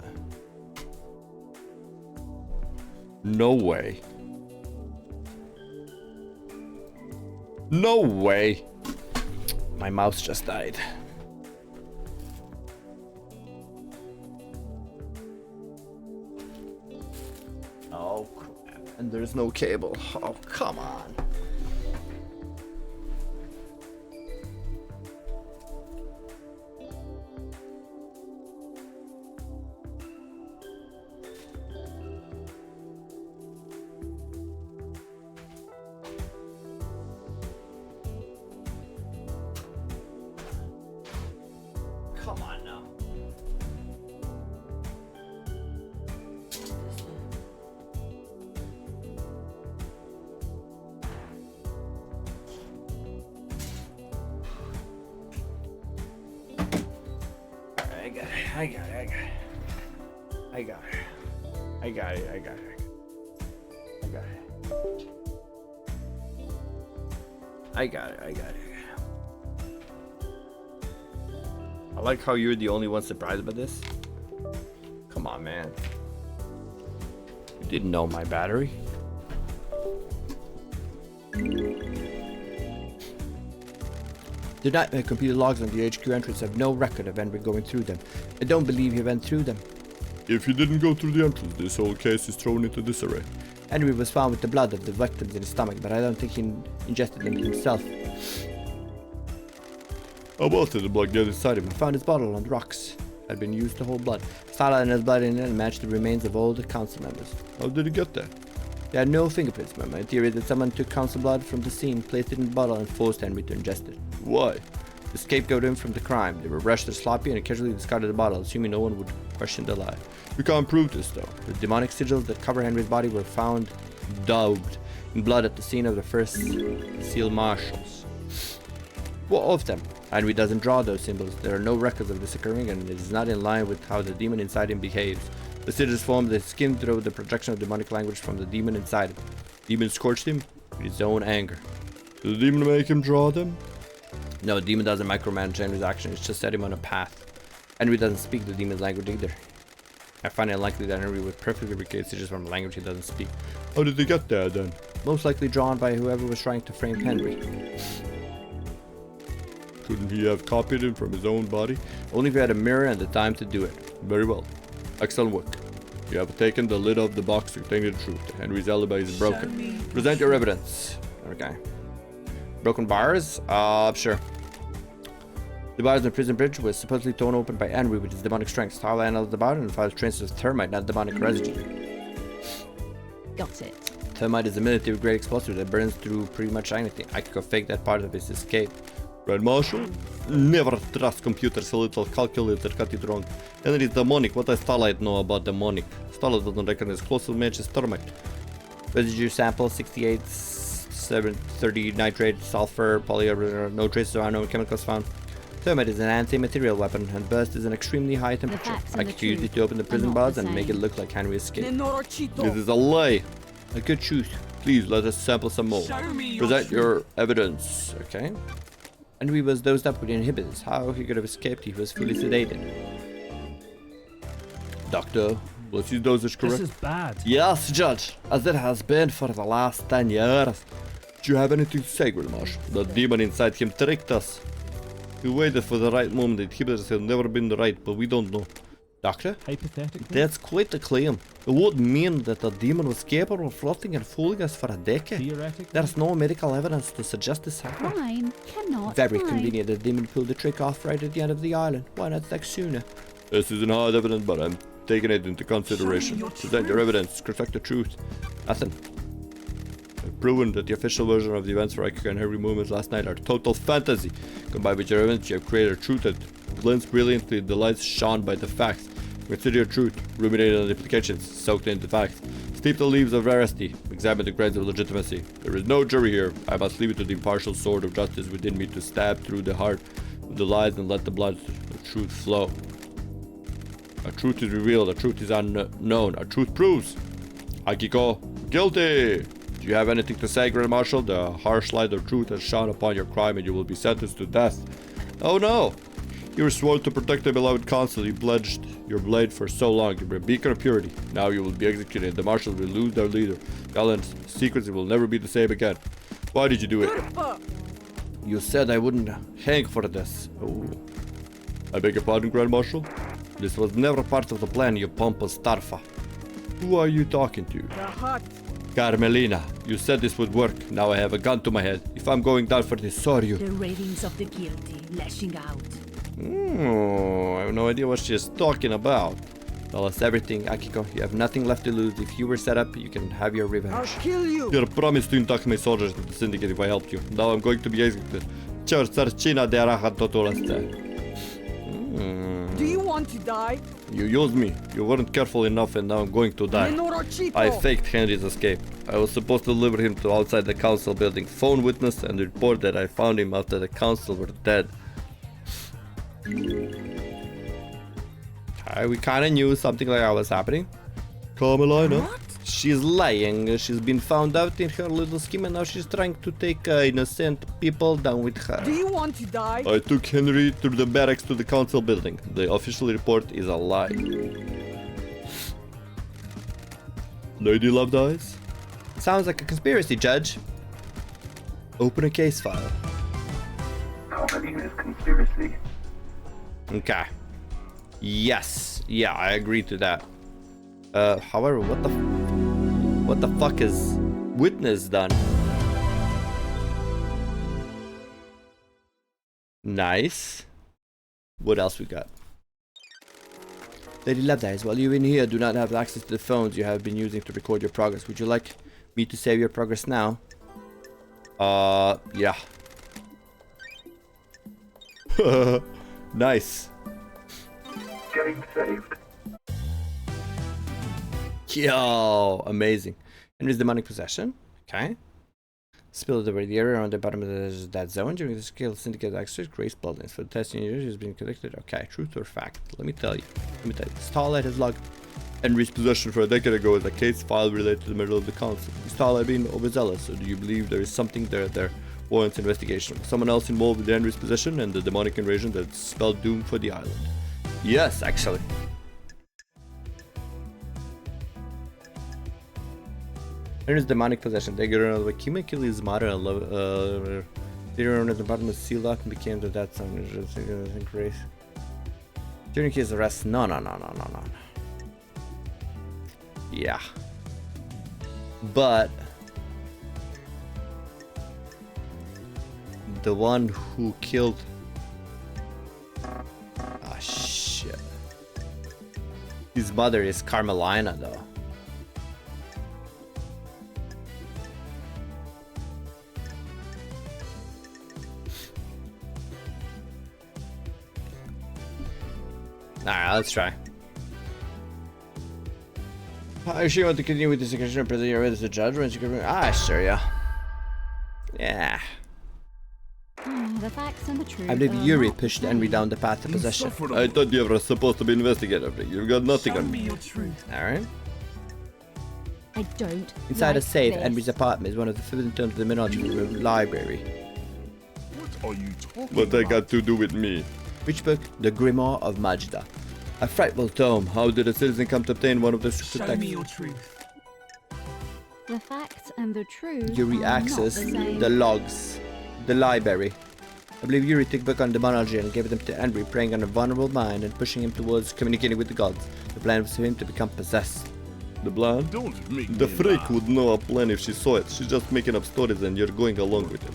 No way. No way. My mouse just died. Oh, crap. And there's no cable. Oh, come on. Come on now. I got it. I got it. I like how you're the only one surprised by this. Come on, man. You didn't know my battery. The nightmare computer logs on the HQ entrance have no record of Henry going through them. I don't believe he went through them. If he didn't go through the entrance, this whole case is thrown into disarray. Henry was found with the blood of the victims in his stomach, but I don't think he ingested them himself. How else did the blood get inside him? I found his bottle on the rocks. Had been used to hold blood. Starlight and his blood in it and matched the remains of all the council members. How did he get there? There are no fingerprints, but my theory is that someone took council blood from the scene, placed it in the bottle, and forced Henry to ingest it. Why? To scapegoat him from the crime. They were rushed or sloppy and casually discarded the bottle, assuming no one would question the lie. We can't prove this, though. The demonic sigils that cover Henry's body were found daubed in blood at the scene of the first seal marshals. What of them? Henry doesn't draw those symbols. There are no records of this occurring, and it is not in line with how the demon inside him behaves. The sigils formed the skin through the projection of demonic language from the demon inside him. Demon scorched him with his own anger. Did the demon make him draw them? No, the demon doesn't micromanage Henry's actions, it's just set him on a path. Henry doesn't speak the demon's language either. I find it unlikely that Henry would perfectly recreate sigils from a language he doesn't speak. How did he get there then? Most likely drawn by whoever was trying to frame Henry. Couldn't he have copied him from his own body? Only if he had a mirror and the time to do it. Very well. Excellent work. You have taken the lid off the box containing the truth. Henry's alibi is broken. Present your evidence. Okay. Broken bars? Sure. The bars on the prison bridge was supposedly torn open by Henry with his demonic strength. Starlight analyzed the bar and found traces of thermite, not demonic residue. Got it. Thermite is a military-grade explosive that burns through pretty much anything. I could go fake that part of his escape. Red Marshal? Never trust computers, a little calculator got it wrong. Henry's demonic, what does Starlight know about demonic? Starlight doesn't reckon as close as match as thermite. Residue sample 68 730 nitrate, sulfur, polyurethane, no traces of unknown chemicals found. Thermite is an anti-material weapon and burst is an extremely high temperature. I could use it to open the prison bars and make it look like Henry escaped. This is a lie. A good truth. Please let us sample some more. Present your evidence. Okay. Henry was dosed up with inhibitors. How he could have escaped? He was fully sedated. Doctor, was his dosage correct? This is bad. Yes, Judge, as it has been for the last 10 years. Do you have anything to say, Grand Marshal? The demon inside him tricked us. He waited for the right moment. The inhibitors have never been right, but we don't know. Doctor? Hypothetically? That's quite a claim. It would mean that the demon was capable of floating and fooling us for a decade. Theoretically? There's no medical evidence to suggest this happened. Crime cannot Very hide. convenient that the demon pulled the trick off right at the end of the island. Why not act sooner? This isn't hard evidence, but I'm taking it into consideration. Present your evidence. Protect the truth. Nothing. I've proven that the official version of the events for Ikuga and Henry movements last night are total fantasy. Combined with your evidence, you have created a truth that blends brilliantly the lights shone by the facts. Consider your truth, ruminate on the implications, soaked into facts. Steep the leaves of veracity, examine the grains of legitimacy. There is no jury here. I must leave it to the impartial sword of justice within me to stab through the heart of the lies and let the blood of truth flow. A truth is revealed, a truth is unknown, a truth proves. Akiko, guilty! Do you have anything to say, Grand Marshal? The harsh light of truth has shone upon your crime and you will be sentenced to death. Oh no! You were sworn to protect the beloved consul. You pledged your blade for so long. You were a beacon of purity. Now you will be executed. The marshals will lose their leader. Gallant secrets will never be the same again. Why did you do it? You said I wouldn't hang for this. Oh. I beg your pardon, Grand Marshal? This was never part of the plan, you pompous Tarfa. Who are you talking to? The hut. Carmelina, you said this would work. Now I have a gun to my head. If I'm going down for this, so are you. The ravings of the guilty, lashing out. I have no idea what she is talking about. Tell us everything, Akiko. You have nothing left to lose. If you were set up, you can have your revenge. I'll kill you. You promised to induct my soldiers to the syndicate if I helped you. Now I'm going to be executed. Do you want to die? You used me. You weren't careful enough and now I'm going to die. I faked Henry's escape. I was supposed to deliver him to outside the council building, phone witness, and report that I found him after the council were dead. We kinda knew something like that was happening. Carmelina. She's lying. She's been found out in her little scheme and now she's trying to take innocent people down with her. Do you want to die? I took Henry to the barracks to the council building. The official report is a lie. Lady Love dies? Sounds like a conspiracy, Judge. Open a case file. Carmelina's conspiracy. Okay. Yes. Yeah, I agree to that. However, what the fuck is witness done? Nice. What else we got? Lady Love dies. While you in here do not have access to the phones you have been using to record your progress. Would you like me to save your progress now? Yeah. Nice. Getting saved. Yo, amazing. Henry's demonic possession. Okay. Spill the radiator on the bottom of that zone during the skill syndicate access. Grace bloodlines for the testing unit has been collected. Okay, truth or fact? Let me tell you. Starlight has logged Henry's possession for a decade ago as a case file related to the murder of the council. Is Starlight being overzealous, or do you believe there is something there that warrants investigation? Someone else involved with Henry's possession and the demonic invasion that spelled doom for the island? Yes, actually. Henry's demonic possession. They get around like Kima killed his mother and love they around at the bottom of the seal lock and became the death zone. Grace. During his arrest. No. Yeah. But the one who killed shit. His mother is Carmelina though. Alright, let's try. Are you sure you want to continue with this occasion and present your evidence to the judge? Sure, yeah. Yeah. The facts and the truth. I believe Yuri pushed Henry down the path to possession. I thought you were supposed to be investigator. You've got nothing on me. Alright. I don't. Inside a like safe, this. Henry's apartment is one of the forbidden terms of the Menagerie library. What are you talking What that got to do with me? Which book? The Grimoire of Majda. A frightful tome. How did a citizen come to obtain one of the secret texts? truth. The facts and the truth. Yuri are not accessed same. the logs. The library. I believe Yuri took book on demonology and gave them to Henry, preying on a vulnerable mind and pushing him towards communicating with the gods. The plan was for him to become possessed. The plan? Don't make The me freak laugh. would know a plan if she saw it. She's just making up stories and you're going along with it.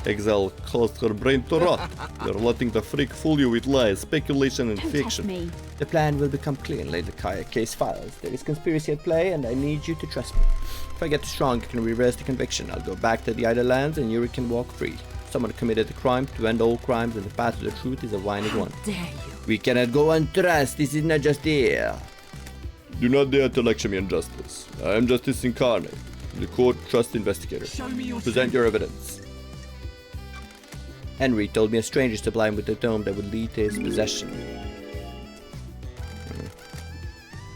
Exile caused her brain to rot. You're letting the freak fool you with lies, speculation and Don't fiction. test me. The plan will become clear in later case files. There is conspiracy at play and I need you to trust me. If I get too strong, I can reverse the conviction. I'll go back to the Idle Lands and Yuri can walk free. Someone committed a crime to end all crimes and the path to the truth is a winding one. Dare you? We cannot go untrust. This is not just here. Do not dare to lecture me on justice. I am justice incarnate. The court trusts investigators. Present your evidence. Henry told me a stranger supplied him with a tome that would lead to his possession.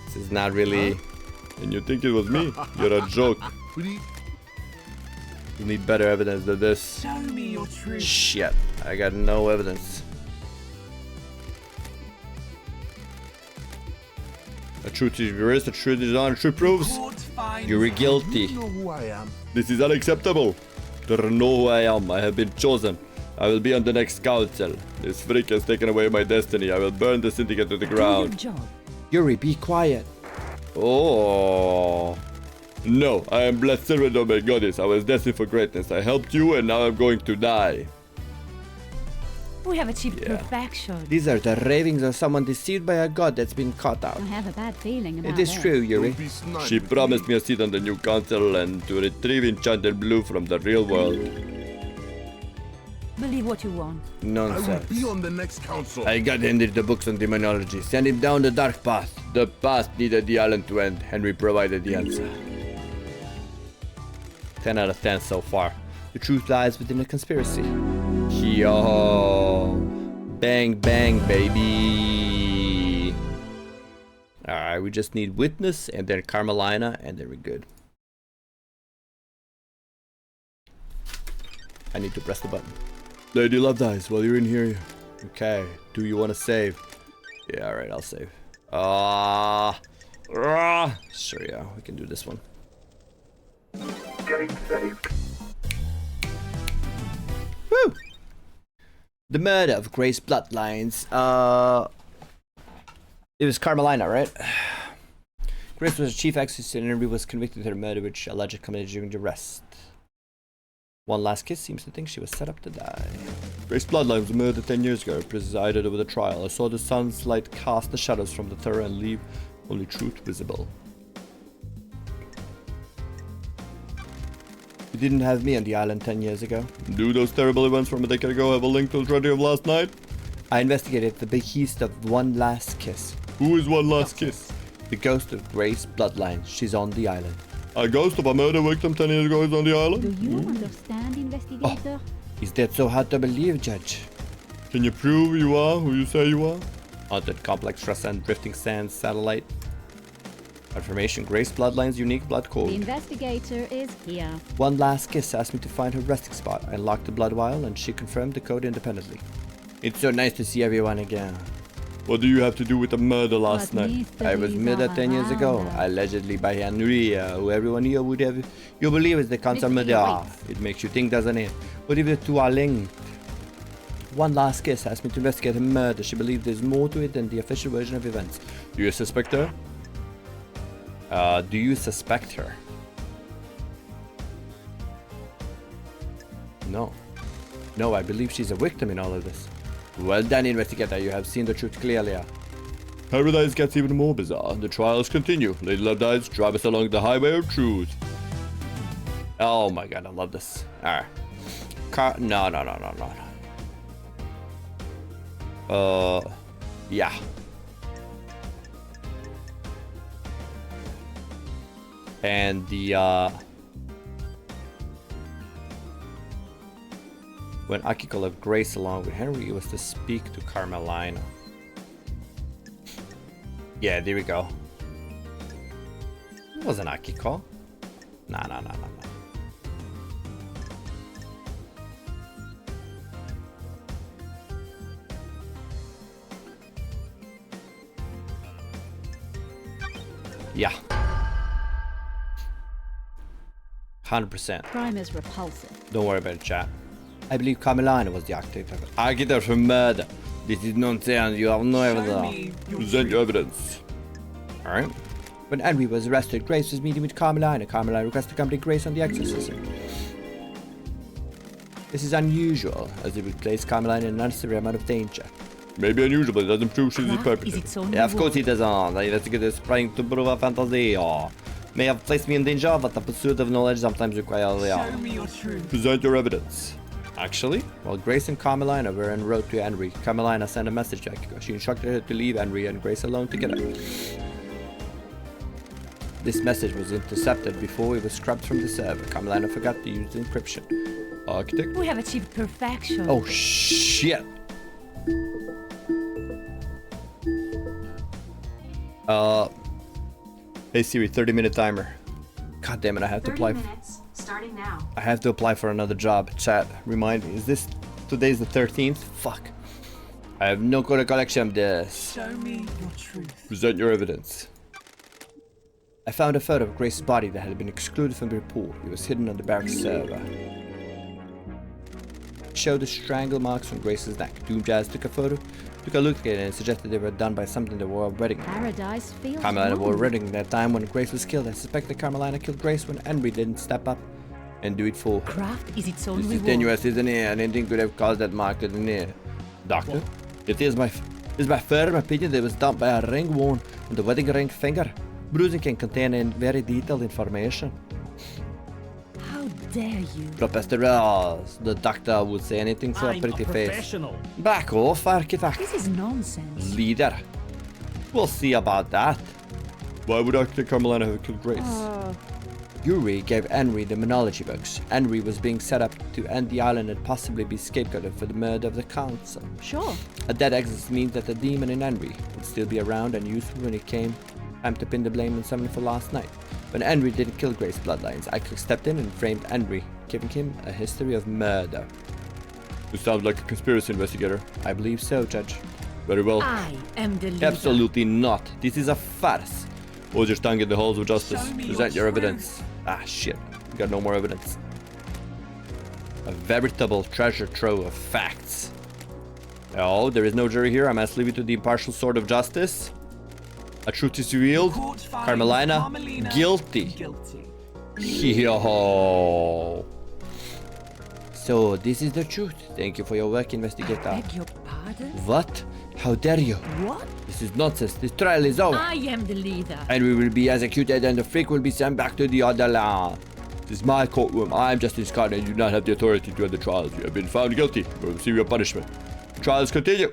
This is not really... And you think it was me? You're a joke. You need better evidence than this. Show me your truth. Shit, I got no evidence. A truth is yours, a truth is on, a truth proves you're guilty. You know who I am. This is unacceptable. To know who I am, I have been chosen. I will be on the next council. This freak has taken away my destiny. I will burn the syndicate to the ground. Job. Yuri, be quiet. Oh. No, I am blessed servant of my goddess. I was destined for greatness. I helped you and now I'm going to die. We have achieved perfection. These are the ravings of someone deceived by a god that's been caught out. I have a bad feeling about It is this. true, Yuri. She promised me a seat on the new council and to retrieve enchanted blue from the real world. Believe what you want. Nonsense. Be on the next council. I got handed the books on demonology. Send him down the dark path. The path needed the island to end. Henry provided the answer. 10 out of 10 so far. The truth lies within the conspiracy. Yo. Bang, bang, baby. Alright, we just need witness and then Carmelina and then we're good. I need to press the button. Lady Love Dies while you're in here. Okay, do you want to save? Yeah, alright, I'll save. Sure, yeah, we can do this one. Getting saved. Woo! The murder of Grace Bloodlines. It was Carmelina, right? Grace was a chief executioner and Henry was convicted of her murder, which allegedly committed during the arrest. One last kiss seems to think she was set up to die. Grace Bloodline was murdered 10 years ago, presided over the trial. I saw the sun's light cast the shadows from the terror and leave only truth visible. You didn't have me on the island 10 years ago. Do those terrible events from a decade ago have a link to the tragedy of last night? I investigated the beheast of One Last Kiss. Who is One Last Kiss? The ghost of Grace Bloodline. She's on the island. A ghost of a murder victim 10 years ago is on the island? Do you understand, investigator? Is that so hard to believe, Judge? Can you prove you are who you say you are? Haunted complex transcend drifting sands satellite. Confirmation Grace Bloodline's unique blood The code. investigator is here. One Last Kiss asked me to find her resting spot. I unlocked the blood vial and she confirmed the code independently. It's so nice to see everyone again. What do you have to do with the murder last night? I was murdered 10 years ago, allegedly by Henry, who everyone here would have you believe is the constant murderer. It makes you think, doesn't it? What if the two are linked? One Last Kiss asked me to investigate a murder. She believed there's more to it than the official version of events. Do you suspect her? Do you suspect her? No. No, I believe she's a victim in all of this. Well done, investigator. You have seen the truth clearly. Paradise gets even more bizarre. The trials continue. Lady Love Dies, drive us along the highway of truth. Oh my god, I love this. Alright. No. Yeah. And the, when Akiko left Grace along with Henry, it was to speak to Carmelina. Yeah, there we go. It wasn't Akiko. No. Yeah. 100%. Crime is repulsive. Don't worry about it, chat. I believe Carmelina was the architect for murder. This is nonsense. You have no evidence. Present your evidence. Alright. When Henry was arrested, Grace was meeting with Carmelina. Carmelina requested to accompany Grace on the exorcism. This is unusual, as it would place Carmelina in an unnecessary amount of danger. Maybe unusual, but it doesn't prove she's the perpetrator. Yeah, of course it doesn't. The investigator is trying to prove a fantasy. May have placed me in danger, but the pursuit of knowledge sometimes requires... Show me your truth. Present your evidence. Actually, while Grace and Carmelina were en route to Henry, Carmelina sent a message to Akiko. She instructed her to leave Henry and Grace alone together. This message was intercepted before it was scrubbed from the server. Carmelina forgot to use the encryption. Architect? We have achieved perfection. Oh shit! Hey Siri, 30-minute timer. God damn it, I have to apply. 30 minutes, starting now. I have to apply for another job. Chat, remind me, is this today's the 13th? Fuck. I have no recollection of this. Show me your truth. Present your evidence. I found a photo of Grace's body that had been excluded from the report. It was hidden on the barracks server. showed the strangle marks on Grace's neck. Doomjazz took a photo, took a look at it, and suggested they were done by something that wore a wedding. Paradise feels Carmelina wore a wrong. wedding that time when Grace was killed. I suspect that Carmelina killed Grace when Henry didn't step up and do it for her. Craft is its own This is reward. tenuous, isn't it? And anything could have caused that mark to the near. Doctor, it is my firm opinion that it was done by a ring worn on the wedding ring finger. Bruising can contain very detailed information. How dare you? Professor Ross, the doctor would say anything for a pretty face. Back off, architect. This is nonsense. Leader. We'll see about that. Why would Dr. Carmelina have killed Grace? Yuri gave Henry the Monology books. Henry was being set up to end the island and possibly be scapegoated for the murder of the council. Sure. A dead exit means that the demon in Henry would still be around and useful when it came time to pin the blame on someone for last night. When Henry didn't kill Grace Bloodlines, I stepped in and framed Henry, giving him a history of murder. You sound like a conspiracy investigator. I believe so, Judge. Very well. I am the leader. Absolutely not. This is a farce. Hold your tongue in the halls of justice. Present your evidence. Ah, shit. We got no more evidence. A veritable treasure trove of facts. Oh, there is no jury here. I must leave it to the impartial sword of justice. A truth is revealed. Carmelina, guilty. Yo. So, this is the truth. Thank you for your work, investigator. Beg your pardon? What? How dare you? What? This is nonsense. This trial is over. I am the leader. And we will be executed and the freak will be sent back to the other land. This is my courtroom. I am Justice Scott and you do not have the authority to end the trials. You have been found guilty. You will receive your punishment. Trials continue.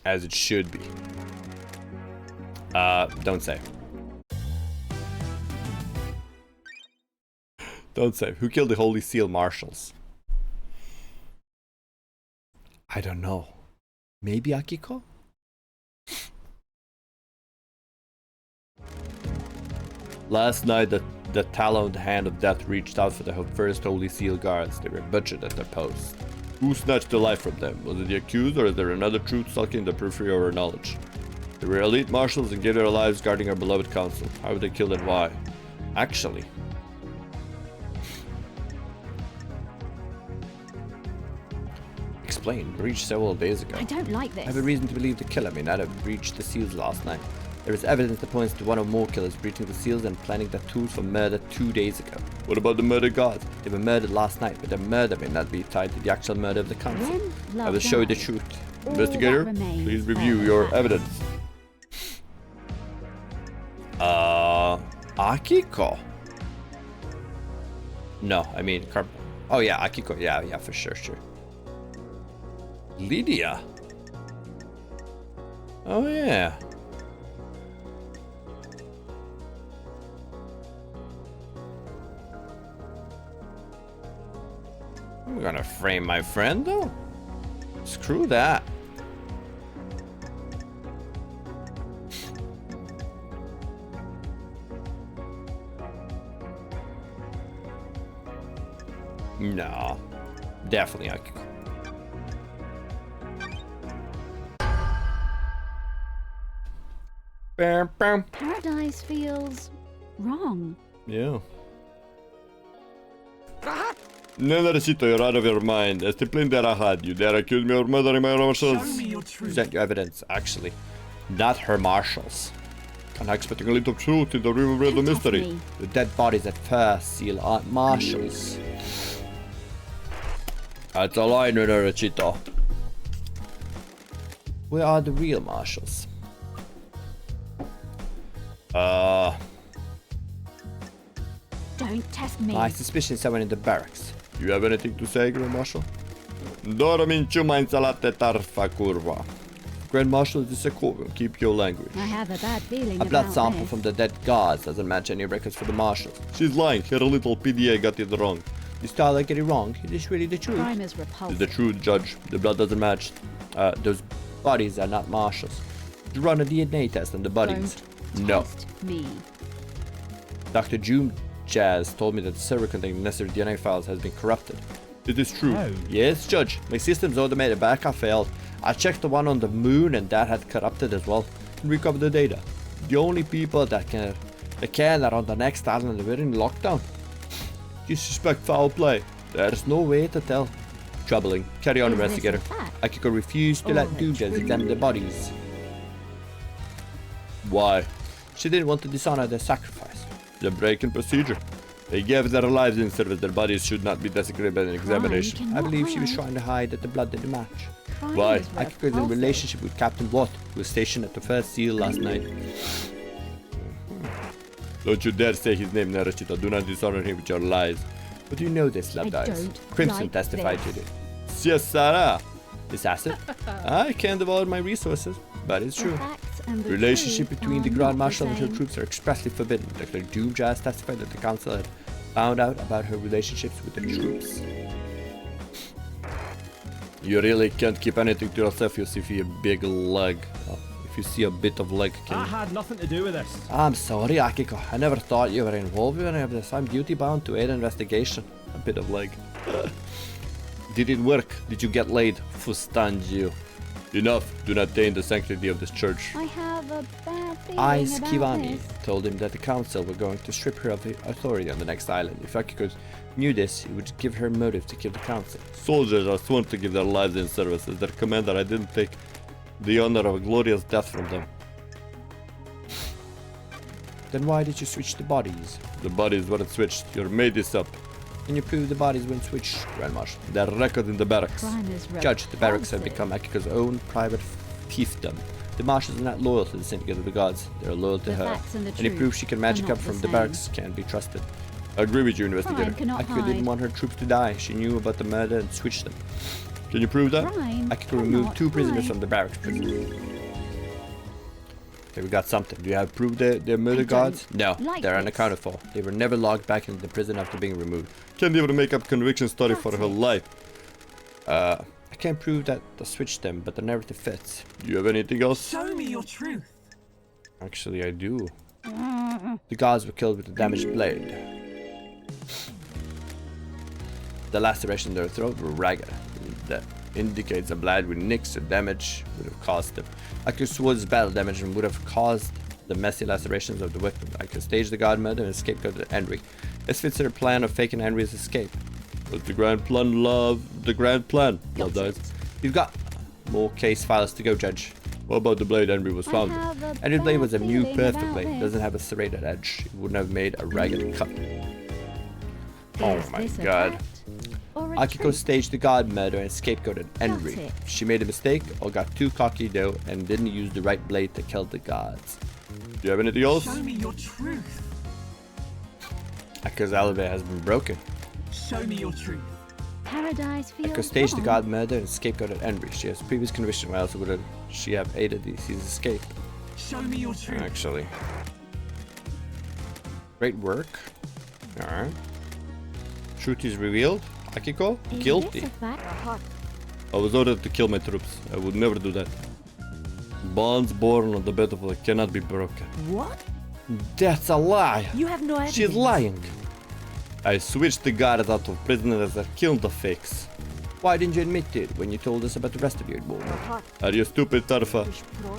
As it should be. Don't say. Don't say. Who killed the Holy Seal Marshals? I don't know. Maybe Akiko? Last night, the taloned hand of death reached out for the first Holy Seal guards. They were butchered at their post. Who snatched the life from them? Was it the accused, or is there another truth sulking in the periphery of our knowledge? They were elite marshals and gave their lives guarding our beloved council. How were they killed and why? Actually, explain. Breached several days ago. I don't like this. I have a reason to believe the killer may not have breached the seals last night. There is evidence that points to one or more killers breaching the seals and planning their tools for murder 2 days ago. What about the murder guards? They were murdered last night, but their murder may not be tied to the actual murder of the council. I will show you the truth. Investigator, please review your evidence. Akiko? No, I mean, oh yeah, Akiko. Yeah, for sure. Lydia? Oh yeah. I'm gonna frame my friend though. Screw that. No, definitely Akiko. Bam, bam. Paradise feels wrong. Yeah. Necesito, you're out of your mind. As the plain that I had, you dare accuse me of murdering my marshals? Show me your truth. Present your evidence, actually. Not her marshals. I'm expecting a little truth in the room of the mystery. me. The dead bodies at First Seal aren't marshals. That's a lie, Nerechito. Where are the real marshals? Don't test me. My suspicion is someone in the barracks. You have anything to say, Grand Marshal? Dormin ciuma insalate tarfa curva. Grand Marshal, this is a courtroom. Keep your language. I have a bad feeling A blood about sample this. from the dead guards doesn't match any records for the marshals. She's lying. Her little PDA got it wrong. You start like getting wrong. It is really the truth. Crime is It's repulsive. the truth, Judge. The blood doesn't match. Those bodies are not marshals. You run a DNA test on the bodies. Don't No. test me. Dr. June Jazz told me that the server containing necessary DNA files has been corrupted. It is true. Oh. Yes, Judge. My system's automated backup failed. I checked the one on the moon and that had corrupted as well and recovered the data. The only people that can Again, they're on the next island and we're in lockdown. You suspect foul play? There's no way to tell. Troubling. Carry on, investigator. Akiko refused to let Dujas examine the bodies. Why? She didn't want to dishonor their sacrifice. The break-in procedure. They gave their lives in service. Their bodies should not be desecrated by an examination. I believe she was trying to hide that the blood didn't match. Why? Akiko is in a relationship with Captain Watt, who was stationed at the first seal last night. Don't you dare say his name, Narashita. Do not dishonor him with your lies. But you know this, Love Dies. Crimson testified to it. Yes, Sarah. Assassin? I can't devote my resources, but it's true. Relationship between the Grand Marshal and her troops are expressly forbidden. Dr. Doomjazz testified that the council had found out about her relationships with the troops. You really can't keep anything to yourself. You see a big leg. Oh, if you see a bit of leg, I had nothing to do with this. I'm sorry, Akiko. I never thought you were involved in any of this. I'm duty bound to aid investigation. A bit of leg. Did it work? Did you get laid? Fustanju. Enough. Do not taint the sanctity of this church. I have a bad feeling Ice about Kivani this. told him that the council were going to strip her of the authority on the next island. If Akiko knew this, it would give her motive to kill the council. Soldiers are sworn to give their lives in service. As their commander, I didn't take the honor of a glorious death from them. Then why did you switch the bodies? The bodies weren't switched. You made this up. Can you prove the bodies weren't switched, Grand Marshal? They're recorded in the barracks. Judge, the barracks have become Akiko's own private fiefdom. The marshals are not loyal to the Syndicate of the Gods. They're loyal to her. Any proof she can magic up from the barracks can't be trusted. I agree with you, investigator. Akiko didn't want her troops to die. She knew about the murder and switched them. Can you prove that? Akiko removed 2 prisoners from the barracks prison. Okay, we got something. Do you have proof they're murder guards? No, they're unaccounted for. They were never logged back into the prison after being removed. Can't even make up conviction story for her life. I can't prove that they switched them, but the narrative fits. Do you have anything else? Show me your truth. Actually, I do. The guards were killed with a damaged blade. The lacerations in their throat were ragged. That indicates the blade with nicks or damage would have caused them. Akiko's battle damage would have caused the messy lacerations of the victim. I could stage the guard murder and scapegoat Henry. This fits her plan of faking Henry's escape. What's the grand plan, love? The grand plan, Love Dies. You've got more case files to go, Judge. What about the blade Henry was found with? Henry's blade was a new perfect blade. It doesn't have a serrated edge. It wouldn't have made a ragged cut. Oh my god. Akiko staged the guard murder and scapegoated Henry. She made a mistake or got too cocky though and didn't use the right blade to kill the guards. Do you have anything else? Show me your truth. Akiko's alibi has been broken. Show me your truth. Paradise feels Akiko staged the wrong. guard murder and scapegoated Henry. She has previous conviction. Why else would she have aided his escape? Show me your truth. Actually. Great work. Alright. Truth is revealed. Akiko, guilty. I was ordered to kill my troops. I would never do that. Bonds born on the battlefield cannot be broken. What? That's a lie. You have no evidence. She's lying. I switched the guards out of prisoners that killed the fakes. Why didn't you admit it when you told us about the rest of your involvement? Are you stupid, Tarfa?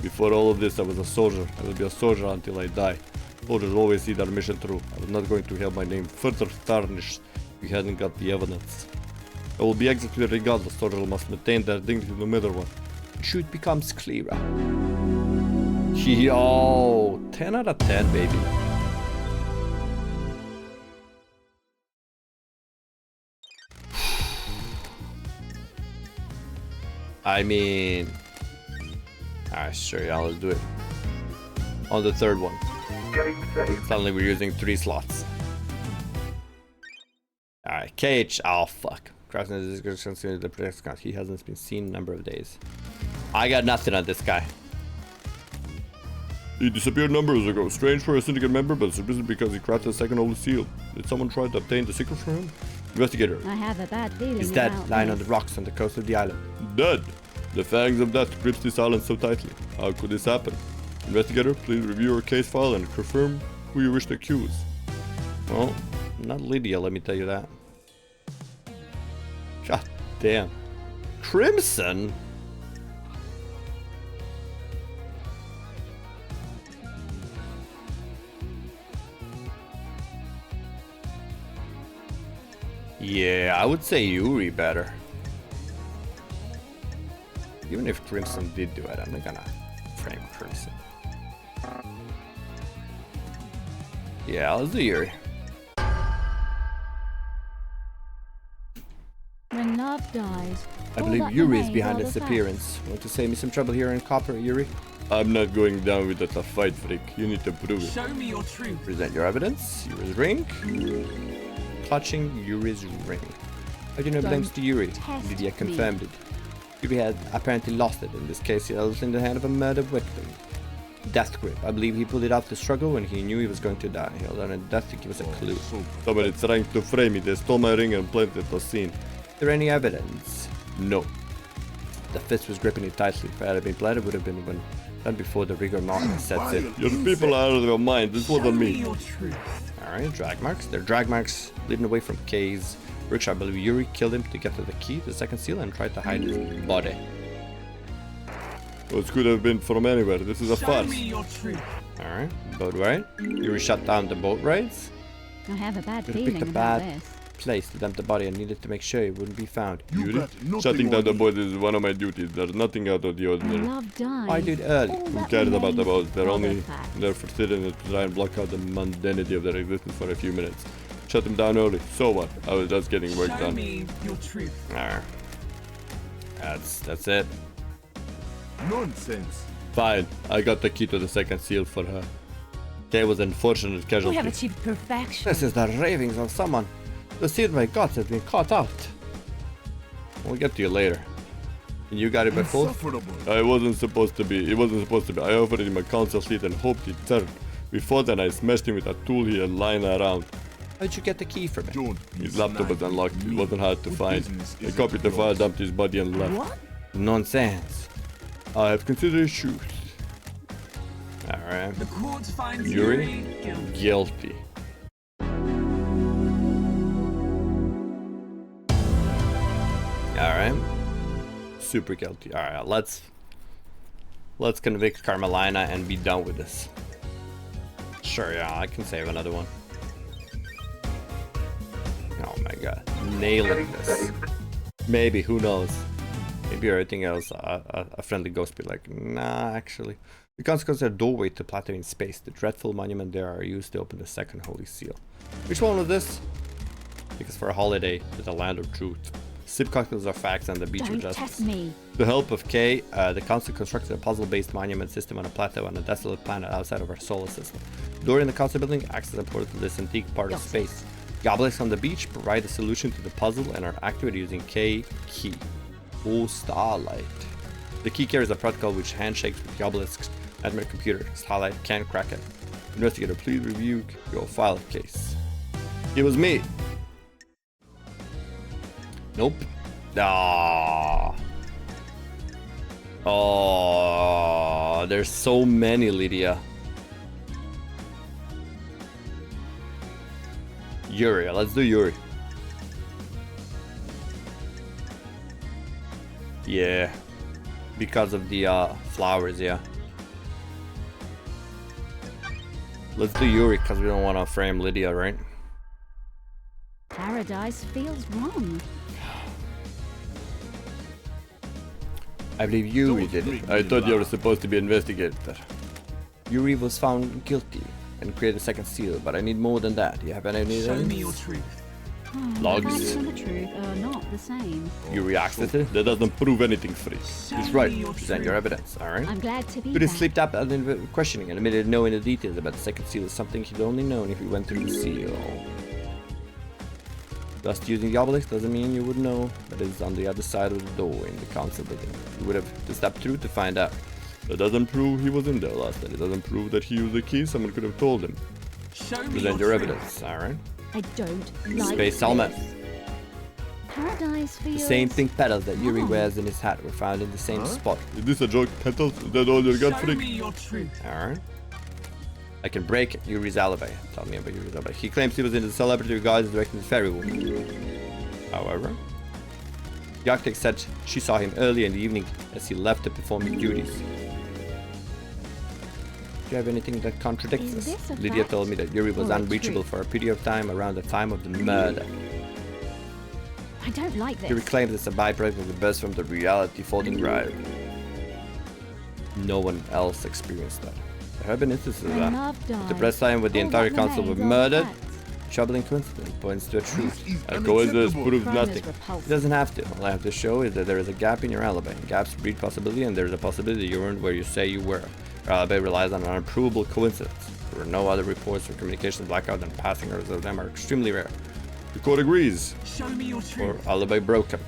Before all of this, I was a soldier. I will be a soldier until I die. Soldiers always see their mission through. I was not going to have my name further tarnished if we hadn't got the evidence. I will be executed regardless. Soldiers must maintain their dignity no matter what. Truth becomes clearer. Yo, 10 out of 10, baby. I mean, sure, yeah, let's do it. On the third one. Suddenly we're using 3 slots. Alright, KH. Oh, fuck. Craftsman is considered the protect count. He hasn't been seen in a number of days. I got nothing on this guy. He disappeared numbers ago. Strange for a syndicate member, but it's reason because he crafted a second holy seal. Did someone try to obtain the secret from him? Investigator. I have a bad feeling. He's dead, about lying on this. the rocks on the coast of the island. Dead? The fangs of death grips this island so tightly. How could this happen? Investigator, please review your case file and confirm who you wish to accuse. Well, not Lydia, let me tell you that. God damn. Crimson? Yeah, I would say Yuri better. Even if Crimson did do it, I'm not gonna frame Crimson. Yeah, let's do Yuri. When love dies, I all believe that Yuri is remains behind are its the appearance. Want to save me some trouble here in Copper, Yuri? I'm not going down with that fight, freak. You need to prove it. Show me your truth. Present your evidence. Yuri's ring. Clutching Yuri's ring. How do you know it belongs to Yuri? test Lydia me. confirmed it. Yuri had apparently lost it. In this case, he held it in the hand of a murdered victim. Death grip. I believe he pulled it out to struggle when he knew he was going to die. He held on a death to give us a clue. Somebody trying to frame me. They stole my ring and planted the scene. Is there any evidence? No. The fist was gripping it tightly. If it had been blood, it would have been done before the rigor mortis sets in. Your people are out of their mind. This wasn't Show me me. your truth. Alright, drag marks. They're drag marks leading away from Kay's workshop. I believe Yuri killed him to get to the key to the second seal and tried to hide his body. Well, it could have been from anywhere. This is a Show farce. me your truth. Alright, boat ride. Yuri shut down the boat rides. I have a bad Could have feeling picked a about bad this. place to dump the body and needed to make sure it wouldn't be found. Yuri, shutting down the boat is one of my duties. There's nothing out of the When ordinary. love dies, I did early. all Who that cares about the remains boats? They're are only the facts. there for sitting and try and block out the mundanity of their existence for a few minutes. Shut them down early. So what? I was just getting work Show done. me your truth. Alright. That's it. Nonsense. Fine. I got the key to the second seal for her. Kay was an unfortunate We casualty. have achieved perfection. This is the ravings of someone. The seal of my gods has been caught out. We'll get to you later. And you got it by force? Insufferable. I wasn't supposed to be. It wasn't supposed to be. I offered him a council seat and hoped he'd turn. Before then, I smashed him with a tool he had lying around. How'd you get the key from it? Don't be His laptop was snide unlocked. with It me. wasn't hard to What find. business I is it copied the of file, yours? dumped his body, and left. What? Nonsense. I have considered his shoes. Alright. The court finds Yuri? Yuri guilty. Guilty. Alright. Super guilty. Alright, let's convict Carmelina and be done with this. Sure, yeah, I can save another one. Oh my god. Nailing this. Maybe, who knows? Maybe everything else, a friendly ghost be like, nah, actually. The consequences are doorway to plateau in space. The dreadful monument there are used to open the second holy seal. Which one was this? Because for a holiday to the land of truth. Sip cocktails are facts and the beach Don't of justice. test me. With the help of Kay, the council constructed a puzzle-based monument system on a plateau on a desolate planet outside of our solar system. The door in the council building acts as a portal to this antique part of space. The obelisks on the beach provide a solution to the puzzle and are activated using K key. Oh, Starlight. The key carries a protocol which handshakes with the obelisk's nightmare computer. Starlight can't crack it. Investigator, please review your file case. It was me. Nope. Ah. Oh, there's so many, Lydia. Yuri, let's do Yuri. Yeah, because of the flowers, yeah. Let's do Yuri because we don't want to frame Lydia, right? Paradise feels wrong. I believe Yuri did it. I thought you were supposed to be investigator. Yuri was found guilty and created a second seal, but I need more than that. Do you have any Show me your evidence? truth. Logs. Facts and the truth are not the same. Yuri accessed it? That doesn't prove anything, free. He's right. Present your evidence, alright? I'm glad to be Yuri back. slipped up at the questioning and admitted knowing the details about the second seal is something he'd only known if he went through the seal. Just using the obelisk doesn't mean you would know that it's on the other side of the door in the council building. You would have to step through to find out. That doesn't prove he was in there last night. It doesn't prove that he used the key. Someone could have told him. Show me Present your truth. evidence, alright? I don't like Space helmet. this. Paradise The feels same pink petals that Yuri wrong. wears in his hat were found in the same spot. Is this a joke? Petals? Is that all you got, Show freak? me your truth. Alright. I can break Yuri's alibi. Tell me about Yuri's alibi. He claims he was in the celebrity guise directing the ferry woman. However, the architect said she saw him early in the evening as he left to perform his duties. Do you have anything that contradicts Is this? this a Lydia fact told me that Yuri was or a unreachable truth? for a period of time around the time of the murder. I don't like He this. reclaims it's a byproduct of the burst from the reality folding drive. No one else experienced that. There have been instances of When that. love dies, The press time where the all entire that council were remains are the murdered. facts. Troubling coincidence points to a truth. is A coincidence unacceptable. proves Crime nothing. is repulsive. It doesn't have to. All I have to show is that there is a gap in your alibi. Gaps breed possibility, and there is a possibility you weren't where you say you were. Your alibi relies on an unprovable coincidence. There were no other reports or communications blackout, and passing orders of them are extremely rare. The court agrees. Show me your Or truth. alibi broken.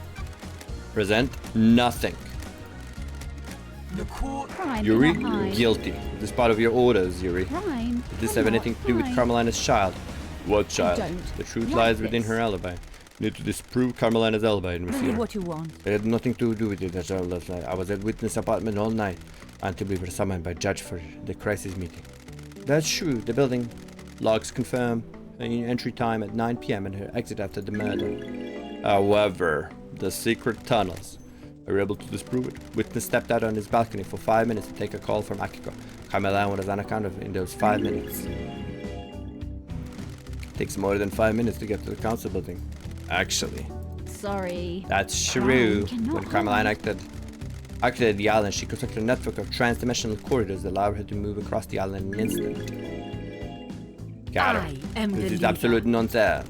Present nothing. The court. Crime, Yuri, not hide. guilty. This is part of your orders, Yuri. Crime. Did this have anything to do with Carmelina's child? What child? don't The truth like lies within this. her alibi. Need to disprove Carmelina's alibi and we see her. you want. It had nothing to do with it as well last night. I was at witness apartment all night until we were summoned by judge for the crisis meeting. That's true. The building logs confirm her entry time at 9 p.m. and her exit after the murder. However, the secret tunnels are able to disprove it. Witness stepped out on his balcony for 5 minutes to take a call from Akiko. Carmelina was unaccounted in those 5 minutes. Takes more than 5 minutes to get to the council building. Actually, Sorry. that's true. Crime cannot When Carmelina hide. activated the island, she constructed a network of trans-dimensional corridors that allowed her to move across the island in an instant. Got her. This is absolute nonsense.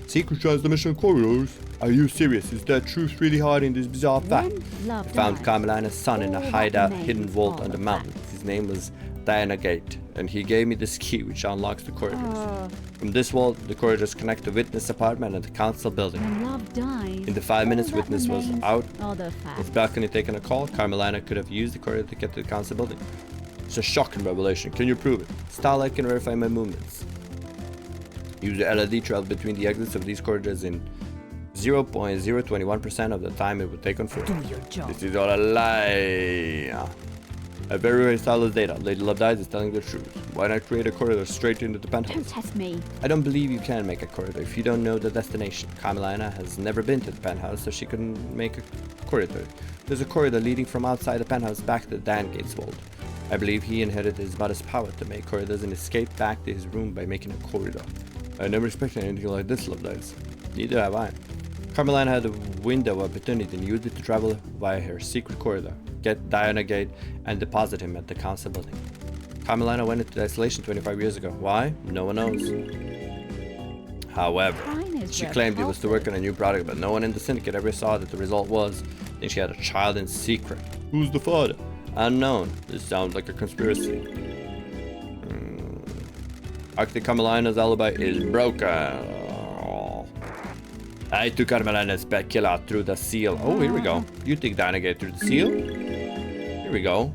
Secret trans-dimensional corridors? Are you serious? Is there truth really hiding this bizarre fact? When love I found dies, Carmelina's son in a all that hideout remains hidden vault are on the the mountain. facts. His name was Diana Gate, and he gave me this key which unlocks the corridors. Oh, From this vault, the corridors connect the witness apartment and the council building. when love dies. In the 5 minutes all that witness was remains out are the his facts. balcony taking a call, Carmelina could have used the corridor to get to the council building. It's a shocking revelation. Can you prove it? Starlight can verify my movements. Use the LED trail between the exits of these corridors in 0.021% of the time it would take on foot. Do your job. This is all a lie. A very stylish data. Lady Love Dies is telling the truth. Why not create a corridor straight into the Don't penthouse? test me. I don't believe you can make a corridor if you don't know the destination. Carmelina has never been to the penthouse, so she couldn't make a corridor. There's a corridor leading from outside the penthouse back to the Dan Gates vault. I believe he inherited his mother's power to make corridors and escaped back to his room by making a corridor. I never expected anything like this, Love Dies. Neither have I. Carmelina had a window of opportunity and used it to travel via her secret corridor, get Diana Gate, and deposit him at the council building. Carmelina went into isolation 25 years ago. Why? No one knows. However, Crime is she claimed it was to work on a new product, but no one in the syndicate ever saw that the result was that she had a child in secret. Who's the father? Unknown. This sounds like a conspiracy. Arctic Carmelina's alibi is broken. I took Carmelina's pet killer through the seal. Oh, here we go. You take Diana Gate through the seal. Here we go.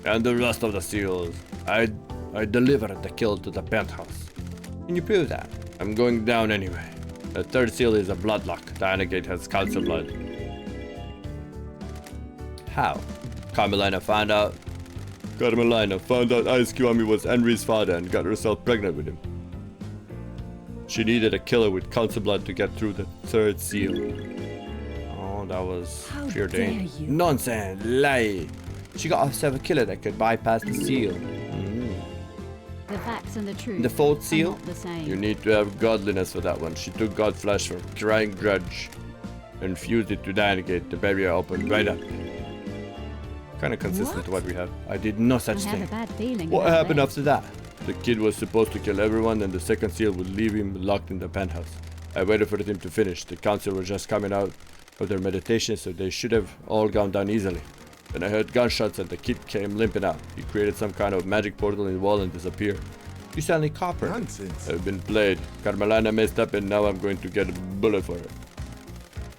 And the rest of the seals. I delivered the kill to the penthouse. Can you prove that? I'm going down anyway. The third seal is a bloodlock. Diana Gate has council blood. How? Carmelina found out Ice Kiwami was Henry's father and got herself pregnant with him. She needed a killer with council blood to get through the third seal. Oh, that was pure danger. Nonsense! Lie! She got herself a killer that could bypass the seal. The facts and the truth. The fourth are seal? not the same. You need to have godliness for that one. She took God flesh from crying grudge and fused it to Diana Gate. The barrier opened right up. Kind of consistent to what we have. I did no such I thing. have a bad feeling. What about happened this. after that? The kid was supposed to kill everyone and the second seal would leave him locked in the penthouse. I waited for him to finish. The council were just coming out of their meditation, so they should have all gone down easily. Then I heard gunshots and the kid came limping out. He created some kind of magic portal in the wall and disappeared. You sound like copper. Nonsense. I've been played. Carmelina messed up and now I'm going to get a bullet for her.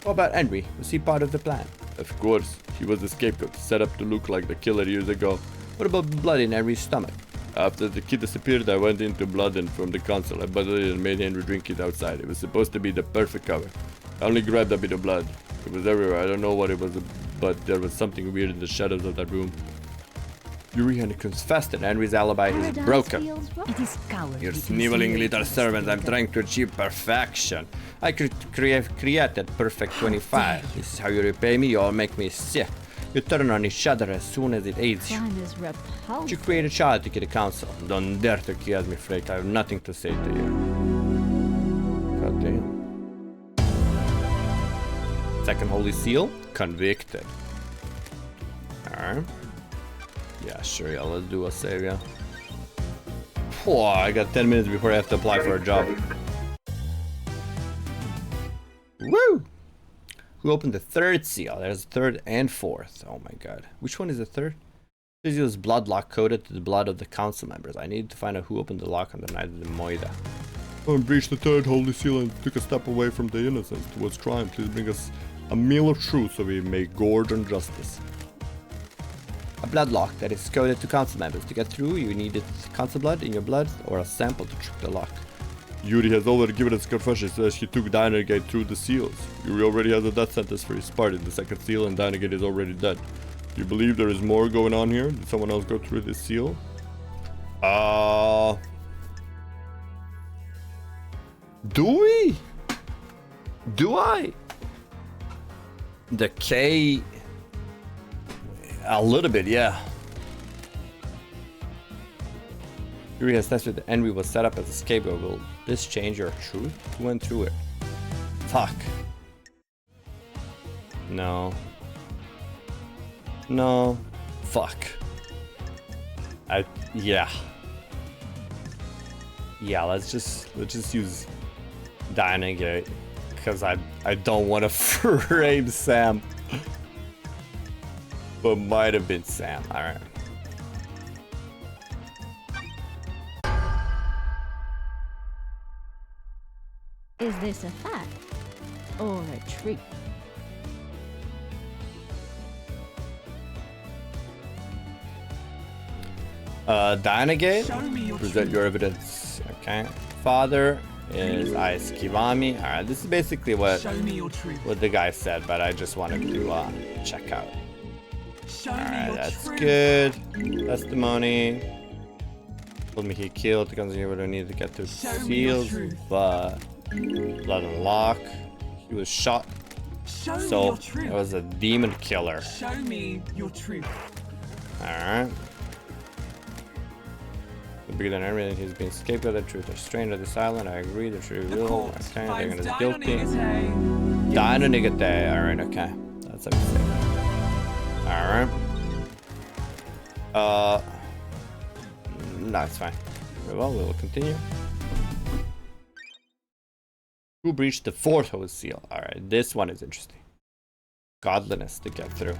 What about Henry? Was he part of the plan? Of course. He was the scapegoat, set up to look like the killer years ago. What about blood in Henry's stomach? After the kid disappeared, I went into blood and from the council. I buttered it and made Henry drink it outside. It was supposed to be the perfect cover. I only grabbed a bit of blood. It was everywhere. I don't know what it was, but there was something weird in the shadows of that room. Yuri confessed that Henry's alibi is Paradise broken. feels wrong. It is cowardly. You're to sniveling conceal little it. servants. I'm trying to achieve perfection. I could create that perfect 25. This is how you repay me. You all make me sick. You turn on each other as soon as it aids you. Crime is repulsive. You create a child to kill the council. Don't dare to accuse me, Flake. I have nothing to say to you. God damn. second holy seal, convicted. Alright. Yeah, sure, yeah, let's do a save, yeah. Oh, I got 10 minutes before I have to apply for a job. Woo! Who opened the third seal? There's third and fourth. Oh my god. Which one is the third? This is blood lock coded to the blood of the council members. I need to find out who opened the lock on the night of the Moida. I breached the third holy seal and took a step away from the innocence towards crime. Please bring us a meal of truth so we may gorge on justice. A blood lock that is coded to council members. To get through, you needed council blood in your blood or a sample to trick the lock. Yuri has already given us confession, says he took Dynagate through the seals. Yuri already has a death sentence for his part in the second seal and Dynagate is already dead. Do you believe there is more going on here? Did someone else go through this seal? Do we? Do I? The K... A little bit, yeah. Yuri has tested the envy was set up as a scapegoat. Will this change your truth? Who went through it? Fuck. No. No. Fuck. Yeah. Yeah, let's just use Dynagate. Because I don't want to frame Sam. But might have been Sam. Alright. Is this a fact or a truth? Dynagate, present your evidence. Okay. Father is Ice Kivami. Alright, this is basically what the guy said, but I just wanted to check out. Alright, that's good. Testimony. Told me he killed the guns here, but I need to get to seals, but blood and lock. He was shot. So it was a demon killer. Show me your truth. Alright. The bigger than everything, he's been scapegoated. The truth is strained at this island. I agree, the truth will. Okay, they're gonna guilty. Dynanigate. Alright, okay. That's a mistake. Alright. No, it's fine. Very well, we'll continue. Who breached the fourth holy seal? Alright, this one is interesting. Godliness to get through.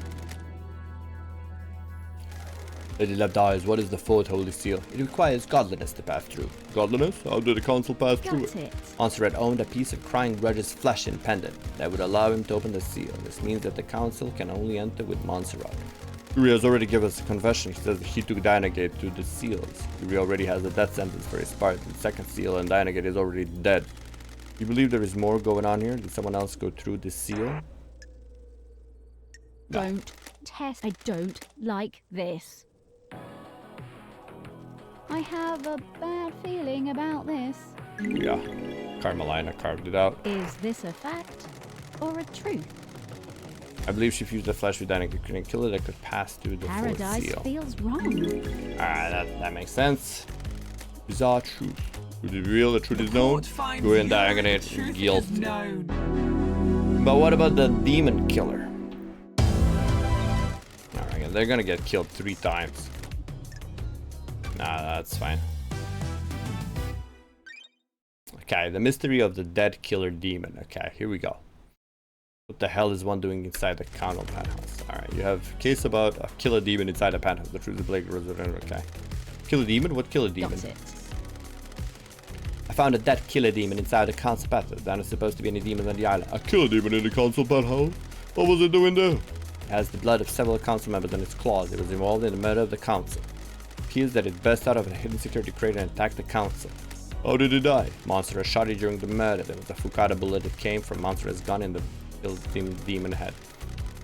Lady Love dies. What is the fourth holy seal? It requires godliness to pass through. Godliness? How did the council pass through it? Monserrat owned a piece of crying Grudge's flesh and pendant that would allow him to open the seal. This means that the council can only enter with Monserrat. Yuri has already given us a confession. He says he took Dynagate through the seals. Yuri already has a death sentence for his part in the second seal and Dynagate is already dead. You believe there is more going on here? Did someone else go through this seal? Don't test. I don't like this. I have a bad feeling about this. Yeah, Carmelina carved it out. Is this a fact or a truth? I believe she fused the flesh with Dynagate. Couldn't kill it. I could pass through the fourth Paradise seal. feels wrong. Alright, that makes sense. Bizarre truth. Truth is real, the truth is known. Go in Dynagate and guilt. But what about the demon killer? Alright, they're gonna get killed 3 times. Nah, that's fine. Okay, the mystery of the dead killer demon. Okay, here we go. What the hell is one doing inside the council penthouse? Alright, you have a case about a killer demon inside the penthouse. The truth is Blake resident. Okay. Killer demon? What killer demon? I found a dead killer demon inside the council penthouse. There aren't supposed to be any demons on the island. A killer demon in the council penthouse? What was it doing there? It has the blood of several council members on its claws. It was involved in the murder of the council. It appears that it burst out of a hidden security crate and attacked the council. How did it die? Monster shot it during the murder. There was a Fukada bullet that came from Monster's gun in the demon head.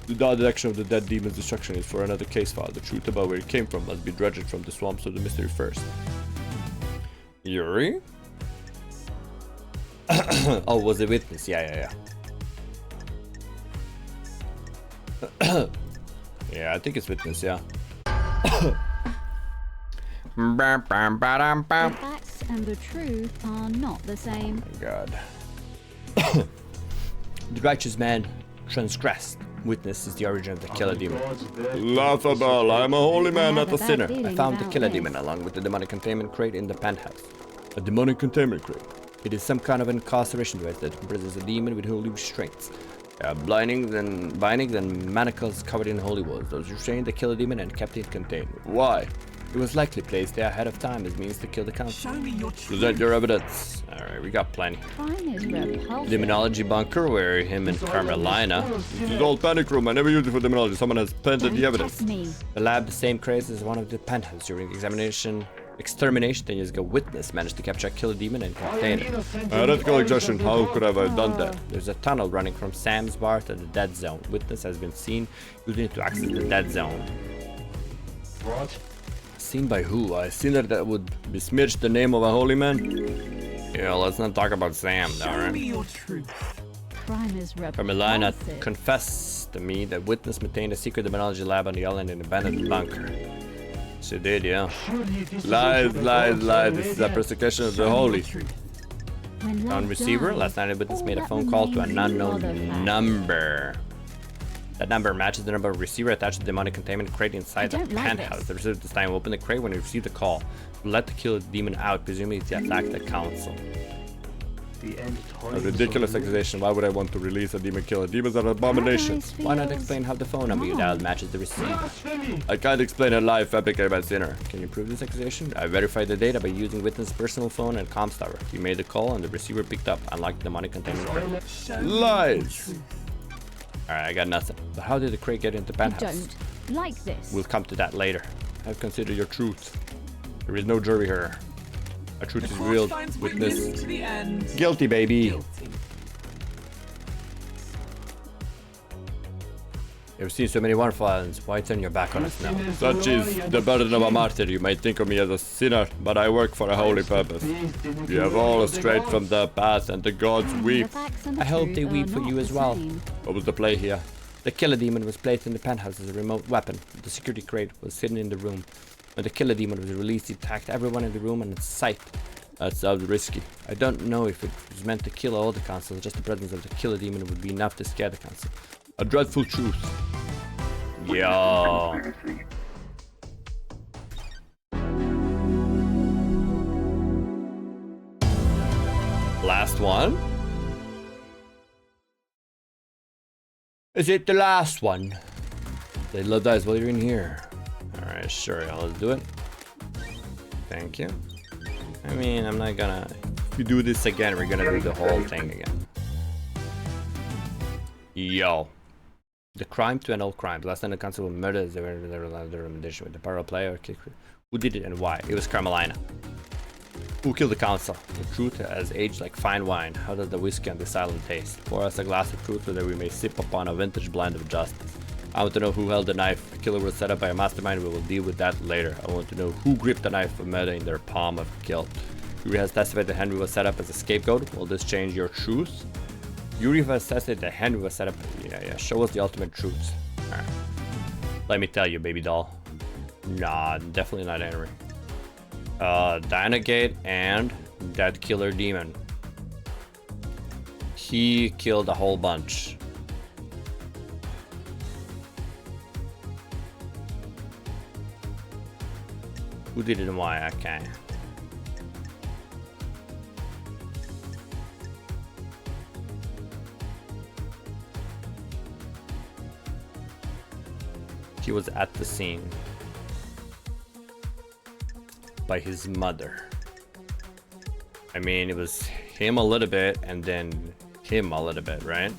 The direction of the dead demon's destruction is for another case file. The truth about where it came from must be dredged from the swamps of the mystery first. Yuri? Oh, was it witness? Yeah. Yeah, I think it's witness, yeah. The facts and the truth are not the same. Oh my god. The righteous man transgressed. Witness is the origin of the killer demon. Laughable, I'm a holy man, not a sinner. I found the killer demon along with the demonic containment crate in the penthouse. A demonic containment crate? It is some kind of incarceration device that imprisons a demon with holy restraints. Bindings and manacles covered in holy walls. Those restrained the killer demon and kept it contained. Why? It was likely placed there ahead of time as means to kill the council. Show me your truth. Present your evidence. Alright, we got plenty. Crime is repulsive. Demonology bunker where him and Carmelina. This is old panic room. I never used it for demonology. Someone has planted the evidence. Me. The lab, the same craze as one of the penthouse. During the extermination 10 years ago, Witness managed to capture a killer demon and contain it. Heretical exhaustion. How could I have done that? There's a tunnel running from Sam's bar to the dead zone. Witness has been seen using it to access the dead zone. What? Seen by who? A sinner that would besmirch the name of a holy man? Yeah, let's not talk about Sam, Show me alright? your truth. Crime is Carmelina repulsive. confessed to me that Witness maintained a secret demonology lab on the island in an abandoned bunker. She did, yeah. Lies. This is a persecution of the holy. When love On receiver, dies, last night a witness all made a that phone call to an remains is other unknown facts. number. That number matches the number of receiver attached to the demonic containment crate inside the don't like penthouse. this. The receiver this time opened the crate when he received the call. Let the killer demon out, presumably to attack the council. The end A times ridiculous of accusation. Why would I want to release a demon killer? Demons are an abomination. Paradise Why not feels explain how the phone number you dialed matches the receiver? blasphemy. I can't explain a lie fabricated by a sinner. Can you prove this accusation? I verified the data by using Witness' personal phone and comms tower. He made the call and the receiver picked up, unlike the demonic containment crate. Show me Lies. your truth. Alright, I got nothing. But how did the crate get into the I penthouse? don't like this. We'll come to that later. I've considered your truth. There is no jury here. A truth The is court real. finds witness Witness. to the end. Guilty, baby. Guilty. You've seen so many wonderful islands. Why turn your back on us now? Such is the burden of a martyr. You might think of me as a sinner, but I work for a holy purpose. We have all strayed from the path, and the gods weep. The facts and the I hope truth they are weep for not you the as well. same. What was the play here? The killer demon was placed in the penthouse as a remote weapon. The security crate was hidden in the room. When the killer demon was released, he attacked everyone in the room on sight. That sounds risky. I don't know if it was meant to kill all the council, just the presence of the killer demon would be enough to scare the council. A dreadful truth. Yo. Conspiracy. Last one? Is it the last one? They love dice while you're in here. Alright, sure, yeah, let's do it. Thank you. I mean, I'm not gonna... If we do this again, we're gonna do the whole thing again. Yo. The crime to end all crimes. Last time the council of murders, they were allowed their recommendation with the power player. Who did it and why? It was Carmelina. Who killed the council? The truth has aged like fine wine. How does the whiskey on this island taste? Pour us a glass of truth so that we may sip upon a vintage blend of justice. I want to know who held the knife. The killer was set up by a mastermind. We will deal with that later. I want to know who gripped the knife for murder in their palm of guilt. Yuri has testified that Henry was set up as a scapegoat. Will this change your truth? Yuri has testified that Henry was set up. Yeah. Show us the ultimate truth. Alright. Let me tell you, baby doll. Nah, definitely not Henry. Dynagate and that killer demon. He killed a whole bunch. Who did it and why? Okay. He was at the scene by his mother. I mean, it was him a little bit and then him a little bit, right?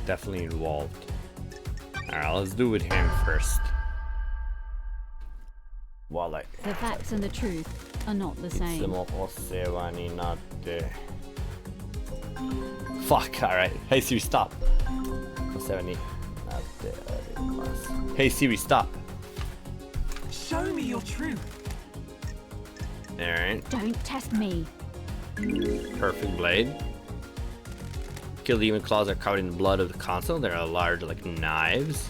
Definitely involved. Alright, let's do with him first. Walleye. The facts and the truth are not the same. Fuck, alright. Hey Siri, stop. Hey Siri, stop. Show me your truth. Alright. Don't test me. Perfect blade. Kill demon claws are covered in the blood of the console. They're large like knives.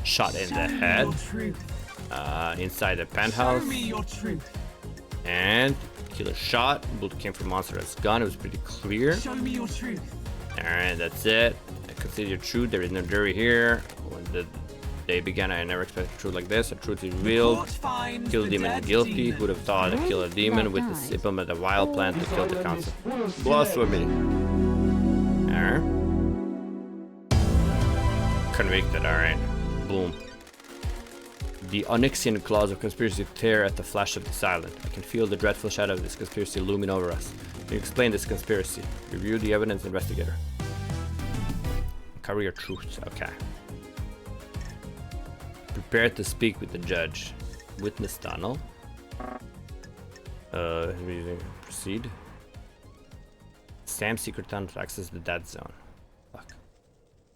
Shot in the head. Your truth. inside the penthouse. Show me your truth. And kill a shot. Bullet came from Monster's gun. It was pretty clear. Show me your truth. Alright, that's it. I consider truth. There is no jury here. When the day began, I never expected truth like this. The truth is revealed. Kill the demon guilty. Who would have thought to kill a demon with the implement a wild plan to kill the council? Blasphemy. Alright. Convicted, alright. Boom. The Onyxian claws of conspiracy tear at the flash of the silent. I can feel the dreadful shadow of this conspiracy looming over us. Can you explain this conspiracy? Review the evidence, investigator. Career truth, okay. Prepare to speak with the judge. Witness tunnel. Proceed. Sam's secret tunnel to access the dead zone. Fuck.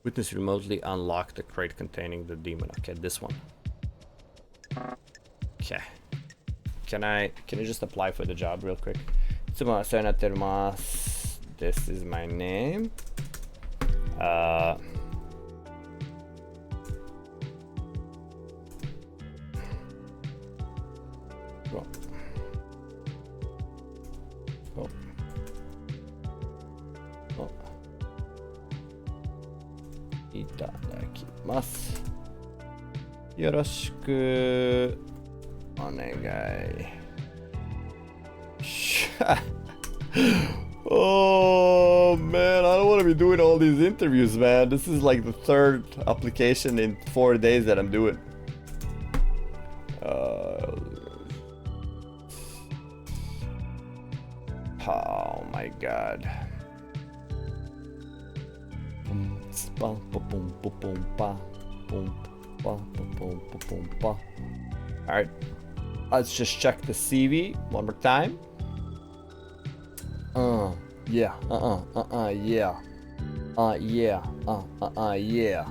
Witness remotely unlock the crate containing the demon. Okay, this one. Okay. Can I just apply for the job real quick? This is my name. Oh. Oh. Oh. Itadakimasu. よろしくお願い。Oh man, I don't want to be doing all these interviews, man. This is like the third application in 4 days that I'm doing. Oh my god. Alright, let's just check the CV one more time. Yeah, yeah. Yeah, yeah.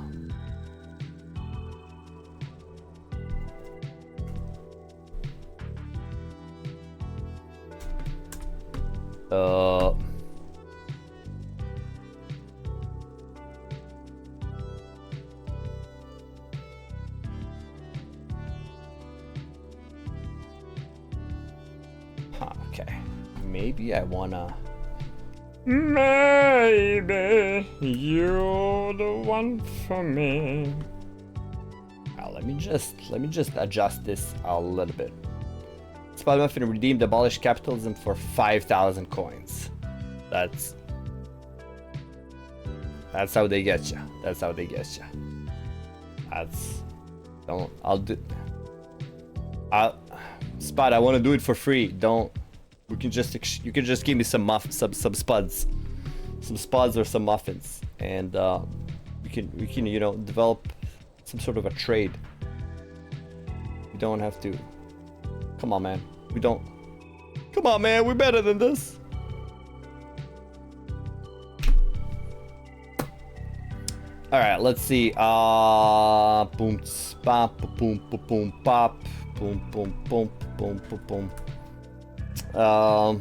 Okay, maybe I wanna. Maybe you're the one for me. Let me just adjust this a little bit. Spot Muffin redeemed abolished capitalism for 5,000 coins. That's how they get you. That's how they get you. Spot, I want to do it for free. Don't. You can just give me some spuds, or some muffins, and we can develop some sort of a trade. We don't have to. Come on, man. We don't. Come on, man. We're better than this. All right. Let's see. Boom, pop, boom, boom, boom, pop, boom, boom, boom, boom, boom, boom. Let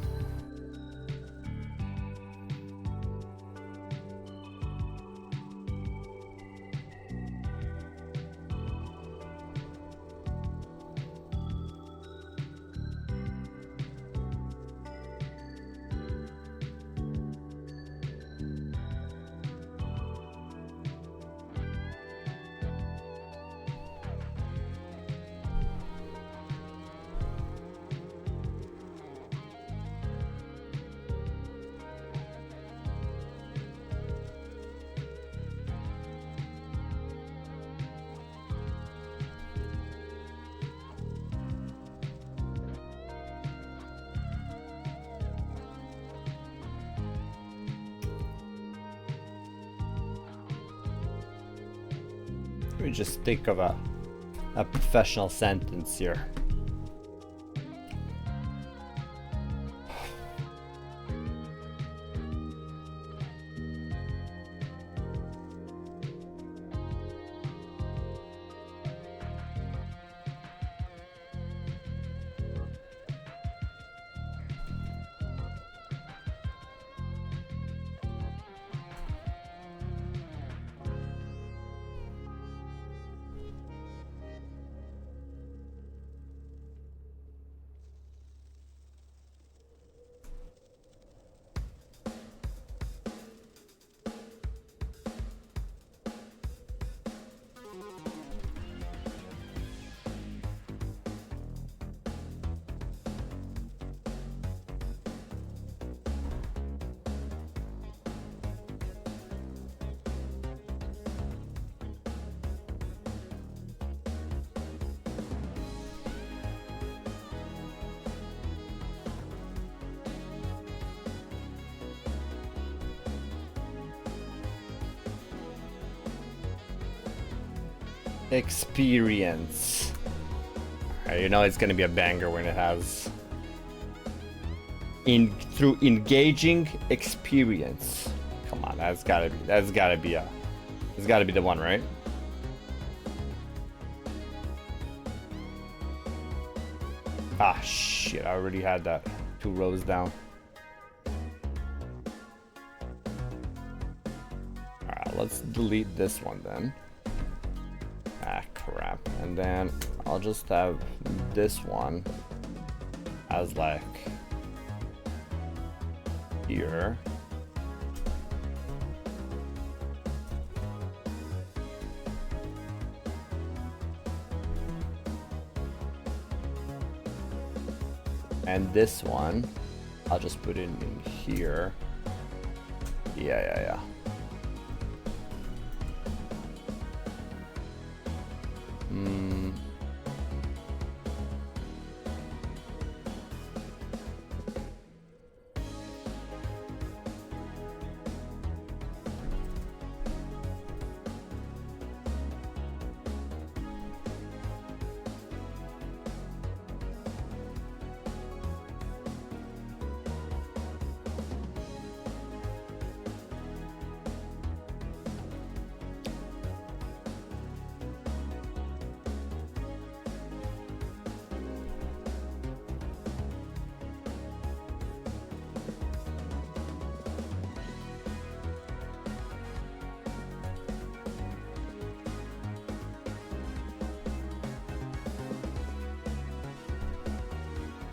me just think of a professional sentence here. Experience. You know it's gonna be a banger when it has through engaging experience. Come on, that's gotta be the one, right? Ah shit, I already had that 2 rows down. Alright, let's delete this one then. Ah crap. And then I'll just have this one as like here. And this one, I'll just put it in here. Yeah.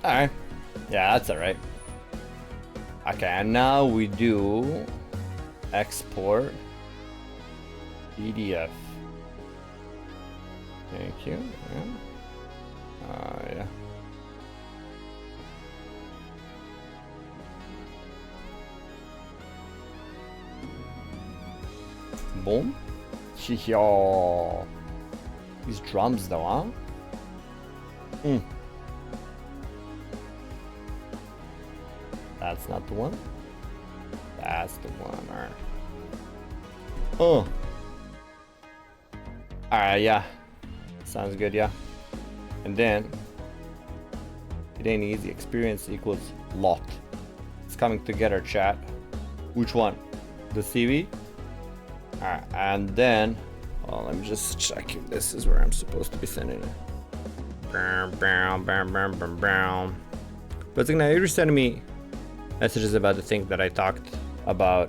Alright. Yeah, that's alright. Okay, and now we do export PDF. Thank you. Yeah. Boom. Yo. These drums though, huh? That's not the one. That's the one. Alright. Oh. Alright, yeah. Sounds good, yeah. And then it ain't easy. Experience equals lot. It's coming together, chat. Which one? The CV? Alright, and then let me just check if this is where I'm supposed to be sending it. But you're sending me messages about the thing that I talked about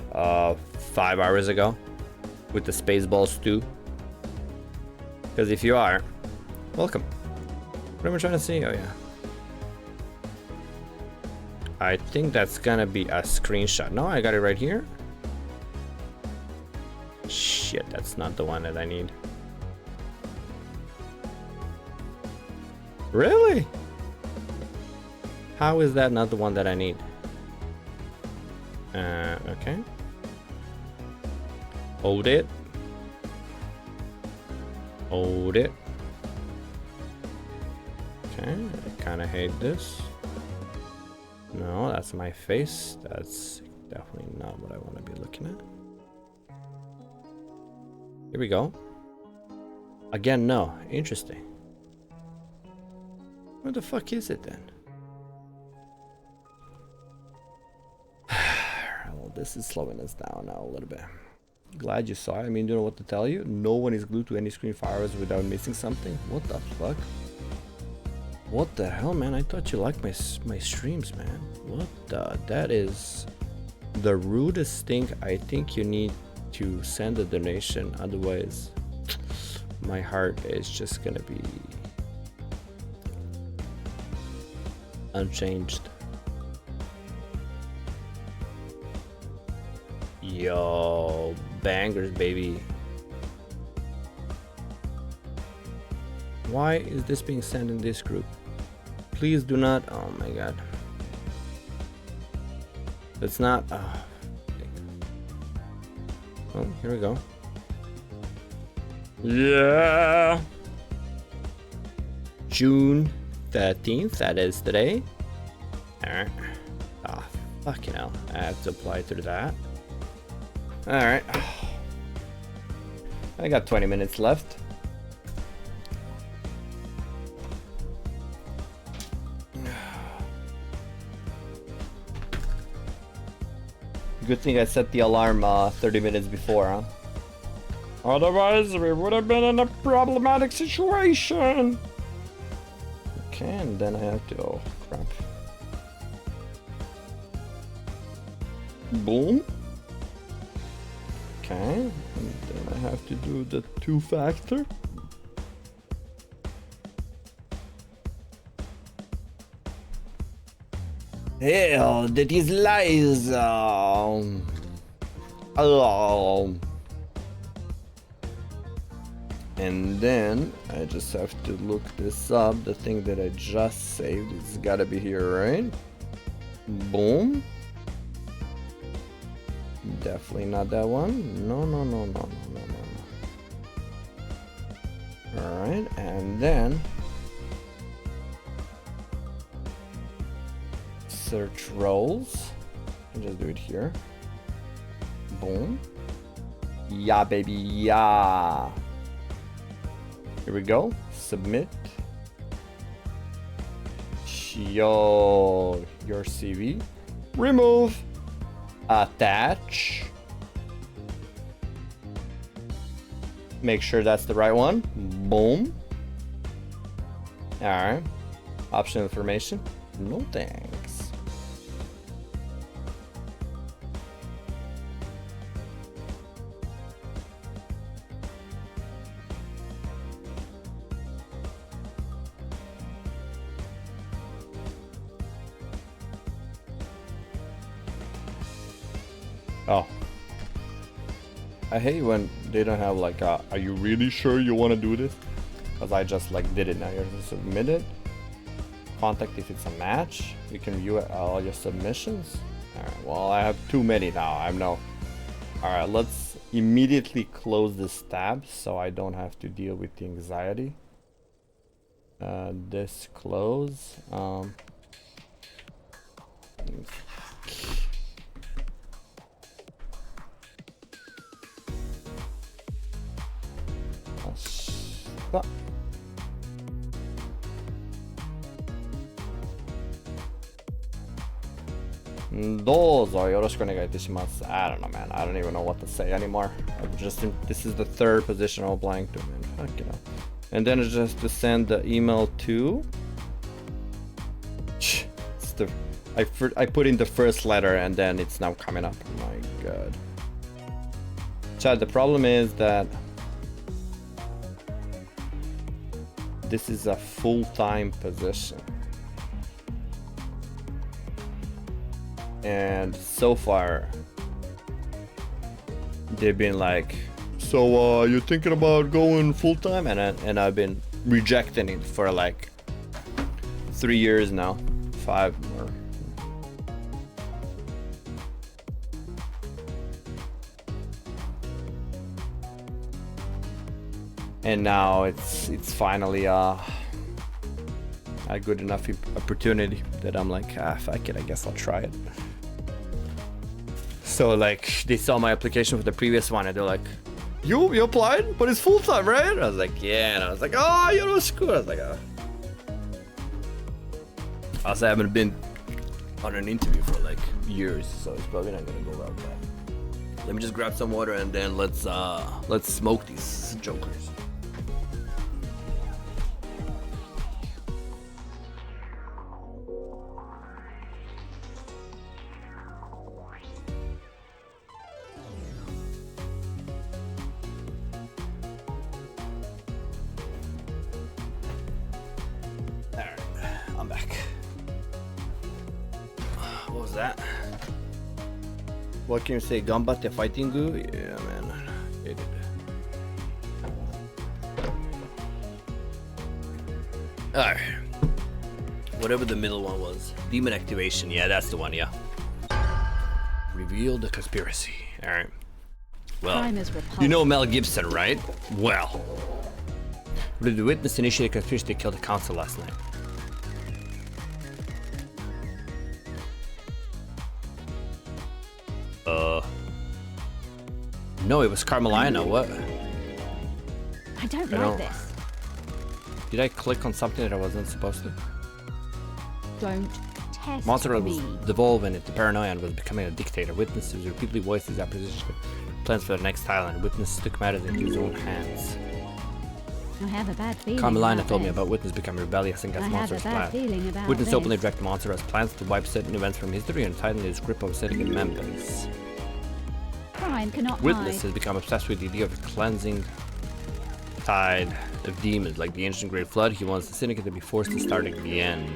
5 hours ago with the Spaceballs 2. Because if you are, welcome. What am I trying to say? Oh yeah. I think that's gonna be a screenshot. No, I got it right here. Shit, that's not the one that I need. Really? How is that not the one that I need? Okay. Hold it. Hold it. Okay, I kind of hate this. No, that's my face. That's definitely not what I want to be looking at. Here we go. Again, no. Interesting. What the fuck is it then? Well, this is slowing us down now a little bit. Glad you saw it. I mean, you know what to tell you? No one is glued to any screen for hours without missing something. What the fuck? What the hell, man? I thought you liked my streams, man. What the? That is the rudest thing. I think you need to send a donation. Otherwise, my heart is just gonna be unchanged. Yo, bangers, baby. Why is this being sent in this group? Please do not. Oh my god. It's not. Oh, here we go. Yeah. June 13th, that is today. Alright. Ah, fucking hell. I have to apply through that. Alright. I got 20 minutes left. Good thing I set the alarm 30 minutes before, huh? Otherwise, we would have been in a problematic situation. Okay, and then I have to... Oh, crap. Boom. Okay, and then I have to do the 2-factor. Hell, that is lies. And then I just have to look this up. The thing that I just saved, it's gotta be here, right? Boom. Definitely not that one. No. Alright, and then search roles. I'll just do it here. Boom. Yeah, baby, yeah. Here we go. Submit. Show your CV. Remove. Attach. Make sure that's the right one. Boom. Alright. Optional information. No thanks. Oh. I hate when they don't have like a, are you really sure you want to do this? Because I just like did it. Now you have to submit it. Contact if it's a match. You can view all your submissions. Alright, well I have too many now. I'm no. Alright, let's immediately close this tab so I don't have to deal with the anxiety. This close. Stop. Dozo, yoroshiku onegai itashimasu. I don't know, man. I don't even know what to say anymore. This is the third position I'm applying to, man. Fuck, you know. And then it's just to send the email to. It's the I put in the first letter and then it's now coming up. Oh my god. Chad, the problem is that this is a full-time position. And so far, they've been like, so you're thinking about going full-time? And I've been rejecting it for like 3 years now, 5 more. And now it's finally a good enough opportunity that I'm like, fuck it, I guess I'll try it. So like they saw my application for the previous one and they're like, you applied, but it's full time, right? And I was like, yeah. And I was like, oh, yoroshiku. I was like, oh. I also haven't been on an interview for like years, so it's probably not gonna go well. But let me just grab some water and then let's smoke these jokers. What can you say? Gambatte fighting goo? Yeah, man. Hated it. Alright. Whatever the middle one was. Demon activation. Yeah, that's the one, yeah. Reveal the conspiracy. Alright. Well, you know Mel Gibson, right? Well. The witness initiated a conspiracy to kill the council last night. No, it was Carmelina. What? I don't like this. Did I click on something that I wasn't supposed to? Don't pest Mozzarella to was me. devolving into paranoia and was becoming a dictator. Witnesses repeatedly voiced his opposition plans for the next island. Witness took matters into his own hands. I have a bad feeling. Carmelina about told me this. about Witness becoming rebellious against I have a Monster's bad plan. feeling about Witness this. openly directed Monster's plans to wipe certain events from history and tighten his grip over syndicate members. Crime cannot Witness hide. has become obsessed with the idea of a cleansing tide of demons like the ancient Great Flood. He wants the syndicate to be forced to start again.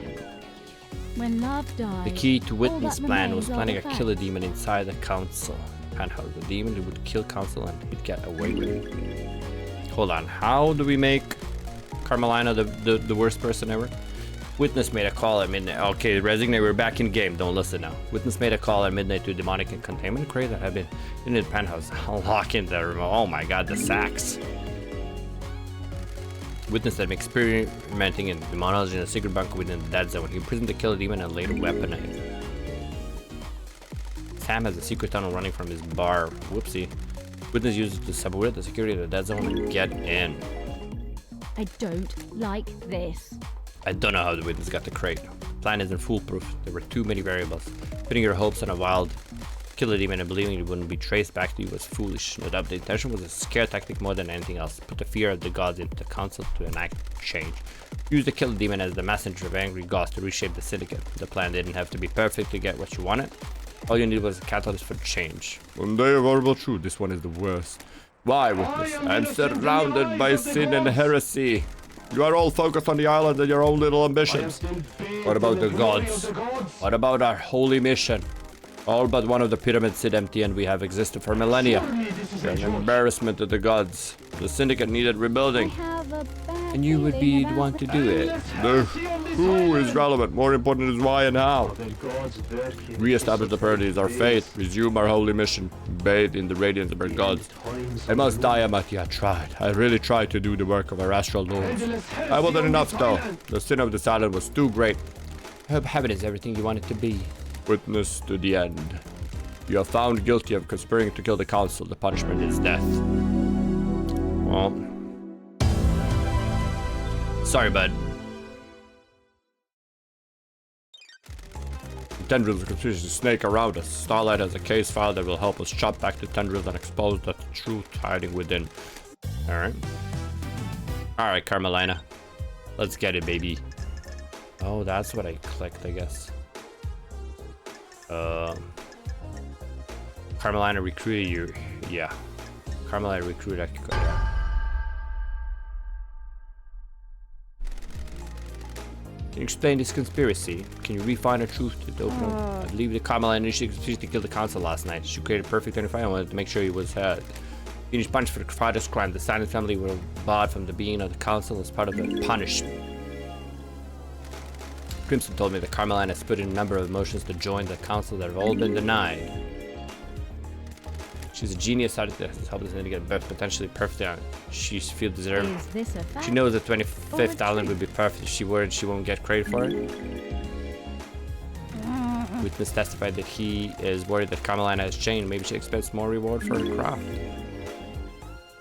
When love dies, The key to all Witness' that plan was remains are planning a the killer facts. demon inside the council penthouse. The demon who would kill council and he'd get away with it. Hold on, how do we make Carmelina the worst person ever? Witness made a call at midnight. Okay, Resignate, we're back in game. Don't listen now. Witness made a call at midnight to a demonic and containment crate that had been in the penthouse. Lock in the remote. Oh my god, the sacks. Witness had been experimenting in demonology in a secret bunker within the dead zone. He imprisoned the killer demon and later weaponized it. Sam has a secret tunnel running from his bar. Whoopsie. Witness uses it to subvert the security of the dead zone and get in. I don't like this. I don't know how the Witness got the crate. Plan isn't foolproof. There were too many variables. Putting your hopes on a wild killer demon and believing it wouldn't be traced back to you was foolish. No doubt the intention was a scare tactic more than anything else. Put the fear of the gods into the council to enact change. Use the killer demon as the messenger of angry gods to reshape the syndicate. The plan didn't have to be perfect to get what you wanted. All you needed was a catalyst for change. One day of horrible truth, this one is the worst. Why, Witness? I'm surrounded by sin and heresy. You are all focused on the island and your own little ambitions. What about the gods? What about our holy mission? All but one of the pyramids sit empty and we have existed for millennia. You're an embarrassment to the gods. The syndicate needed rebuilding. Have a bad And you would be feeling the about one to do it. The who is relevant. More important is why and how. Re-establish the priorities, our faith. Resume our holy mission. Bathe in the radiance of our gods. I must die, Amati. I tried. I really tried to do the work of our astral lords. I wasn't enough, though. The sin of this island was too great. I hope heaven is everything you want it to be. Witness to the end. You are found guilty of conspiring to kill the council. The punishment is death. Well. Sorry, bud. The tendrils of conspiracy snake around us. Starlight has a case file that will help us chop back the tendrils and expose the truth hiding within. Alright. Alright, Carmelina. Let's get it, baby. Oh, that's what I clicked, I guess. Carmelina recruited you. Yeah. Carmelina recruited. Yeah. Can you explain this conspiracy? Can you refine the truth to open up? I believe the Carmelina initiated a conspiracy to kill the council last night. She created a perfect identifier and wanted to make sure he was heard. Finished punch for the farthest crime. The Silent family were barred from the being of the council as part of the punishment. Crimson told me that Carmelina has put in a number of motions to join the council that have all been denied. She's a genius out there has helped us to get both potentially perfect on. She feels deserved. Is this a fact? She knows the 25th island would be perfect if she weren't. She won't get credit for it. Witness testified that he is worried that Carmelina has changed. Maybe she expects more reward for her craft.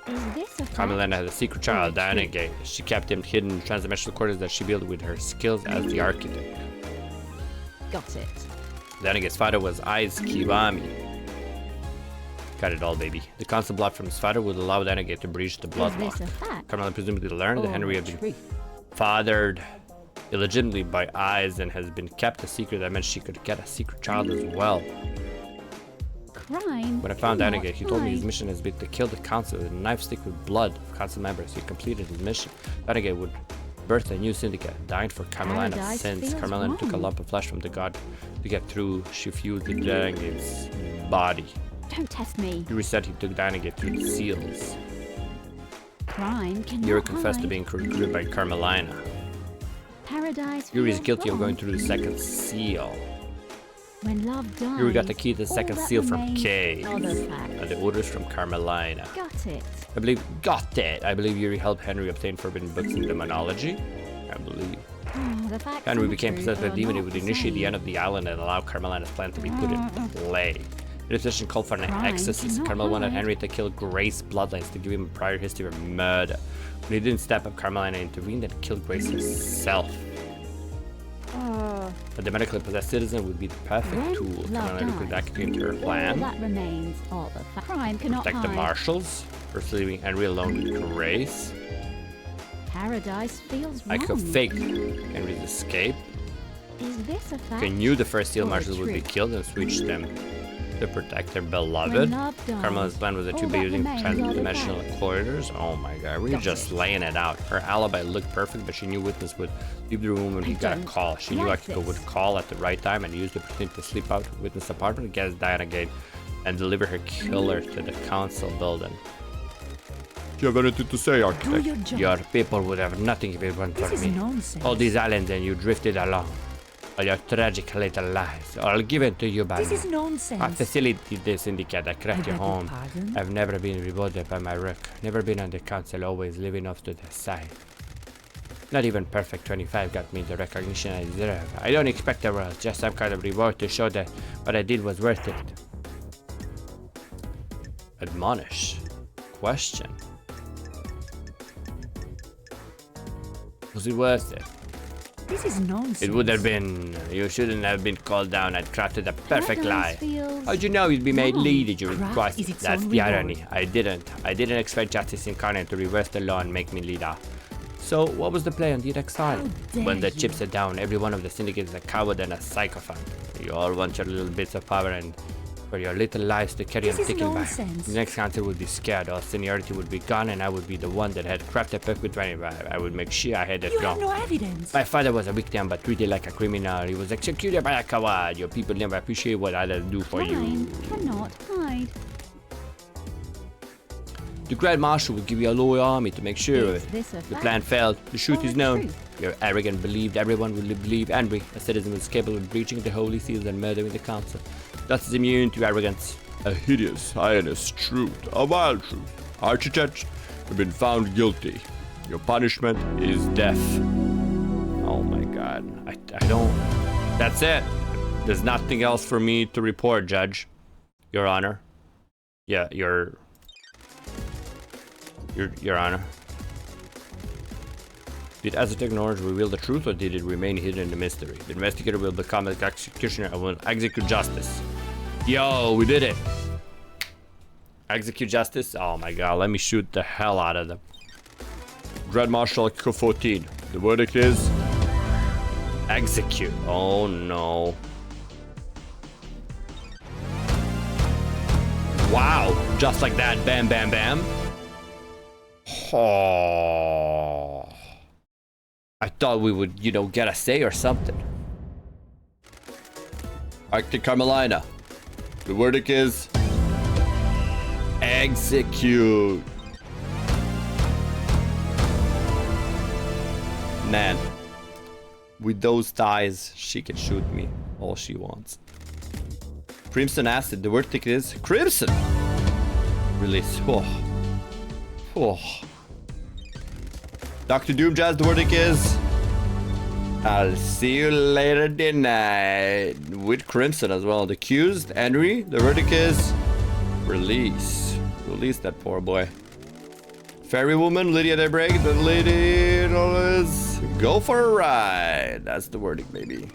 Is this a fact? Carmelina had a secret child, Diana Gay. She kept him hidden in transdimensional quarters that she built with her skills as the architect. Got it. Diana Gay's father was Aiz Kiwami. Got it all, baby. The council block from his father would allow Diana Gay to breach the blood Is lock. this a fact? Carmelina presumably learned that Or Henry had been truth? fathered illegitimately by Aiz and has been kept a secret. That meant she could get a secret child as well. Crime. When I found cannot Diana Gay, he told me his hide. mission has been to kill the council with a nightstick stick with blood of council members. He completed his mission. Diana Gay would birth a new syndicate, dying for Carmelina's Paradise sins. feels Carmelina took a wrong. lump of flesh from the god to get through. She fused the Diana Gay's body. Don't test me. Yuri said he took Diana Gay through the seals. Crime cannot Yuri confessed to hide. being recruited by Carmelina. Paradise Yuri is feels guilty of wrong. going through the second seal. When love dies, Yuri got the key to the all second that seal from remains Kay. are the facts. And the orders from Carmelina. Got it. I believe I believe Yuri helped Henry obtain forbidden books in demonology. I believe. The facts Henry and the became truth possessed by a are demon. It not would the initiate the same. end of the island and allow Carmelina's plan to be put in play. The decision called for an Crime exorcist. cannot Carmel wanted hide. Henry to kill Grace bloodlines to give him a prior history of murder. When he didn't step up, Carmelina intervened and killed Grace herself. The medically possessed citizen would be the perfect tool to analytically back into her plan. That remains of a crime cannot Protect the hide. marshals, first leaving Henry alone with Grace. Paradise feels wrong. I could fake Henry's escape. Is this a fact? I knew the first steel or a marshals would be trick? killed and switch them to protect their When beloved. love dies, Carmela's plan was that all to be that using remains are the trans-dimensional facts. corridors. Oh my god, we're Got just it. laying it out. Her alibi looked perfect, but she knew witness would leave the room when he I got a don't call. She knew like Akiko would this. call at the right time and use the opportunity to sleep out witness apartment, get Diana Gate, and deliver her killer to the council building. Do you have anything to say, Architect? your job. Your people would have nothing if it weren't This for is me. nonsense. All these islands and you drifted along. All your tragic little lies, all given to you by This me. is nonsense. I facilitated the syndicate that cracked I your beg your home. pardon? I've never been rewarded by my work. Never been on the council, always living off to the side. Not even perfect 25 got me the recognition I deserve. I don't expect the world, just some kind of reward to show that what I did was worth it. Admonish. Question. Was it worth it? This is nonsense. It would have been. You shouldn't have been called down. I'd crafted a perfect lie. Feels How'd you know you'd be made wrong. lead at your Craft request? is its That's own the reward. irony. I didn't expect Justice Incarnate to reverse the law and make me leader. So, what was the play on the next time? dare When the you. chips are down, every one of the syndicate is a coward and a psychopath. You all want your little bits of power and for your little lives to carry This on is ticking by. nonsense. The next council would be scared, all seniority would be gone, and I would be the one that had crafted perfect 25. I would make sure I had it You wrong. have no evidence. My father was a victim but treated like a criminal. He was executed by a coward. Your people never appreciate what others do for you. crime cannot hide. The Grand Marshal would give you a loyal army to make sure of Is it. this a The fact? plan failed. The truth or is a known. truth? You're arrogant, believed everyone would believe Henry, a citizen was capable of breaching the holy seals and murdering the council. Thus is immune to arrogance. A hideous, heinous truth, a wild truth. Architect, you've been found guilty. Your punishment is death. Oh my god. I don't. That's it. There's nothing else for me to report, Judge. Your Honor. Yeah, Your Honor. Did Aztec Orange reveal the truth or did it remain hidden in the mystery? The investigator will become the executioner and will execute justice. Yo, we did it. Execute justice? Oh my god, let me shoot the hell out of them. Grand Marshal Akiko 14. The verdict is Execute. Oh no. Wow, just like that, bam, bam, bam. Oh. I thought we would, you know, get a say or something. Arctic Carmelina. The verdict is execute. Man, with those thighs, she can shoot me all she wants. Crimson Acid, the verdict is Crimson. Release. Oh. Oh. Dr. Doomjazz, the verdict is I'll see you later tonight. With Crimson as well. The accused, Henry, the verdict is release. Release that poor boy. Fairy Woman, Lydia Daybreak, the lady is go for a ride. That's the verdict, baby.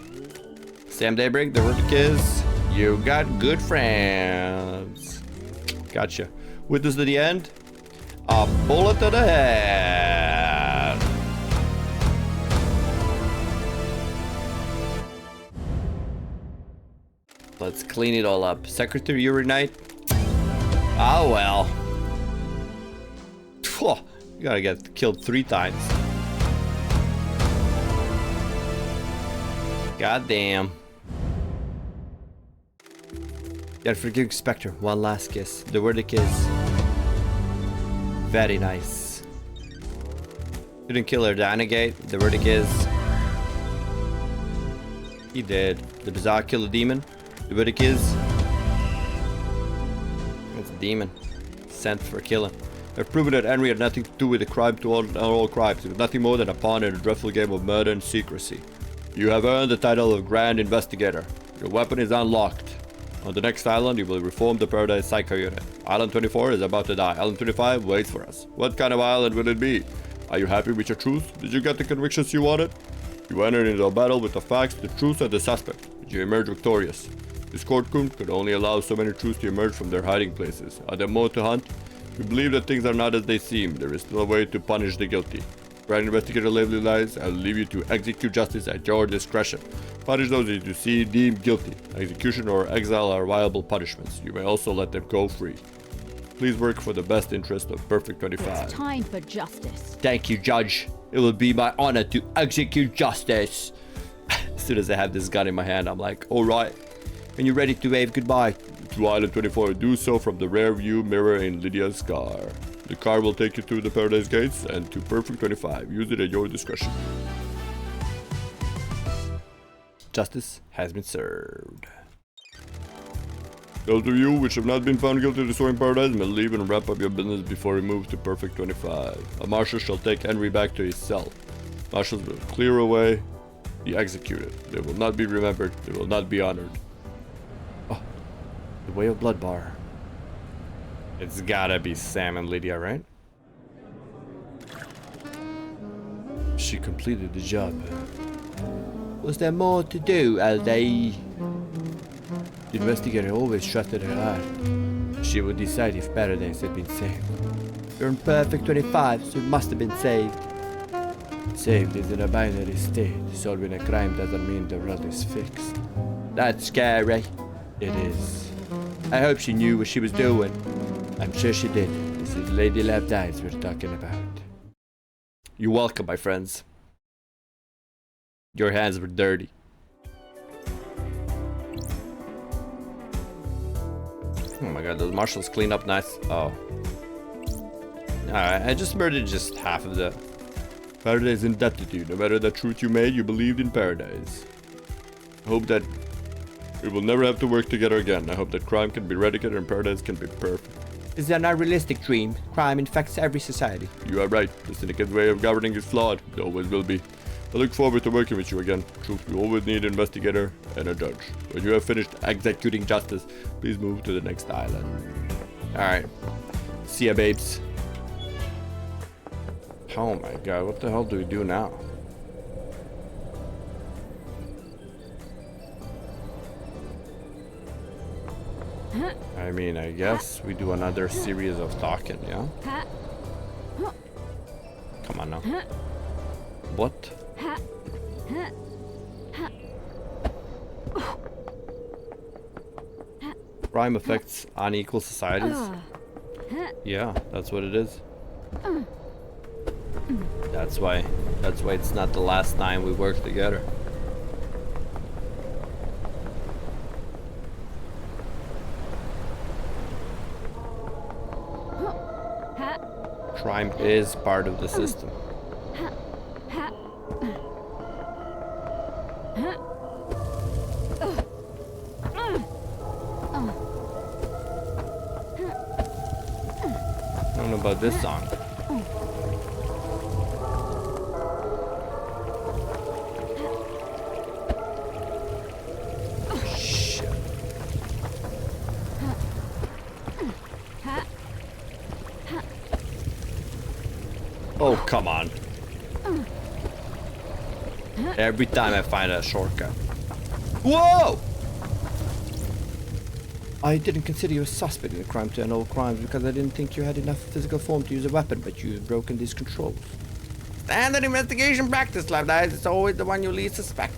Sam Daybreak, the verdict is you got good friends. Gotcha. Witness to the end. A bullet to the head. Let's clean it all up. Secretary Urinite. Oh well. Phew, you gotta get killed 3 times. God damn. Gotta forgive Spectre. One last kiss. The verdict is very nice. Didn't kill her, Dynagate. The verdict is he did. The Bizarre kill a demon. The verdict is it's a demon. Sent for killing. I've proven that Henry had nothing to do with the crime to all crimes. He was nothing more than a pawn in a dreadful game of murder and secrecy. You have earned the title of Grand Investigator. Your weapon is unlocked. On the next island, you will reform the Paradise Psycho Unit. Island 24 is about to die. Island 25 waits for us. What kind of island will it be? Are you happy with your truth? Did you get the convictions you wanted? You enter into a battle with the facts, the truth, and the suspect, but you emerge victorious. This courtroom could only allow so many truths to emerge from their hiding places. At the more to hunt, we believe that things are not as they seem. There is still a way to punish the guilty. Grand investigator Lively lies, I'll leave you to execute justice at your discretion. Punish those that you see deemed guilty. Execution or exile are viable punishments. You may also let them go free. Please work for the best interest of Perfect 25. It's time for justice. Thank you, Judge. It will be my honor to execute justice. As soon as I have this gun in my hand, I'm like, alright. When you're ready to wave goodbye to Island 24, do so from the rear view mirror in Lydia's car. The car will take you through the Paradise Gates and to Perfect 25. Use it at your discretion. Justice has been served. Those of you which have not been found guilty of destroying Paradise may leave and wrap up your business before we move to Perfect 25. A marshal shall take Henry back to his cell. Marshals will clear away the executed. They will not be remembered. They will not be honored. Oh, the Way of Blood bar. It's gotta be Sam and Lydia, right? She completed the job. Was there more to do, LD? The investigator always trusted her heart. She would decide if Paradise had been saved. You're in Perfect 25, so it must have been saved. Saved is in a binary state. Solving a crime doesn't mean the world is fixed. That's scary. It is. I hope she knew what she was doing. I'm sure she did. This is Lady Love Dies we're talking about. You're welcome, my friends. Your hands were dirty. Oh my god, those marshals clean up nice. Oh. Alright, I just murdered just half of the... Paradise indebted to you. No matter the truth you made, you believed in Paradise. I hope that we will never have to work together again. I hope that crime can be eradicated and Paradise can be perfect. Is that not a realistic dream? Crime infects every society. You are right. The syndicate's way of governing is flawed. It always will be. I look forward to working with you again. Truth, we always need an investigator and a judge. When you have finished executing justice, please move to the next island. Alright. See ya, babes. Oh my god, what the hell do we do now? I mean, I guess we do another series of talking, yeah? Come on now. What? Crime affects unequal societies? Yeah, that's what it is. That's why it's not the last time we work together. Crime is part of the system. I don't know about this song. Shit. Oh, come on. Every time I find a shortcut. Whoa! I didn't consider you a suspect in the crime to annul crimes because I didn't think you had enough physical form to use a weapon, but you've broken these controls. Standard investigation practice, Love Dies. It's always the one you least suspect.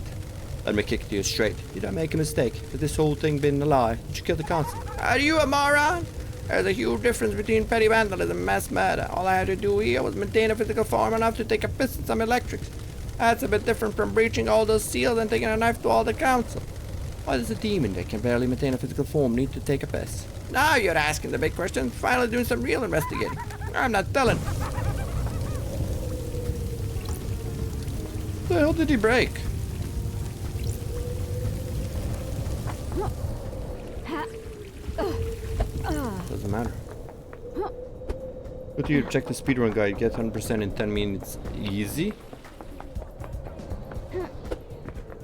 Let me kick it to you straight. You don't make a mistake. Has this whole thing been a lie? Did you kill the consul? Are you a moron? There's a huge difference between petty vandalism and mass murder. All I had to do here was maintain a physical form enough to take a piss at some electrics. That's a bit different from breaching all those seals and taking a knife to all the council. Why does a demon that can barely maintain a physical form need to take a piss? Now you're asking the big question. Finally doing some real investigating. I'm not telling. The hell did he break? Doesn't matter. Go to your check the speedrun guide. Get 100% in 10 minutes. Easy.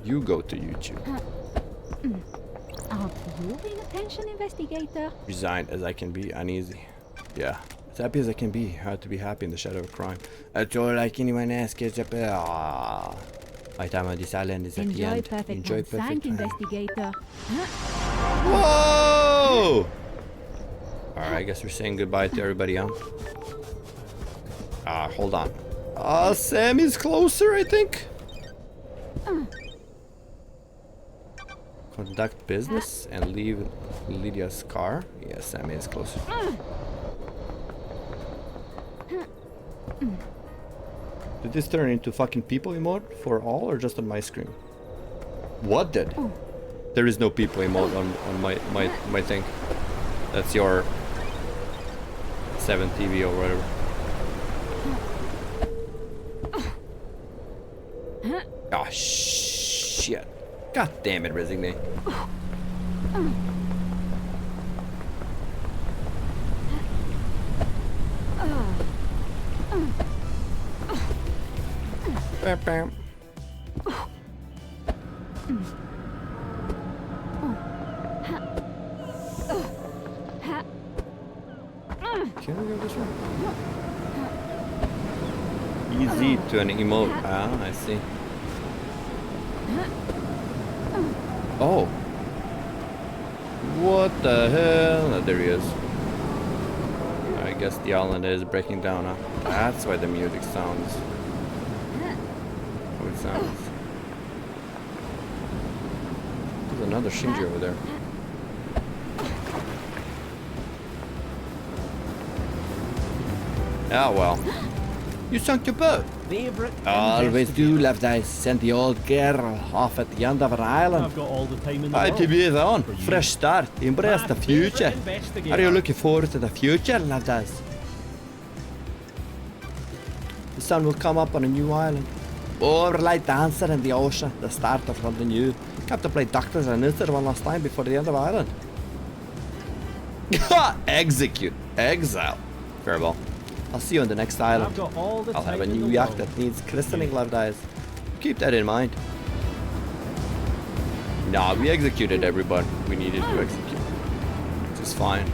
You go to YouTube. Are you being a pension investigator? Resigned as I can be, uneasy. Yeah, as happy as I can be. Hard to be happy in the shadow of crime. That's all I can even ask is I My time on this island is at the Enjoy end. perfect Enjoy time. Sank perfect time. investigator. Whoa! Alright, I guess we're saying goodbye to everybody, huh? Hold on. Sammy's closer, I think. Conduct business and leave Lydia's car. Yeah, Sammy is closer. Did this turn into fucking people emote for all or just on my screen? What did? There is no people emote on my thing. That's your 7 TV or whatever. Oh shit. God damn it, Resignate. Bam, bam. Can we go this way? Easy to an emote. Ah, I see. Oh. What the hell? Oh, there he is. I guess the island is breaking down, huh? That's why the music sounds how it sounds. There's another Shinji over there. Ah, well. You sunk your boat. Always do, Left Eyes. Send the old girl off at the end of an island. I've got all the time in the Hi, world. to on. Fresh start. Embrace the future. Are you looking forward to the future, Left Eyes? The sun will come up on a new island. Overlight dancer in the ocean. The start of something new. Have to play doctors and nurses one last time before the end of Ireland. Execute. Exile. Farewell. I'll see you on the next island. I'll have a new yacht that needs christening, Left Eyes. Keep that in mind. Nah, we executed everybody we needed to execute. Which is fine.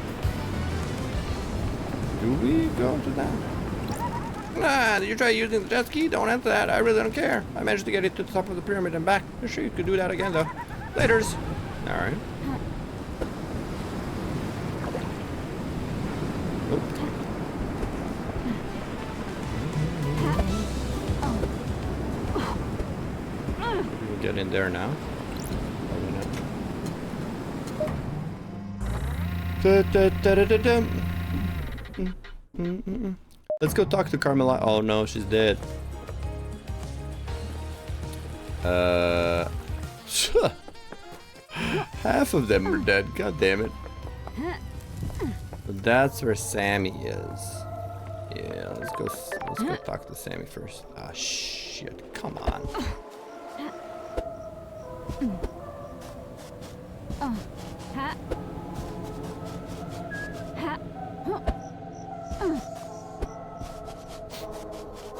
Do we go to that? Nah, did you try using the jet ski? Don't answer that. I really don't care. I managed to get it to the top of the pyramid and back. I'm sure you could do that again, though. Laters. Alright. We'll get in there now. Let's go talk to Carmela. Oh no, she's dead. Half of them are dead. God damn it. But that's where Sammy is. Yeah, let's go talk to Sammy first. Ah shit, come on.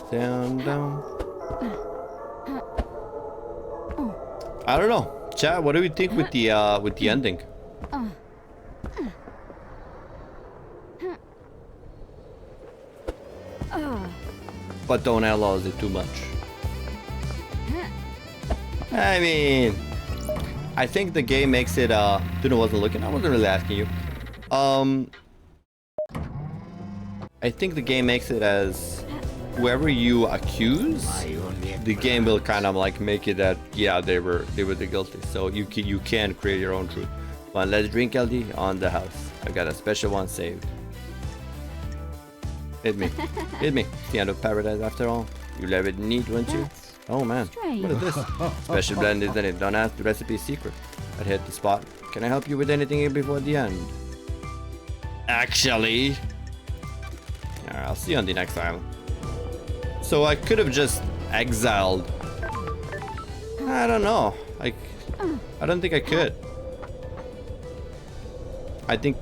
Down, down. I don't know. Chat, what do we think with the ending? But don't analyze it too much. I mean, I think the game makes it, Tuna wasn't looking, I wasn't really asking you. I think the game makes it as whoever you accuse, the game will kind of like make it that, yeah, they were the guilty. So you can create your own truth. But let's drink LD on the house. I got a special one saved. Hit me. Hit me. It's the end of paradise after all. You love it neat, won't you? Oh man, what is this? Special blend, isn't it? Don't ask, the recipe is secret. I'd hit the spot. Can I help you with anything before the end? Actually. Alright, I'll see you on the next island. So I could have just exiled. I don't know. I don't think I could. I think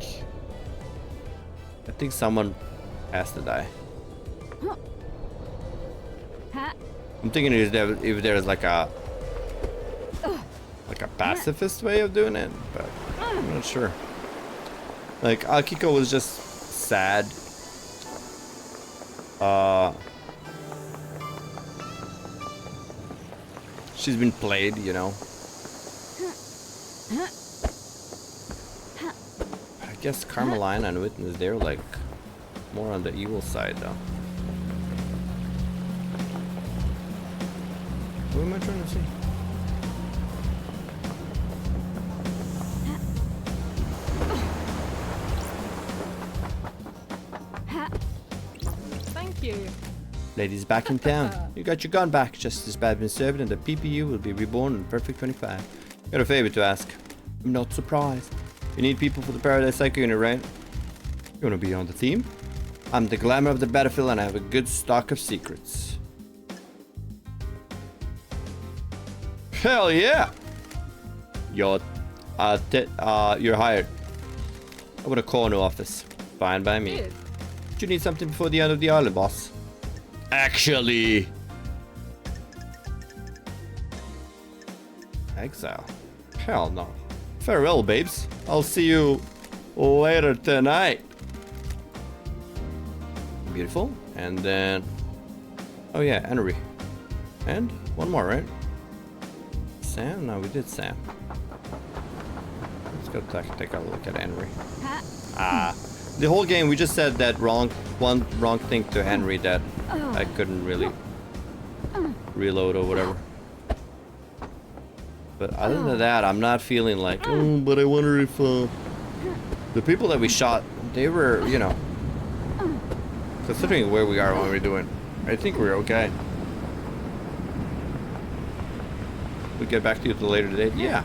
someone has to die. I'm thinking if there's like a pacifist way of doing it, but I'm not sure. Like Akiko was just sad. She's been played, you know. I guess Carmeline and Witness, they're like more on the evil side though. What am I trying to say? Thank you. Ladies back in town. You got your gun back. Just as bad been served and the PPU will be reborn in Perfect 25. Got a favor to ask. I'm not surprised. You need people for the Paradise Psycho unit, right? You wanna be on the team? I'm the glamour of the battlefield and I have a good stock of secrets. Hell yeah! You're hired. I want a corner office. Fine by me. Good. Do you need something before the end of the island, boss? Actually... Exile? Hell no. Farewell, babes. I'll see you later tonight. Beautiful. And then... Oh yeah, Henry. And one more, right? Sam? No, we did Sam. Let's go take a look at Henry. The whole game we just said that one wrong thing to Henry that I couldn't really reload or whatever. But other than that, I'm not feeling like, oh, but I wonder if the people that we shot, they were, you know, considering where we are, what we're doing, I think we're okay. We get back to you at a later date. Yeah.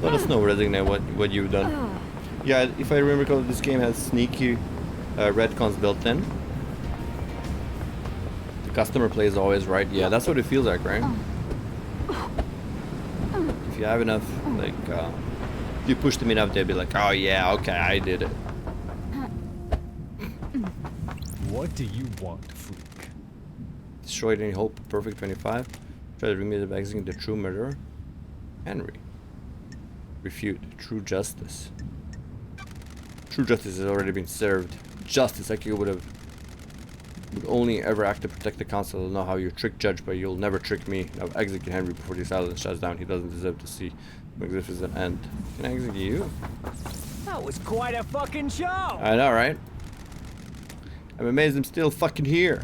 Let us know, Resignate, what you've done. Yeah, if I remember correctly, this game has sneaky retcons built in. The customer plays always right. Yeah, that's what it feels like, right? If you have enough, like, if you push them enough, they'll be like, oh yeah, okay, I did it. What do you want, freak? Destroyed any hope, Perfect 25. Try to remove the vaccine, the true murderer. Henry. Refute, true justice. True justice has already been served. Justice, like you would only ever act to protect the council. I'll know how you trick Judge, but you'll never trick me. Now execute Henry before the asylum shuts down. He doesn't deserve to see magnificent end. Can I execute you? That was quite a fucking show. I know, right? I'm amazed I'm still fucking here.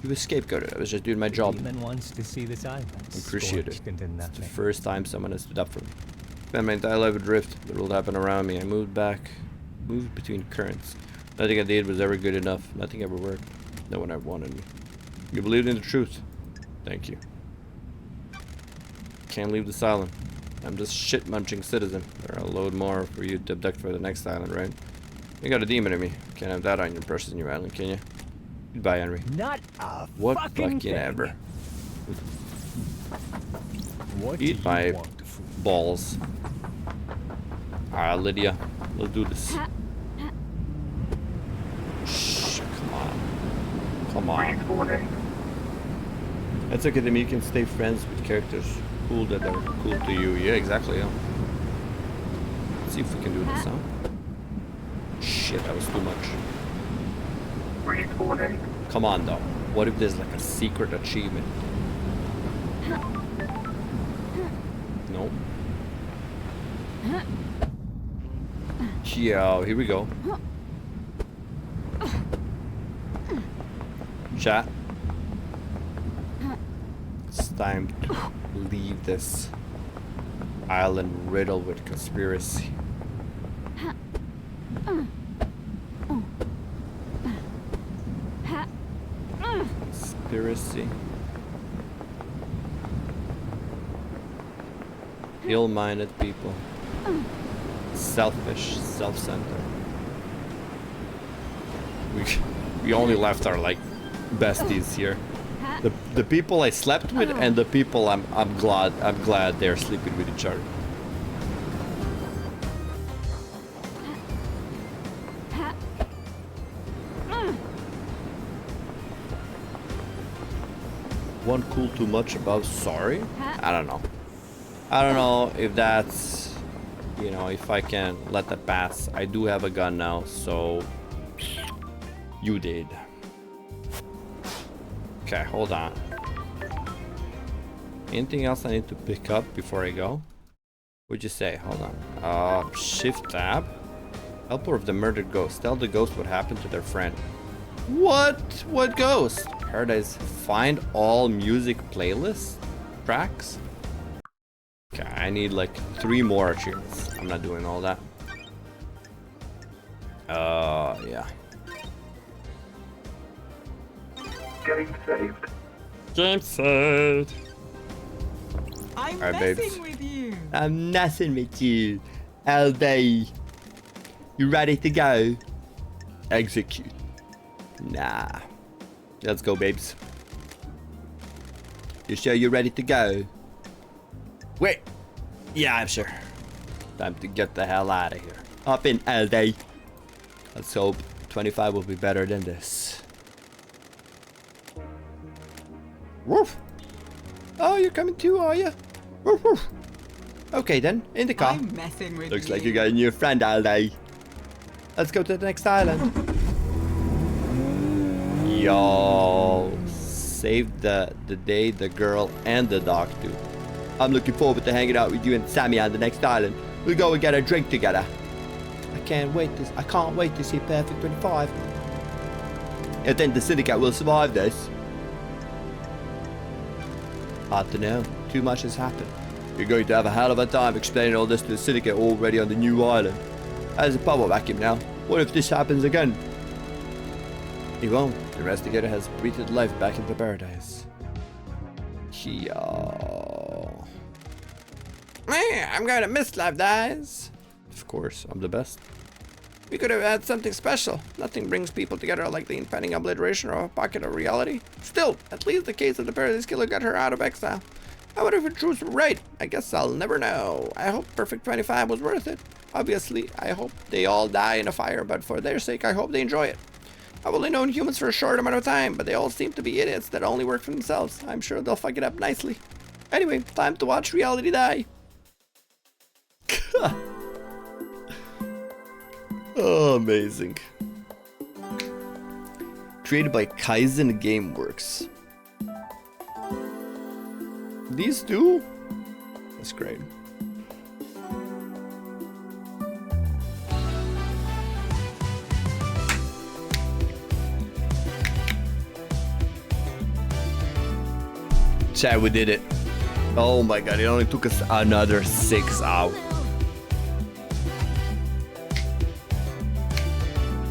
You were scapegoated. I was just doing my job. Demon wants to see this island. Appreciate it. It's the first time someone has stood up for me. Spent my entire life adrift. The world happened around me. I moved between currents. Nothing I did was ever good enough. Nothing ever worked. No one ever wanted me. You believed in the truth. Thank you. Can't leave this island. I'm just shit-munching citizen. There are a load more for you to abduct for the next island, right? You got a demon in me. Can't have that on your person, your island, can you? Goodbye, Henry. Not a What fucking thing. ever. What Eat my balls. Alright, Lydia. Let's do this. Shh, come on. Come on. It's okay that you can stay friends with characters cool that are cool to you. Yeah, exactly. Yeah. Let's see if we can do this, huh? Shit, that was too much. Come on, though. What if there's like a secret achievement? Nope. Yeah, here we go. Chat. It's time to leave this island riddled with conspiracy. Conspiracy. Ill-minded people. Selfish, self-centered. We only left our like besties here. The people I slept with and the people I'm glad they're sleeping with each other. One cool too much about sorry? I don't know. I don't know if that's, you know, if I can let that pass. I do have a gun now, so you did. Okay, hold on. Anything else I need to pick up before I go? What'd you say? Hold on. Shift tab. Helper of the murdered ghost. Tell the ghost what happened to their friend. What? What ghost? Paradise. Find all music playlist tracks. Okay, I need like 3 more achievements. I'm not doing all that. Yeah. Getting saved. Game saved. I'm Alright, messing babes. with you. I'm messing with you. All day. You ready to go? Execute. Nah. Let's go, babes. You sure you're ready to go? Wait. Yeah, I'm sure. Time to get the hell out of here. Up in all day. Let's hope 25 will be better than this. Woof. Oh, you're coming too, are you? Woof, woof. Okay then, in the car. I'm messing with Looks you. like you got a new friend all day. Let's go to the next island. Yo, save the day, the girl, and the dog too. I'm looking forward to hanging out with you and Sammy on the next island. We'll go and get a drink together. I can't wait to see Perfect 25. And then the syndicate will survive this. Hard to know. Too much has happened. You're going to have a hell of a time explaining all this to the syndicate already on the new island. There's a bubble vacuum now. What if this happens again? He won't. The investigator has breathed life back into paradise. Yo. Man, I'm gonna miss Life Dies. Of course, I'm the best. We could have had something special. Nothing brings people together like the impending obliteration of a pocket of reality. Still, at least the case of the Paradise Killer got her out of exile. I wonder if the truth's right. I guess I'll never know. I hope Perfect 25 was worth it. Obviously, I hope they all die in a fire, but for their sake, I hope they enjoy it. I've only known humans for a short amount of time, but they all seem to be idiots that only work for themselves. I'm sure they'll fuck it up nicely. Anyway, time to watch reality die. Oh, amazing. Created by Kaizen Gameworks. These two? That's great. Chat, we did it. Oh my god, it only took us another 6 hours.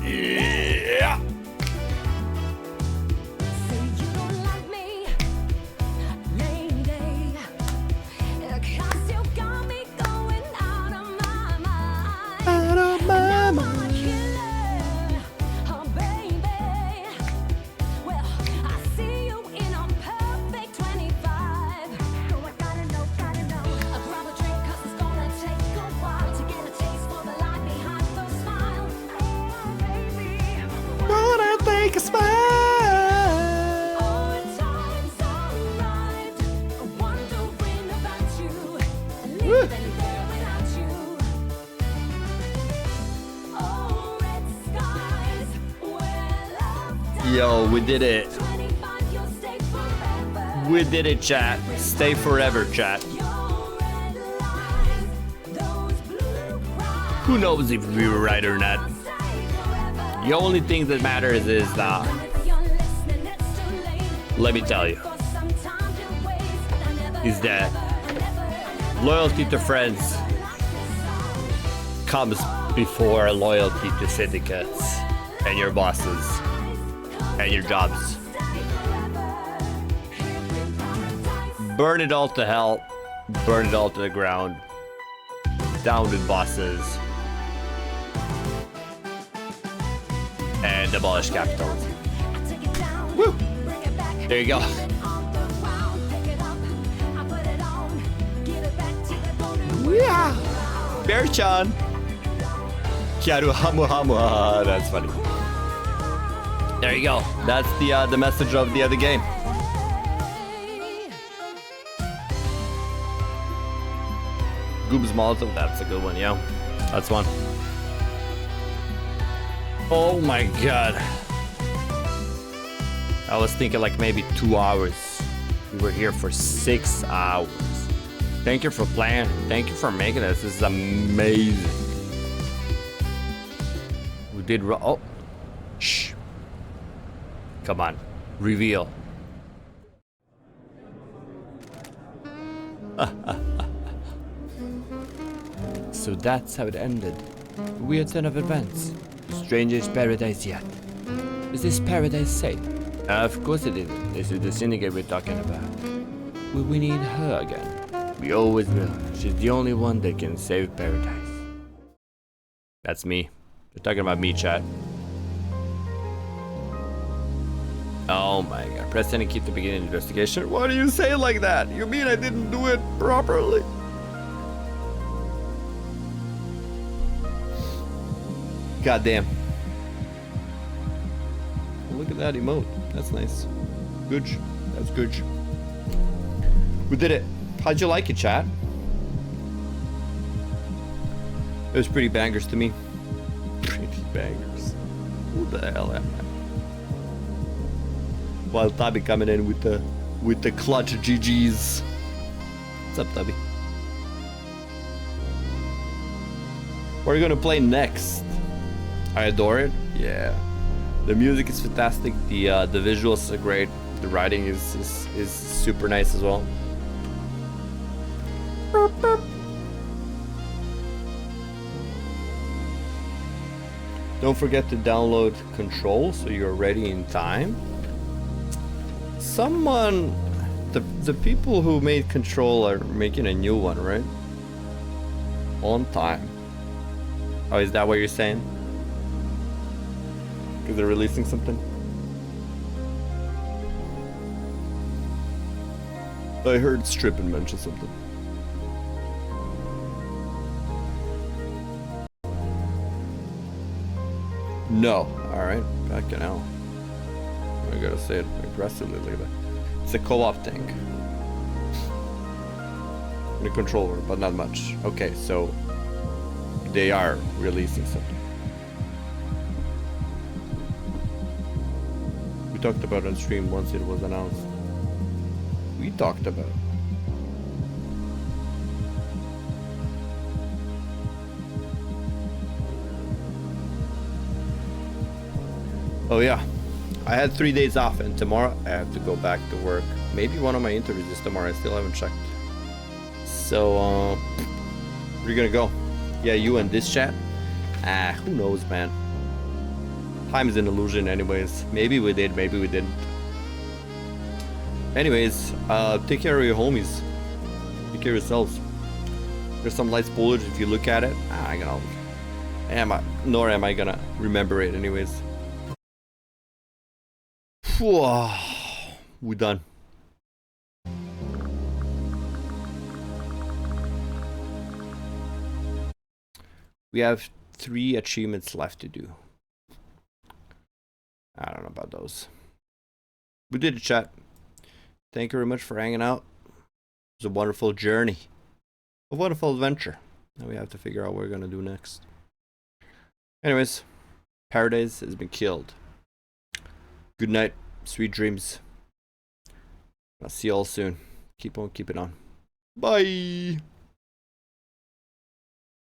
Yeah. Out of my mind. Take a smile. Yo, we did it. We did it, chat. Stay forever, chat. Who knows if we were right or not? The only thing that matters is let me tell you, is that loyalty to friends comes before loyalty to syndicates and your bosses and your jobs. Burn it all to hell, burn it all to the ground, down with bosses, and abolish capitalism. Woo! There you go. Yeah! Bear-chan! Kyaru hamu hamu. That's funny. There you go. That's the message of the other game. Goob's Molotov, that's a good one, yeah. That's one. Oh my god. I was thinking like maybe 2 hours. We were here for 6 hours. Thank you for playing. Thank you for making this. This is amazing. We did. Oh, shh. Come on, reveal. So that's how it ended. A weird turn of events. The strangest paradise yet. Is this paradise safe? Of course it isn't. This is the syndicate we're talking about. Will we need her again? We always will. She's the only one that can save paradise. That's me. They're talking about me, chat. Oh my god. Press any key to begin an investigation. Why do you say it like that? You mean I didn't do it properly? God damn. Look at that emote. That's nice. Good. That's good. We did it. How'd you like it, chat? It was pretty bangers to me. Pretty bangers. Who the hell am I? While Tabby coming in with the clutch GGs. What's up, Tabby? What are you gonna play next? I adore it. Yeah. The music is fantastic. The visuals are great. The writing is super nice as well. Don't forget to download Control so you're ready in time. Someone, the people who made Control are making a new one, right? On time. Oh, is that what you're saying? Because they're releasing something? I heard Strippin mention something. No. Alright, back in hell. I gotta say it aggressively like that. It's a co-op thing. And a controller, but not much. Okay, so they are releasing something. We talked about it on stream once it was announced. We talked about it. Oh yeah, I had 3 days off and tomorrow I have to go back to work. Maybe one of my interviews is tomorrow, I still haven't checked. So, where are you gonna go? Yeah, you and this chat? Ah, who knows, man. Time is an illusion anyways. Maybe we did, maybe we didn't. Anyways, take care of your homies. Take care of yourselves. There's some light spoilers if you look at it. Nor am I gonna remember it anyways. We're done. We have 3 achievements left to do. I don't know about those. We did it, chat. Thank you very much for hanging out. It was a wonderful journey. A wonderful adventure. Now we have to figure out what we're gonna do next. Anyways, Paradise has been killed. Good night. Sweet dreams. I'll see you all soon. Keep on keeping on. Bye.